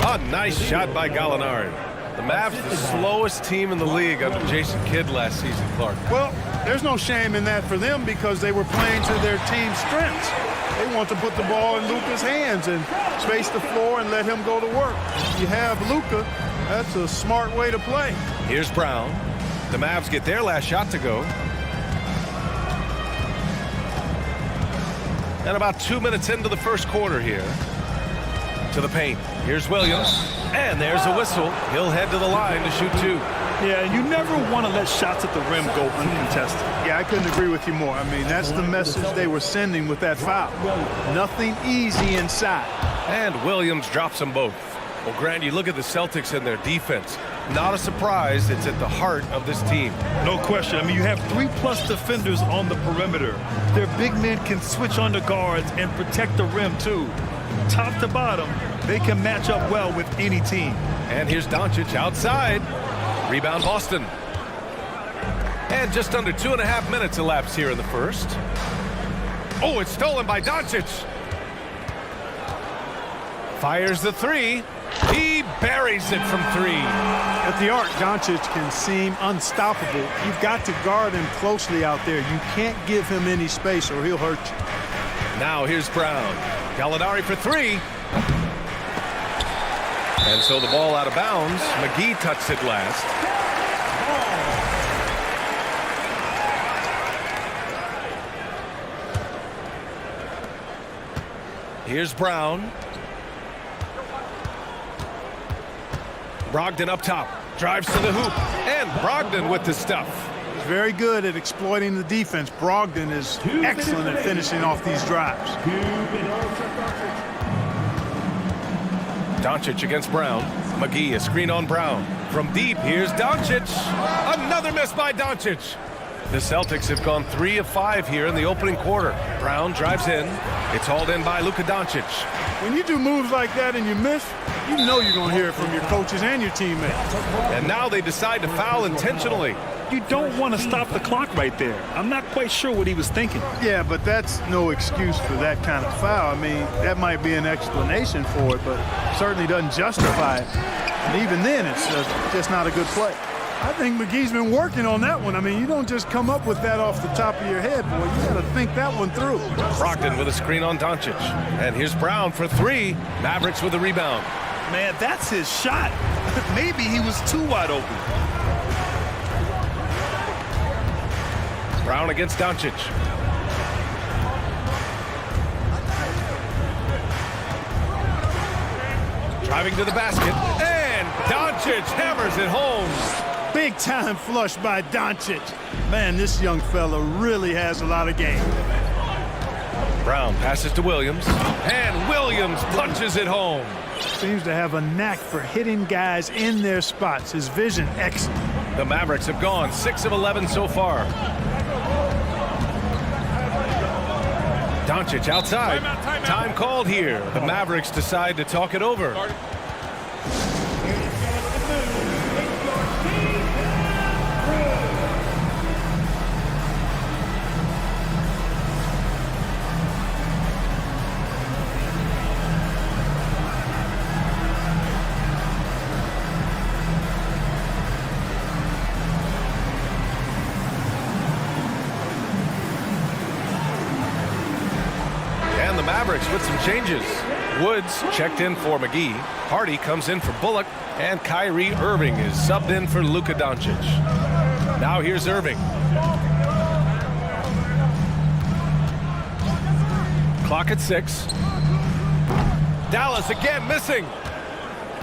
A nice shot by Gallinari. The Mavs, the slowest team in the league under Jason Kidd last season, Clark. Well, there's no shame in that for them because they were playing to their team's strengths. They want to put the ball in Luka's hands and space the floor and let him go to work. If you have Luka, that's a smart way to play. Here's Brown. The Mavs get their last shot to go. And about 2 minutes into the first quarter here. To the paint. Here's Williams. And there's a whistle. He'll head to the line to shoot 2. Yeah, you never want to let shots at the rim go uncontested. Yeah, I couldn't agree with you more. I mean, that's the message they were sending with that foul. Nothing easy inside. And Williams drops them both. Well, Grant, you look at the Celtics and their defense. Not a surprise, it's at the heart of this team. No question. I mean, you have 3+ defenders on the perimeter. Their big men can switch on the guards and protect the rim, too. Top to bottom, they can match up well with any team. And here's Doncic outside. Rebound Boston. And just under 2.5 minutes elapsed here in the first. Oh, it's stolen by Doncic. Fires the 3. He buries it from 3. At the arc, Doncic can seem unstoppable. You've got to guard him closely out there. You can't give him any space or he'll hurt you. Now here's Brown. Gallinari for 3. And so the ball out of bounds. McGee touched it last. Here's Brown. Brogdon up top. Drives to the hoop. And Brogdon with the stuff. He's very good at exploiting the defense. Brogdon is excellent at finishing off these drives. Doncic against Brown. McGee, a screen on Brown. From deep, here's Doncic. Another miss by Doncic. The Celtics have gone 3 of 5 here in the opening quarter. Brown drives in. It's hauled in by Luka Doncic. When you do moves like that and you miss, you know you're going to hear it from your coaches and your teammates. And now they decide to foul intentionally. You don't want to stop the clock right there. I'm not quite sure what he was thinking. Yeah, but that's no excuse for that kind of foul. I mean, that might be an explanation for it, but certainly doesn't justify it. And even then, it's just not a good play. I think McGee's been working on that one. I mean, you don't just come up with that off the top of your head, boy. You got to think that one through. Brogdon with a screen on Doncic. And here's Brown for 3. Mavericks with a rebound. Man, that's his shot. Maybe he was too wide open. Brown against Doncic. Driving to the basket, and Doncic hammers it home. Big time flush by Doncic. Man, this young fella really has a lot of game. Brown passes to Williams, and Williams punches it home. Seems to have a knack for hitting guys in their spots. His vision excellent. The Mavericks have gone 6 of 11 so far. Doncic outside. Time called here. The Mavericks decide to talk it over. And the Mavericks with some changes. Woods checked in for McGee. Hardy comes in for Bullock. And Kyrie Irving is subbed in for Luka Doncic. Now here's Irving. Clock at 6. Dallas again missing.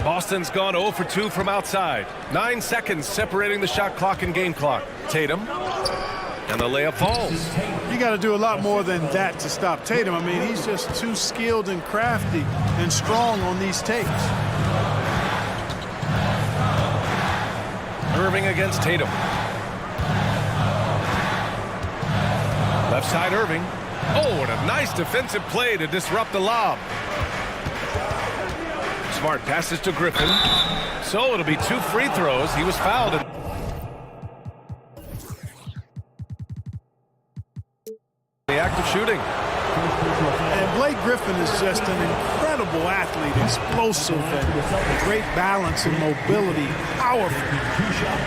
Boston's gone 0 for 2 from outside. 9 seconds separating the shot clock and game clock. Tatum. And the layup falls. You got to do a lot more than that to stop Tatum. I mean, he's just too skilled and crafty and strong on these takes. Irving against Tatum. Left side Irving. Oh, what a nice defensive play to disrupt the lob. Smart passes to Griffin. So it'll be 2 free throws. He was fouled. The act of shooting. And Blake Griffin is just an incredible athlete, explosive, and great balance and mobility, powerful.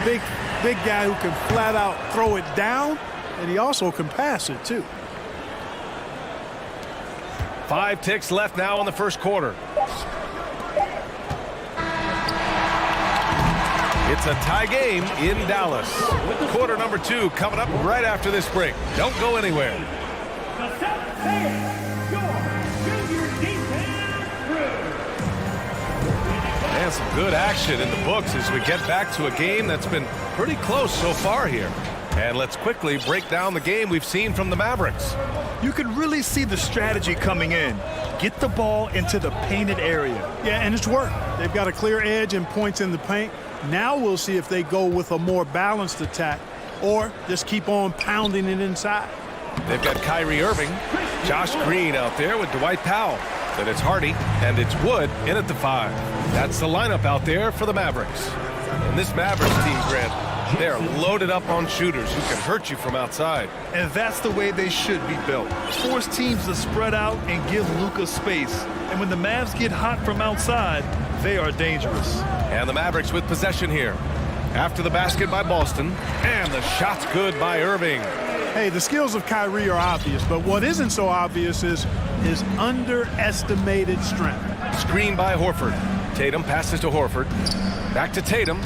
Big guy who can flat out throw it down, and he also can pass it too. 5 ticks left now in the first quarter. It's a tie game in Dallas. Quarter number 2 coming up right after this break. Don't go anywhere. And some good action in the books as we get back to a game that's been pretty close so far here. And let's quickly break down the game we've seen from the Mavericks. You can really see the strategy coming in. Get the ball into the painted area. Yeah, and it's worked. They've got a clear edge and points in the paint. Now we'll see if they go with a more balanced attack or just keep on pounding it inside. They've got Kyrie Irving, Josh Green out there with Dwight Powell. Then it's Hardy, and it's Wood in at the 5. That's the lineup out there for the Mavericks. And this Mavericks team, Grant, they're loaded up on shooters who can hurt you from outside. And that's the way they should be built. Force teams to spread out and give Luka space. And when the Mavs get hot from outside, they are dangerous. And the Mavericks with possession here. After the basket by Boston, and the shot's good by Irving. Hey, the skills of Kyrie are obvious, but what isn't so obvious is his underestimated strength. Screen by Horford. Tatum passes to Horford. Back to Tatum.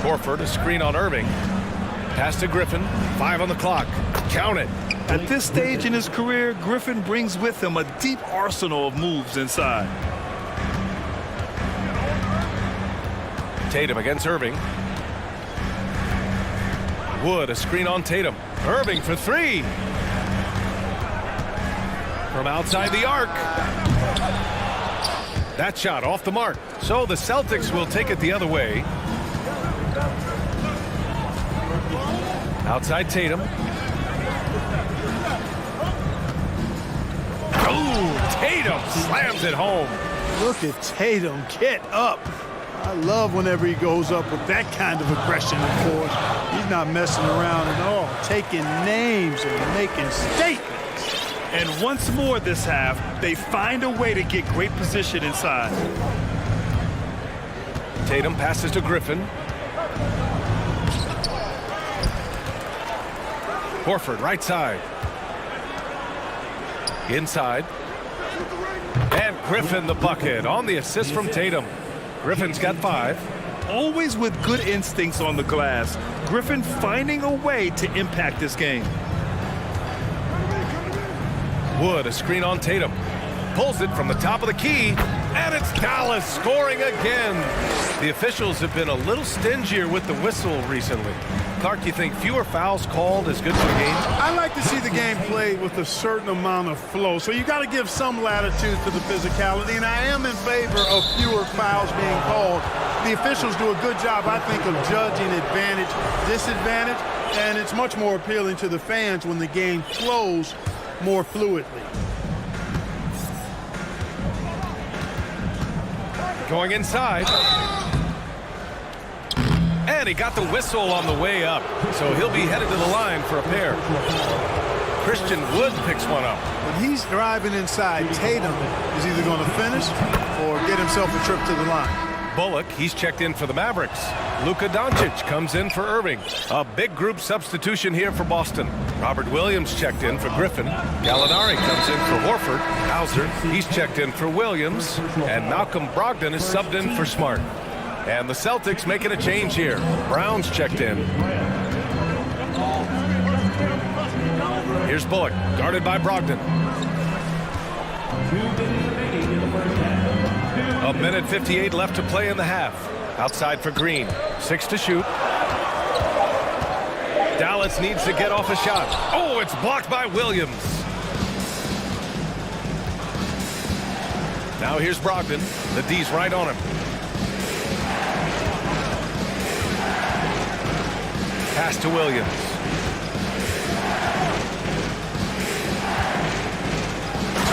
Horford, a screen on Irving. Pass to Griffin. 5 on the clock. Count it. At this stage in his career, Griffin brings with him a deep arsenal of moves inside. Tatum against Irving. Wood, a screen on Tatum. Irving for 3. From outside the arc. That shot off the mark. So the Celtics will take it the other way. Outside Tatum. Oh, Tatum slams it home. Look at Tatum get up. I love whenever he goes up with that kind of aggression and force. He's not messing around at all, taking names and making statements. And once more this half, they find a way to get great position inside. Tatum passes to Griffin. Horford, right side. Inside. And Griffin the bucket on the assist from Tatum. Griffin's got 5. Always with good instincts on the glass. Griffin finding a way to impact this game. Wood, a screen on Tatum. Pulls it from the top of the key, and it's Dallas scoring again. The officials have been a little stingier with the whistle recently. Clark, you think fewer fouls called is good for the game? I like to see the game played with a certain amount of flow, so you got to give some latitude to the physicality, and I am in favor of fewer fouls being called. The officials do a good job, I think, of judging advantage, disadvantage, and it's much more appealing to the fans when the game flows more fluidly. Going inside. And he got the whistle on the way up, so he'll be headed to the line for a pair. Christian Wood picks one up. When he's driving inside, Tatum is either going to finish or get himself a trip to the line. Bullock, he's checked in for the Mavericks. Luka Doncic comes in for Irving. A big group substitution here for Boston. Robert Williams checked in for Griffin. Gallinari comes in for Horford. Hauser, he's checked in for Williams. And Malcolm Brogdon is subbed in for Smart. And the Celtics making a change here. Brown's checked in. Here's Bullock, guarded by Brogdon. A minute 58 left to play in the half. Outside for Green. 6 to shoot. Dallas needs to get off a shot. Oh, it's blocked by Williams. Now here's Brogdon. The D's right on him. Pass to Williams.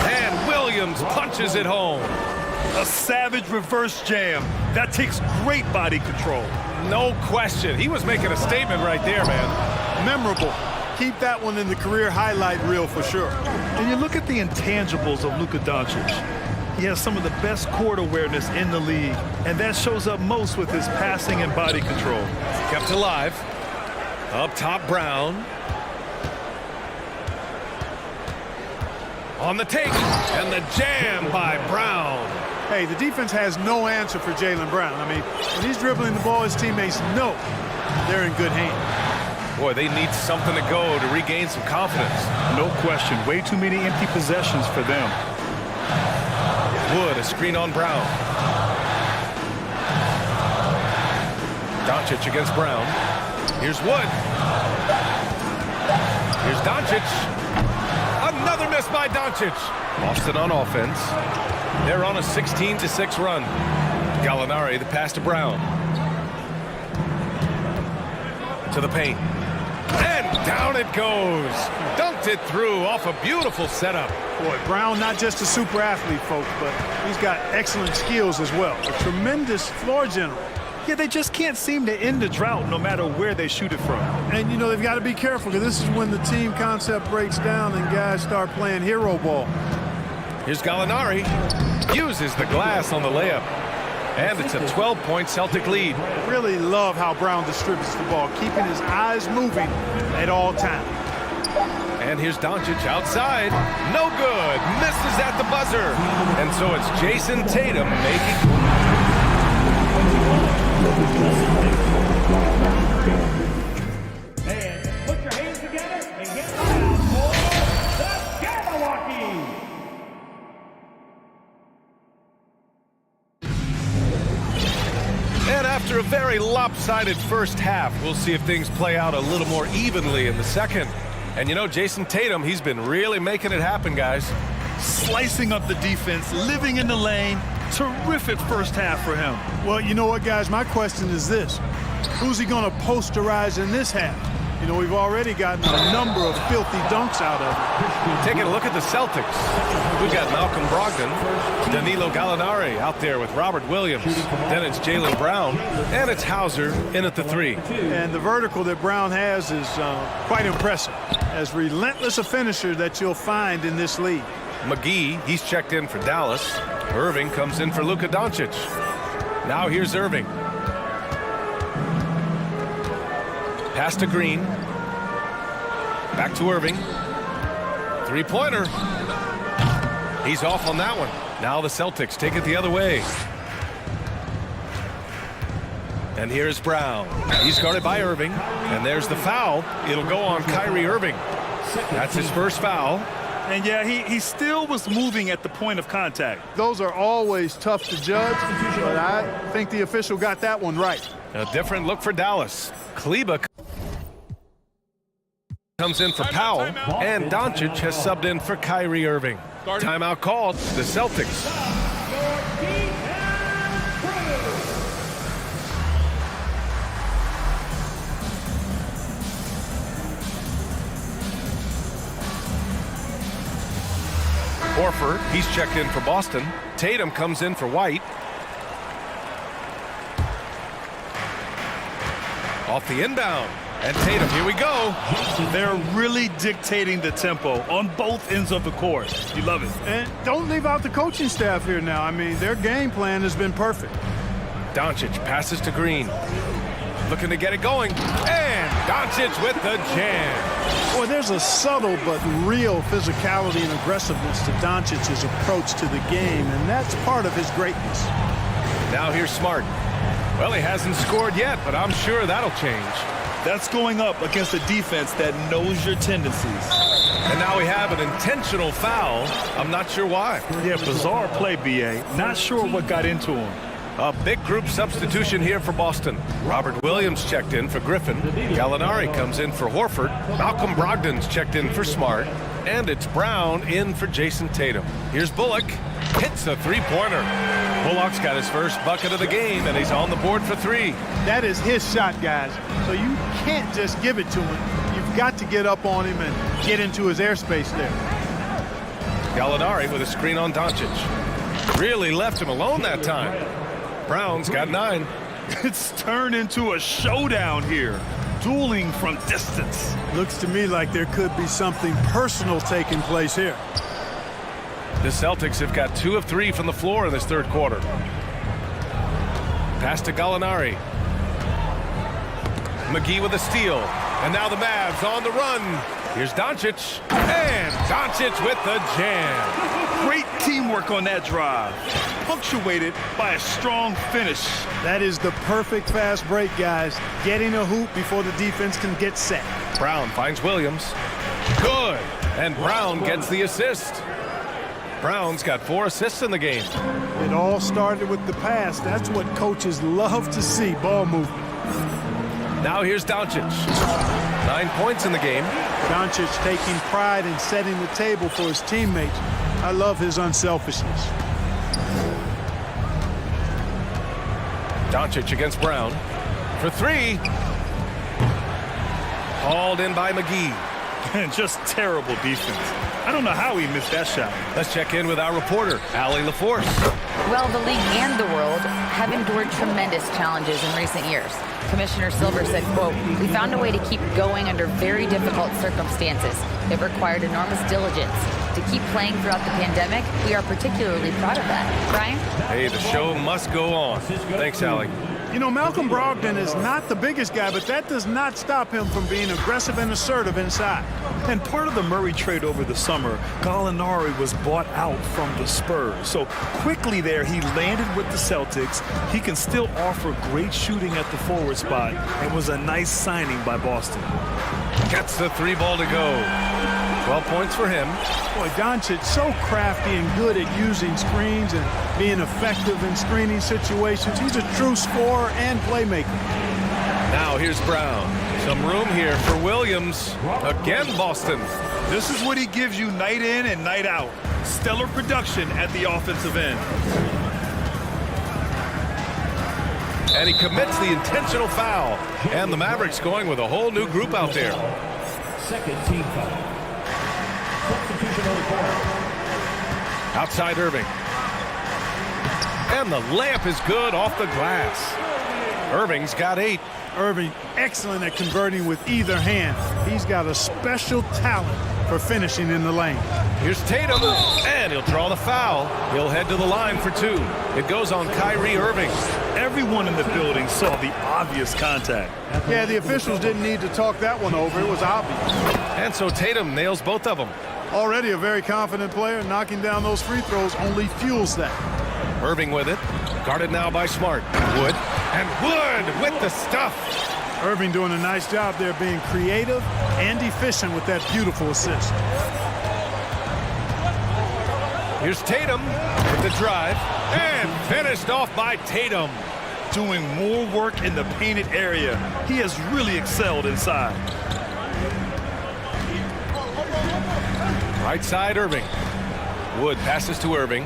And Williams punches it home. A savage reverse jam. That takes great body control. No question. He was making a statement right there, man. Memorable. Keep that one in the career highlight reel for sure. And you look at the intangibles of Luka Doncic. He has some of the best court awareness in the league, and that shows up most with his passing and body control. Kept alive. Up top, Brown. On the take, and the jam by Brown. Hey, the defense has no answer for Jaylen Brown. I mean, when he's dribbling the ball, his teammates know they're in good hands. Boy, they need something to go to regain some confidence. No question. Way too many empty possessions for them. Wood, a screen on Brown. Doncic against Brown. Here's Wood. Here's Doncic. Another miss by Doncic. Boston on offense. They're on a 16-6 run. Gallinari, the pass to Brown. To the paint. And down it goes. Dunked it through off a beautiful setup. Boy, Brown not just a super athlete, folks, but he's got excellent skills as well. A tremendous floor general. Yeah, they just can't seem to end the drought no matter where they shoot it from. And, you know, they've got to be careful because this is when the team concept breaks down and guys start playing hero ball. Here's Gallinari. Uses the glass on the layup. And it's a 12-point Celtic lead. Really love how Brown distributes the ball, keeping his eyes moving at all times. And here's Doncic outside. No good. Misses at the buzzer. And so it's Jason Tatum making... And put your hands together and get loud for the Jabberwocky. And after a very lopsided first half, we'll see if things play out a little more evenly in the second. And you know, Jason Tatum, he's been really making it happen, guys. Slicing up the defense, living in the lane. Terrific first half for him. Well, you know what, guys? My question is this. Who's he going to posterize in this half? You know, we've already gotten a number of filthy dunks out of it. Taking a look at the Celtics. We've got Malcolm Brogdon, Danilo Gallinari out there with Robert Williams. Then it's Jaylen Brown, and it's Hauser in at the 3. And the vertical that Brown has is quite impressive. As relentless a finisher that you'll find in this league. McGee, he's checked in for Dallas. Irving comes in for Luka Doncic. Now here's Irving. Pass to Green. Back to Irving. Three-pointer. He's off on that one. Now the Celtics take it the other way. And here's Brown. He's guarded by Irving. And there's the foul. It'll go on Kyrie Irving. That's his first foul. And yeah, he still was moving at the point of contact. Those are always tough to judge, but I think the official got that one right. A different look for Dallas. Kleba comes in for Powell, and Doncic has subbed in for Kyrie Irving. Timeout called. The Celtics. Horford, he's checked in for Boston. Tatum comes in for White. Off the inbound. And Tatum, here we go. They're really dictating the tempo on both ends of the court. You love it. And don't leave out the coaching staff here now. I mean, their game plan has been perfect. Doncic passes to Green. Looking to get it going. And Doncic with the jam. Boy, there's a subtle but real physicality and aggressiveness to Doncic's approach to the game, and that's part of his greatness. Now here's Smart. Well, he hasn't scored yet, but I'm sure that'll change. That's going up against a defense that knows your tendencies. And now we have an intentional foul. I'm not sure why. Yeah, bizarre play, B.A. Not sure what got into him. A big group substitution here for Boston. Robert Williams checked in for Griffin. Gallinari comes in for Horford. Malcolm Brogdon's checked in for Smart. And it's Brown in for Jason Tatum. Here's Bullock. Hits a three-pointer. Bullock's got his first bucket of the game, and he's on the board for three. That is his shot, guys. So you can't just give it to him. You've got to get up on him and get into his airspace there. Gallinari with a screen on Doncic. Really left him alone that time. Brown's got 9. It's turned into a showdown here. Dueling from distance. Looks to me like there could be something personal taking place here. The Celtics have got 2 of 3 from the floor in this third quarter. Pass to Gallinari. McGee with a steal. And now the Mavs on the run. Here's Doncic. And Doncic with the jam. Great teamwork on that drive. Punctuated by a strong finish. That is the perfect fast break, guys. Getting a hoop before the defense can get set. Brown finds Williams. Good. And Brown gets the assist. Brown's got 4 assists in the game. It all started with the pass. That's what coaches love to see, ball movement. Now here's Doncic. 9 points in the game. Doncic taking pride in setting the table for his teammates. I love his unselfishness. Doncic against Brown. For 3. Hauled in by McGee. And just terrible defense. I don't know how he missed that shot. Let's check in with our reporter, Allie LaForce. Well, the league and the world have endured tremendous challenges in recent years. Commissioner Silver said, quote, "We found a way to keep going under very difficult circumstances. It required enormous diligence. To keep playing throughout the pandemic, we are particularly proud of that." Brian? Hey, the show must go on. Thanks, Allie. You know, Malcolm Brogdon is not the biggest guy, but that does not stop him from being aggressive and assertive inside. And part of the Murray trade over the summer, Gallinari was bought out from the Spurs. So quickly there, he landed with the Celtics. He can still offer great shooting at the forward spot and was a nice signing by Boston. Gets the 3 ball to go. 12 points for him. Boy, Doncic so crafty and good at using screens and being effective in screening situations. He's a true scorer and playmaker. Now here's Brown. Some room here for Williams. Again, Boston. This is what he gives you night in and night out. Stellar production at the offensive end. And he commits the intentional foul. And the Mavericks going with a whole new group out there. Second team foul. Outside Irving. And the layup is good off the glass. Irving's got 8. Irving, excellent at converting with either hand. He's got a special talent for finishing in the lane. Here's Tatum, and he'll draw the foul. He'll head to the line for 2. It goes on Kyrie Irving. Everyone in the building saw the obvious contact. Yeah, the officials didn't need to talk that one over. It was obvious. And so Tatum nails both of them. Already a very confident player, knocking down those free throws only fuels that. Irving with it. Guarded now by Smart. Wood. And Wood with the stuff. Irving doing a nice job there being creative and efficient with that beautiful assist. Here's Tatum with the drive. And finished off by Tatum. Doing more work in the painted area. He has really excelled inside. Right side, Irving. Wood passes to Irving.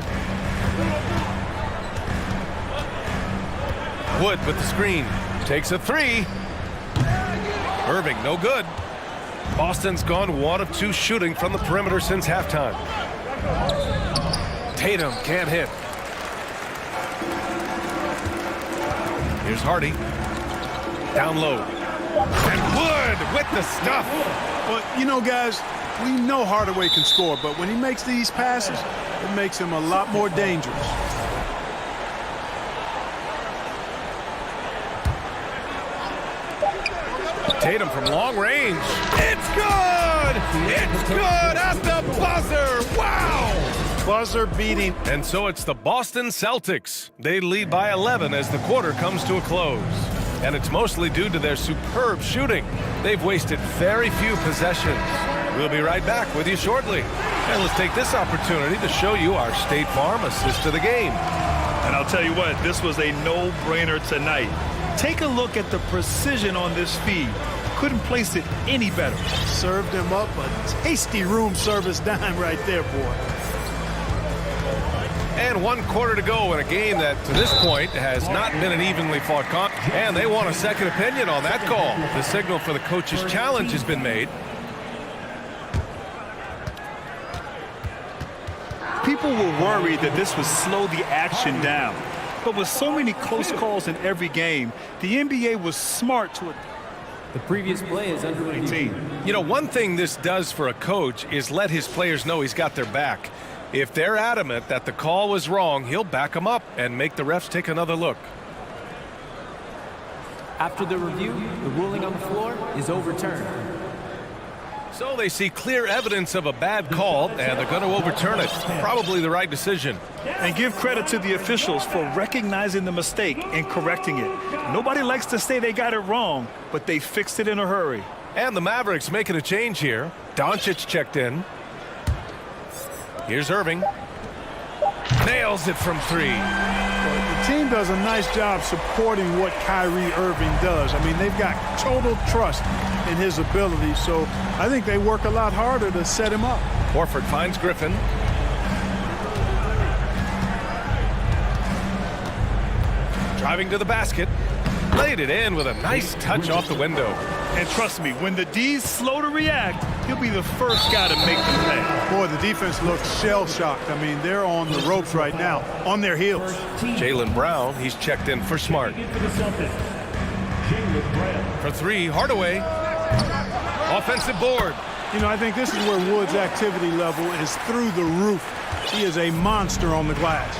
Wood with the screen. Takes a three. Irving, no good. Boston's gone 1 of 2 shooting from the perimeter since halftime. Tatum can't hit. Here's Hardy. Down low. And Wood with the stuff. Well, you know, guys, we know Hardaway can score, but when he makes these passes, it makes him a lot more dangerous. Tatum from long range. It's good! It's good at the buzzer! Wow! Buzzer beating. And so it's the Boston Celtics. They lead by 11 as the quarter comes to a close. And it's mostly due to their superb shooting. They've wasted very few possessions. We'll be right back with you shortly. And let's take this opportunity to show you our State Farm assist of the game. And I'll tell you what, this was a no-brainer tonight. Take a look at the precision on this feed. Couldn't place it any better. Served him up a tasty room service dime right there, boy. And 1 quarter to go in a game that, to this point, has not been an evenly fought contest. And they want a second opinion on that call. The signal for the coach's challenge has been made. People were worried that this would slow the action down. But with so many close calls in every game, the NBA was smart to... The previous play is under review. You know, one thing this does for a coach is let his players know he's got their back. If they're adamant that the call was wrong, he'll back them up and make the refs take another look. After the review, the ruling on the floor is overturned. So they see clear evidence of a bad call, and they're going to overturn it. Probably the right decision. And give credit to the officials for recognizing the mistake and correcting it. Nobody likes to say they got it wrong, but they fixed it in a hurry. And the Mavericks making a change here. Doncic checked in. Here's Irving. Nails it from 3. Well, the team does a nice job supporting what Kyrie Irving does. I mean, they've got total trust in his ability, so I think they work a lot harder to set him up. Horford finds Griffin. Driving to the basket. Laid it in with a nice touch off the window. And trust me, when the D's slow to react, he'll be the first guy to make the play. Boy, the defense looks shell-shocked. I mean, they're on the ropes right now, on their heels. Jaylen Brown, he's checked in for Smart. For 3, Hardaway. Offensive board. You know, I think this is where Wood's activity level is through the roof. He is a monster on the glass.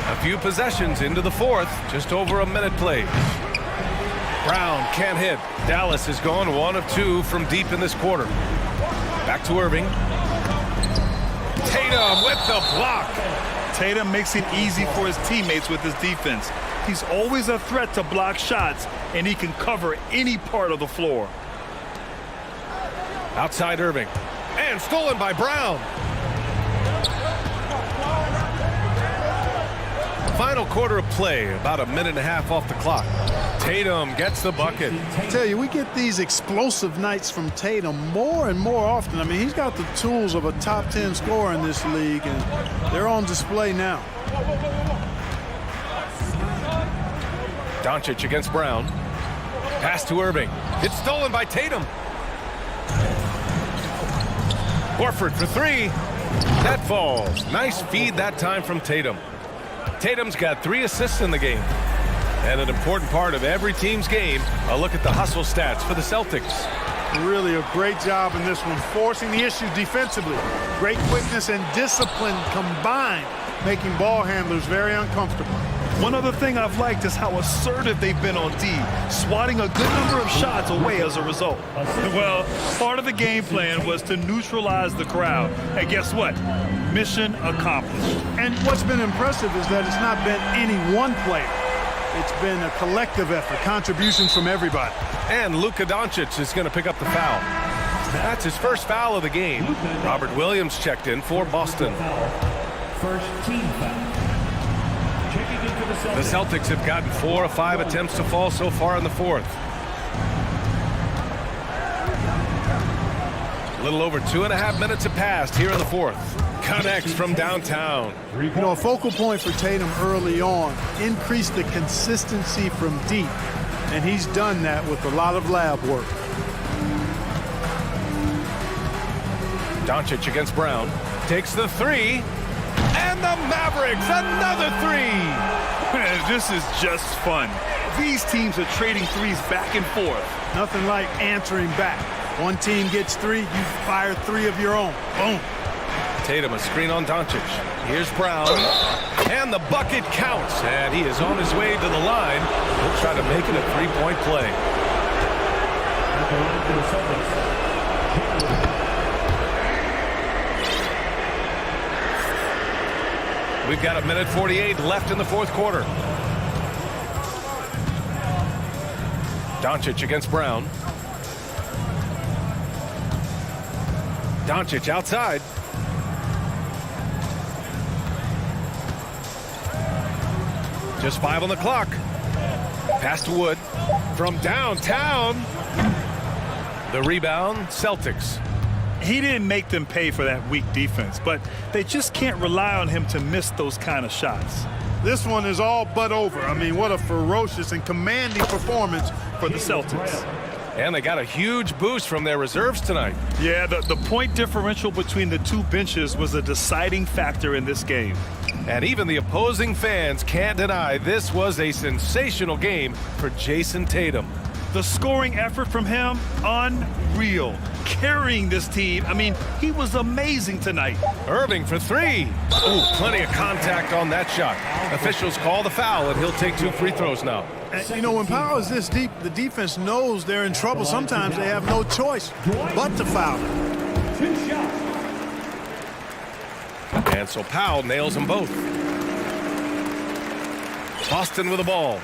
A few possessions into the 4th, just over a minute played. Brown can't hit. Dallas has gone 1 of 2 from deep in this quarter. Back to Irving. Tatum with the block. Tatum makes it easy for his teammates with his defense. He's always a threat to block shots, and he can cover any part of the floor. Outside Irving. And stolen by Brown. Final quarter of play, about a minute and a half off the clock. Tatum gets the bucket. I tell you, we get these explosive nights from Tatum more and more often. I mean, he's got the tools of a top 10 scorer in this league, and they're on display now. Doncic against Brown. Pass to Irving. It's stolen by Tatum. Horford for 3. That falls. Nice feed that time from Tatum. Tatum's got 3 assists in the game. And an important part of every team's game, a look at the hustle stats for the Celtics. Really a great job in this one, forcing the issue defensively. Great quickness and discipline combined, making ball handlers very uncomfortable. One other thing I've liked is how assertive they've been on D, swatting a good number of shots away as a result. Well, part of the game plan was to neutralize the crowd. And guess what? Mission accomplished. And what's been impressive is that it's not been any one player. It's been a collective effort, contributions from everybody. And Luka Doncic is going to pick up the foul. That's his first foul of the game. Robert Williams checked in for Boston. First team foul. Checking in for The Celtics have gotten 4 of 5 attempts to fall so far in the fourth. A little over 2.5 minutes have passed here in the fourth. Connects from downtown. You know, a focal point for Tatum early on, increased the consistency from deep. And he's done that with a lot of lab work. Doncic against Brown. Takes the three. And the Mavericks, another three. This is just fun. These teams are trading threes back and forth. Nothing like answering back. One team gets three, you fire three of your own. Boom. Tatum, a screen on Doncic. Here's Brown. And the bucket counts. And he is on his way to the line. He'll try to make it a three-point play. We've got 1:48 left in the fourth quarter. Doncic against Brown. Doncic outside. Just 5 on the clock. Pass to Wood from downtown. The rebound, Celtics. He didn't make them pay for that weak defense, but they just can't rely on him to miss those kind of shots. This one is all but over. I mean, what a ferocious and commanding performance for the Celtics. And they got a huge boost from their reserves tonight. Yeah, the point differential between the two benches was a deciding factor in this game. And even the opposing fans can't deny this was a sensational game for Jason Tatum. The scoring effort from him, unreal. Carrying this team, I mean, he was amazing tonight. Irving for three. Ooh, plenty of contact on that shot. Officials call the foul, and he'll take 2 free throws now. And, you know, when power is this deep, the defense knows they're in trouble. Sometimes they have no choice but to foul. And so Powell nails them both. Boston with the ball.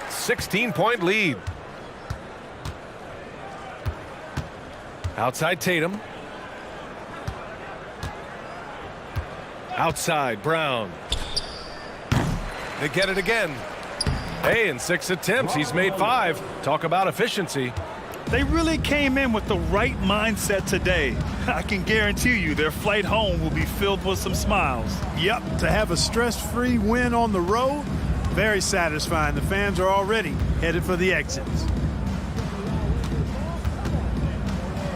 16-point lead. Outside Tatum. Outside Brown. They get it again. Hey, in 6 attempts, he's made 5. Talk about efficiency. They really came in with the right mindset today. I can guarantee you their flight home will be filled with some smiles. Yep, to have a stress-free win on the road, very satisfying. The fans are already headed for the exits.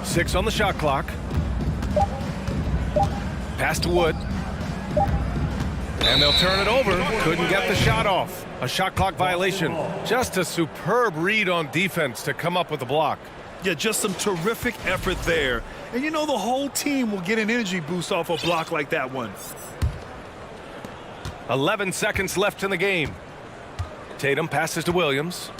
6 on the shot clock. Pass to Wood. And they'll turn it over. Couldn't get the shot off. A shot clock violation. Just a superb read on defense to come up with the block. Yeah, just some terrific effort there. And you know the whole team will get an energy boost off a block like that one. 11 seconds left in the game. Tatum passes to Williams.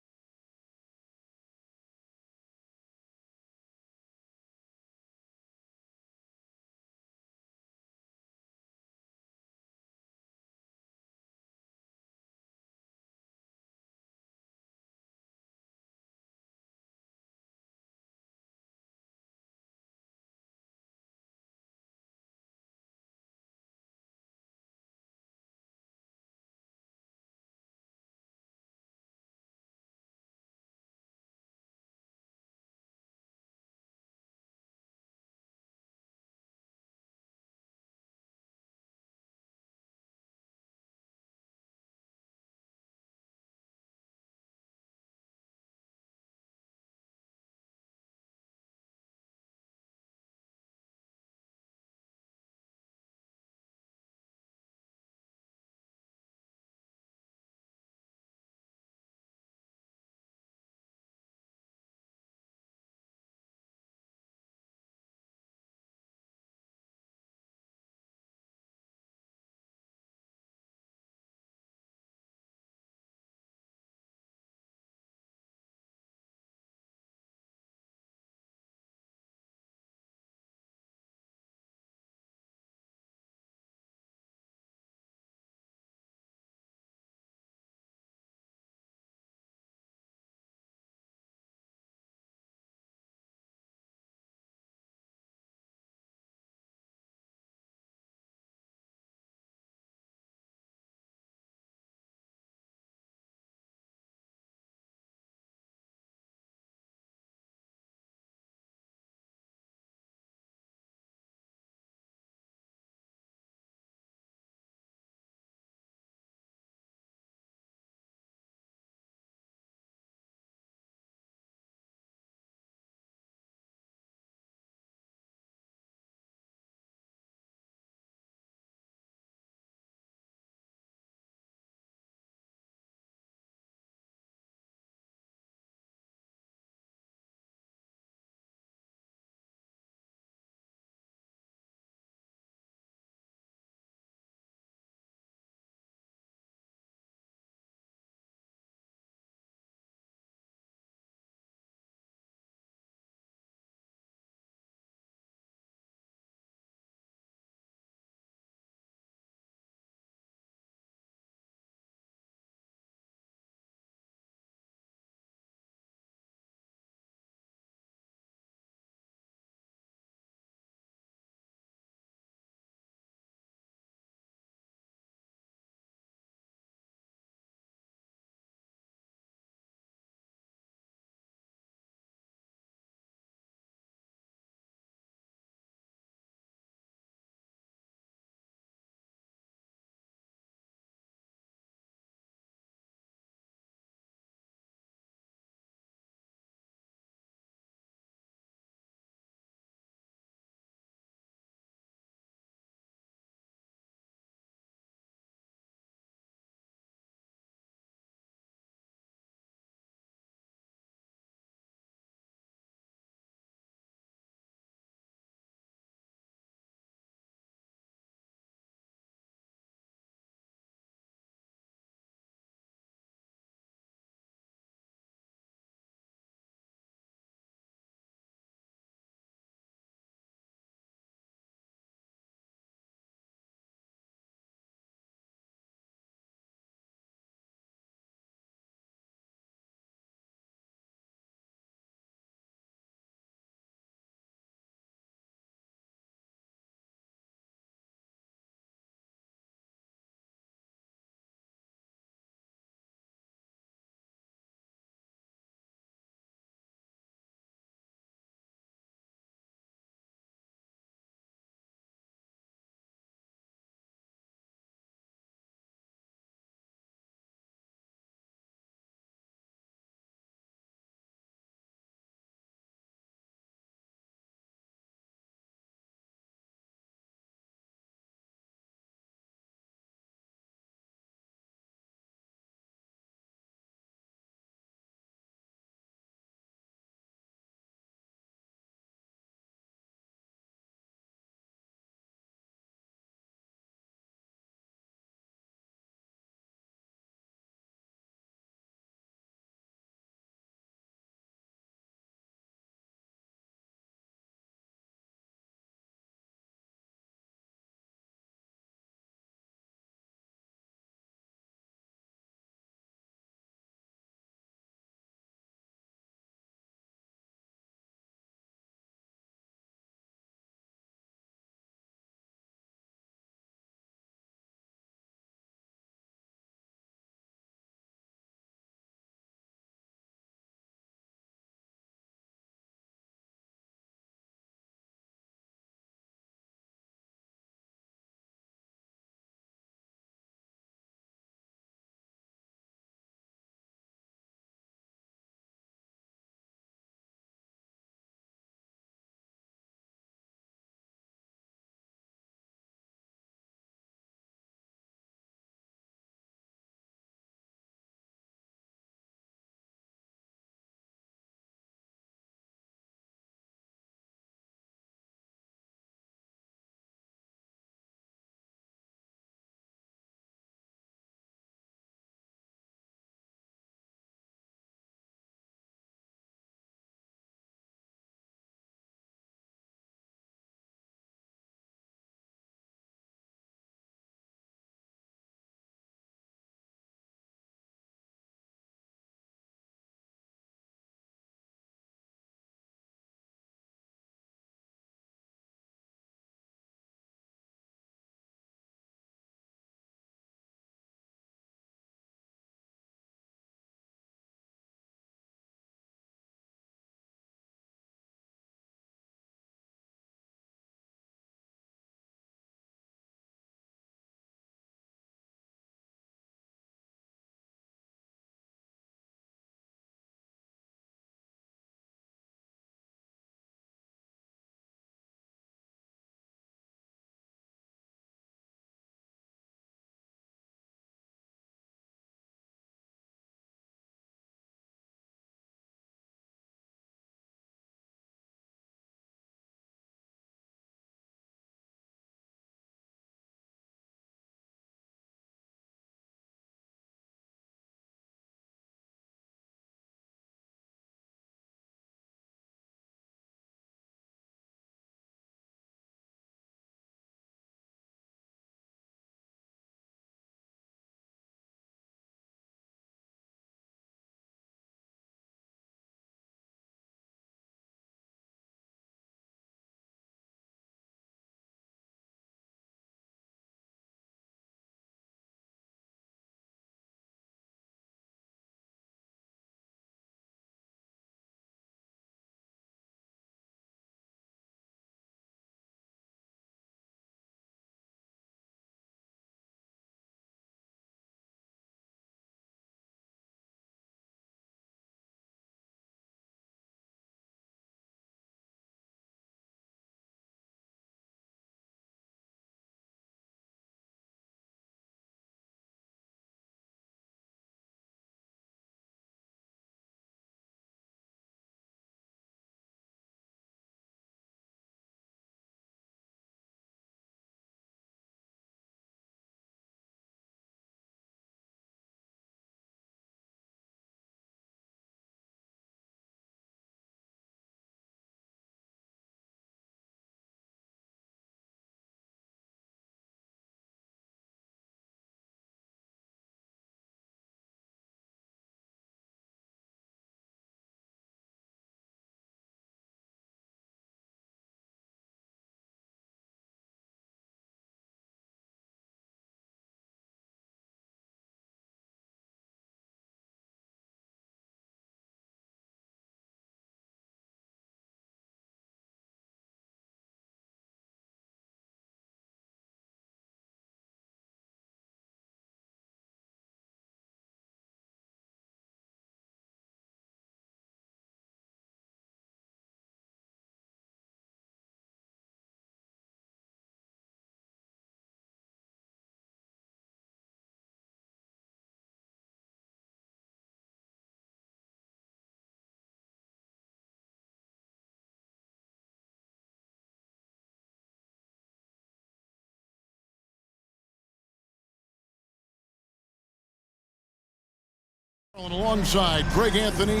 Alongside Greg Anthony.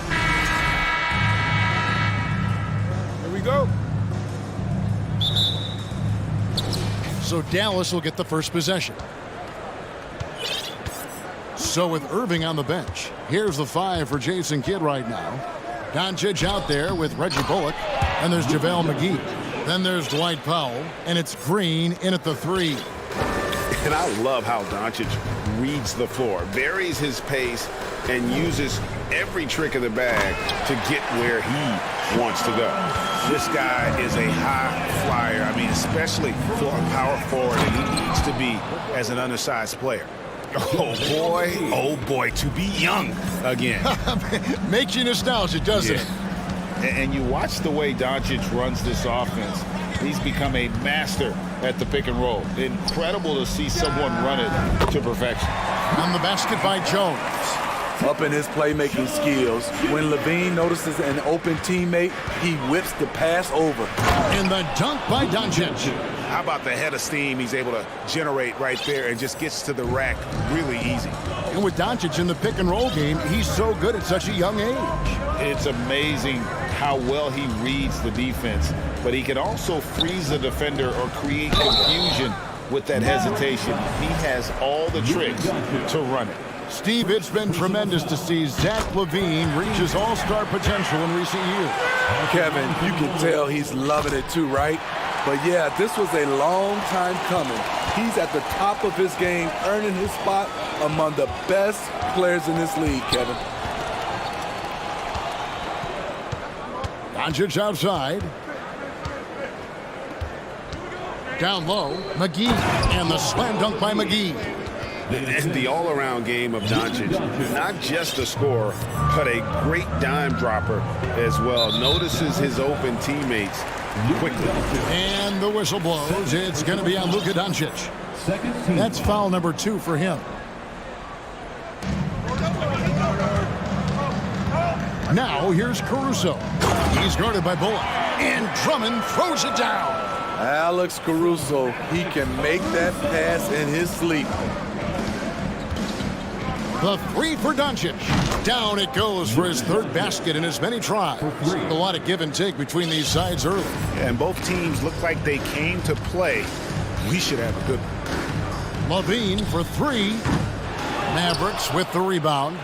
Here we go. So Dallas will get the first possession. So with Irving on the bench, here's the 5 for Jason Kidd right now. Doncic out there with Reggie Bullock, and there's JaVale McGee. Then there's Dwight Powell, and it's Green in at the 3. And I love how Doncic reads the floor, varies his pace, and uses every trick of the bag to get where he wants to go. This guy is a high flyer. I mean, especially for a power forward, and he needs to be as an undersized player. Oh boy, to be young again. Makes you nostalgic, doesn't it? And you watch the way Doncic runs this offense. He's become a master at the pick and roll. Incredible to see someone run it to perfection. On the basket by Jones. Up in his playmaking skills, when Levine notices an open teammate, he whips the pass over. And the dunk by Doncic. How about the head of steam he's able to generate right there and just gets to the rack really easy. And with Doncic in the pick and roll game, he's so good at such a young age. It's amazing how well he reads the defense, but he can also freeze the defender or create confusion with that hesitation. He has all the tricks to run it. Steve, it's been tremendous to see Zach LaVine reach his all-star potential in recent years. Kevin, you can tell he's loving it too, right? But yeah, this was a long time coming. He's at the top of his game, earning his spot among the best players in this league, Kevin. Doncic outside. Down low, McGee, and the slam dunk by McGee. And the all-around game of Doncic, not just a scorer, but a great dime dropper as well. Notices his open teammates quickly. And the whistle blows. It's going to be on Luka Doncic. That's foul number 2 for him. Now here's Caruso. He's guarded by Bullock. And Drummond throws it down. Alex Caruso, he can make that pass in his sleep. The 3 for Doncic. Down it goes for his 3rd basket in as many tries. A lot of give and take between these sides early. And both teams look like they came to play. We should have a good one. LaVine for 3. Mavericks with the rebound.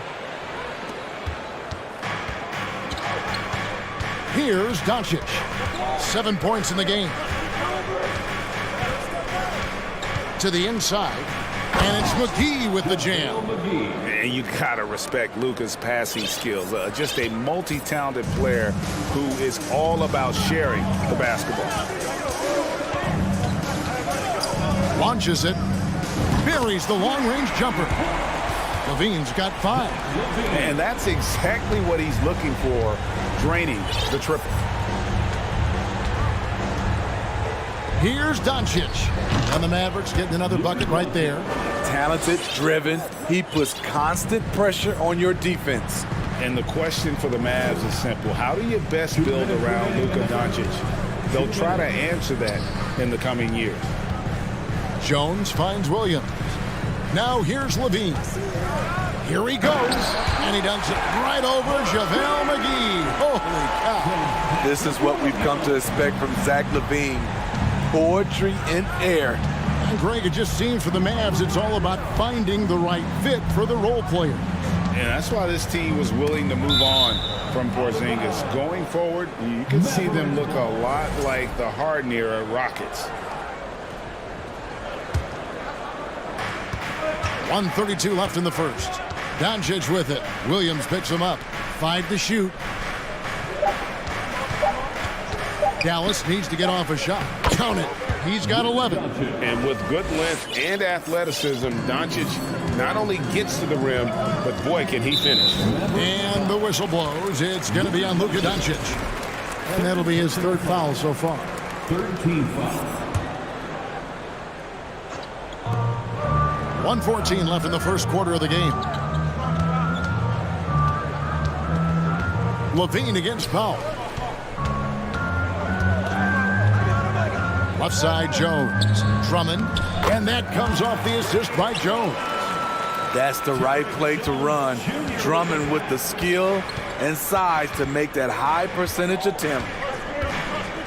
Here's Doncic. 7 points in the game. To the inside. And it's McGee with the jam. And you gotta respect Luka's passing skills. Just a multi-talented player who is all about sharing the basketball. Launches it. Buries the long-range jumper. LaVine's got 5. And that's exactly what he's looking for, draining the triple. Here's Doncic. And the Mavericks getting another bucket right there. Talented, driven. He puts constant pressure on your defense. And the question for the Mavs is simple. How do you best build around Luka Doncic? They'll try to answer that in the coming years. Jones finds Williams. Now here's LaVine. Here he goes. And he dunks it right over JaVale McGee. Holy cow. This is what we've come to expect from Zach LaVine. Poetry in air. And Greg, it just seems for the Mavs, it's all about finding the right fit for the role player. And that's why this team was willing to move on from Porzingis. Going forward, you can see them look a lot like the Harden-era Rockets. 1:32 left in the first. Doncic with it. Williams picks him up. 5 to shoot. Dallas needs to get off a shot. Count it. He's got 11. And with good length and athleticism, Doncic not only gets to the rim, but boy, can he finish. And the whistle blows. It's going to be on Luka Doncic. And that'll be his 3rd foul so far. 13 foul. 1:14 left in the first quarter of the game. LaVine against Powell. Left side, Jones. Drummond. And that comes off the assist by Jones. That's the right play to run. Drummond with the skill and size to make that high percentage attempt.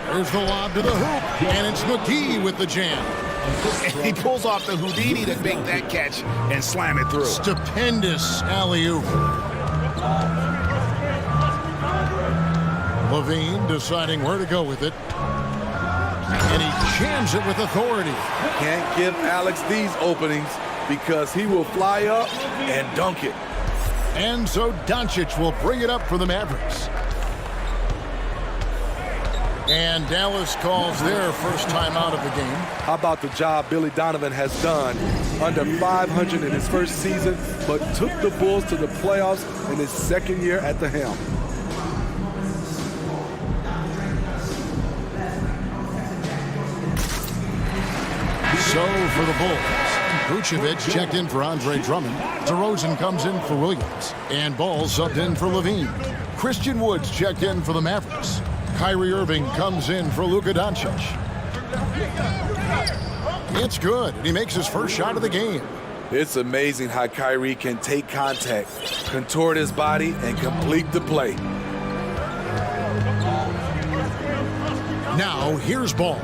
There's the lob to the hoop, and it's McGee with the jam. He pulls off the Houdini to make that catch and slam it through. Stupendous alley-oop. Levine deciding where to go with it. And he jams it with authority. Can't give Alex these openings because he will fly up and dunk it. And so Doncic will bring it up for the Mavericks. And Dallas calls their first time out of the game. How about the job Billy Donovan has done? Under 500 in his first season, but took the Bulls to the playoffs in his second year at the helm. So for the Bulls, Vucevic checked in for Andre Drummond. DeRozan comes in for Williams. And Ball subbed in for Levine. Christian Woods checked in for the Mavericks. Kyrie Irving comes in for Luka Doncic. It's good, and he makes his first shot of the game. It's amazing how Kyrie can take contact, contort his body, and complete the play. Now, here's Ball.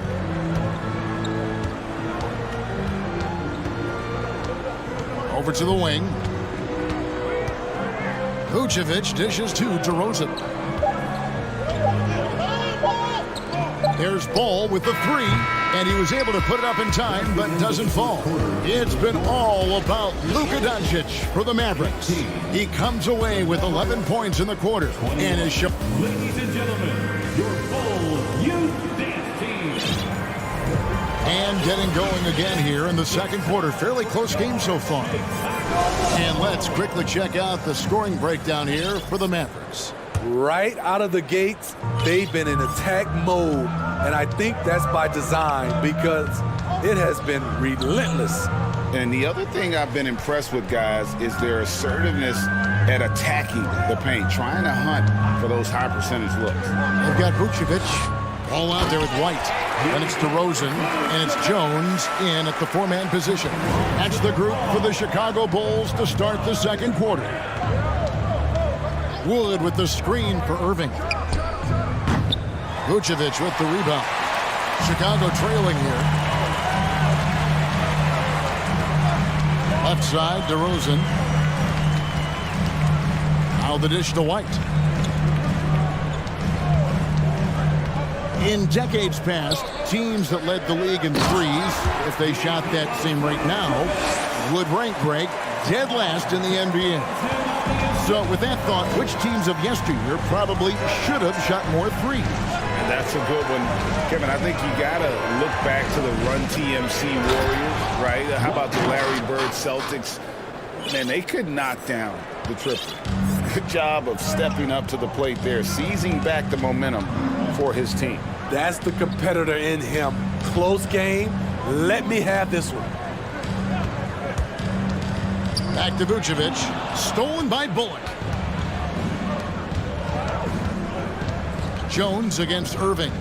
Over to the wing. Vucevic dishes to DeRozan. There's Ball with the three, and he was able to put it up in time, but doesn't fall. It's been all about Luka Doncic for the Mavericks. He comes away with 11 points in the quarter, and is... Ladies and gentlemen, your Bulls Youth Dance Team. And getting going again here in the second quarter. Fairly close game so far. And let's quickly check out the scoring breakdown here for the Mavericks. Right out of the gates, they've been in attack mode. And I think that's by design because it has been relentless. And the other thing I've been impressed with, guys, is their assertiveness at attacking the paint, trying to hunt for those high percentage looks. They've got Vucevic all out there with White. And it's DeRozan, and it's Jones in at the four-man position. That's the group for the Chicago Bulls to start the second quarter. Wood with the screen for Irving. Vucevic with the rebound. Chicago trailing here. Left side, DeRozan. Now the dish to White. In decades past, teams that led the league in threes, if they shot that same rate now, would rank break dead last in the NBA. So with that thought, which teams of yesteryear probably should have shot more threes? And that's a good one. Kevin, I think you got to look back to the Run TMC Warriors, right? How about the Larry Bird Celtics? Man, they could knock down the triple. Good job of stepping up to the plate there, seizing back the momentum for his team. That's the competitor in him. Close game. Let me have this one. Back to Vucevic. Stolen by Bullock. Jones against Irving.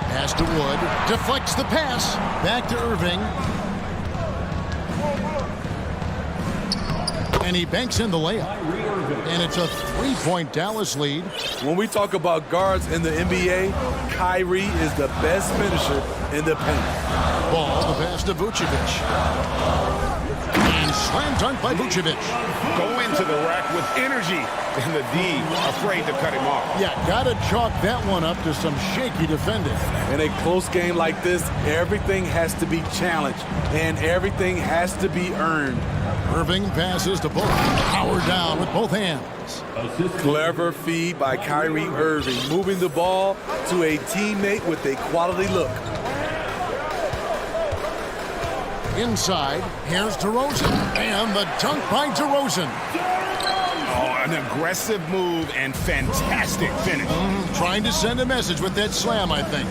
Pass to Wood. Deflects the pass. Back to Irving. And he banks in the layup. And it's a three-point Dallas lead. When we talk about guards in the NBA, Kyrie is the best finisher in the paint. Ball, the pass to Vucevic. And slam dunk by Vucevic. Go into the rack with energy. And the D afraid to cut him off. Yeah, gotta chalk that one up to some shaky defending. In a close game like this, everything has to be challenged. And everything has to be earned. Irving passes to Bullock. Powered down with both hands. Clever feed by Kyrie Irving, moving the ball to a teammate with a quality look. Inside, here's DeRozan. And the dunk by DeRozan. Oh, an aggressive move and fantastic finish. Trying to send a message with that slam, I think.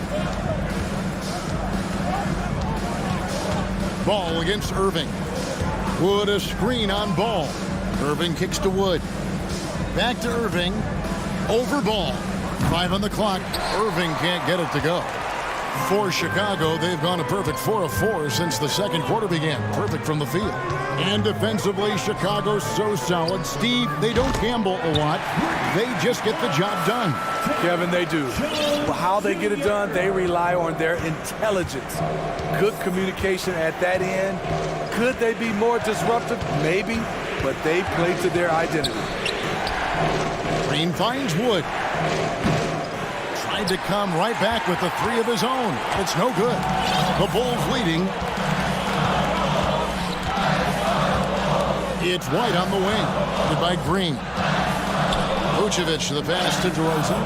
Ball against Irving. Wood a screen on Ball. Irving kicks to Wood. Back to Irving. Over Ball. 5 on the clock. Irving can't get it to go. For Chicago, they've gone a perfect 4 of 4 since the second quarter began. Perfect from the field. And defensively, Chicago's so solid. Steve, they don't gamble a lot. They just get the job done. Kevin, they do. Well, how they get it done, they rely on their intelligence. Good communication at that end. Could they be more disruptive? Maybe, but they play to their identity. Green finds Wood. Tried to come right back with the three of his own. It's no good. The Bulls leading. It's White on the wing. Headed by Green. Vucevic, the pass to DeRozan.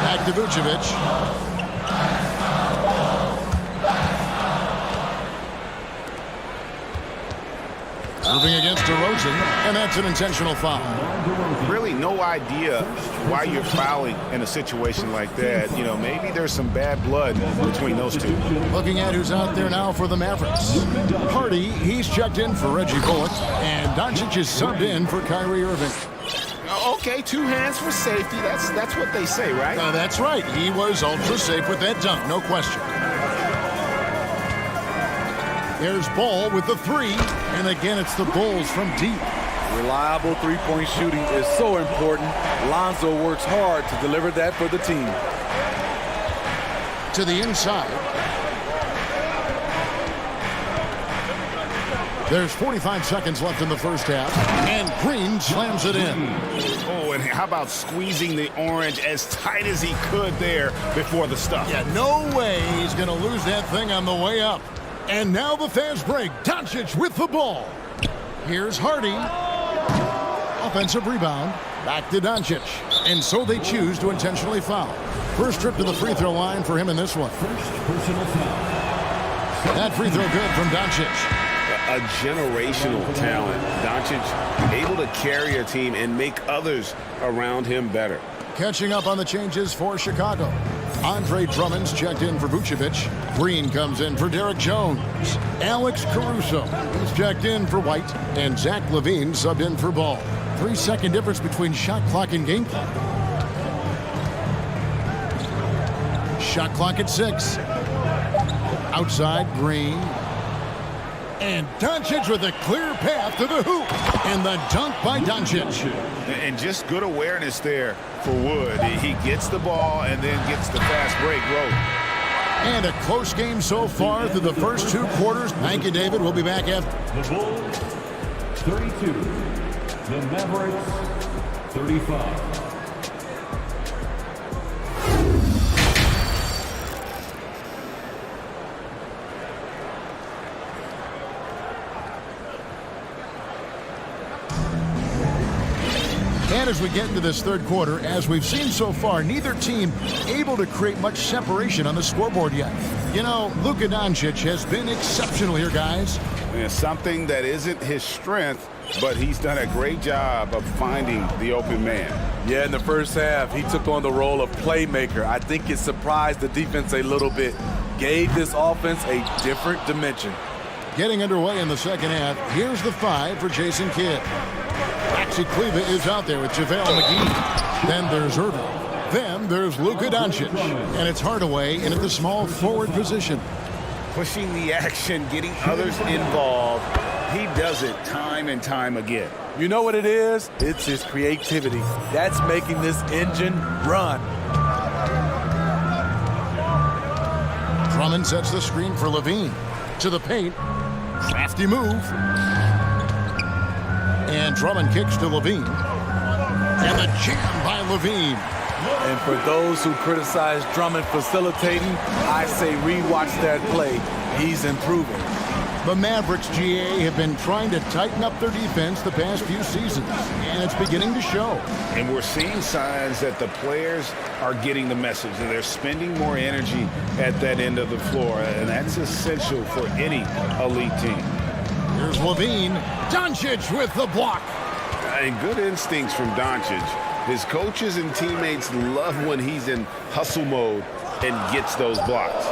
Back to Vucevic. Moving against DeRozan, and that's an intentional foul. Really no idea why you're fouling in a situation like that. You know, maybe there's some bad blood between those two. Looking at who's out there now for the Mavericks. Hardy, he's checked in for Reggie Bullock, and Doncic is subbed in for Kyrie Irving. Okay, 2 hands for safety. That's what they say, right? That's right. He was ultra safe with that dunk, no question. There's Ball with the 3, and again it's the Bulls from deep. Reliable three-point shooting is so important. Lonzo works hard to deliver that for the team. To the inside. There's 45 seconds left in the first half, and Green slams it in. Oh, and how about squeezing the orange as tight as he could there before the stuff? Yeah, no way he's going to lose that thing on the way up. And now the fast break. Doncic with the ball. Here's Hardy. Offensive rebound. Back to Doncic. And so they choose to intentionally foul. First trip to the free throw line for him in this one. That free throw good from Doncic. A generational talent. Doncic able to carry a team and make others around him better. Catching up on the changes for Chicago. Andre Drummond's checked in for Vucevic. Green comes in for Derek Jones. Alex Caruso is checked in for White. And Zach LaVine subbed in for Ball. 3-second difference between shot clock and game clock. Shot clock at 6. Outside, Green. And Doncic with a clear path to the hoop. And the dunk by Doncic. And just good awareness there for Wood. He gets the ball and then gets the fast break road. And a close game so far through the first 2 quarters. Thank you, David. We'll be back after. The Bulls, 32. The Mavericks, 35. And as we get into this third quarter, as we've seen so far, neither team able to create much separation on the scoreboard yet. You know, Luka Doncic has been exceptional here, guys. And something that isn't his strength, but he's done a great job of finding the open man. Yeah, in the first half, he took on the role of playmaker. I think it surprised the defense a little bit. Gave this offense a different dimension. Getting underway in the second half, here's the 5 for Jason Kidd. Maxi Kleba is out there with JaVale McGee. Then there's Irving. Then there's Luka Doncic. And it's Hardaway in at the small forward position. Pushing the action, getting others involved. He does it time and time again. You know what it is? It's his creativity. That's making this engine run. Drummond sets the screen for LaVine. To the paint. Crafty move. And Drummond kicks to LaVine. And the jam by LaVine. And for those who criticize Drummond facilitating, I say rewatch that play. He's improving. The Mavericks, GA, have been trying to tighten up their defense the past few seasons, and it's beginning to show. And we're seeing signs that the players are getting the message, and they're spending more energy at that end of the floor, and that's essential for any elite team. Here's LaVine. Doncic with the block. And good instincts from Doncic. His coaches and teammates love when he's in hustle mode and gets those blocks.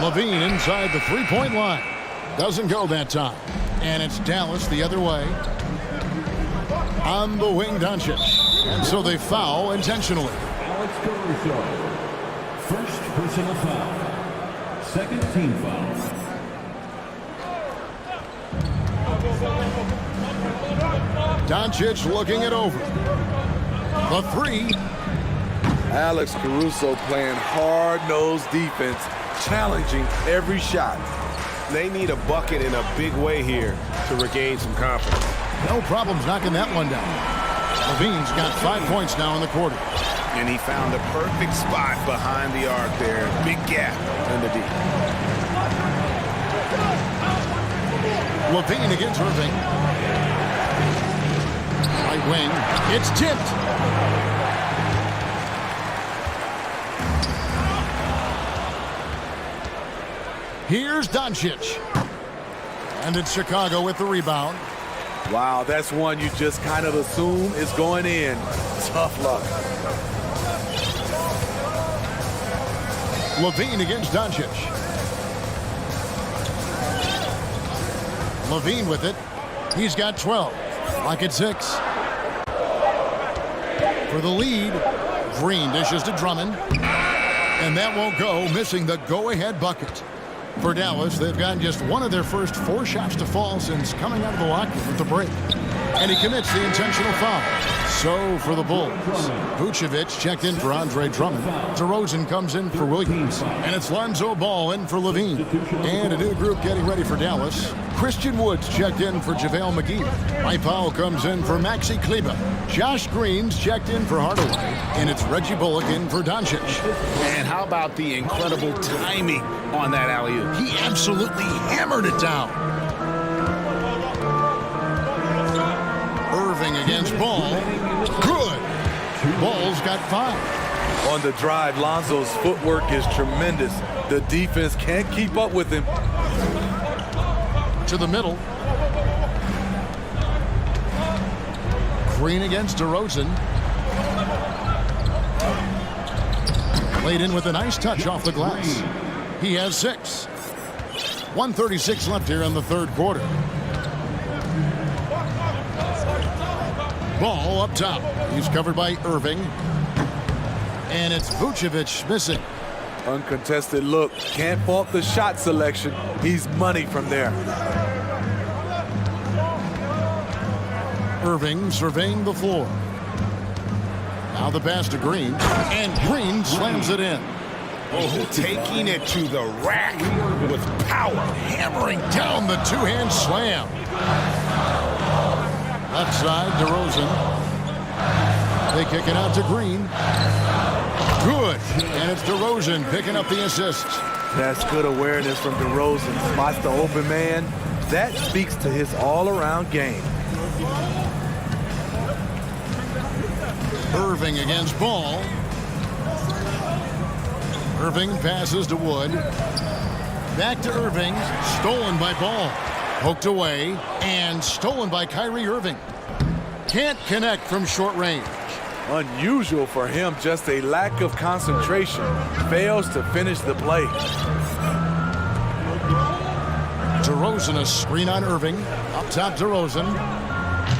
LaVine inside the three-point line. Doesn't go that time. And it's Dallas the other way. On the wing, Doncic. And so they foul intentionally. Alex Caruso. First personal foul. Second team foul. Doncic looking it over. The three. Alex Caruso playing hard-nosed defense, challenging every shot. They need a bucket in a big way here to regain some confidence. No problems knocking that one down. Levine's got 5 points now in the quarter. And he found the perfect spot behind the arc there. Big gap in the D. Levine against Irving. Right wing. It's tipped. Here's Doncic. And it's Chicago with the rebound. Wow, that's one you just kind of assume is going in. Tough luck. Levine against Doncic. Levine with it. He's got 12. Lock at 6. For the lead, Green dishes to Drummond. And that won't go, missing the go-ahead bucket. For Dallas, they've gotten just one of their first 4 shots to fall since coming out of the locker room at the break. And he commits the intentional foul. So for the Bulls, Vucevic checked in for Andre Drummond. DeRozan comes in for Williams. And it's Lonzo Ball in for Levine. And a new group getting ready for Dallas. Christian Woods checked in for JaVale McGee. Mike Powell comes in for Maxi Kleber. Josh Green's checked in for Hardaway. And it's Reggie Bullock in for Doncic. And how about the incredible timing on that alley-oop? He absolutely hammered it down. Irving against Ball. Good. Ball's got 5. On the drive, Lonzo's footwork is tremendous. The defense can't keep up with him. To the middle. Green against DeRozan. Laid in with a nice touch off the glass. He has 6. 1:36 left here in the third quarter. Ball up top. He's covered by Irving. And it's Vucevic missing. Uncontested look. Can't fault the shot selection. He's money from there. Irving surveying the floor. Now the pass to Green. And Green slams it in. Oh, taking it to the rack with power. Hammering down the two-hand slam. Left side, DeRozan. They kick it out to Green. Good. And it's DeRozan picking up the assist. That's good awareness from DeRozan. Spots the open man. That speaks to his all-around game. Irving against Ball. Irving passes to Wood. Back to Irving. Stolen by Ball. Poked away. And stolen by Kyrie Irving. Can't connect from short range. Unusual for him, just a lack of concentration. Fails to finish the play. DeRozan a screen on Irving. Up top DeRozan.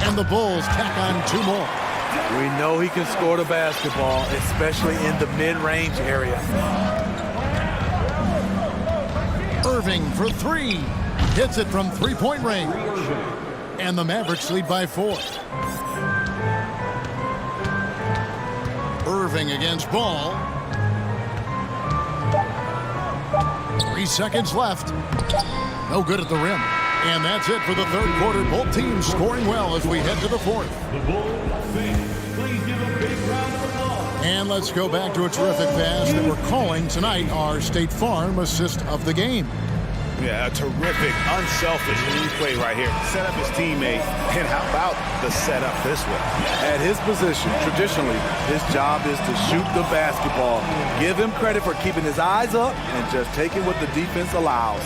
And the Bulls tack on 2 more. We know he can score the basketball, especially in the mid-range area. Irving for 3. Hits it from 3-point range. And the Mavericks lead by 4. Irving against Ball. 3 seconds left. No good at the rim. And that's it for the third quarter. Both teams scoring well as we head to the fourth. And let's go back to a terrific pass that we're calling tonight our State Farm assist of the game. Yeah, a terrific, unselfish play right here. Set up his teammate, and how about the setup this way? At his position, traditionally, his job is to shoot the basketball. Give him credit for keeping his eyes up and just taking what the defense allows.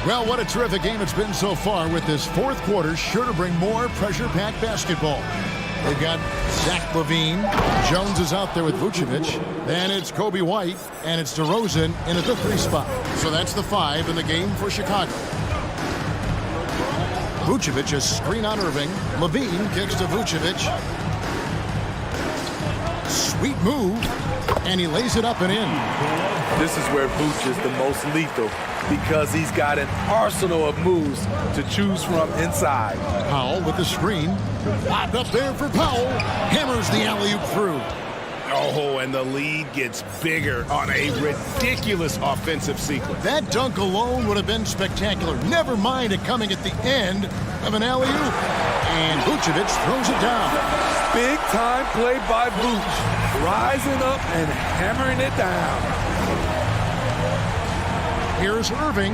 Well, what a terrific game it's been so far, with this fourth quarter sure to bring more pressure-packed basketball. They've got Zach LaVine. Jones is out there with Vucevic. Then it's Kobe White, and it's DeRozan in at the 3 spot. So that's the 5 in the game for Chicago. Vucevic, a screen on Irving. Levine kicks to Vucevic. Sweet move, and he lays it up and in. This is where Vooch is the most lethal because he's got an arsenal of moves to choose from inside. Powell with the screen. Locked up there for Powell. Hammers the alley-oop through. Oh, and the lead gets bigger on a ridiculous offensive sequence. That dunk alone would have been spectacular. Never mind it coming at the end of an alley-oop. And Vucevic throws it down. Big time play by Vooch, rising up and hammering it down. Here's Irving.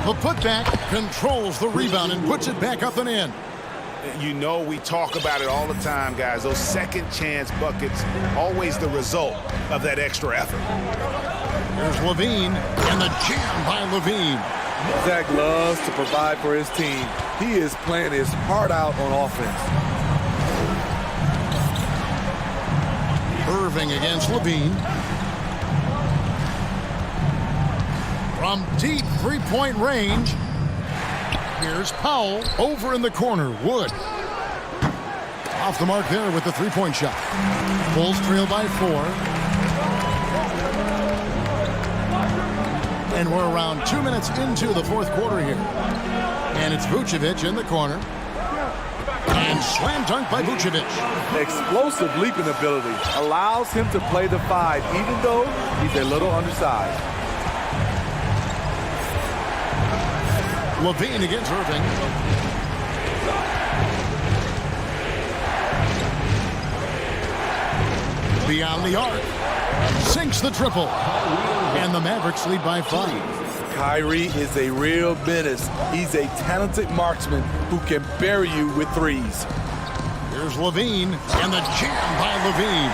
The putback controls the rebound and puts it back up and in. You know, we talk about it all the time, guys. Those second chance buckets, always the result of that extra effort. Here's Levine, and the jam by Levine. Zach loves to provide for his team. He is playing his heart out on offense. Irving against Levine. From deep three-point range, here's Powell over in the corner. Wood off the mark there with the three-point shot. Bulls trail by 4. And we're around 2 minutes into the fourth quarter here. And it's Vucevic in the corner. And slam dunk by Vucevic. Explosive leaping ability allows him to play the 5, even though he's a little undersized. Levine against Irving. Beyond the arc. Sinks the triple. And the Mavericks lead by 5. Kyrie is a real menace. He's a talented marksman who can bury you with threes. Here's Levine, and the jam by Levine.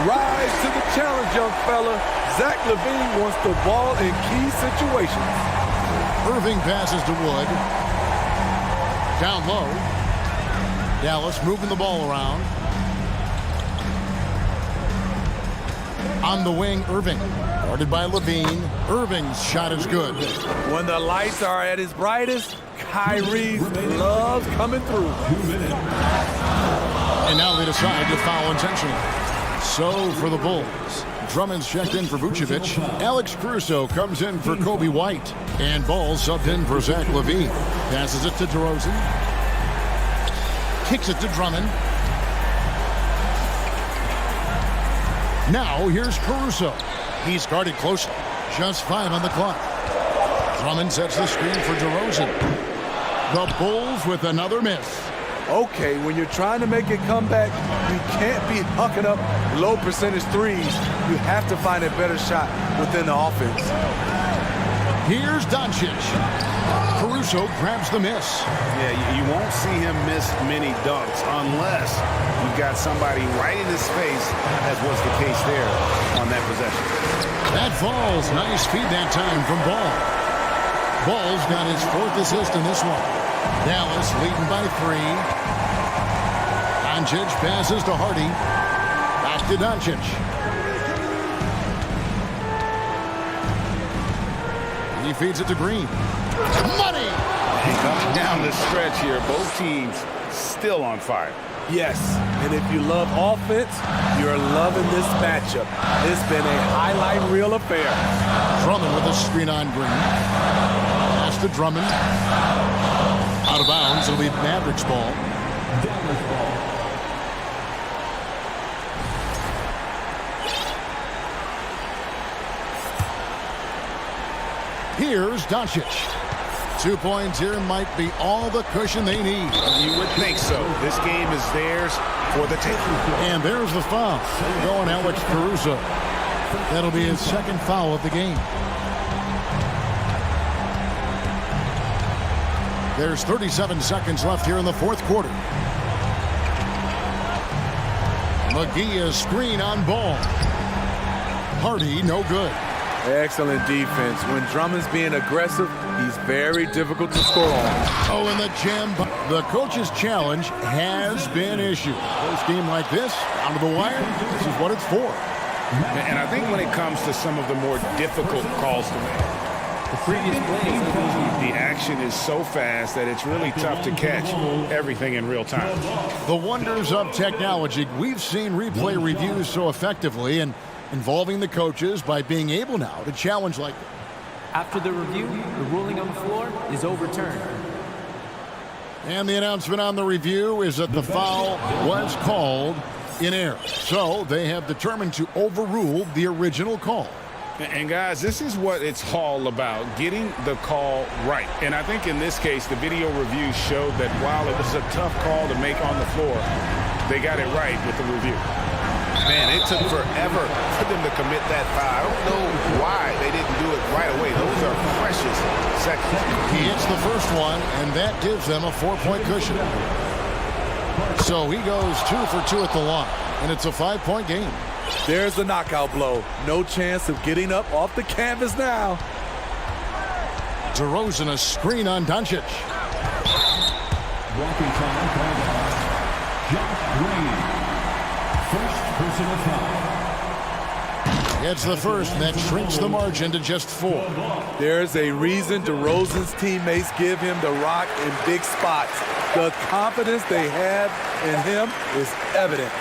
Rise to the challenge, young fella. Zach Levine wants the ball in key situations. Irving passes to Wood. Down low. Dallas moving the ball around. On the wing, Irving. Guarded by Levine. Irving's shot is good. When the lights are at his brightest, Kyrie loves coming through. And now they decide to foul intentionally. So for the Bulls, Drummond's checked in for Vucevic. Alex Caruso comes in for Kobe White. And Ball subbed in for Zach LaVine. Passes it to DeRozan. Kicks it to Drummond. Now here's Caruso. He's guarded closely. Just 5 on the clock. Drummond sets the screen for DeRozan. The Bulls with another miss. Okay, when you're trying to make a comeback, you can't be hucking up low percentage threes. You have to find a better shot within the offense. Here's Doncic. Caruso grabs the miss. Yeah, you won't see him miss many dunks unless you've got somebody right in his face, as was the case there on that possession. That falls. Nice feed that time from Ball. Ball's got his 4th assist in this one. Dallas leading by 3. Doncic passes to Hardy. Back to Doncic. He feeds it to Green. Money! Down the stretch here, both teams still on fire. Yes, and if you love offense, you're loving this matchup. It's been a highlight reel affair. Drummond with a screen on Green. Pass to Drummond. Out of bounds, it'll be Mavericks ball. Here's Doncic. 2 points here might be all the cushion they need. You would think so. This game is theirs for the taking. And there's the foul. Going Alex Caruso. That'll be his 2nd foul of the game. There's 37 seconds left here in the 4th quarter. McGee is screen on Ball. Hardy, no good. Excellent defense. When Drummond's being aggressive, he's very difficult to score on. Oh, and the jam. The coach's challenge has been issued. Close game like this, down to the wire, this is what it's for. And I think when it comes to some of the more difficult calls to make, The previous play is going to be The action is so fast that it's really tough to catch everything in real time. The wonders of technology. We've seen replay reviews so effectively and involving the coaches by being able now to challenge like that. After the review, the ruling on the floor is overturned. And the announcement on the review is that the foul was called in error. So they have determined to overrule the original call. And guys, this is what it's all about, getting the call right. And I think in this case, the video review showed that while it was a tough call to make on the floor, they got it right with the review. Man, it took forever for them to commit that foul. I don't know why they didn't do it right away. Those are precious seconds. He hits the first one, and that gives them a 4-point cushion. So he goes 2 for 2 at the line, and it's a 5-point game. There's the knockout blow. No chance of getting up off the canvas now. DeRozan, a screen on Doncic. Walking foul called on Josh Green. First personal foul. It's the first, and that shrinks the margin to just 4. There's a reason DeRozan's teammates give him the rock in big spots. The confidence they have in him is evident.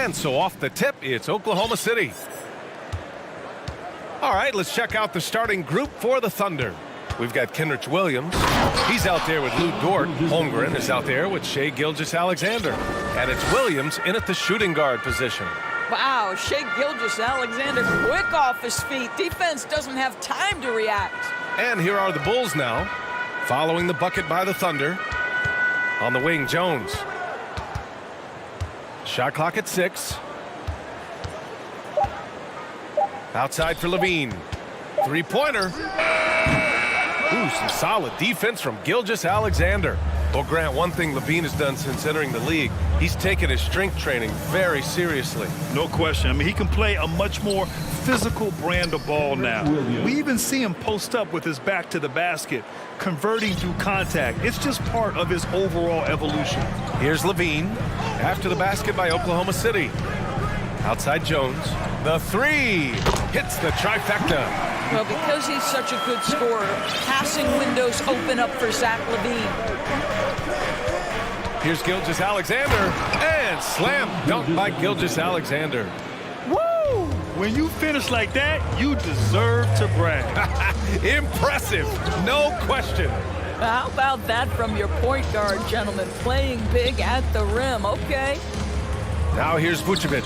And so off the tip, it's Oklahoma City. All right, let's check out the starting group for the Thunder. We've got Kenrich Williams. He's out there with Lou Dort. Holmgren is out there with Shai Gilgeous-Alexander. And it's Williams in at the shooting guard position. Wow, Shai Gilgeous-Alexander quick off his feet. Defense doesn't have time to react. And here are the Bulls now, following the bucket by the Thunder. On the wing, Jones. Shot clock at 6. Outside for Levine. Three-pointer. Ooh, some solid defense from Gilgeous-Alexander. Well, Grant, one thing Levine has done since entering the league, he's taken his strength training very seriously. No question. I mean, he can play a much more physical brand of ball now. We even see him post up with his back to the basket, converting through contact. It's just part of his overall evolution. Here's Levine after the basket by Oklahoma City. Outside Jones. The three hits the trifecta. Well, because he's such a good scorer, passing windows open up for Zach Levine. Here's Gilgeous-Alexander, and slam dunk by Gilgeous-Alexander. Woo! When you finish like that, you deserve to brag. Impressive, no question. How about that from your point guard, gentlemen? Playing big at the rim, okay. Now here's Vucevic.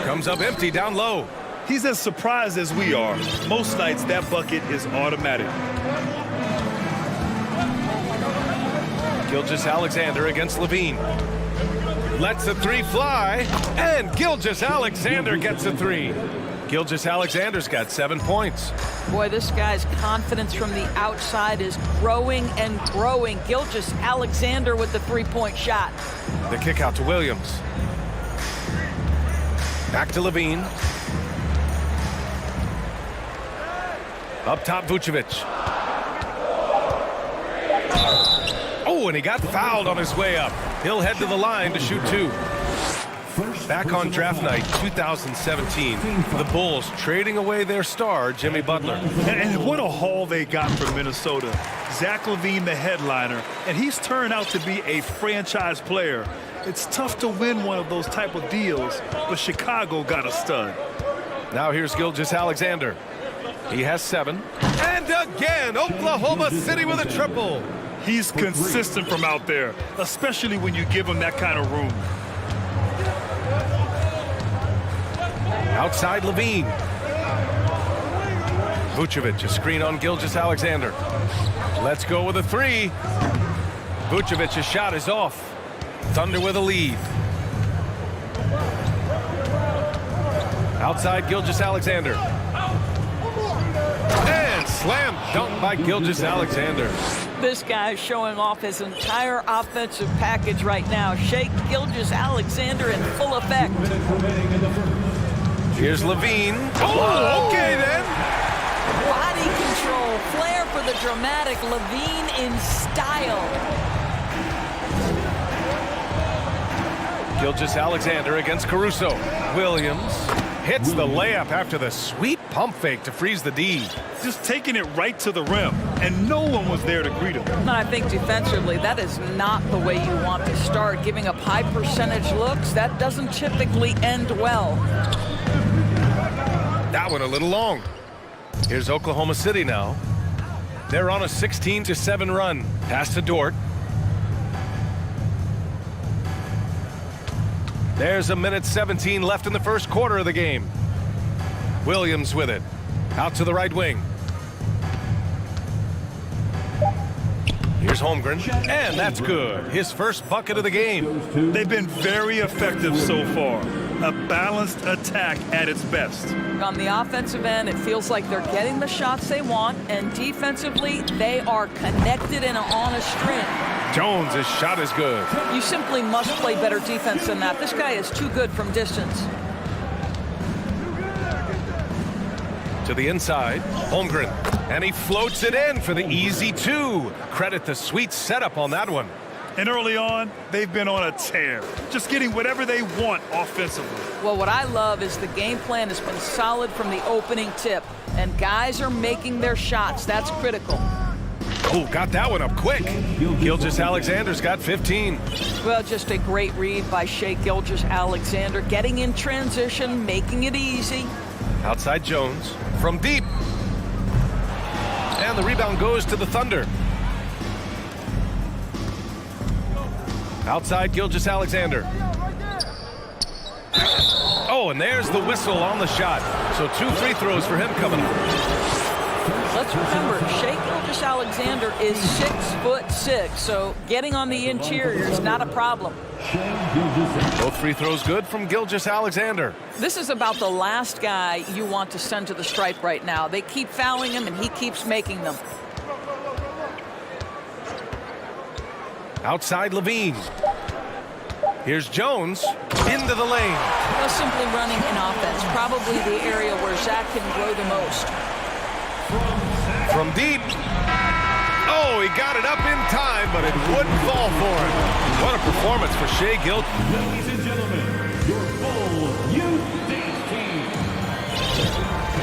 Comes up empty down low. He's as surprised as we are. Most nights, that bucket is automatic. Gilgeous-Alexander against Levine. Lets the three fly, and Gilgeous-Alexander gets a three. Gilgeous-Alexander's got 7 points. Boy, this guy's confidence from the outside is growing and growing. Gilgeous-Alexander with the three-point shot. The kick out to Williams. Back to Levine. Up top, Vucevic. Oh, and he got fouled on his way up. He'll head to the line to shoot 2. Back on draft night 2017, the Bulls trading away their star, Jimmy Butler. And what a haul they got from Minnesota. Zach LaVine, the headliner, and he's turned out to be a franchise player. It's tough to win one of those type of deals, but Chicago got a stud. Now here's Gilgeous-Alexander. He has 7. And again, Oklahoma City with a triple. He's consistent from out there, especially when you give him that kind of room. Outside Levine. Vucevic, a screen on Gilgeous-Alexander. Let's go with a 3. Vucevic's shot is off. Thunder with a lead. Outside Gilgeous-Alexander. And slam dunk by Gilgeous-Alexander. This guy's showing off his entire offensive package right now. Shai Gilgeous-Alexander in full effect. Here's Levine. Oh, okay then. Body control, flair for the dramatic. Levine in style. Gilgeous-Alexander against Caruso. Williams hits the layup after the sweet pump fake to freeze the D. Just taking it right to the rim, and no one was there to greet him. And I think defensively, that is not the way you want to start. Giving up high percentage looks, that doesn't typically end well. That one a little long. Here's Oklahoma City now. They're on a 16-7 run. Pass to Dort. There's a minute 17 left in the first quarter of the game. Williams with it. Out to the right wing. Here's Holmgren, and that's good. His first bucket of the game. They've been very effective so far. A balanced attack at its best. On the offensive end, it feels like they're getting the shots they want, and defensively, they are connected and on a string. Jones, his shot is good. You simply must play better defense than that. This guy is too good from distance. To the inside, Holmgren, and he floats it in for the easy 2. Credit the sweet setup on that one. And early on, they've been on a tear, just getting whatever they want offensively. Well, what I love is the game plan has been solid from the opening tip, and guys are making their shots. That's critical. Oh, got that one up quick. Gilgeous-Alexander's got 15. Well, just a great read by Shai Gilgeous-Alexander, getting in transition, making it easy. Outside Jones from deep. And the rebound goes to the Thunder. Outside Gilgeous-Alexander. Oh, and there's the whistle on the shot. So 2 free throws for him coming up. Let's remember, Shai Gilgeous-Alexander is 6'6", so getting on the interior is not a problem. Both free throws good from Gilgeous-Alexander. This is about the last guy you want to send to the stripe right now. They keep fouling him, and he keeps making them. Outside Levine. Here's Jones into the lane. Well, simply running an offense, probably the area where Zach can grow the most. From deep. Oh, he got it up in time, but it wouldn't fall for him. What a performance for Shai Gilgeous. Ladies and gentlemen, your full youth team.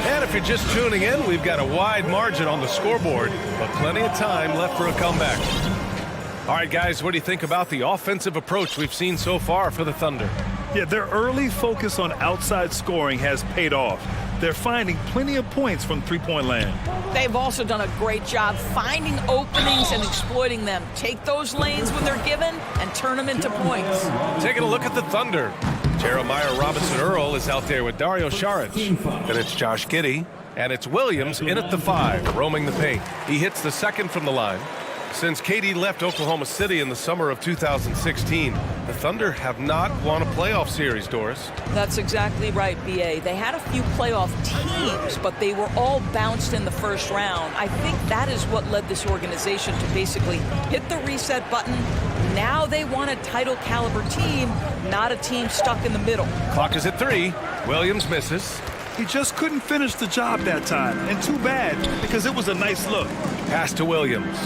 And if you're just tuning in, we've got a wide margin on the scoreboard, but plenty of time left for a comeback. All right, guys, what do you think about the offensive approach we've seen so far for the Thunder? Yeah, their early focus on outside scoring has paid off. They're finding plenty of points from three-point land. They've also done a great job finding openings and exploiting them. Take those lanes when they're given and turn them into points. Taking a look at the Thunder. Jeremiah Robinson-Earl is out there with Dario Saric. Then it's Josh Giddey, and it's Williams in at the 5, roaming the paint. He hits the second from the line. Since KD left Oklahoma City in the summer of 2016, the Thunder have not won a playoff series, Doris. That's exactly right, B.A. They had a few playoff teams, but they were all bounced in the first round. I think that is what led this organization to basically hit the reset button. Now they want a title caliber team, not a team stuck in the middle. Clock is at 3. Williams misses. He just couldn't finish the job that time, and too bad, because it was a nice look. Pass to Williams.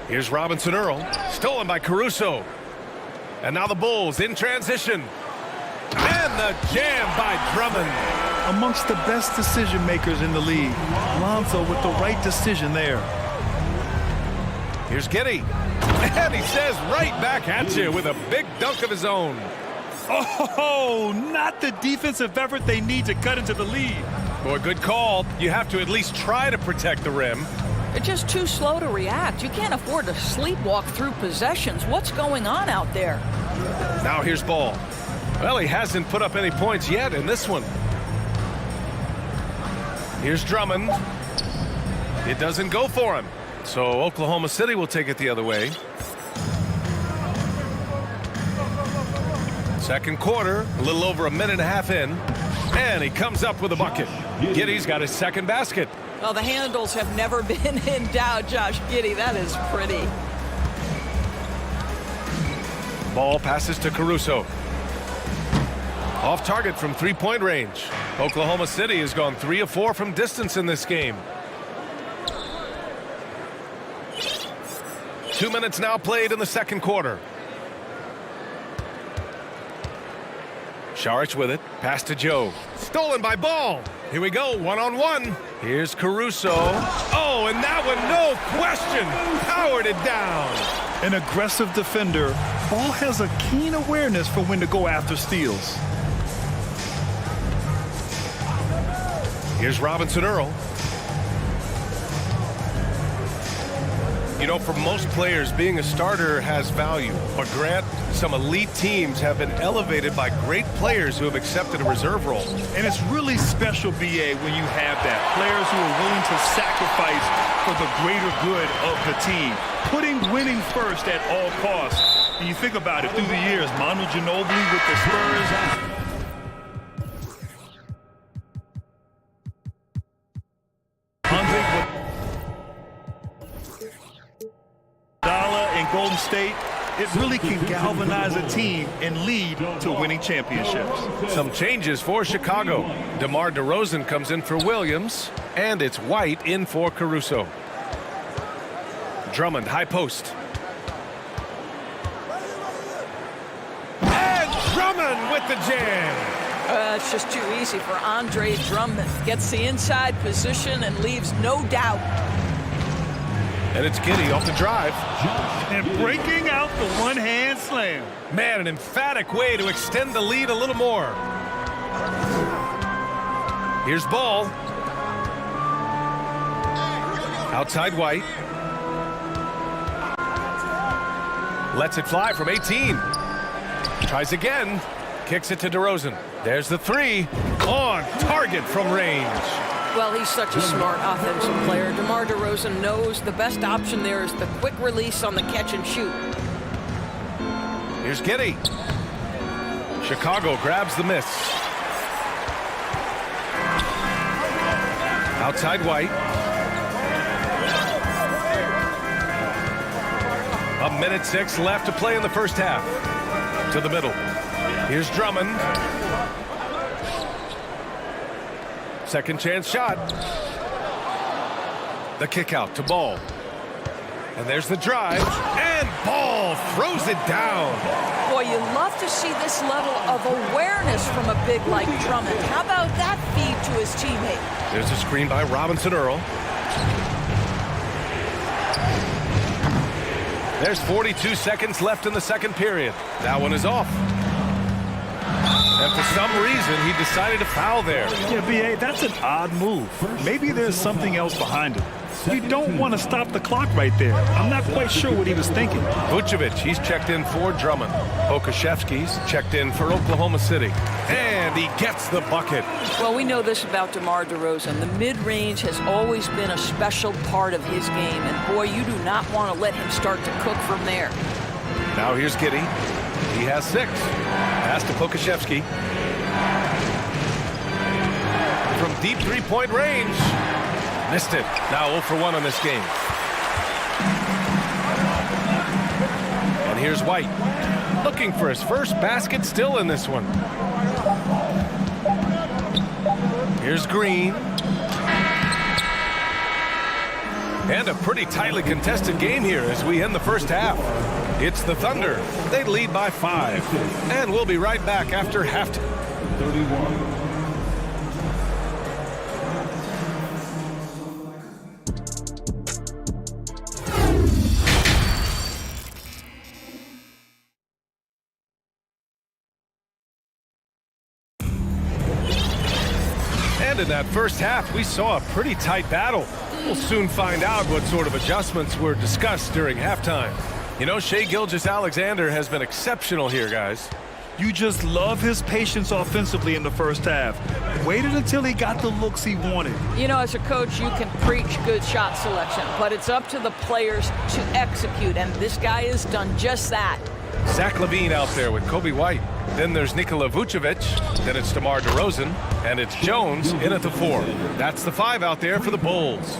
Here's Robinson-Earl, stolen by Caruso. And now the Bulls in transition. And the jam by Drummond. Amongst the best decision makers in the league, Lonzo with the right decision there. Here's Giddey. And he says right back at you with a big dunk of his own. Oh, not the defensive effort they need to cut into the lead. Boy, good call. You have to at least try to protect the rim. They're just too slow to react. You can't afford to sleepwalk through possessions. What's going on out there? Now here's Ball. Well, he hasn't put up any points yet in this one. Here's Drummond. It doesn't go for him. So Oklahoma City will take it the other way. Second quarter, a little over a minute and a half in. And he comes up with a bucket. Giddey's got his second basket. Well, the handles have never been in doubt, Josh Giddey. That is pretty. Ball passes to Caruso. Off target from three-point range. Oklahoma City has gone 3 of 4 from distance in this game. 2 minutes now played in the second quarter. Saric with it. Pass to Joe. Stolen by Ball. Here we go, one-on-one. Here's Caruso. Oh, and that one, no question, powered it down. An aggressive defender, Ball has a keen awareness for when to go after steals. Here's Robinson-Earl. You know, for most players, being a starter has value. But Grant, some elite teams have been elevated by great players who have accepted a reserve role. And it's really special, B.A., when you have that. Players who are willing to sacrifice for the greater good of the team. Putting winning first at all costs. And you think about it, through the years, Manu Ginobili with the Spurs. Golden State, it really can galvanize a team and lead to winning championships. Some changes for Chicago. DeMar DeRozan comes in for Williams, and it's White in for Caruso. Drummond, high post. And Drummond with the jam. It's just too easy for Andre Drummond. Gets the inside position and leaves no doubt. And it's Giddey off the drive. And breaking out the one-hand slam. Man, an emphatic way to extend the lead a little more. Here's Ball. Outside White. Lets it fly from 18. Tries again. Kicks it to DeRozan. There's the three. On target from range. Well, he's such a smart offensive player. DeMar DeRozan knows the best option there is the quick release on the catch and shoot. Here's Giddey. Chicago grabs the miss. Outside White. A minute 6 left to play in the first half. To the middle. Here's Drummond. Second chance shot. The kick out to Ball. And there's the drive. And Ball throws it down. Boy, you love to see this level of awareness from a big like Drummond. How about that feed to his teammate? There's a screen by Robinson Earl. There's 42 seconds left in the second period. That one is off. And for some reason, he decided to foul there. Yeah, B.A., that's an odd move. Maybe there's something else behind it. You don't want to stop the clock right there. I'm not quite sure what he was thinking. Vucevic, he's checked in for Drummond. Okashevsky's checked in for Oklahoma City. And he gets the bucket. Well, we know this about DeMar DeRozan. The mid-range has always been a special part of his game. And boy, you do not want to let him start to cook from there. Now here's Giddey. He has 6. Pass to Pokashevsky. From deep three-point range. Missed it. Now 0 for 1 on this game. And here's White. Looking for his first basket still in this one. Here's Green. And a pretty tightly contested game here as we end the first half. It's the Thunder. They lead by 5. And we'll be right back after halftime. 31. And in that first half, we saw a pretty tight battle. We'll soon find out what sort of adjustments were discussed during halftime. You know, Shai Gilgeous-Alexander has been exceptional here, guys. You just love his patience offensively in the first half. Waited until he got the looks he wanted. You know, as a coach, you can preach good shot selection, but it's up to the players to execute, and this guy has done just that. Zach LaVine out there with Kobe White. Then there's Nikola Vucevic. Then it's DeMar DeRozan. And it's Jones in at the 4. That's the 5 out there for the Bulls.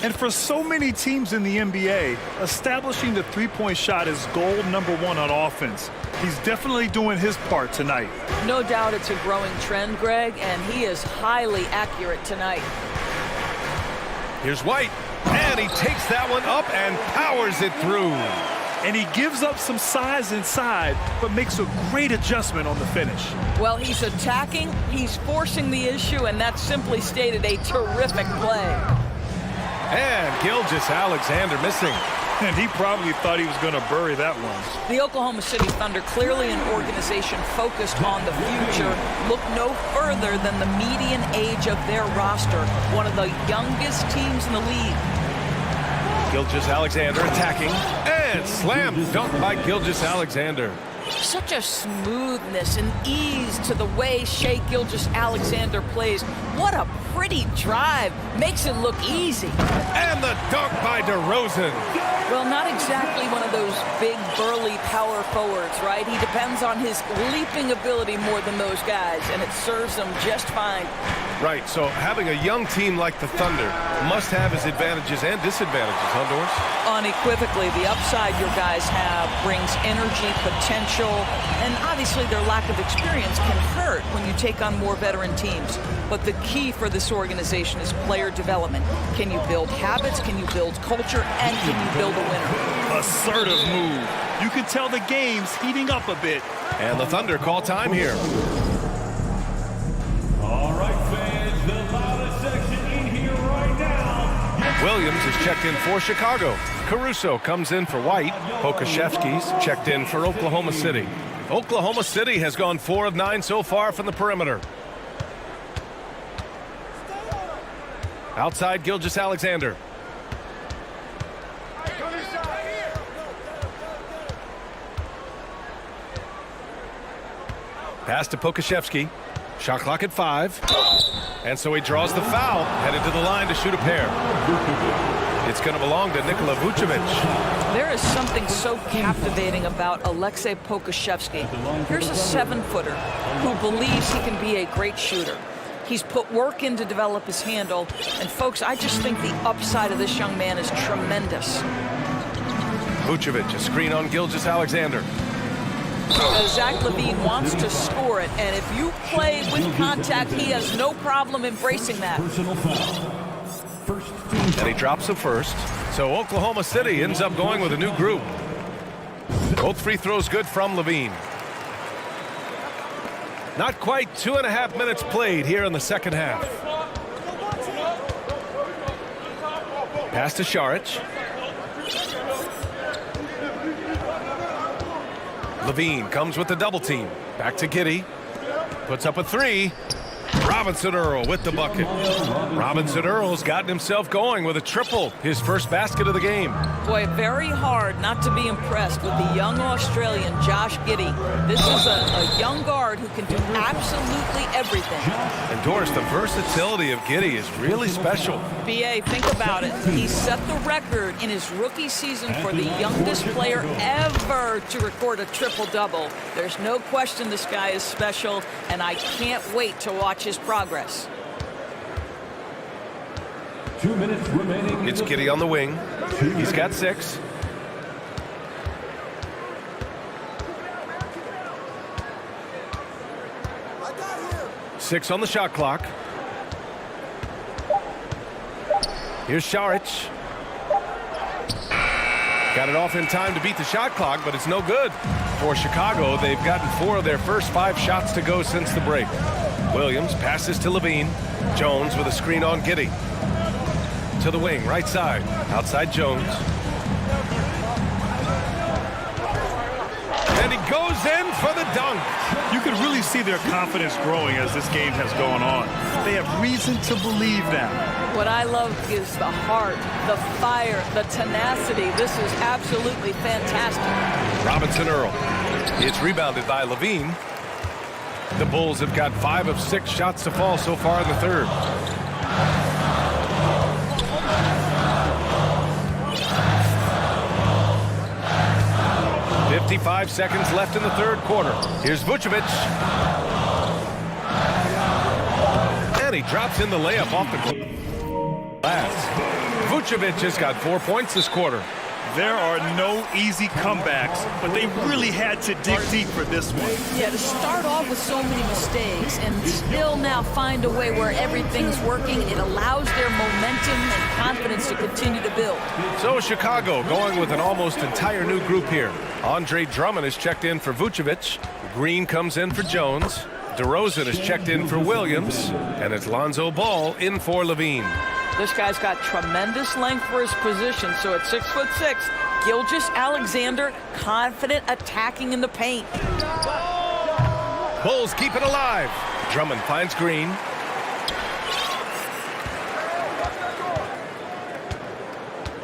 And for so many teams in the NBA, establishing the three-point shot is goal number 1 on offense. He's definitely doing his part tonight. No doubt it's a growing trend, Greg, and he is highly accurate tonight. Here's White. And he takes that one up and powers it through. And he gives up some size inside, but makes a great adjustment on the finish. Well, he's attacking, he's forcing the issue, and that's simply stated a terrific play. And Gilgeous-Alexander missing. And he probably thought he was going to bury that one. The Oklahoma City Thunder, clearly an organization focused on the future, look no further than the median age of their roster, one of the youngest teams in the league. Gilgeous-Alexander attacking, and slam dunk by Gilgeous-Alexander. Such a smoothness and ease to the way Shai Gilgeous-Alexander plays. What a pretty drive. Makes it look easy. And the dunk by DeRozan. Well, not exactly one of those big, burly power forwards, right? He depends on his leaping ability more than those guys, and it serves him just fine. Right, so having a young team like the Thunder must have its advantages and disadvantages, huh, Doris? Unequivocally, the upside your guys have brings energy, potential, and obviously their lack of experience can hurt when you take on more veteran teams. But the key for this organization is player development. Can you build habits, can you build culture, and can you build a winner? Assertive move. You can tell the game's heating up a bit. And the Thunder call time here. Williams is checked in for Chicago. Caruso comes in for White. Pokashevsky's checked in for Oklahoma City. Oklahoma City has gone 4 of 9 so far from the perimeter. Outside, Gilgeous-Alexander. Pass to Pokashevsky. Shot clock at 5. And so he draws the foul, headed to the line to shoot a pair. It's going to belong to Nikola Vucevic. There is something so captivating about Alexei Pokashevsky. Here's a 7-footer who believes he can be a great shooter. He's put work in to develop his handle. And folks, I just think the upside of this young man is tremendous. Vucevic, a screen on Gilgeous-Alexander. Zach LaVine wants to score it, and if you play with contact, he has no problem embracing that. And he drops the first. So Oklahoma City ends up going with a new group. Both free throws good from LaVine. Not quite 2.5 minutes played here in the second half. Pass to Šarić. LaVine comes with the double team. Back to Giddey. Puts up a 3. Robinson Earl with the bucket. Robinson Earl's gotten himself going with a triple, his first basket of the game. Boy, very hard not to be impressed with the young Australian Josh Giddey. This is a young guard who can do absolutely everything. And Doris, the versatility of Giddey is really special. BA, think about it. He set the record in his rookie season for the youngest player ever to record a triple-double. There's no question this guy is special, and I can't wait to watch his progress. 2 minutes remaining. It's Giddey on the wing. He's got 6. Six on the shot clock. Here's Šarić. Got it off in time to beat the shot clock, but it's no good. For Chicago, they've gotten 4 of their first 5 shots to go since the break. Williams passes to LaVine. Jones with a screen on Giddey. To the wing, right side. Outside Jones. And he goes in for the dunk. You can really see their confidence growing as this game has gone on. They have reason to believe now. What I love is the heart, the fire, the tenacity. This is absolutely fantastic. Robinson Earl. It's rebounded by LaVine. The Bulls have got 5 of 6 shots to fall so far in the third. "55 seconds left in the third quarter. Here's Vucevic. And he drops in the layup off the glass. Vucevic has got 4 points this quarter. There are no easy comebacks, but they really had to dig deep for this one. Yeah, to start off with so many mistakes and still now find a way where everything's working, it allows their momentum and confidence to continue to build. So Chicago going with an almost entire new group here. Andre Drummond is checked in for Vucevic. Green comes in for Jones. DeRozan is checked in for Williams. And it's Lonzo Ball in for LaVine. This guy's got tremendous length for his position, so at 6'6", Gilgeous-Alexander confident attacking in the paint. Bulls keep it alive. Drummond finds Green.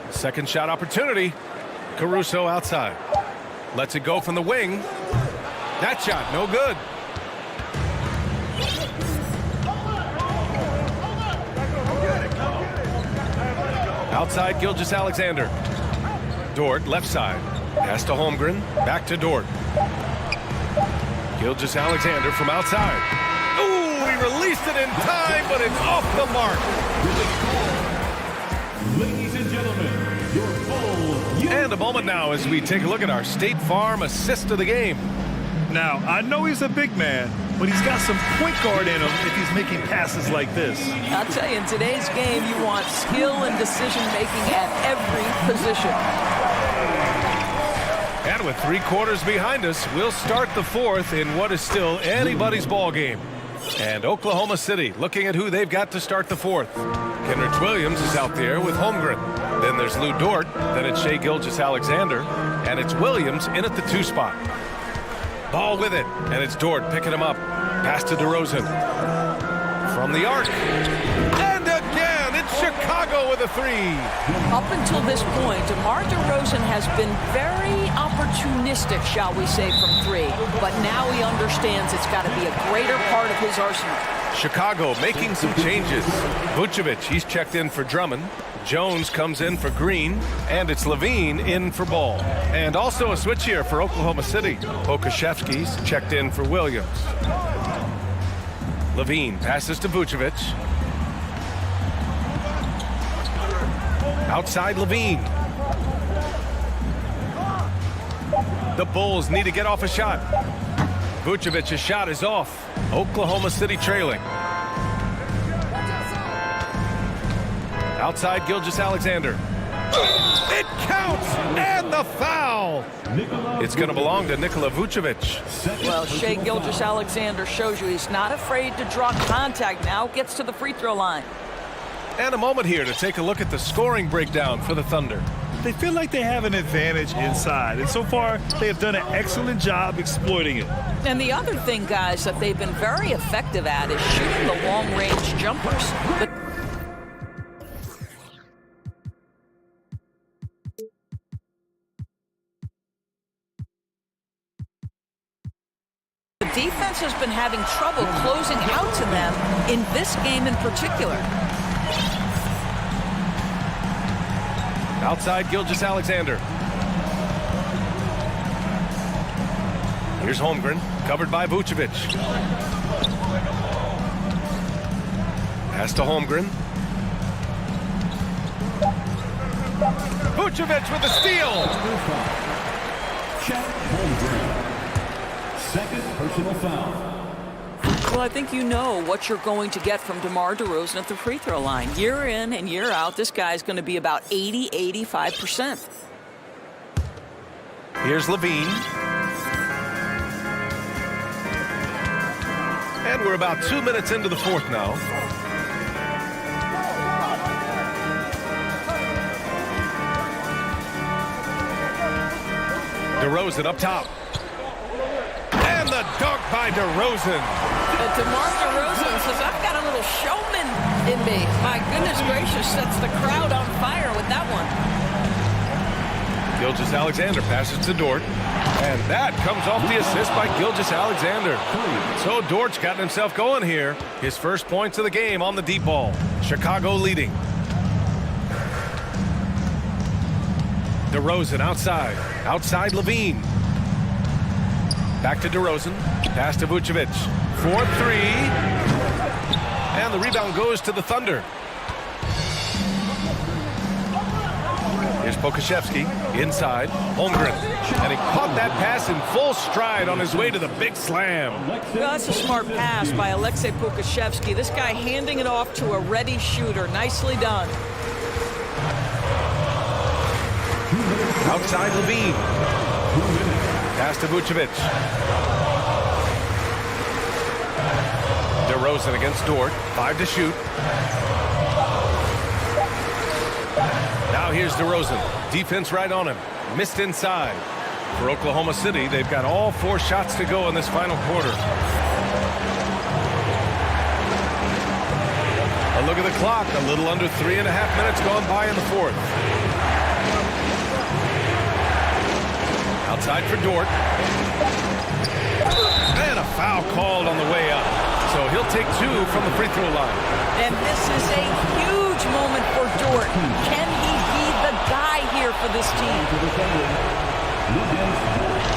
Second shot opportunity. Caruso outside. Lets it go from the wing. That shot, no good. Outside, Gilgeous-Alexander. Dort, left side. Pass to Holmgren. Back to Dort. Gilgeous-Alexander from outside. Ooh, he released it in time, but it's off the mark. Ladies and gentlemen, your Bull. And a moment now as we take a look at our State Farm assist of the game. Now, I know he's a big man, but he's got some point guard in him if he's making passes like this. I'll tell you, in today's game, you want skill and decision-making at every position. And with 3 quarters behind us, we'll start the fourth in what is still anybody's ball game. And Oklahoma City looking at who they've got to start the fourth. Kenrich Williams is out there with Holmgren. Then there's Lou Dort. Then it's Shai Gilgeous-Alexander. And it's Williams in at the 2 spot. Ball with it. And it's Dort picking him up. Pass to DeRozan. From the arc. And again, it's Chicago with a 3. Up until this point, DeMar DeRozan has been very opportunistic, shall we say, from 3. But now he understands it's got to be a greater part of his arsenal. Chicago making some changes. Vucevic, he's checked in for Drummond. Jones comes in for Green. And it's Levine in for Ball. And also a switch here for Oklahoma City. Pokusevski's checked in for Williams. Levine passes to Vucevic. Outside Levine. The Bulls need to get off a shot. Vucevic's shot is off. Oklahoma City trailing. Outside Gilgeous-Alexander. It counts! And the foul! It's going to belong to Nikola Vucevic. Well, Shai Gilgeous-Alexander shows you he's not afraid to draw contact now. Gets to the free throw line. And a moment here to take a look at the scoring breakdown for the Thunder. They feel like they have an advantage inside, and so far they have done an excellent job exploiting it. And the other thing, guys, that they've been very effective at is shooting the long-range jumpers. The defense has been having trouble closing out to them in this game in particular. Outside Gilgeous-Alexander. Here's Holmgren, covered by Vucevic. Pass to Holmgren. Vucevic with the steal. Chet Holmgren. Second personal foul. Well, I think you know what you're going to get from DeMar DeRozan at the free throw line. Year in and year out, this guy's going to be about 80-85%. Here's Levine. And we're about 2 minutes into the fourth now. DeRozan up top. And the dunk by DeRozan. DeMar DeRozan says, I've got a little showman in me. My goodness gracious, sets the crowd on fire with that one. Gilgeous-Alexander passes to Dort. And that comes off the assist by Gilgeous-Alexander. So Dort's gotten himself going here. His first points of the game on the deep ball. Chicago leading. DeRozan outside. Outside Levine. Back to DeRozan. Pass to Vucevic. 4-3. And the rebound goes to the Thunder. Here's Pokusevski inside. Holmgren. And he caught that pass in full stride on his way to the big slam. Well, that's a smart pass by Aleksej Pokusevski. This guy handing it off to a ready shooter. Nicely done. Outside Levine. Pass to Vucevic. DeRozan against Dort. 5 to shoot. Now here's DeRozan. Defense right on him. Missed inside. For Oklahoma City, they've got all 4 shots to go in this final quarter. A look at the clock. A little under 3.5 minutes gone by in the fourth. Outside for Dort. And a foul called on the way up. So he'll take 2 from the free throw line. And this is a huge moment for Dort. Can he be the guy here for this team?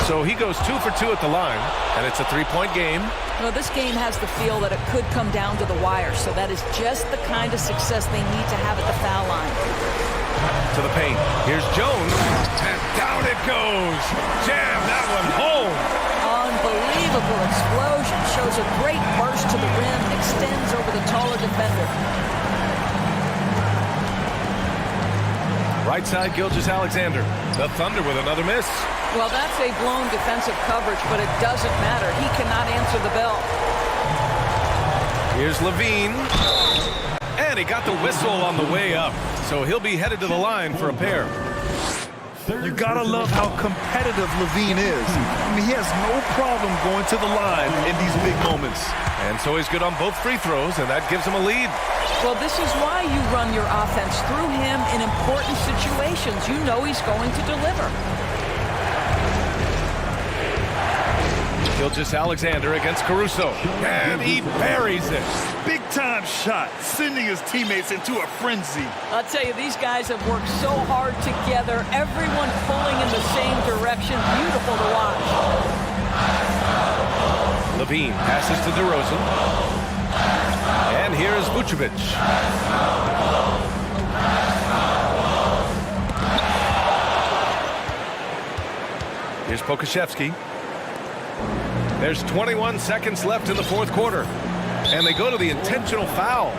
So he goes 2 for 2 at the line, and it's a 3-point game. Well, this game has the feel that it could come down to the wire, so that is just the kind of success they need to have at the foul line. To the paint. Here's Jones, and down it goes. Jam that one home. Unbelievable explosion. Shows a great burst to the rim, extends over the taller defender. Right side, Gilgeous-Alexander. The Thunder with another miss. Well, that's a blown defensive coverage, but it doesn't matter. He cannot answer the bell. Here's Levine. And he got the whistle on the way up. So he'll be headed to the line for a pair. You gotta love how competitive Levine is. I mean, he has no problem going to the line in these big moments. And so he's good on both free throws, and that gives him a lead. Well, this is why you run your offense through him in important situations. You know he's going to deliver. Gilgeous-Alexander against Caruso. And he buries it. Big time shot, sending his teammates into a frenzy. I'll tell you, these guys have worked so hard together. Everyone pulling in the same direction. Beautiful to watch. Levine passes to DeRozan. And here's Vucevic. Here's Pokusevski. There's 21 seconds left in the fourth quarter. And they go to the intentional foul.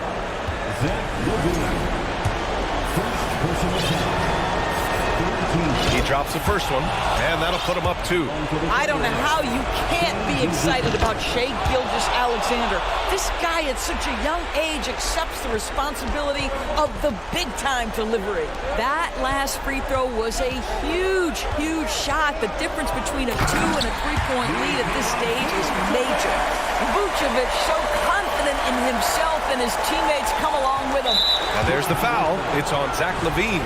He drops the first one, and that'll put him up 2. I don't know how you can't be excited about Shai Gilgeous-Alexander. This guy at such a young age accepts the responsibility of the big-time delivery. That last free throw was a huge, huge shot. The difference between a 2 and a 3-point lead at this stage is major. Vucevic so confident in himself, and his teammates come along with him. And there's the foul. It's on Zach LaVine.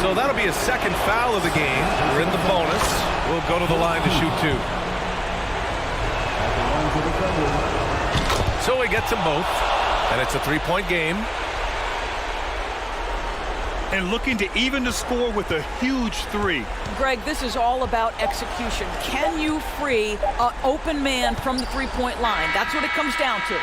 So that'll be a second foul of the game. We're in the bonus. We'll go to the line to shoot 2. So he gets them both, and it's a 3-point game. And looking to even the score with a huge 3. Greg, this is all about execution. Can you free an open man from the 3-point line? That's what it comes down to.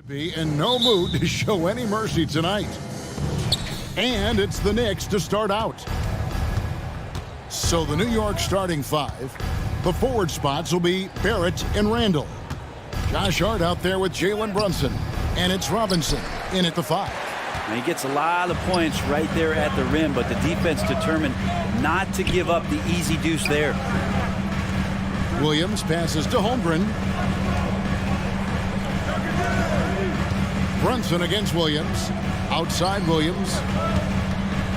Be in no mood to show any mercy tonight. And it's the Knicks to start out. So the New York starting five. The forward spots will be Barrett and Randall. Josh Hart out there with Jalen Brunson. And it's Robinson in at the five. And he gets a lot of points right there at the rim, but the defense determined not to give up the easy deuce there. Williams passes to Holmgren. Brunson against Williams. Outside Williams.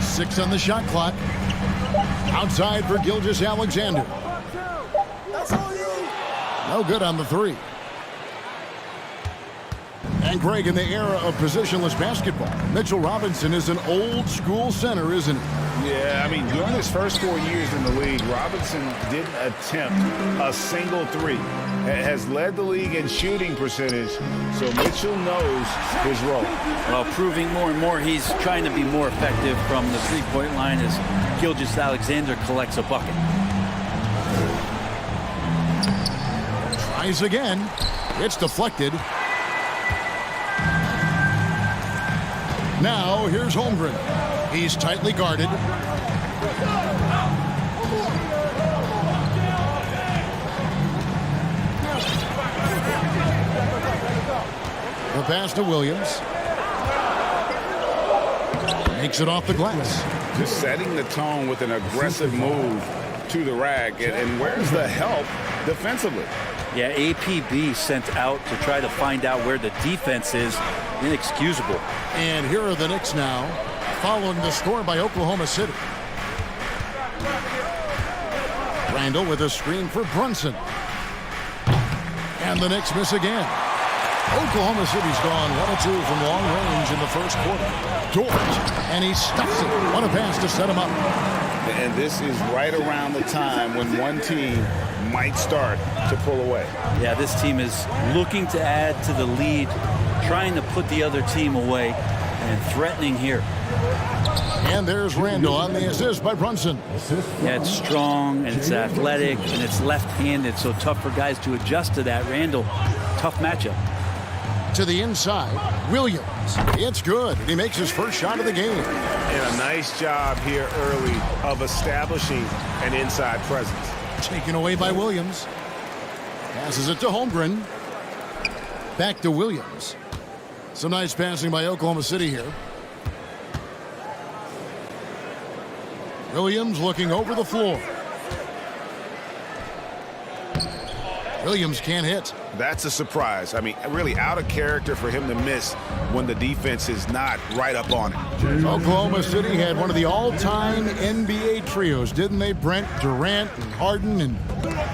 6 on the shot clock. Outside for Gilgeous-Alexander. No good on the three. And Greg, in the era of positionless basketball, Mitchell Robinson is an old school center, isn't he? Yeah, I mean, during his first 4 years in the league, Robinson didn't attempt a single three. Has led the league in shooting percentage, so Mitchell knows his role. Well, proving more and more he's trying to be more effective from the three-point line as Gilgeous-Alexander collects a bucket. Tries again. It's deflected. Now, here's Holmgren. He's tightly guarded. The pass to Williams. Makes it off the glass. Just setting the tone with an aggressive move to the rack. And where's the help defensively? Yeah, APB sent out to try to find out where the defense is. Inexcusable. And here are the Knicks now, following the score by Oklahoma City. Randall with a screen for Brunson. And the Knicks miss again. Oklahoma City's gone 1 of 2 from long range in the first quarter. Dort, and he stuffs it. What a pass to set him up. And this is right around the time when one team might start to pull away. Yeah, this team is looking to add to the lead, trying to put the other team away, and threatening here. And there's Randall on the assist by Brunson. Yeah, it's strong, and it's athletic, and it's left-handed, so tough for guys to adjust to that. Randall, tough matchup. To the inside, Williams. It's good, and he makes his first shot of the game. And a nice job here early of establishing an inside presence. Taken away by Williams. Passes it to Holmgren. Back to Williams. Some nice passing by Oklahoma City here. Williams looking over the floor. Williams can't hit. That's a surprise. I mean, really out of character for him to miss when the defense is not right up on it. Oklahoma City had one of the all-time NBA trios, didn't they? Brent, Durant, and Harden, and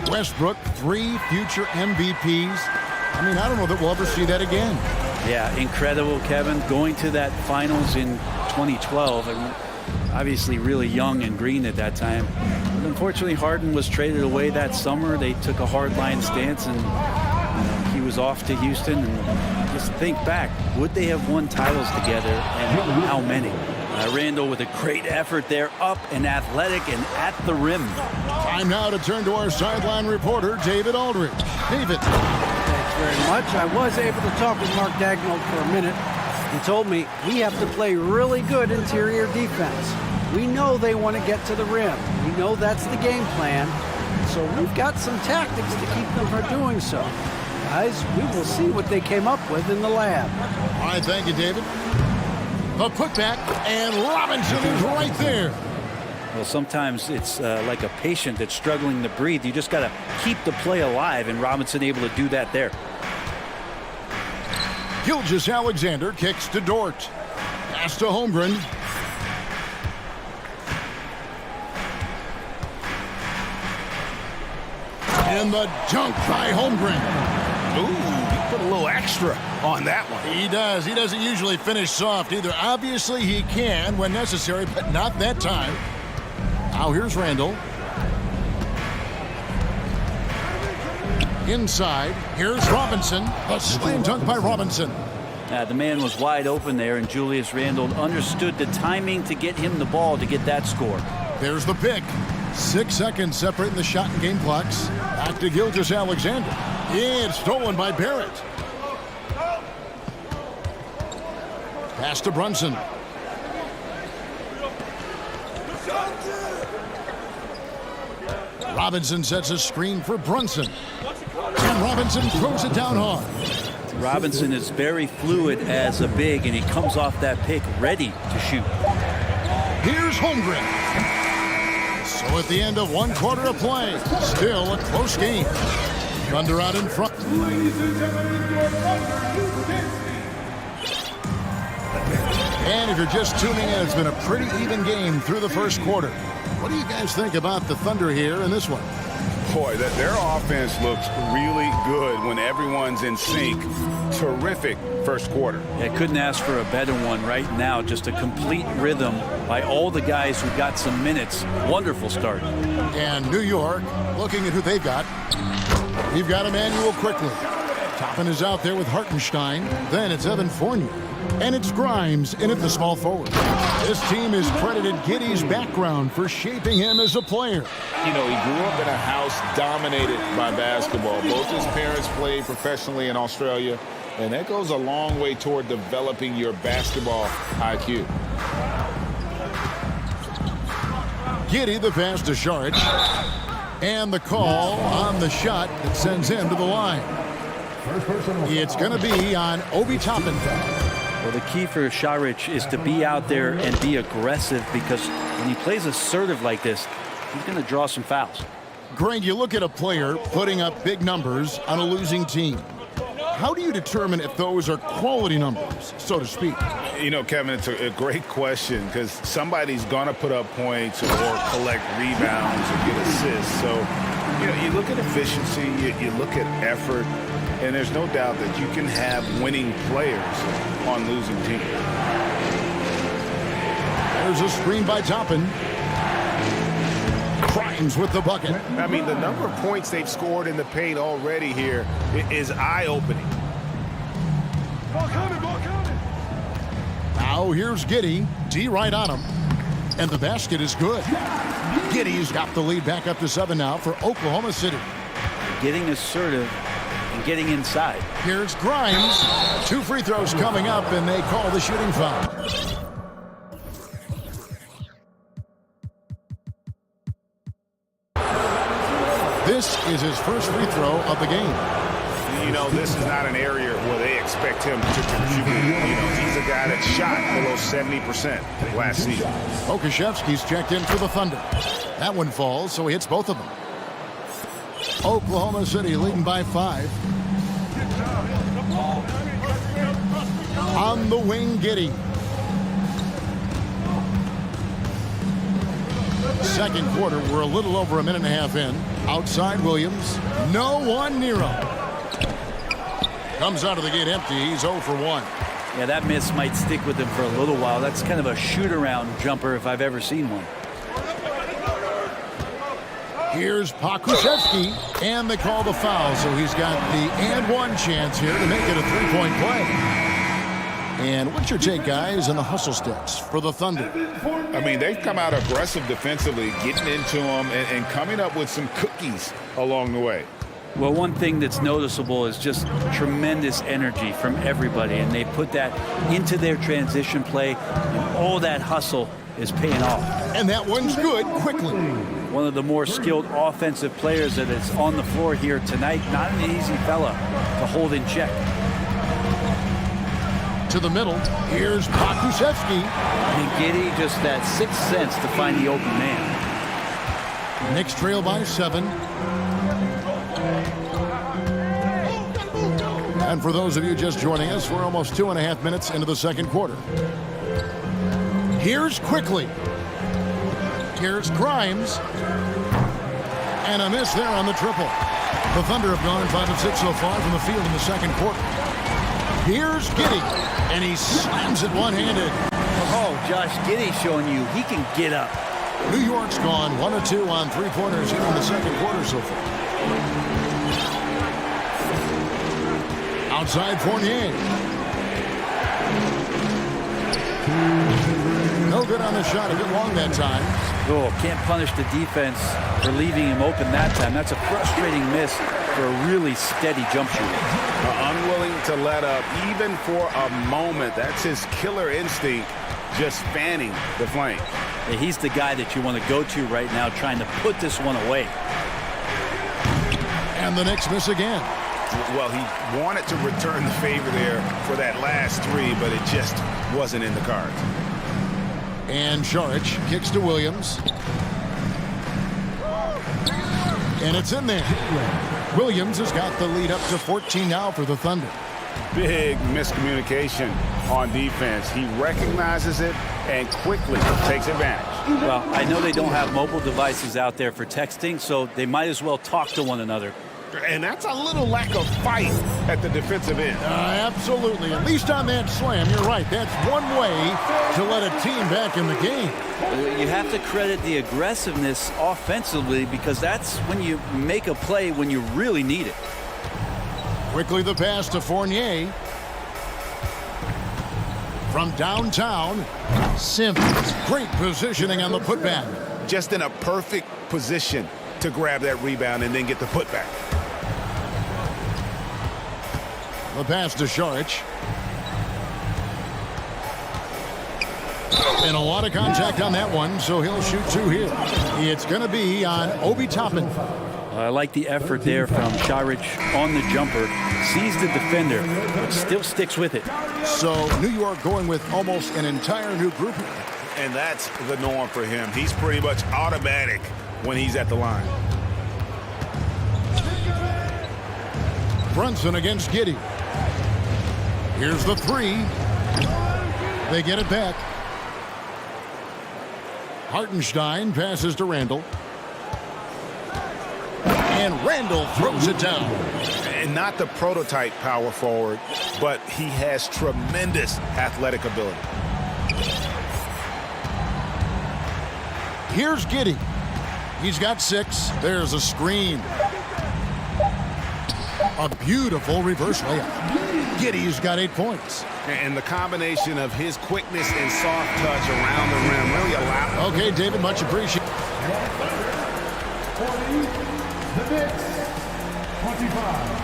Westbrook, 3 future MVPs. I mean, I don't know that we'll ever see that again. Yeah, incredible, Kevin. Going to that finals in 2012, and obviously really young and green at that time. But unfortunately, Harden was traded away that summer. They took a hardline stance, and he was off to Houston. And just think back, would they have won titles together, and how many? Randall with a great effort there, up and athletic and at the rim. Time now to turn to our sideline reporter, David Aldridge. David. Thanks very much. I was able to talk with Mark Dagnall for a minute. He told me we have to play really good interior defense. We know they want to get to the rim. We know that's the game plan. So we've got some tactics to keep them from doing so. Guys, we will see what they came up with in the lab. All right, thank you, David. The putback, and Robinson is right there. Well, sometimes it's like a patient that's struggling to breathe. You just got to keep the play alive, and Robinson able to do that there. Gilgeous-Alexander kicks to Dort. Pass to Holmgren. And the dunk by Holmgren. Ooh, he put a little extra on that one. He does. He doesn't usually finish soft either. Obviously, he can when necessary, but not that time. Now here's Randall. Inside, here's Robinson. A slam dunk by Robinson. The man was wide open there, and Julius Randle understood the timing to get him the ball to get that score. There's the pick. 6 seconds separating the shot and game clocks. Back to Gilgeous-Alexander. It's stolen by Barrett. Pass to Brunson. Robinson sets a screen for Brunson. And Robinson throws it down hard. Robinson is very fluid as a big, and he comes off that pick ready to shoot. Here's Holmgren. So at the end of 1 quarter of play, still a close game. Thunder out in front. And if you're just tuning in, it's been a pretty even game through the first quarter. What do you guys think about the Thunder here in this one? Boy, their offense looks really good when everyone's in sync. Terrific first quarter. I couldn't ask for a better one right now. Just a complete rhythm by all the guys who got some minutes. Wonderful start. And New York, looking at who they've got. We've got Emmanuel Quickly. Toppin is out there with Hartenstein. Then it's Evan Fournier. And it's Grimes in at the small forward. This team has credited Giddey's background for shaping him as a player. You know, he grew up in a house dominated by basketball. Both his parents played professionally in Australia, and that goes a long way toward developing your basketball IQ. Giddey the pass to Saric. And the call on the shot that sends him to the line. It's going to be on Obi Toppin. Well, the key for Saric is to be out there and be aggressive, because when he plays assertive like this, he's going to draw some fouls. Greg, you look at a player putting up big numbers on a losing team. How do you determine if those are quality numbers, so to speak? You know, Kevin, it's a great question, because somebody's going to put up points or collect rebounds or get assists. So, you know, you look at efficiency, you look at effort, and there's no doubt that you can have winning players on losing teams. There's a screen by Toppin. Grimes with the bucket. I mean, the number of points they've scored in the paint already here is eye-opening. Now here's Giddey. D right on him. And the basket is good. Giddey's got the lead back up to 7 now for Oklahoma City. Getting assertive and getting inside. Here's Grimes. 2 free throws coming up, and they call the shooting foul. This is his first free throw of the game. You know, this is not an area where they expect him to contribute. You know, he's a guy that shot below 70% last season. Okashevsky's checked in for the Thunder. That one falls, so he hits both of them. Oklahoma City leading by 5. On the wing, Giddey. Second quarter, we're a little over a minute and a half in. Outside Williams. No one near him. Comes out of the gate empty. He's 0 for 1. Yeah, that miss might stick with him for a little while. That's kind of a shoot-around jumper if I've ever seen one. Here's Pokusevski, and they call the foul, so he's got the and one chance here to make it a 3-point play. And what's your take, guys, on the hustle sticks for the Thunder? I mean, they've come out aggressive defensively, getting into them and coming up with some cookies along the way. Well, one thing that's noticeable is just tremendous energy from everybody, and they put that into their transition play, and all that hustle is paying off. And that one's good quickly. One of the more skilled offensive players that is on the floor here tonight. Not an easy fella to hold in check. To the middle, here's Pokusevski. And Giddey just that sixth sense to find the open man. Knicks trail by 7. And for those of you just joining us, we're almost 2.5 minutes into the second quarter. Here's Quickly. Here's Grimes. And a miss there on the triple. The Thunder have gone 5 of 6 so far from the field in the second quarter. Here's Giddey. And he slams it one-handed. Oh, Josh Giddey showing you he can get up. New York's gone 1 of 2 on three-pointers here in the second quarter so far. Outside Fournier. No good on the shot. A bit long that time. Oh, can't punish the defense for leaving him open that time. That's a frustrating miss for a really steady jump shooter. Unwilling to let up even for a moment. That's his killer instinct, just fanning the flame. He's the guy that you want to go to right now, trying to put this one away. And the Knicks miss again. Well, he wanted to return the favor there for that last three, but it just wasn't in the cards. And Saric kicks to Williams. And it's in there. Williams has got the lead up to 14 now for the Thunder. Big miscommunication on defense. He recognizes it and quickly takes advantage. Well, I know they don't have mobile devices out there for texting, so they might as well talk to one another. And that's a little lack of fight at the defensive end. Absolutely. At least on that slam, you're right. That's one way to let a team back in the game. You have to credit the aggressiveness offensively, because that's when you make a play when you really need it. Quickly the pass to Fournier. From downtown, Simmons. Great positioning on the putback. Just in a perfect position to grab that rebound and then get the putback. The pass to Saric. And a lot of contact on that one, so he'll shoot two here. It's going to be on Obi Toppin. I like the effort there from Saric on the jumper. Sees the defender, but still sticks with it. So New York going with almost an entire new group. And that's the norm for him. He's pretty much automatic when he's at the line. Brunson against Giddey. Here's the three. They get it back. Hartenstein passes to Randall. And Randall throws it down. And not the prototype power forward, but he has tremendous athletic ability. Here's Giddey. He's got 6. There's a screen. A beautiful reverse layup. Giddey's got 8 points. And the combination of his quickness and soft touch around the rim really allowed. Okay, David, much appreciated. The Knicks, 25.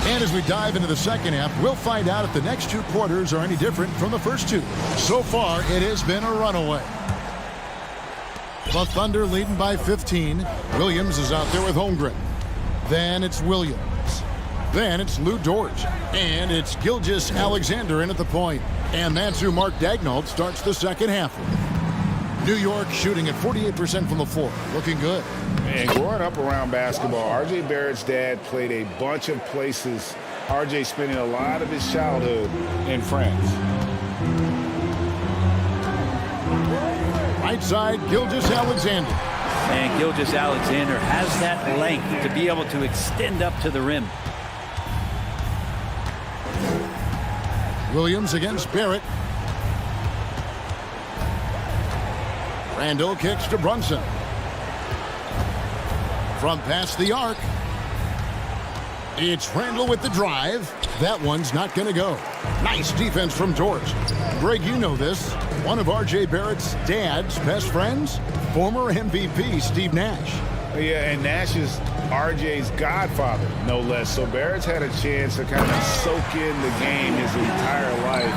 And as we dive into the second half, we'll find out if the next 2 quarters are any different from the first 2. So far, it has been a runaway. The Thunder leading by 15. Williams is out there with Holmgren. Then it's Williams. Then it's Lou Dort. And it's Gilgeous-Alexander in at the point. And that's who Mark Daigneault starts the second half with. New York shooting at 48% from the floor. Looking good. And growing up around basketball, R.J. Barrett's dad played a bunch of places. R.J. spending a lot of his childhood in France. Right side, Gilgeous-Alexander. And Gilgeous-Alexander has that length to be able to extend up to the rim. Williams against Barrett. Randall kicks to Brunson. From past the arc. It's Randall with the drive. That one's not going to go. Nice defense from Dort. Greg, you know this. One of R.J. Barrett's dad's best friends, former MVP Steve Nash. Yeah, and Nash is R.J.'s godfather, no less. So Barrett's had a chance to kind of soak in the game his entire life.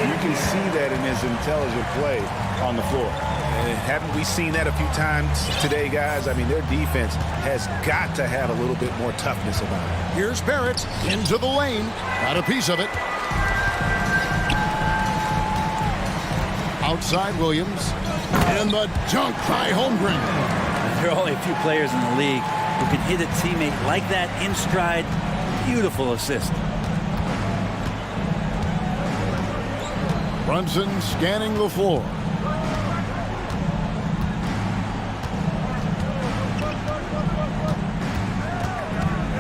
And you can see that in his intelligent play on the floor. And haven't we seen that a few times today, guys? I mean, their defense has got to have a little bit more toughness about it. Here's Barrett into the lane. Got a piece of it. Outside Williams. And the dunk by Holmgren. There are only a few players in the league who can hit a teammate like that in stride. Beautiful assist. Brunson scanning the floor.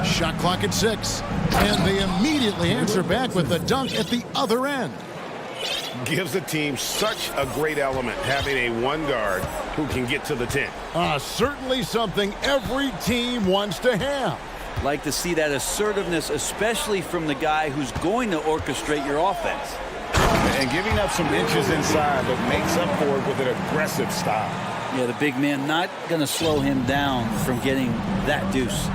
Shot clock at 6. And they immediately answer back with the dunk at the other end. Gives the team such a great element having a one guard who can get to the 10. Certainly something every team wants to have. Like to see that assertiveness, especially from the guy who's going to orchestrate your offense. and giving up some inches inside, but makes up for it with an aggressive stop. Yeah, the big man not going to slow him down from getting that deuce.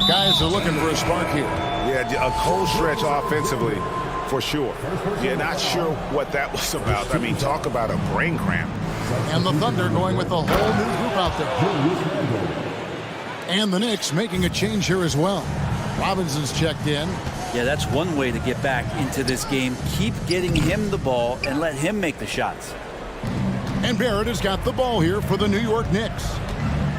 Guys are looking for a spark here. Yeah, a cold stretch offensively, for sure. Yeah, not sure what that was about. I mean, talk about a brain cramp. And the Thunder going with a whole new group out there. And the Knicks making a change here as well. Robinson's checked in. Yeah, that's one way to get back into this game. Keep getting him the ball and let him make the shots. And Barrett has got the ball here for the New York Knicks.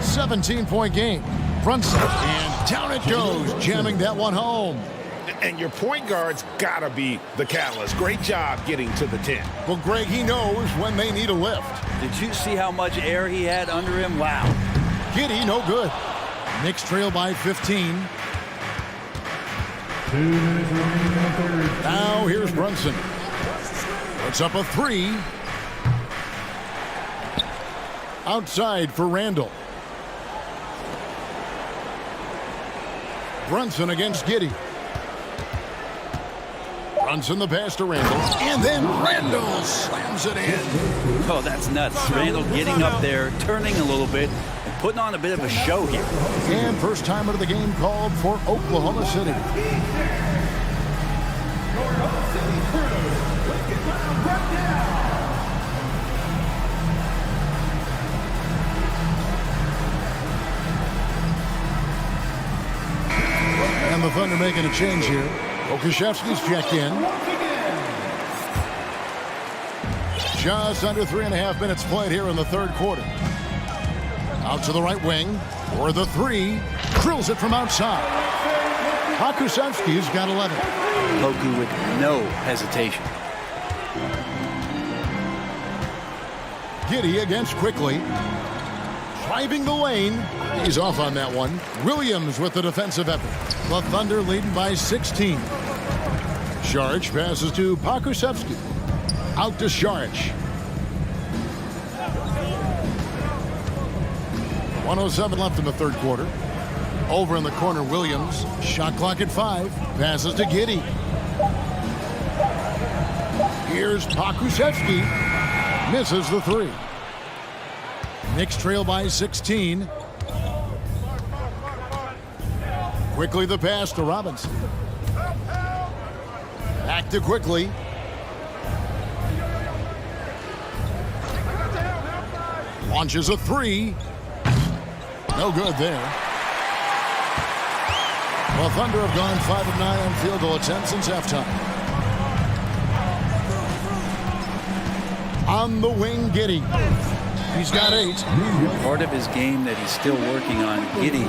17-point game. Brunson, and down it goes, jamming that one home. And your point guard's got to be the catalyst. Great job getting to the 10. Well, Greg, he knows when they need a lift. Did you see how much air he had under him? Wow. Giddey, no good. Knicks trail by 15. Now here's Brunson. Puts up a three. Outside for Randall. Brunson against Giddey. Brunson the pass to Randall. And then Randall slams it in. Oh, that's nuts. Randall getting up there, turning a little bit, and putting on a bit of a show here. And first time out of the game called for Oklahoma City. And the Thunder making a change here. Okashevsky's checked in. Just under 3.5 minutes played here in the third quarter. Out to the right wing for the three. Drills it from outside. Okashevsky's got 11. Poku with no hesitation. Giddey against Quickly. Driving the lane. He's off on that one. Williams with the defensive effort. The Thunder leading by 16. Saric passes to Pokusevski. Out to Saric. 1:07 left in the third quarter. Over in the corner, Williams. Shot clock at 5. Passes to Giddey. Here's Pokusevski. Misses the three. Knicks trail by 16. Quickly the pass to Robinson. Back to Quickly. Launches a three. No good there. Well, Thunder have gone 5 of 9 on field goal attempts since halftime. On the wing, Giddey. He's got 8. Part of his game that he's still working on, Giddey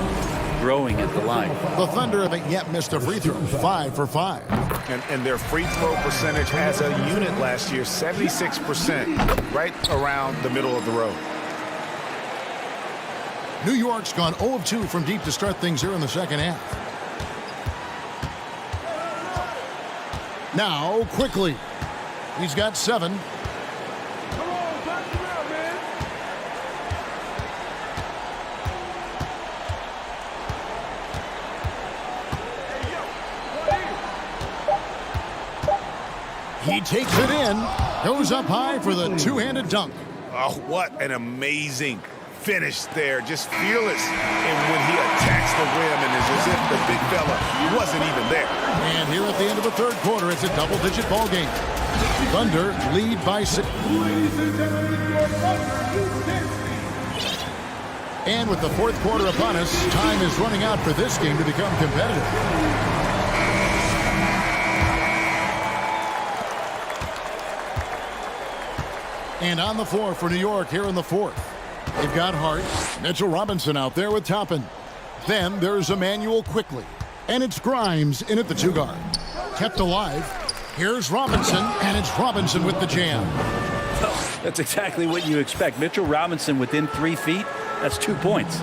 growing at the line. The Thunder haven't yet missed a free throw. 5 for 5. And their free throw percentage as a unit last year, 76%, right around the middle of the road. New York's gone 0 of 2 from deep to start things here in the second half. Now, Quickly. He's got 7. He takes it in, goes up high for the two-handed dunk. Oh, what an amazing finish there. Just fearless. And when he attacks the rim, and it's as if the big fella wasn't even there. And here at the end of the third quarter, it's a double-digit ball game. Thunder lead by 6. And with the fourth quarter upon us, time is running out for this game to become competitive. And on the floor for New York here in the fourth. They've got Hart, Mitchell Robinson out there with Toppin. Then there's Emmanuel Quickly. And it's Grimes in at the 2 guard. Kept alive. Here's Robinson, and it's Robinson with the jam. Oh, that's exactly what you expect. Mitchell Robinson within 3 feet. That's 2 points.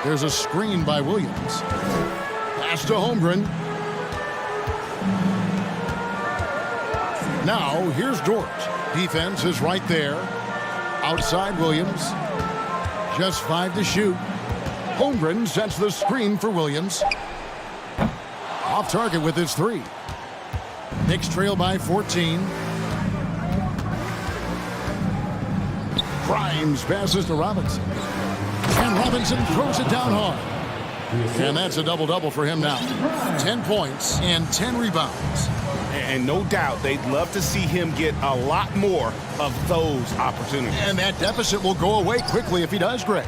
There's a screen by Williams. Pass to Holmgren. Now here's Dort. Defense is right there. Outside Williams. Just 5 to shoot. Holmgren sets the screen for Williams. Off target with his 3. Knicks trail by 14. Grimes passes to Robinson. And Robinson throws it down hard. And that's a double-double for him now. 10 points and 10 rebounds. And no doubt they'd love to see him get a lot more of those opportunities. And that deficit will go away quickly if he does, Greg.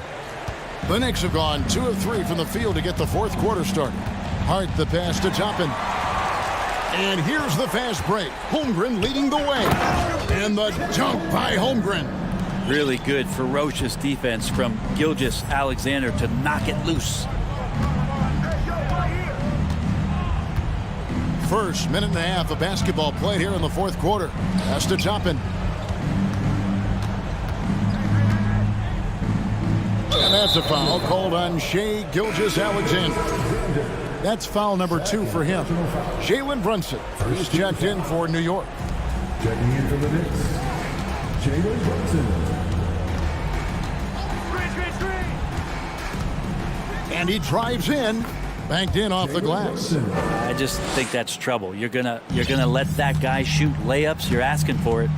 The Knicks have gone 2 of 3 from the field to get the fourth quarter started. Hart the pass to Toppin. And here's the fast break. Holmgren leading the way. And the dunk by Holmgren. Really good, ferocious defense from Gilgeous-Alexander to knock it loose. First minute and a half of basketball played here in the fourth quarter. Pass to Toppin. And that's a foul called on Shai Gilgeous-Alexander. That's foul number 2 for him. Jalen Brunson, he's checked in for New York. Checking in for the Knicks, Jalen Brunson. And he drives in, banked in off the glass. I just think that's trouble. You're gonna let that guy shoot layups. You're asking for it.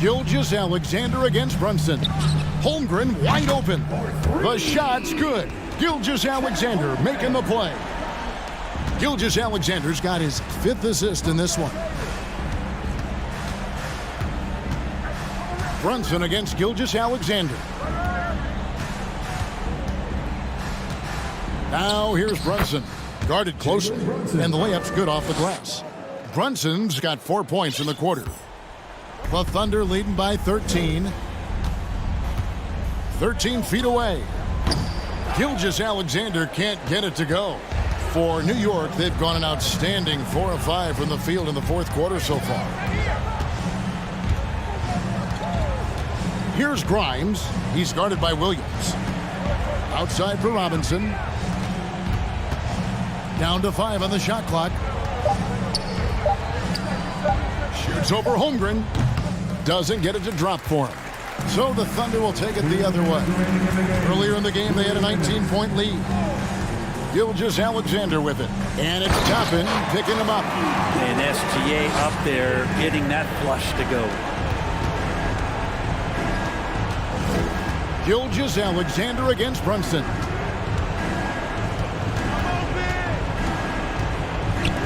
Gilgeous-Alexander against Brunson. Holmgren wide open. The shot's good. Gilgeous-Alexander making the play. Gilgeous-Alexander's got his 5th assist in this one. Brunson against Gilgeous-Alexander. Now here's Brunson. Guarded closely, and the layup's good off the glass. Brunson's got 4 points in the quarter. The Thunder leading by 13. 13 feet away. Gilgeous-Alexander can't get it to go. For New York, they've gone an outstanding 4 of 5 from the field in the fourth quarter so far. Here's Grimes. He's guarded by Williams. Outside for Robinson. Down to 5 on the shot clock. Shoots over Holmgren. Doesn't get it to drop for him. So the Thunder will take it the other way. Earlier in the game, they had a 19-point lead. Gilgeous-Alexander with it. And it's Toppin picking him up. And SGA up there getting that flush to go. Gilgeous-Alexander against Brunson.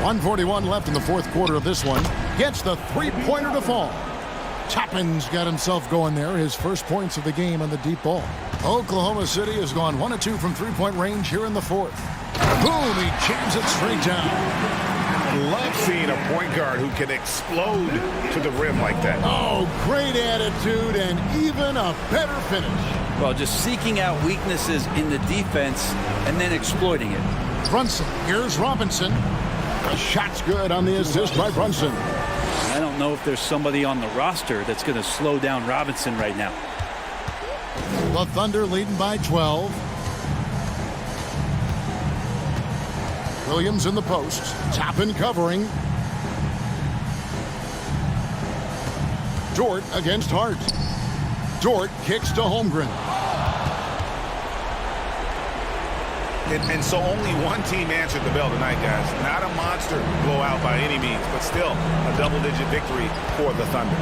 1:41 left in the fourth quarter of this one. Gets the three-pointer to fall. Toppin's got himself going there. His first points of the game on the deep ball. Oklahoma City has gone 1 of 2 from three-point range here in the fourth. Boom, he jams it straight down. I love seeing a point guard who can explode to the rim like that. Oh, great attitude and even a better finish. Well, just seeking out weaknesses in the defense and then exploiting it. Brunson, here's Robinson. The shot's good on the assist by Brunson. I don't know if there's somebody on the roster that's going to slow down Robinson right now. The Thunder leading by 12. Williams in the post. Toppin covering. Dort against Hart. Dort kicks to Holmgren. And so only one team answered the bell tonight, guys. Not a monster blowout by any means, but still a double-digit victory for the Thunder.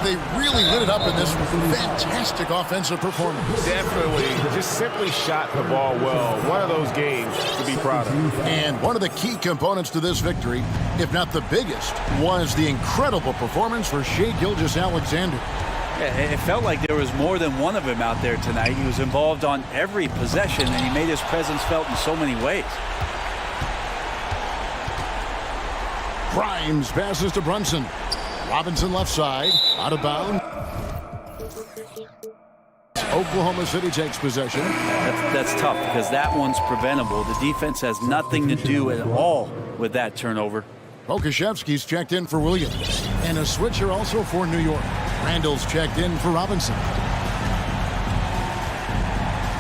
They really lit it up in this fantastic offensive performance. Definitely. Just simply shot the ball well. One of those games to be proud of. And one of the key components to this victory, if not the biggest, was the incredible performance for Shai Gilgeous-Alexander. It felt like there was more than one of him out there tonight. He was involved on every possession, and he made his presence felt in so many ways. Grimes passes to Brunson. Robinson left side, out of bounds. Oklahoma City takes possession. That's tough because that one's preventable. The defense has nothing to do at all with that turnover. Pokashevsky's checked in for Williams. And a switcher also for New York. Randall's checked in for Robinson.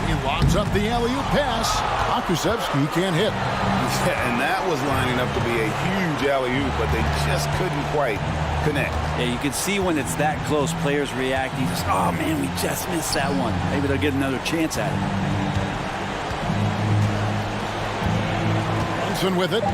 He lobs up the alley-oop pass. Pokashevsky can't hit. Yeah, and that was lining up to be a huge alley-oop, but they just couldn't quite connect. Yeah, you can see when it's that close, players react. You just, oh man, we just missed that one. Maybe they'll get another chance at it. Brunson with it.